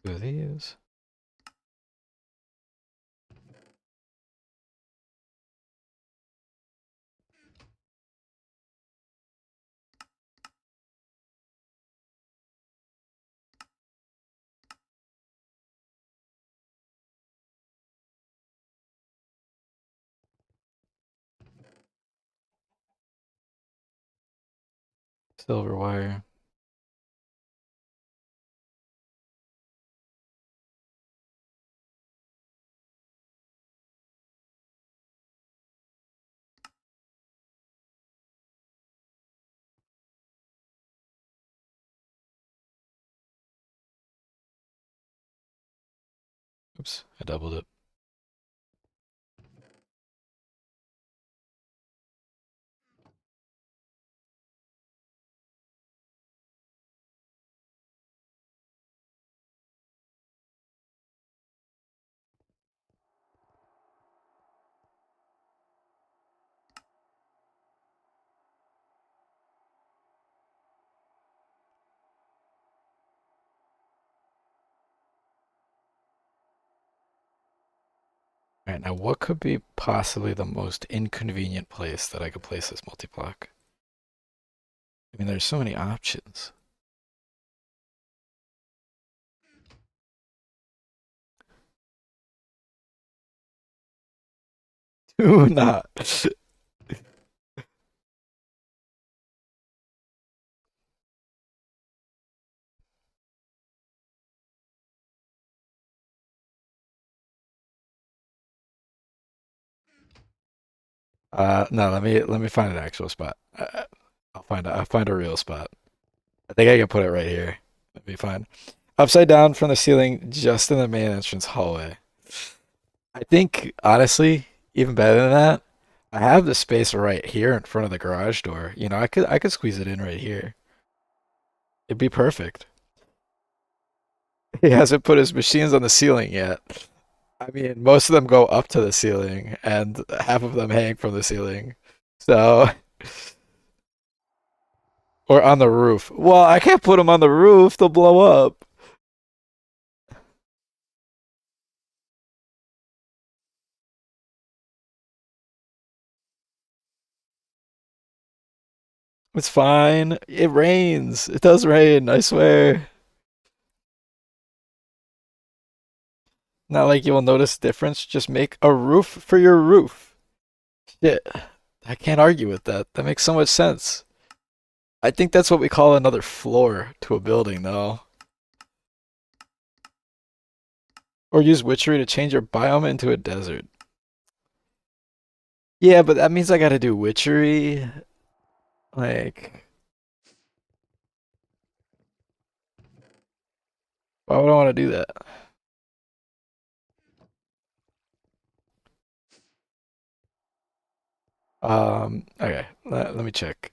Two of these. Silver wire. Oops, I doubled it. All right, now what could be possibly the most inconvenient place that I could place this multi-block? I mean, there's so many options. Do not. No, let me find an actual spot. I'll find a real spot. I think I can put it right here. That'd be fine. Upside down from the ceiling, just in the main entrance hallway. I think honestly, even better than that, I have the space right here in front of the garage door. You know, I could squeeze it in right here. It'd be perfect. He hasn't put his machines on the ceiling yet. I mean, most of them go up to the ceiling, and half of them hang from the ceiling. So, or on the roof. Well, I can't put them on the roof; they'll blow up. It's fine. It rains. It does rain, I swear. Not like you will notice difference. Just make a roof for your roof. Shit. I can't argue with that. That makes so much sense. I think that's what we call another floor to a building, though. Or use witchery to change your biome into a desert. Yeah, but that means I gotta do witchery. Like, why would I want to do that? Okay, let me check.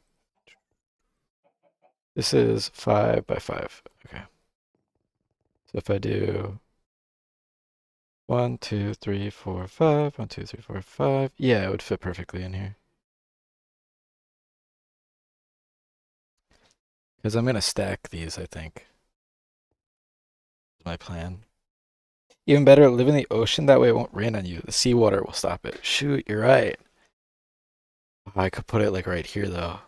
This is 5 by 5. Okay. So if I do 1, 2, 3, 4, 5, 1, 2, 3, 4, 5, yeah, it would fit perfectly in here. Because I'm gonna stack these, I think. Is my plan. Even better, live in the ocean. That way it won't rain on you. The seawater will stop it. Shoot, you're right. I could put it like right here, though.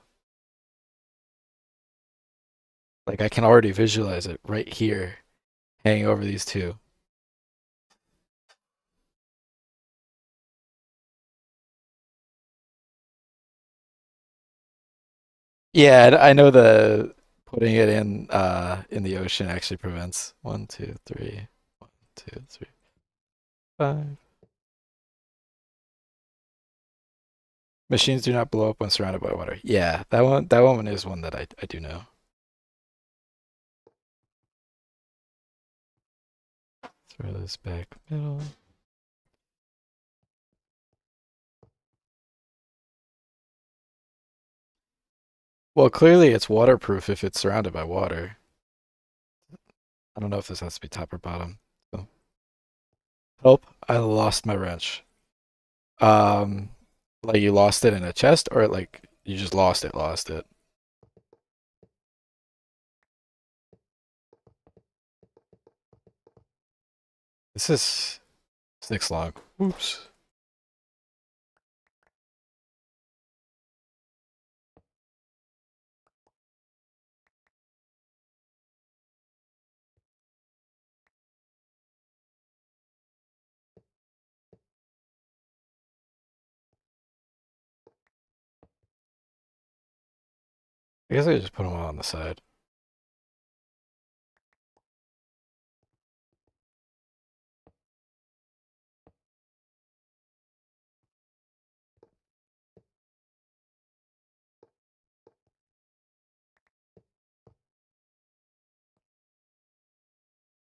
Like I can already visualize it right here, hanging over these two. Yeah, I know the putting it in the ocean actually prevents 1, 2, 3, 1, 2, 3, 5. Machines do not blow up when surrounded by water. Yeah, that one is one that I do know. Throw this back middle. Well, clearly it's waterproof if it's surrounded by water. I don't know if this has to be top or bottom. So. Help! I lost my wrench. Um, like you lost it in a chest, or like you just lost it. This is 6 long. Oops. I guess I just put them all on the side.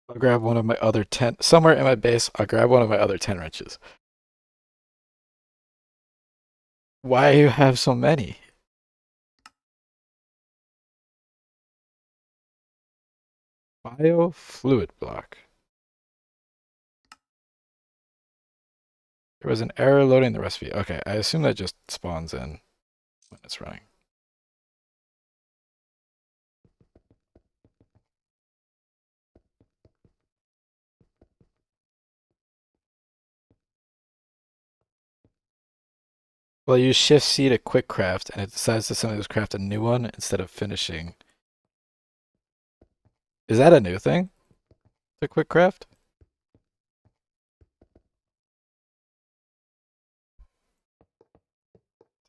I'll grab one of my other 10 somewhere in my base. I'll grab one of my other 10 wrenches. Why you have so many? Biofluid block. There was an error loading the recipe. Okay, I assume that just spawns in when it's running. Well, you shift C to quick craft, and it decides to suddenly just craft a new one instead of finishing. Is that a new thing? The quick craft?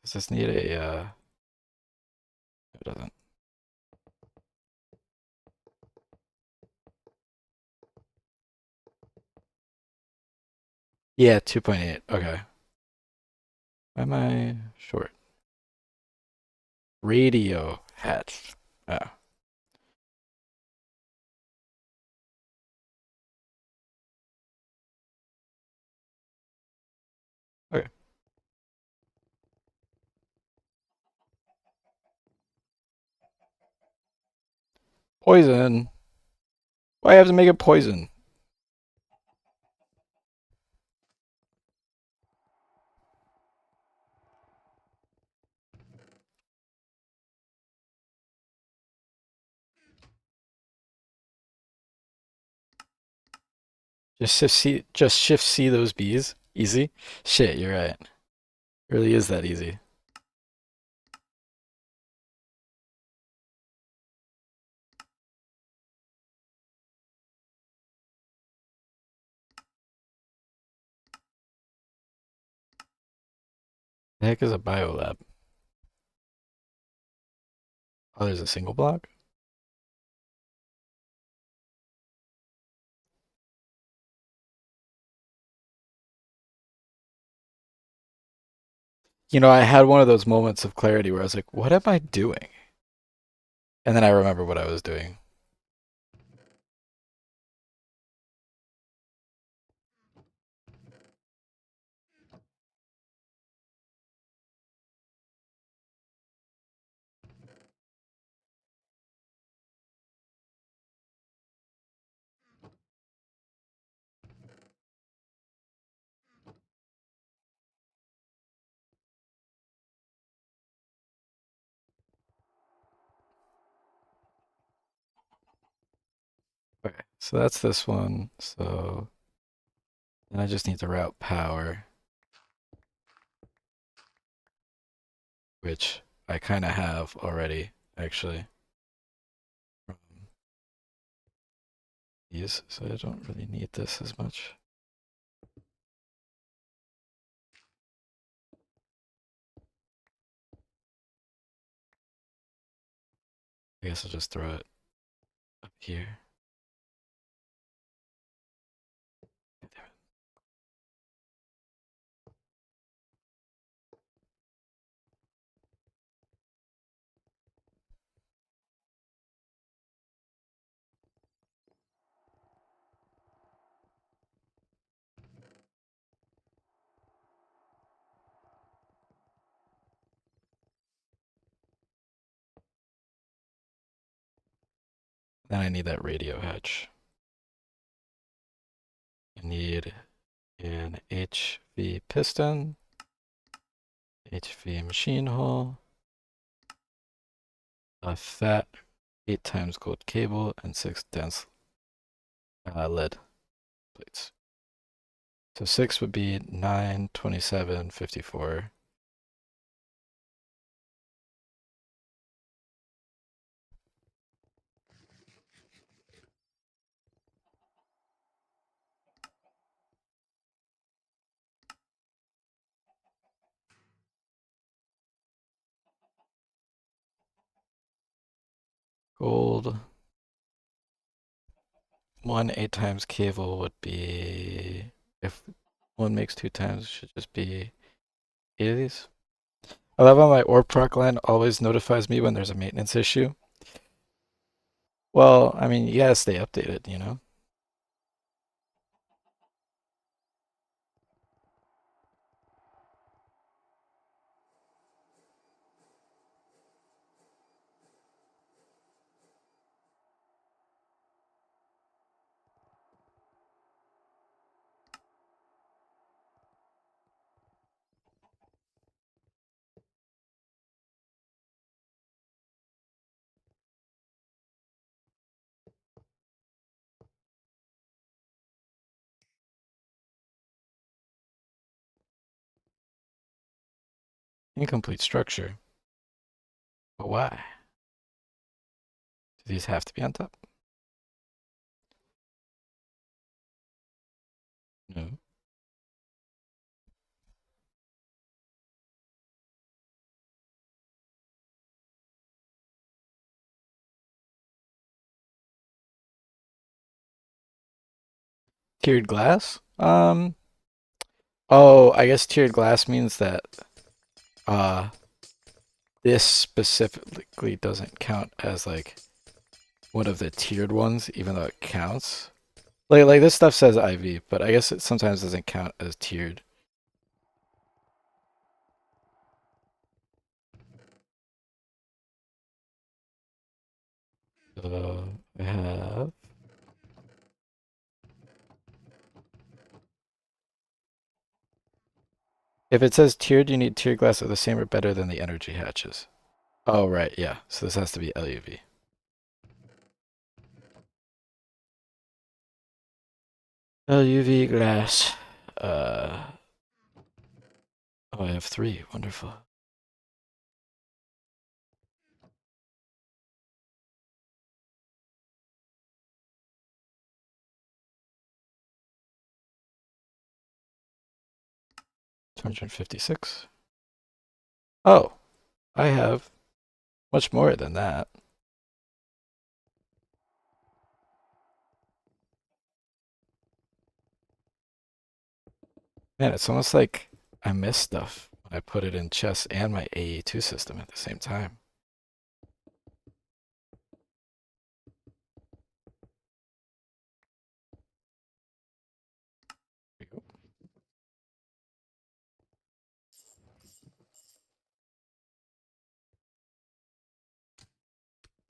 Does this need a? It doesn't. Yeah, 2.8. Okay. Why am I short? Radio hatch. Oh, okay. Poison. Why do I have to make it poison? Just shift C. Just shift C those bees. Easy. Shit, you're right. It really is that easy. The heck is a biolab? Oh, there's a single block. You know, I had one of those moments of clarity where I was like, "What am I doing?" And then I remember what I was doing. Okay, so that's this one. So then I just need to route power, which I kind of have already, actually, from these. So I don't really need this as much. I guess I'll just throw it up here. Then I need that radio hatch. I need an HV piston, HV machine hull, a fat 8 times gold cable, and 6 dense lead plates. So 6 would be 9, 27, 54. Gold. 1 8 times cable would be, if one makes 2 times, it should just be 8 of these. I love how my orb proc line always notifies me when there's a maintenance issue. Well, I mean, you gotta stay updated, you know? Incomplete structure. But why? Do these have to be on top? No. Tiered glass? Oh, I guess tiered glass means that uh this specifically doesn't count as like one of the tiered ones, even though it counts. Like this stuff says IV, but I guess it sometimes doesn't count as tiered. I have. If it says tiered, you need tiered glass of the same or better than the energy hatches. Oh, right, yeah. So this has to be LUV. LUV glass. Uh, oh, I have three. Wonderful. Two hundred 256. Oh, I have much more than that. Man, it's almost like I miss stuff when I put it in chess and my AE2 system at the same time.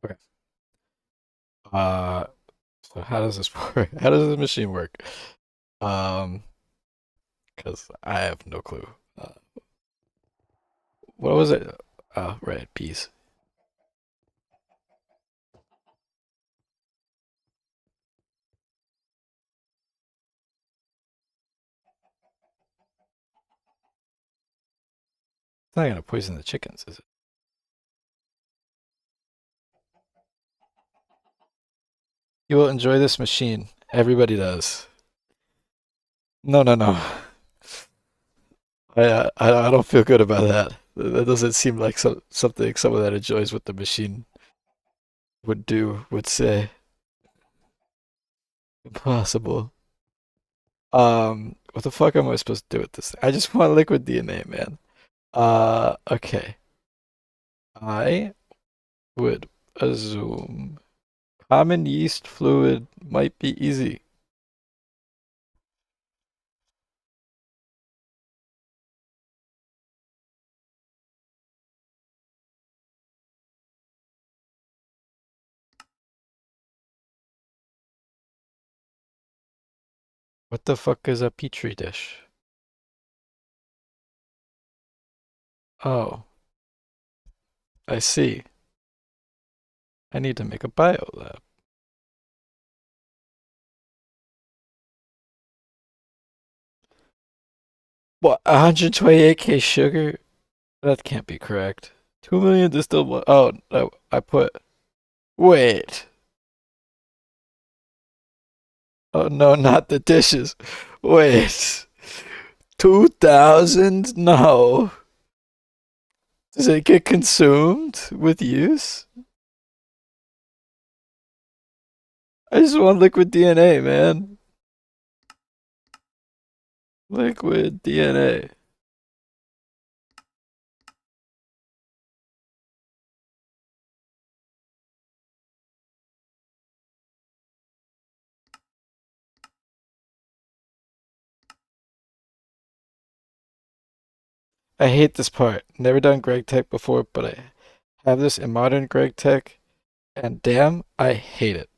Okay. Uh, so how does this work? How does this machine work? Um, because I have no clue. What was it? Right, peace. It's not gonna poison the chickens, is it? You will enjoy this machine. Everybody does. No, no, no. I don't feel good about that. That doesn't seem like something someone that enjoys what the machine would do would say. Impossible. What the fuck am I supposed to do with this thing? I just want liquid DNA, man. Okay. I would assume common yeast fluid might be easy. What the fuck is a petri dish? Oh, I see. I need to make a bio lab. What, 128K sugar? That can't be correct. 2 million distilled water. Oh, no, I put. Wait. Oh, no, not the dishes. Wait. 2,000? No. Does it get consumed with use? I just want liquid DNA, man. Liquid DNA. I hate this part. Never done Gregtech before, but I have this in modern Gregtech, and damn, I hate it.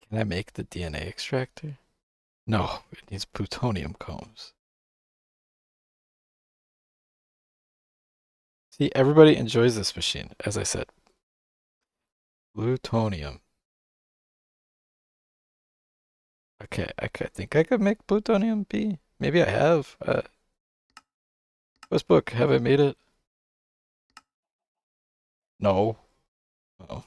Can I make the DNA extractor? No, it needs plutonium combs. See, everybody enjoys this machine, as I said. Plutonium. Okay, think I could make plutonium B. Maybe I have. First book, have I made it? No. Oh.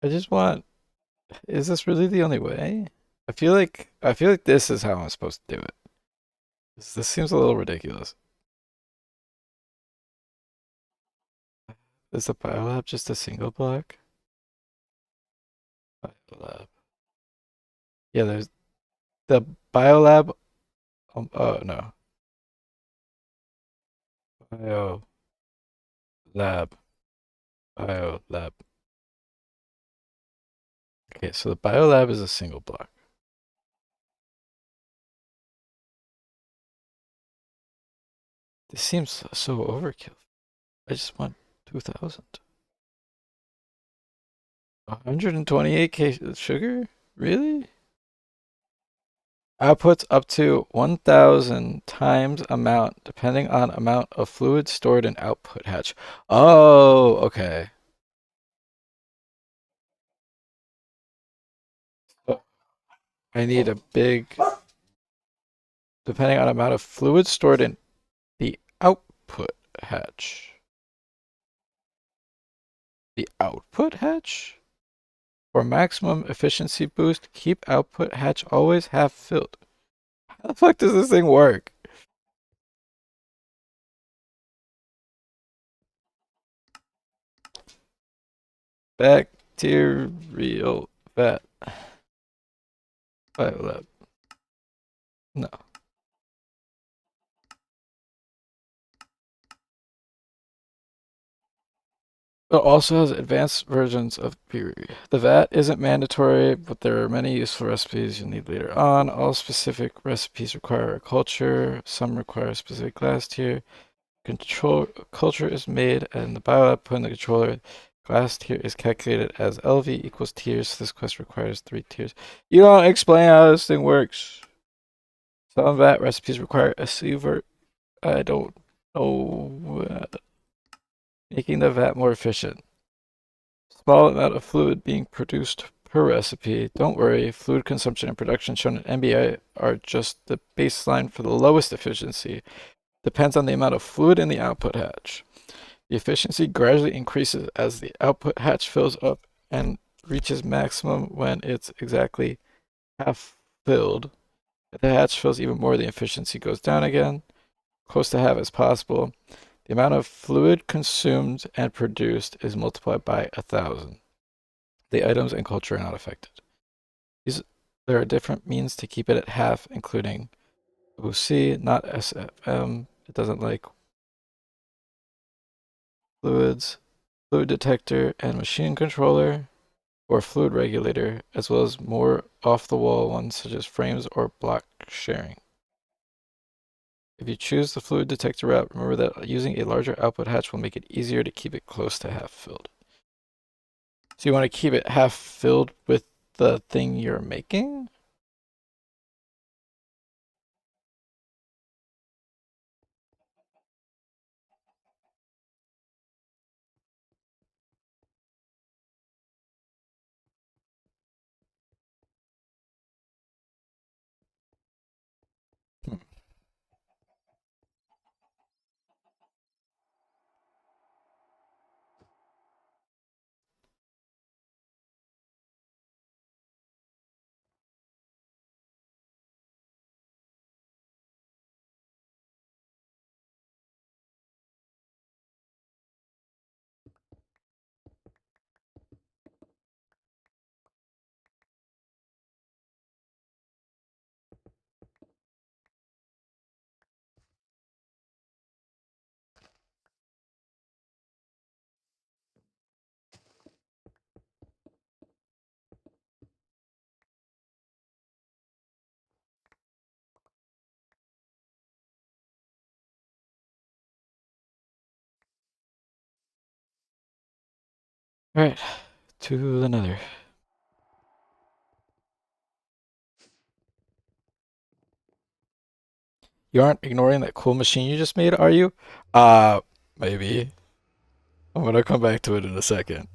I just want. Is this really the only way? I feel like this is how I'm supposed to do it. This seems a little ridiculous. Is the biolab just a single block? Biolab. Yeah, there's the biolab. Oh no, biolab, biolab. Okay, so the biolab is a single block. This seems so overkill. I just want 2,000. 128K sugar? Really? Outputs up to 1,000 times amount, depending on amount of fluid stored in output hatch. Oh, okay. So I need a big, depending on amount of fluid stored in the output hatch. The output hatch? For maximum efficiency boost, keep output hatch always half filled. How the fuck does this thing work? Bacterial vat. Biolab. No. It also has advanced versions of puree. The vat isn't mandatory, but there are many useful recipes you'll need later on. All specific recipes require a culture. Some require a specific glass tier. Control culture is made, and the biolab put in the controller. Glass tier is calculated as LV equals tiers. This quest requires 3 tiers. You don't explain how this thing works. Some vat recipes require a sievert. I don't know. Making the vat more efficient. Small amount of fluid being produced per recipe. Don't worry, fluid consumption and production shown in MBI are just the baseline for the lowest efficiency. Depends on the amount of fluid in the output hatch. The efficiency gradually increases as the output hatch fills up and reaches maximum when it's exactly half filled. If the hatch fills even more, the efficiency goes down again, close to half as possible. The amount of fluid consumed and produced is multiplied by 1,000. The items and culture are not affected. These, there are different means to keep it at half, including OC, not SFM. It doesn't like fluids, fluid detector, and machine controller, or fluid regulator, as well as more off-the-wall ones such as frames or block sharing. If you choose the fluid detector route, remember that using a larger output hatch will make it easier to keep it close to half filled. So you want to keep it half filled with the thing you're making? Hmm. All right. to the nether. You aren't ignoring that cool machine you just made, are you? Maybe. I'm gonna come back to it in a second.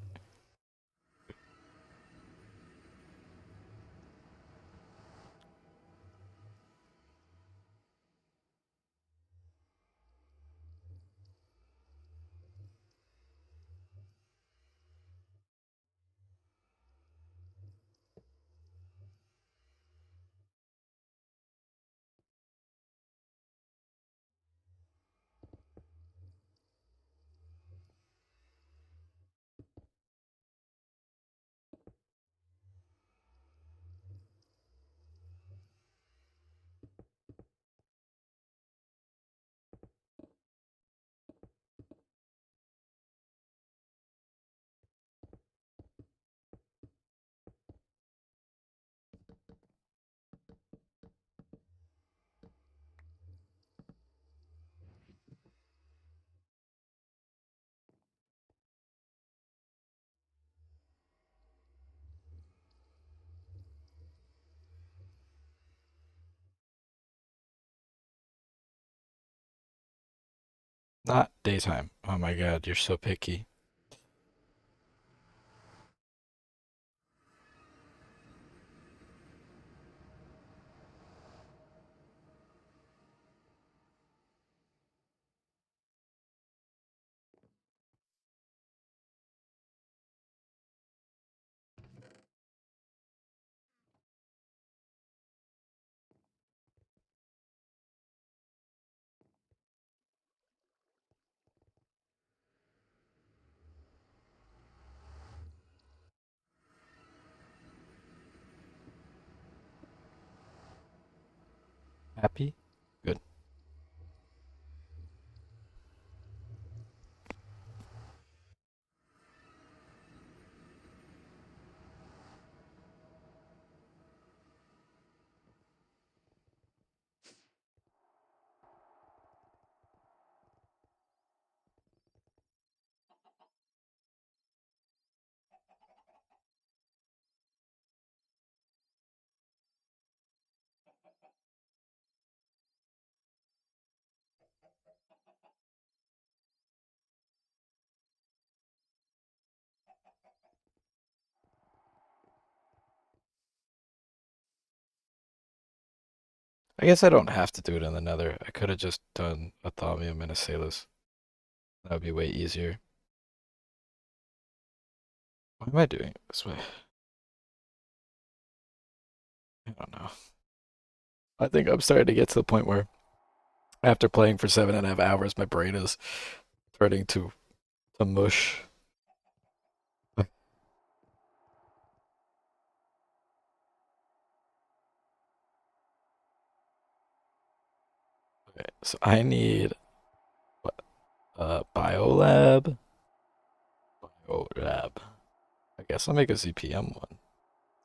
Not daytime. Oh my god, you're so picky. Happy? Good. I guess I don't have to do it in the nether. I could have just done a thaumium and a salus. That would be way easier. Why am I doing it this way? I don't know. I think I'm starting to get to the point where after playing for 7.5 hours, my brain is turning to mush. Okay, so I need what? Biolab. Biolab. I guess I'll make a ZPM one.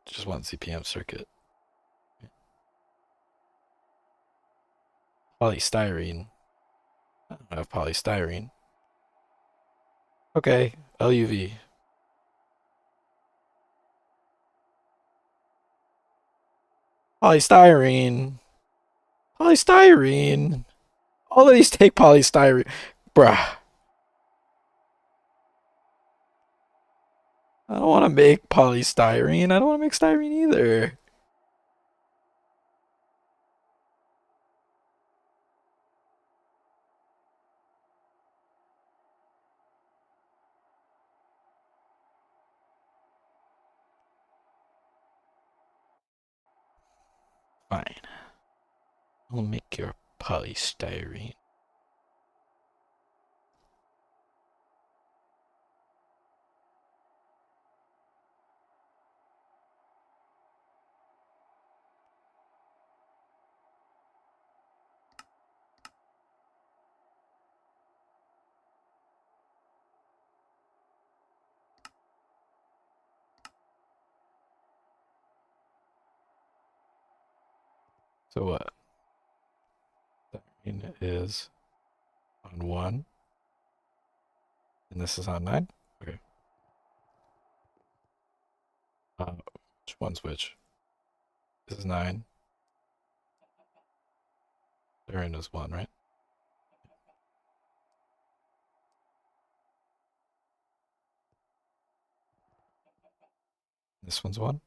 Just one ZPM circuit. Polystyrene. I don't have polystyrene. Okay, LUV. Polystyrene. Polystyrene. All of these take polystyrene. Bruh. I don't want to make polystyrene. I don't want to make styrene either. Fine. I'll make your polystyrene. So what? Styrene is on 1, and this is on 9? Okay. Which one's which? This is 9. There is 1, right? This one's 1.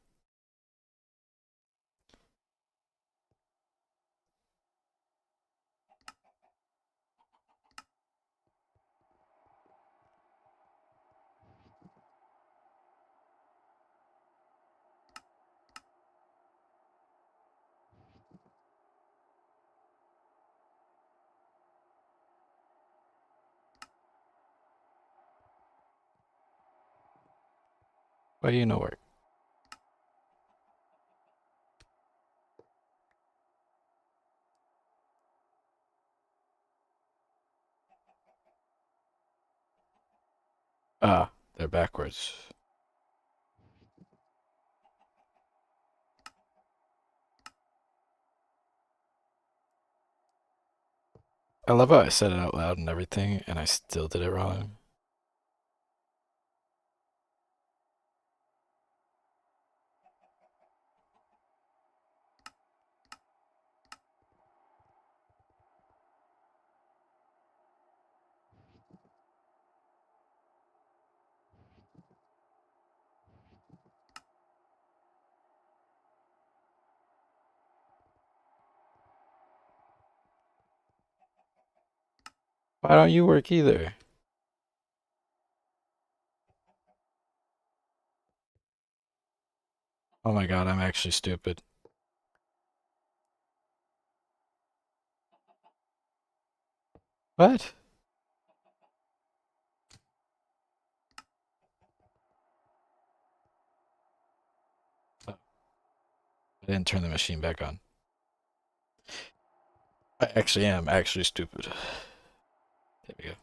Why do you know work? Ah, they're backwards. I love how I said it out loud and everything, and I still did it wrong. Why don't you work either? Oh my god, I'm actually stupid. What? Oh, I didn't turn the machine back on. I actually am actually stupid. There we go.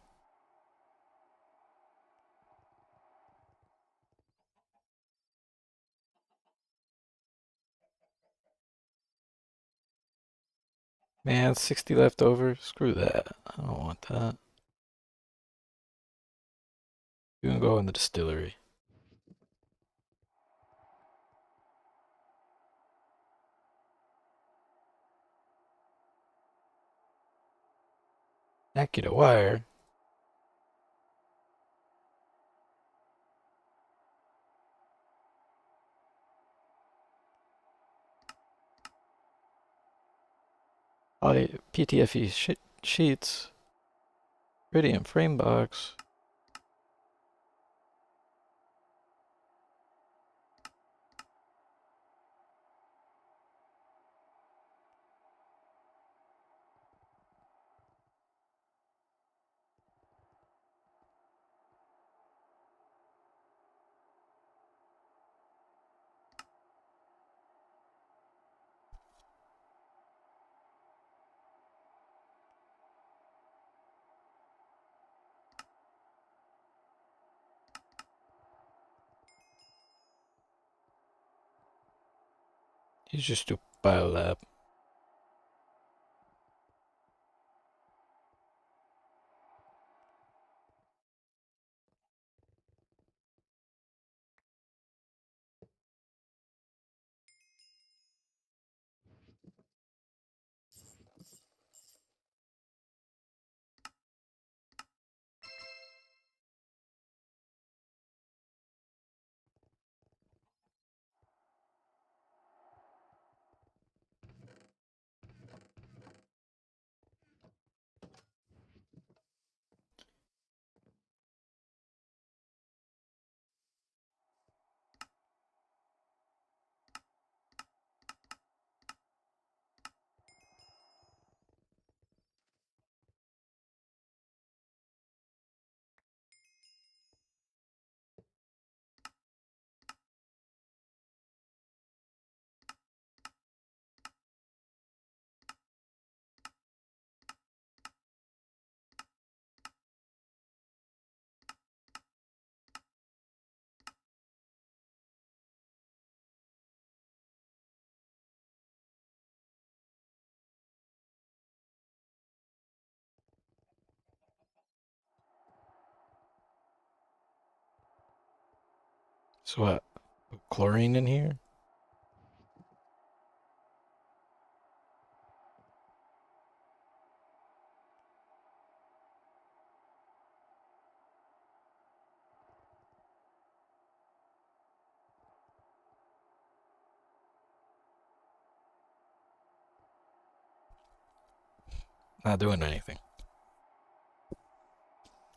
Man, 60 left over. Screw that. I don't want that. You can go in the distillery. Hack you to wire. PTFE sheets. Iridium frame box. He's just a biolab. So what? Put chlorine in here? Not doing anything.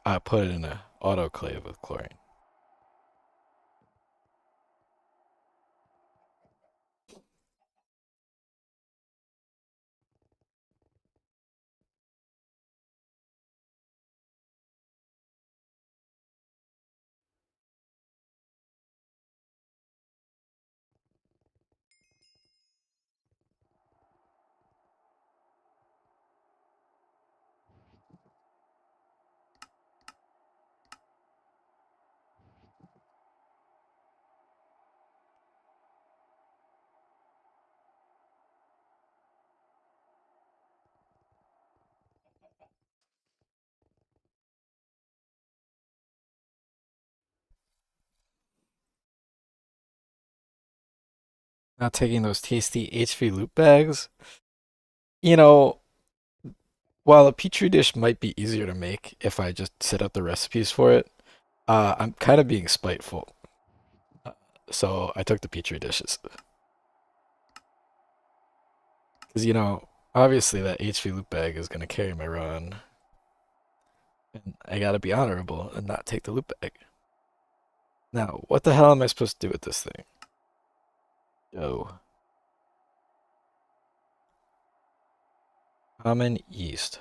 I put it in a autoclave with chlorine. Not taking those tasty HV loop bags. You know, while a petri dish might be easier to make if I just set up the recipes for it, I'm kind of being spiteful. Uh, So I took the petri dishes. Because, obviously that HV loop bag is going to carry my run. And I got to be honorable and not take the loop bag. Now, what the hell am I supposed to do with this thing? Oh, common yeast.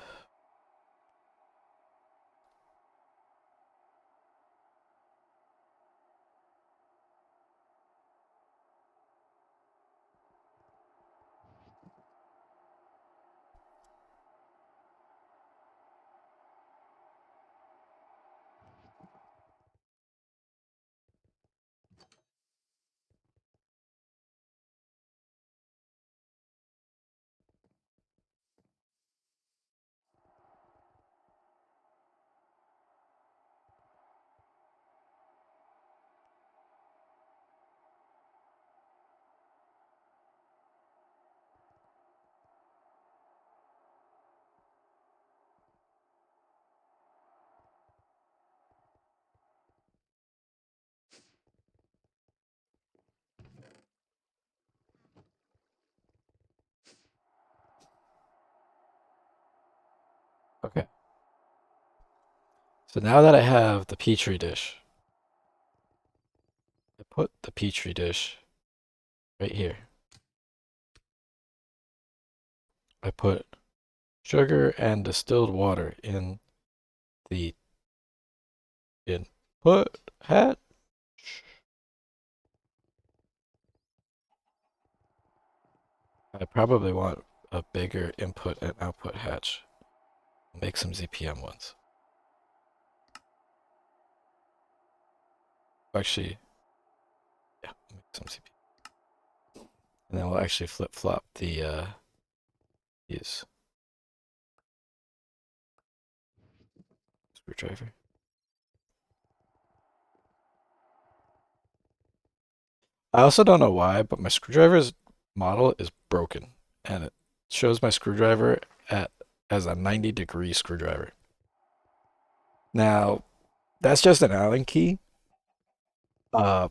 Okay. So now that I have the petri dish, I put the petri dish right here. I put sugar and distilled water in the input hat. I probably want a bigger input and output hatch. Make some ZPM ones. Actually, yeah, make some ZPM. And then we'll actually flip flop the these screwdriver. I also don't know why, but my screwdriver's model is broken, and it shows my screwdriver at as a 90-degree screwdriver. Now, that's just an Allen key, uh,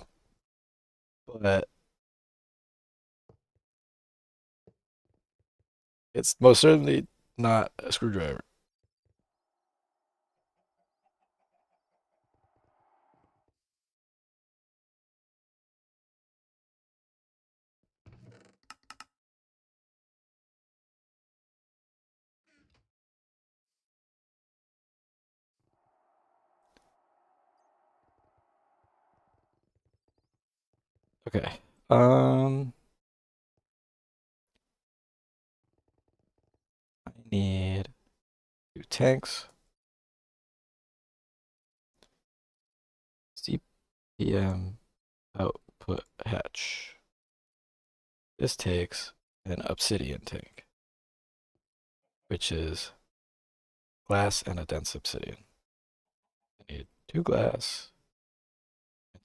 but it's most certainly not a screwdriver. Okay. I need 2 tanks, CPM output hatch. This takes an obsidian tank, which is glass and a dense obsidian. I need 2 glass,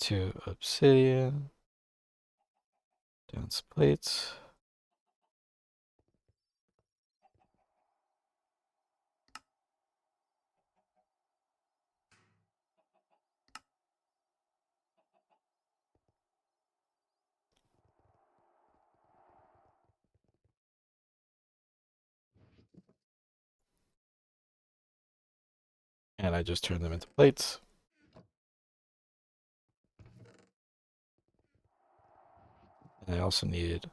2 obsidian, dense plates. And I just turn them into plates. And I also need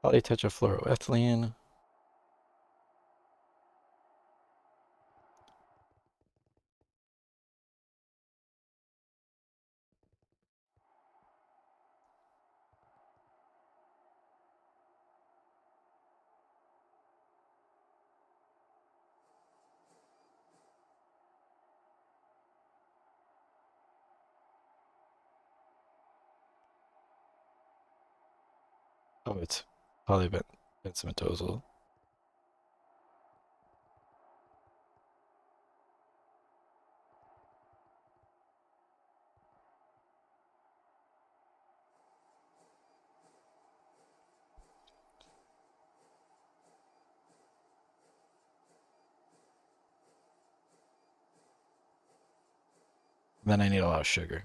polytetrafluoroethylene. Oh, it's polybenzometosol. Then I need a lot of sugar.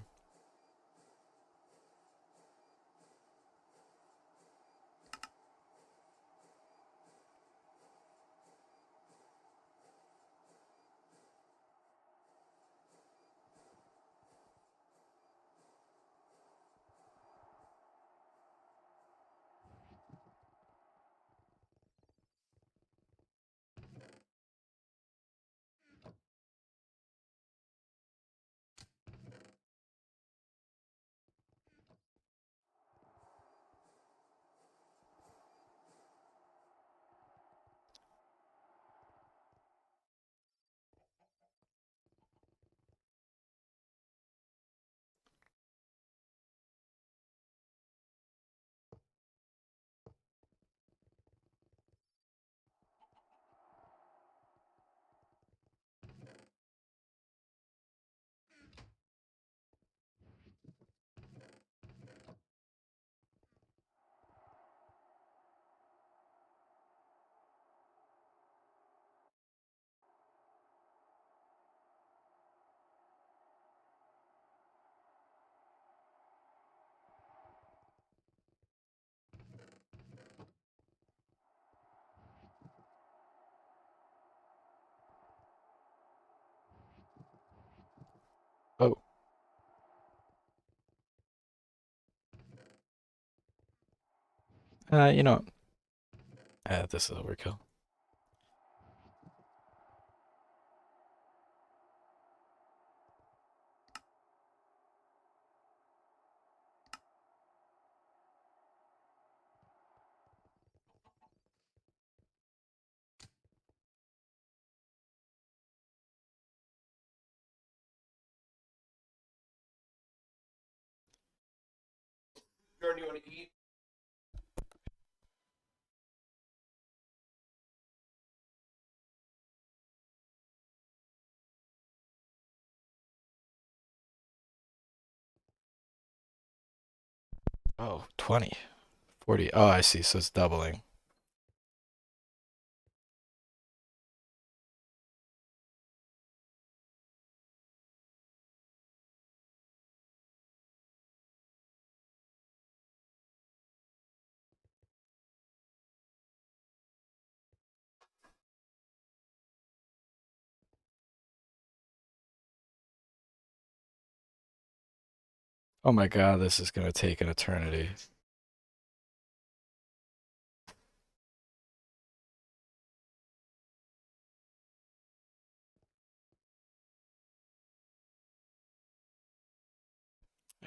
Oh, you know what? This is overkill. Jordan, you want to eat? Oh, 20, 40. Oh, I see. So it's doubling. Oh my God, this is gonna take an eternity.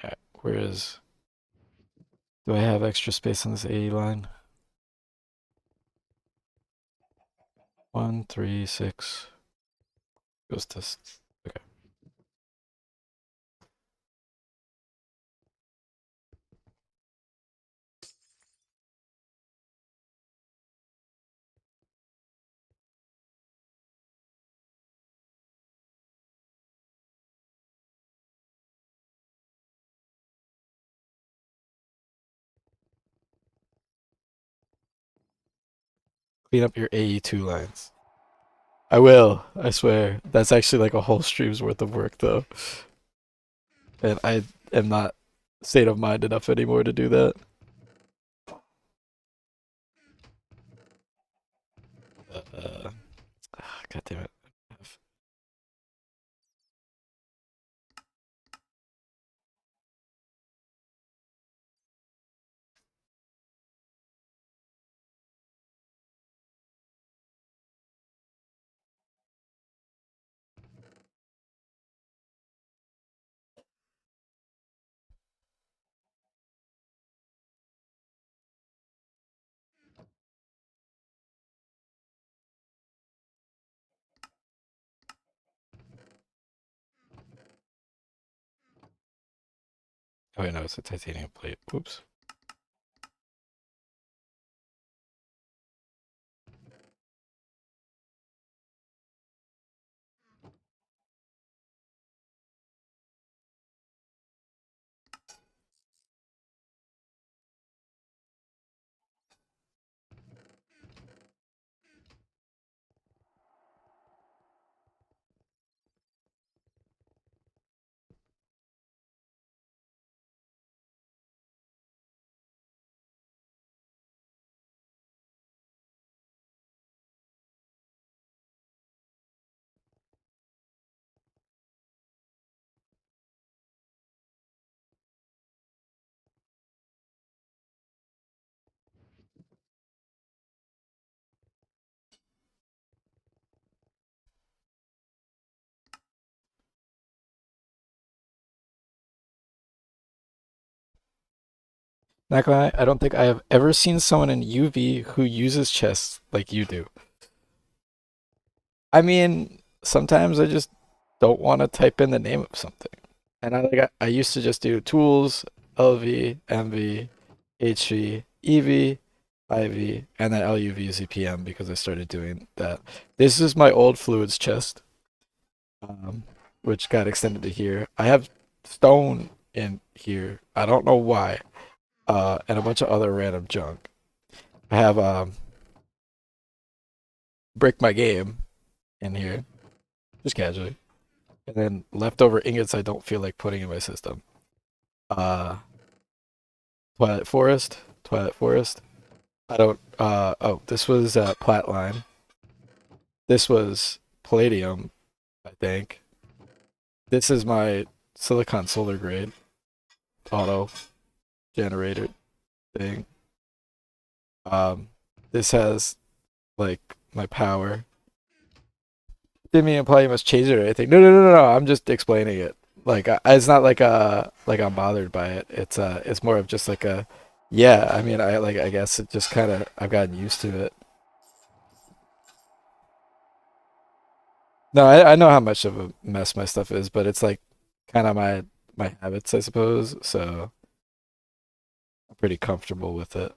Alright, where is... Do I have extra space on this A line? 1, 3, 6. Goes to... Okay. Clean up your AE2 lines. I will, I swear. That's actually like a whole stream's worth of work, though. And I am not state of mind enough anymore to do that. God damn it. Oh wait, no, it's a titanium plate. Oops. Not gonna lie, I don't think I have ever seen someone in UV who uses chess like you do. I mean, sometimes I just don't want to type in the name of something. And I used to just do tools, LV, MV, HV, EV, IV, and then LUV, ZPM because I started doing that. This is my old fluids chest, um, which got extended to here. I have stone in here. I don't know why. And a bunch of other random junk. I have Brick My Game in here, just casually. And then leftover ingots I don't feel like putting in my system. Uh, Twilight Forest, Twilight Forest. I don't. Oh, this was Platline. This was Palladium, I think. This is my Silicon Solar Grade auto generator thing. Um, this has like my power. Didn't mean to imply you must change it or anything. No, no, no, no, no. I'm just explaining it. Like it's not like I'm bothered by it. It's more of just like a yeah. I mean, I guess it just kind of I've gotten used to it. No, I know how much of a mess my stuff is, but it's like kind of my habits, I suppose. So I'm pretty comfortable with it.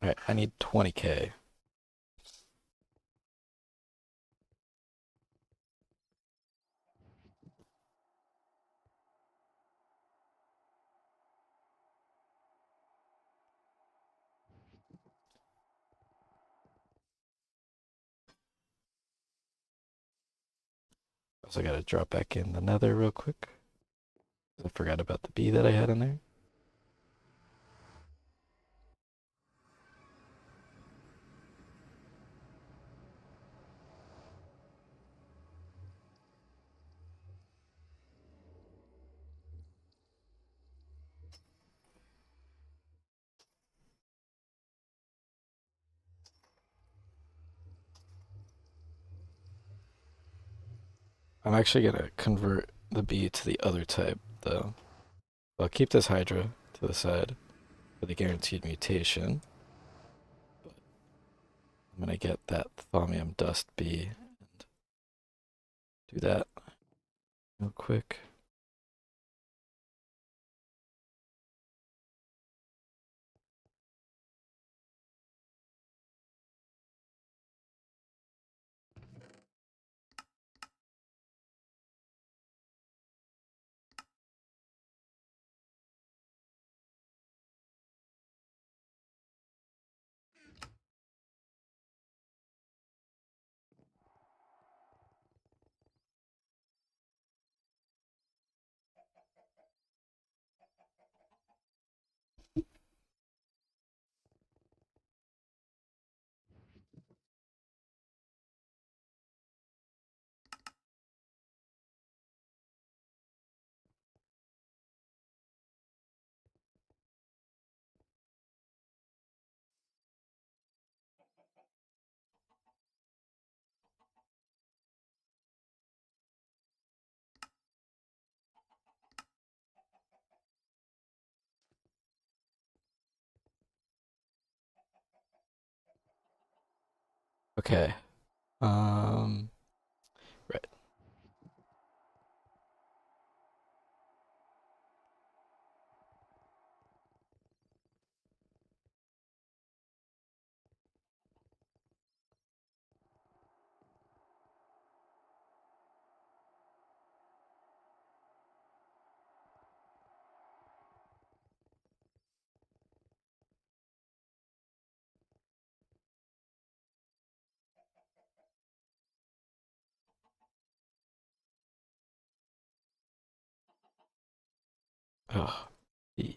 All right, I need 20K. Also, got to drop back in the nether real quick. I forgot about the bee that I had in there. I'm actually gonna convert the bee to the other type though. I'll keep this Hydra to the side for the guaranteed mutation. I'm gonna get that thaumium dust bee and do that real quick. Okay. Um, right. Oh, E.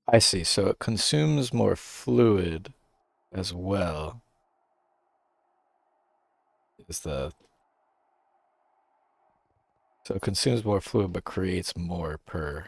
I see. So it consumes more fluid as well. Is the So it consumes more fluid but creates more per.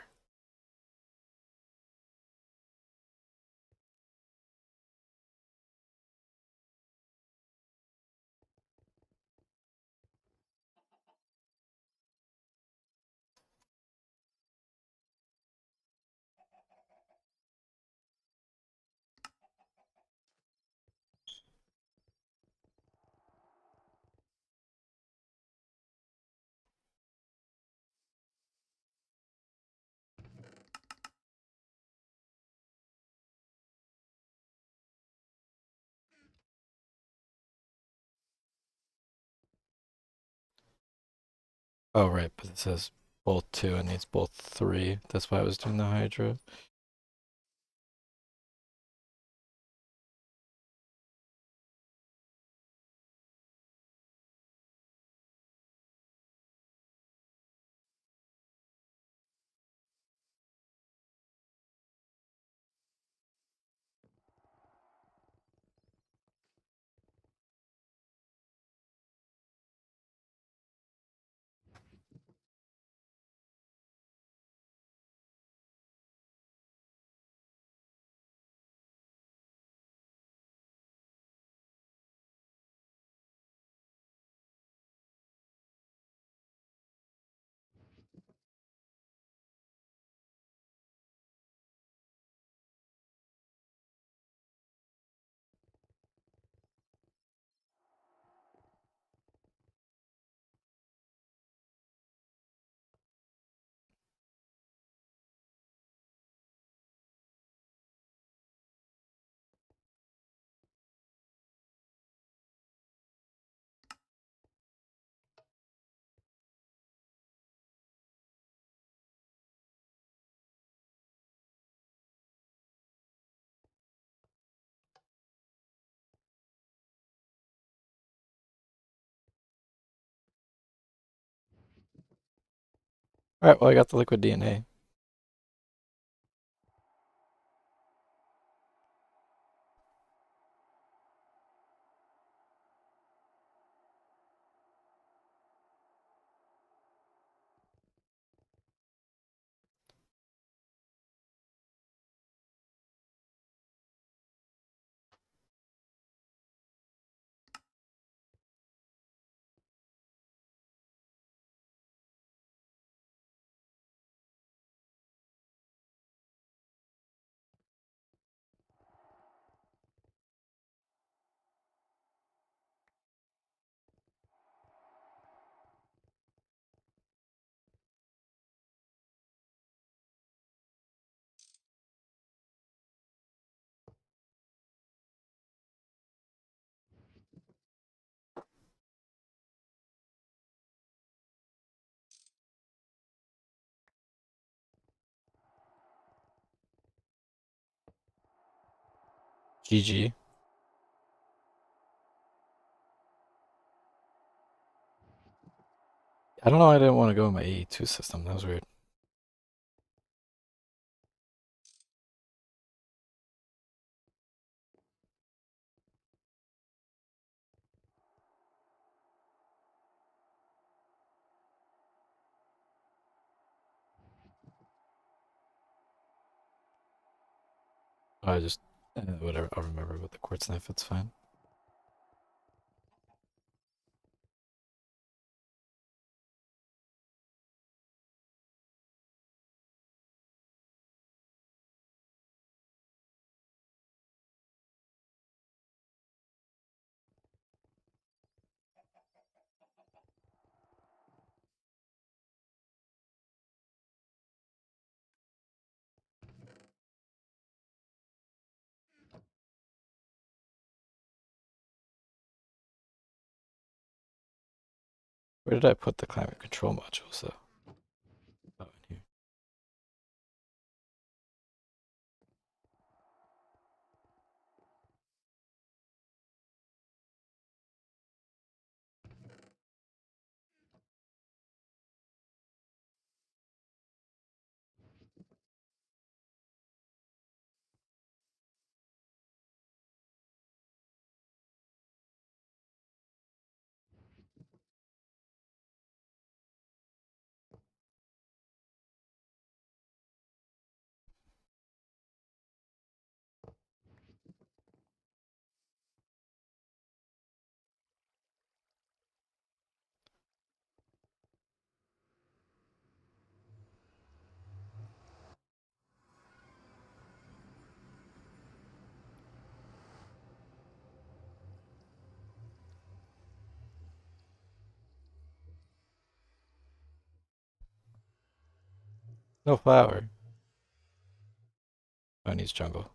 Oh, right, but it says both two. It needs both three. That's why I was doing the hydro. All right, well, I got the liquid DNA. GG. I don't know why I didn't want to go with my AE2 system. That was weird. I just whatever. I'll remember with the quartz knife. It's fine. Where did I put the climate control modules though? Oh, in here. No flower. Oh, it needs jungle.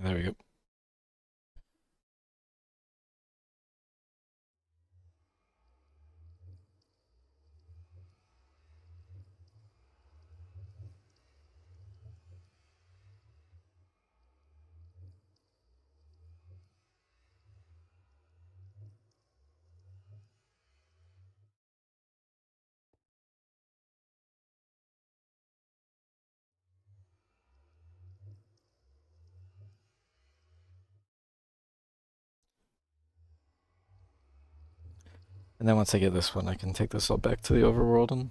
There we go. And then once I get this one, I can take this all back to the overworld and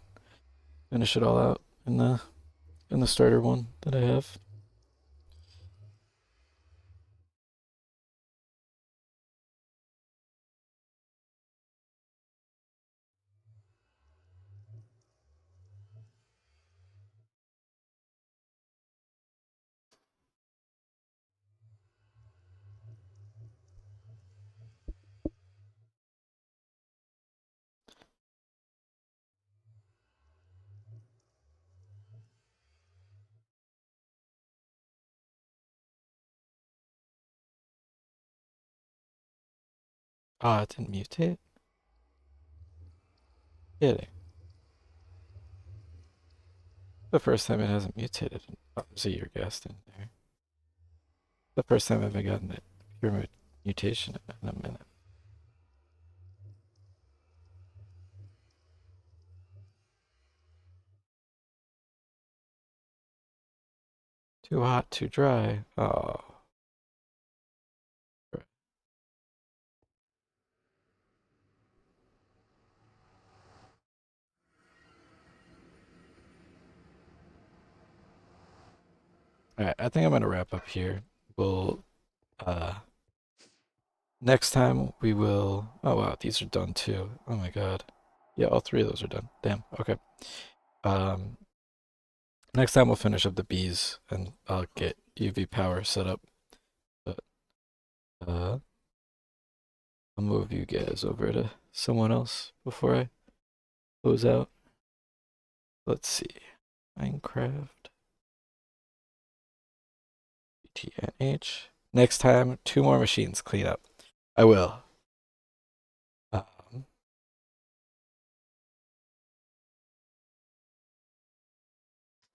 finish it all out in the starter one that I have. Ah, it didn't mutate? Kidding. The first time it hasn't mutated. Oh, there's a year gas in there. The first time I've gotten it. Pure mutation in a minute. Too hot, too dry. Oh. Alright, I think I'm gonna wrap up here. We'll next time we will oh wow, these are done too. Oh my god. Yeah, all three of those are done. Damn. Okay. Um next time we'll finish up the bees and I'll get UV power set up. But I'll move you guys over to someone else before I close out. Let's see. Minecraft. TNH. Next time, 2 more machines clean up. I will. Um,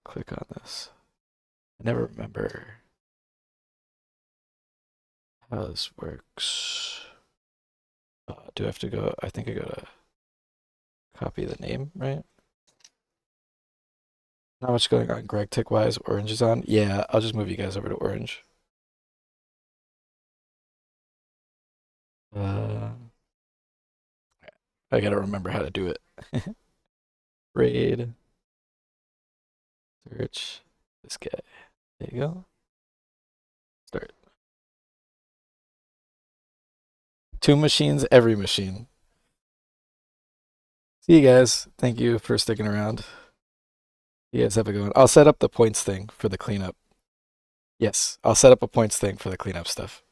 click on this. I never remember how this works. Do I have to go? I think I gotta copy the name, right? Not much going on Gregtech wise. Orange is on. Yeah, I'll just move you guys over to orange. Uh, I gotta remember how to do it. Raid. Search. This guy. There you go. Start. 2 machines, every machine. See you guys. Thank you for sticking around. You guys have a good one. I'll set up the points thing for the cleanup. Yes, I'll set up a points thing for the cleanup stuff.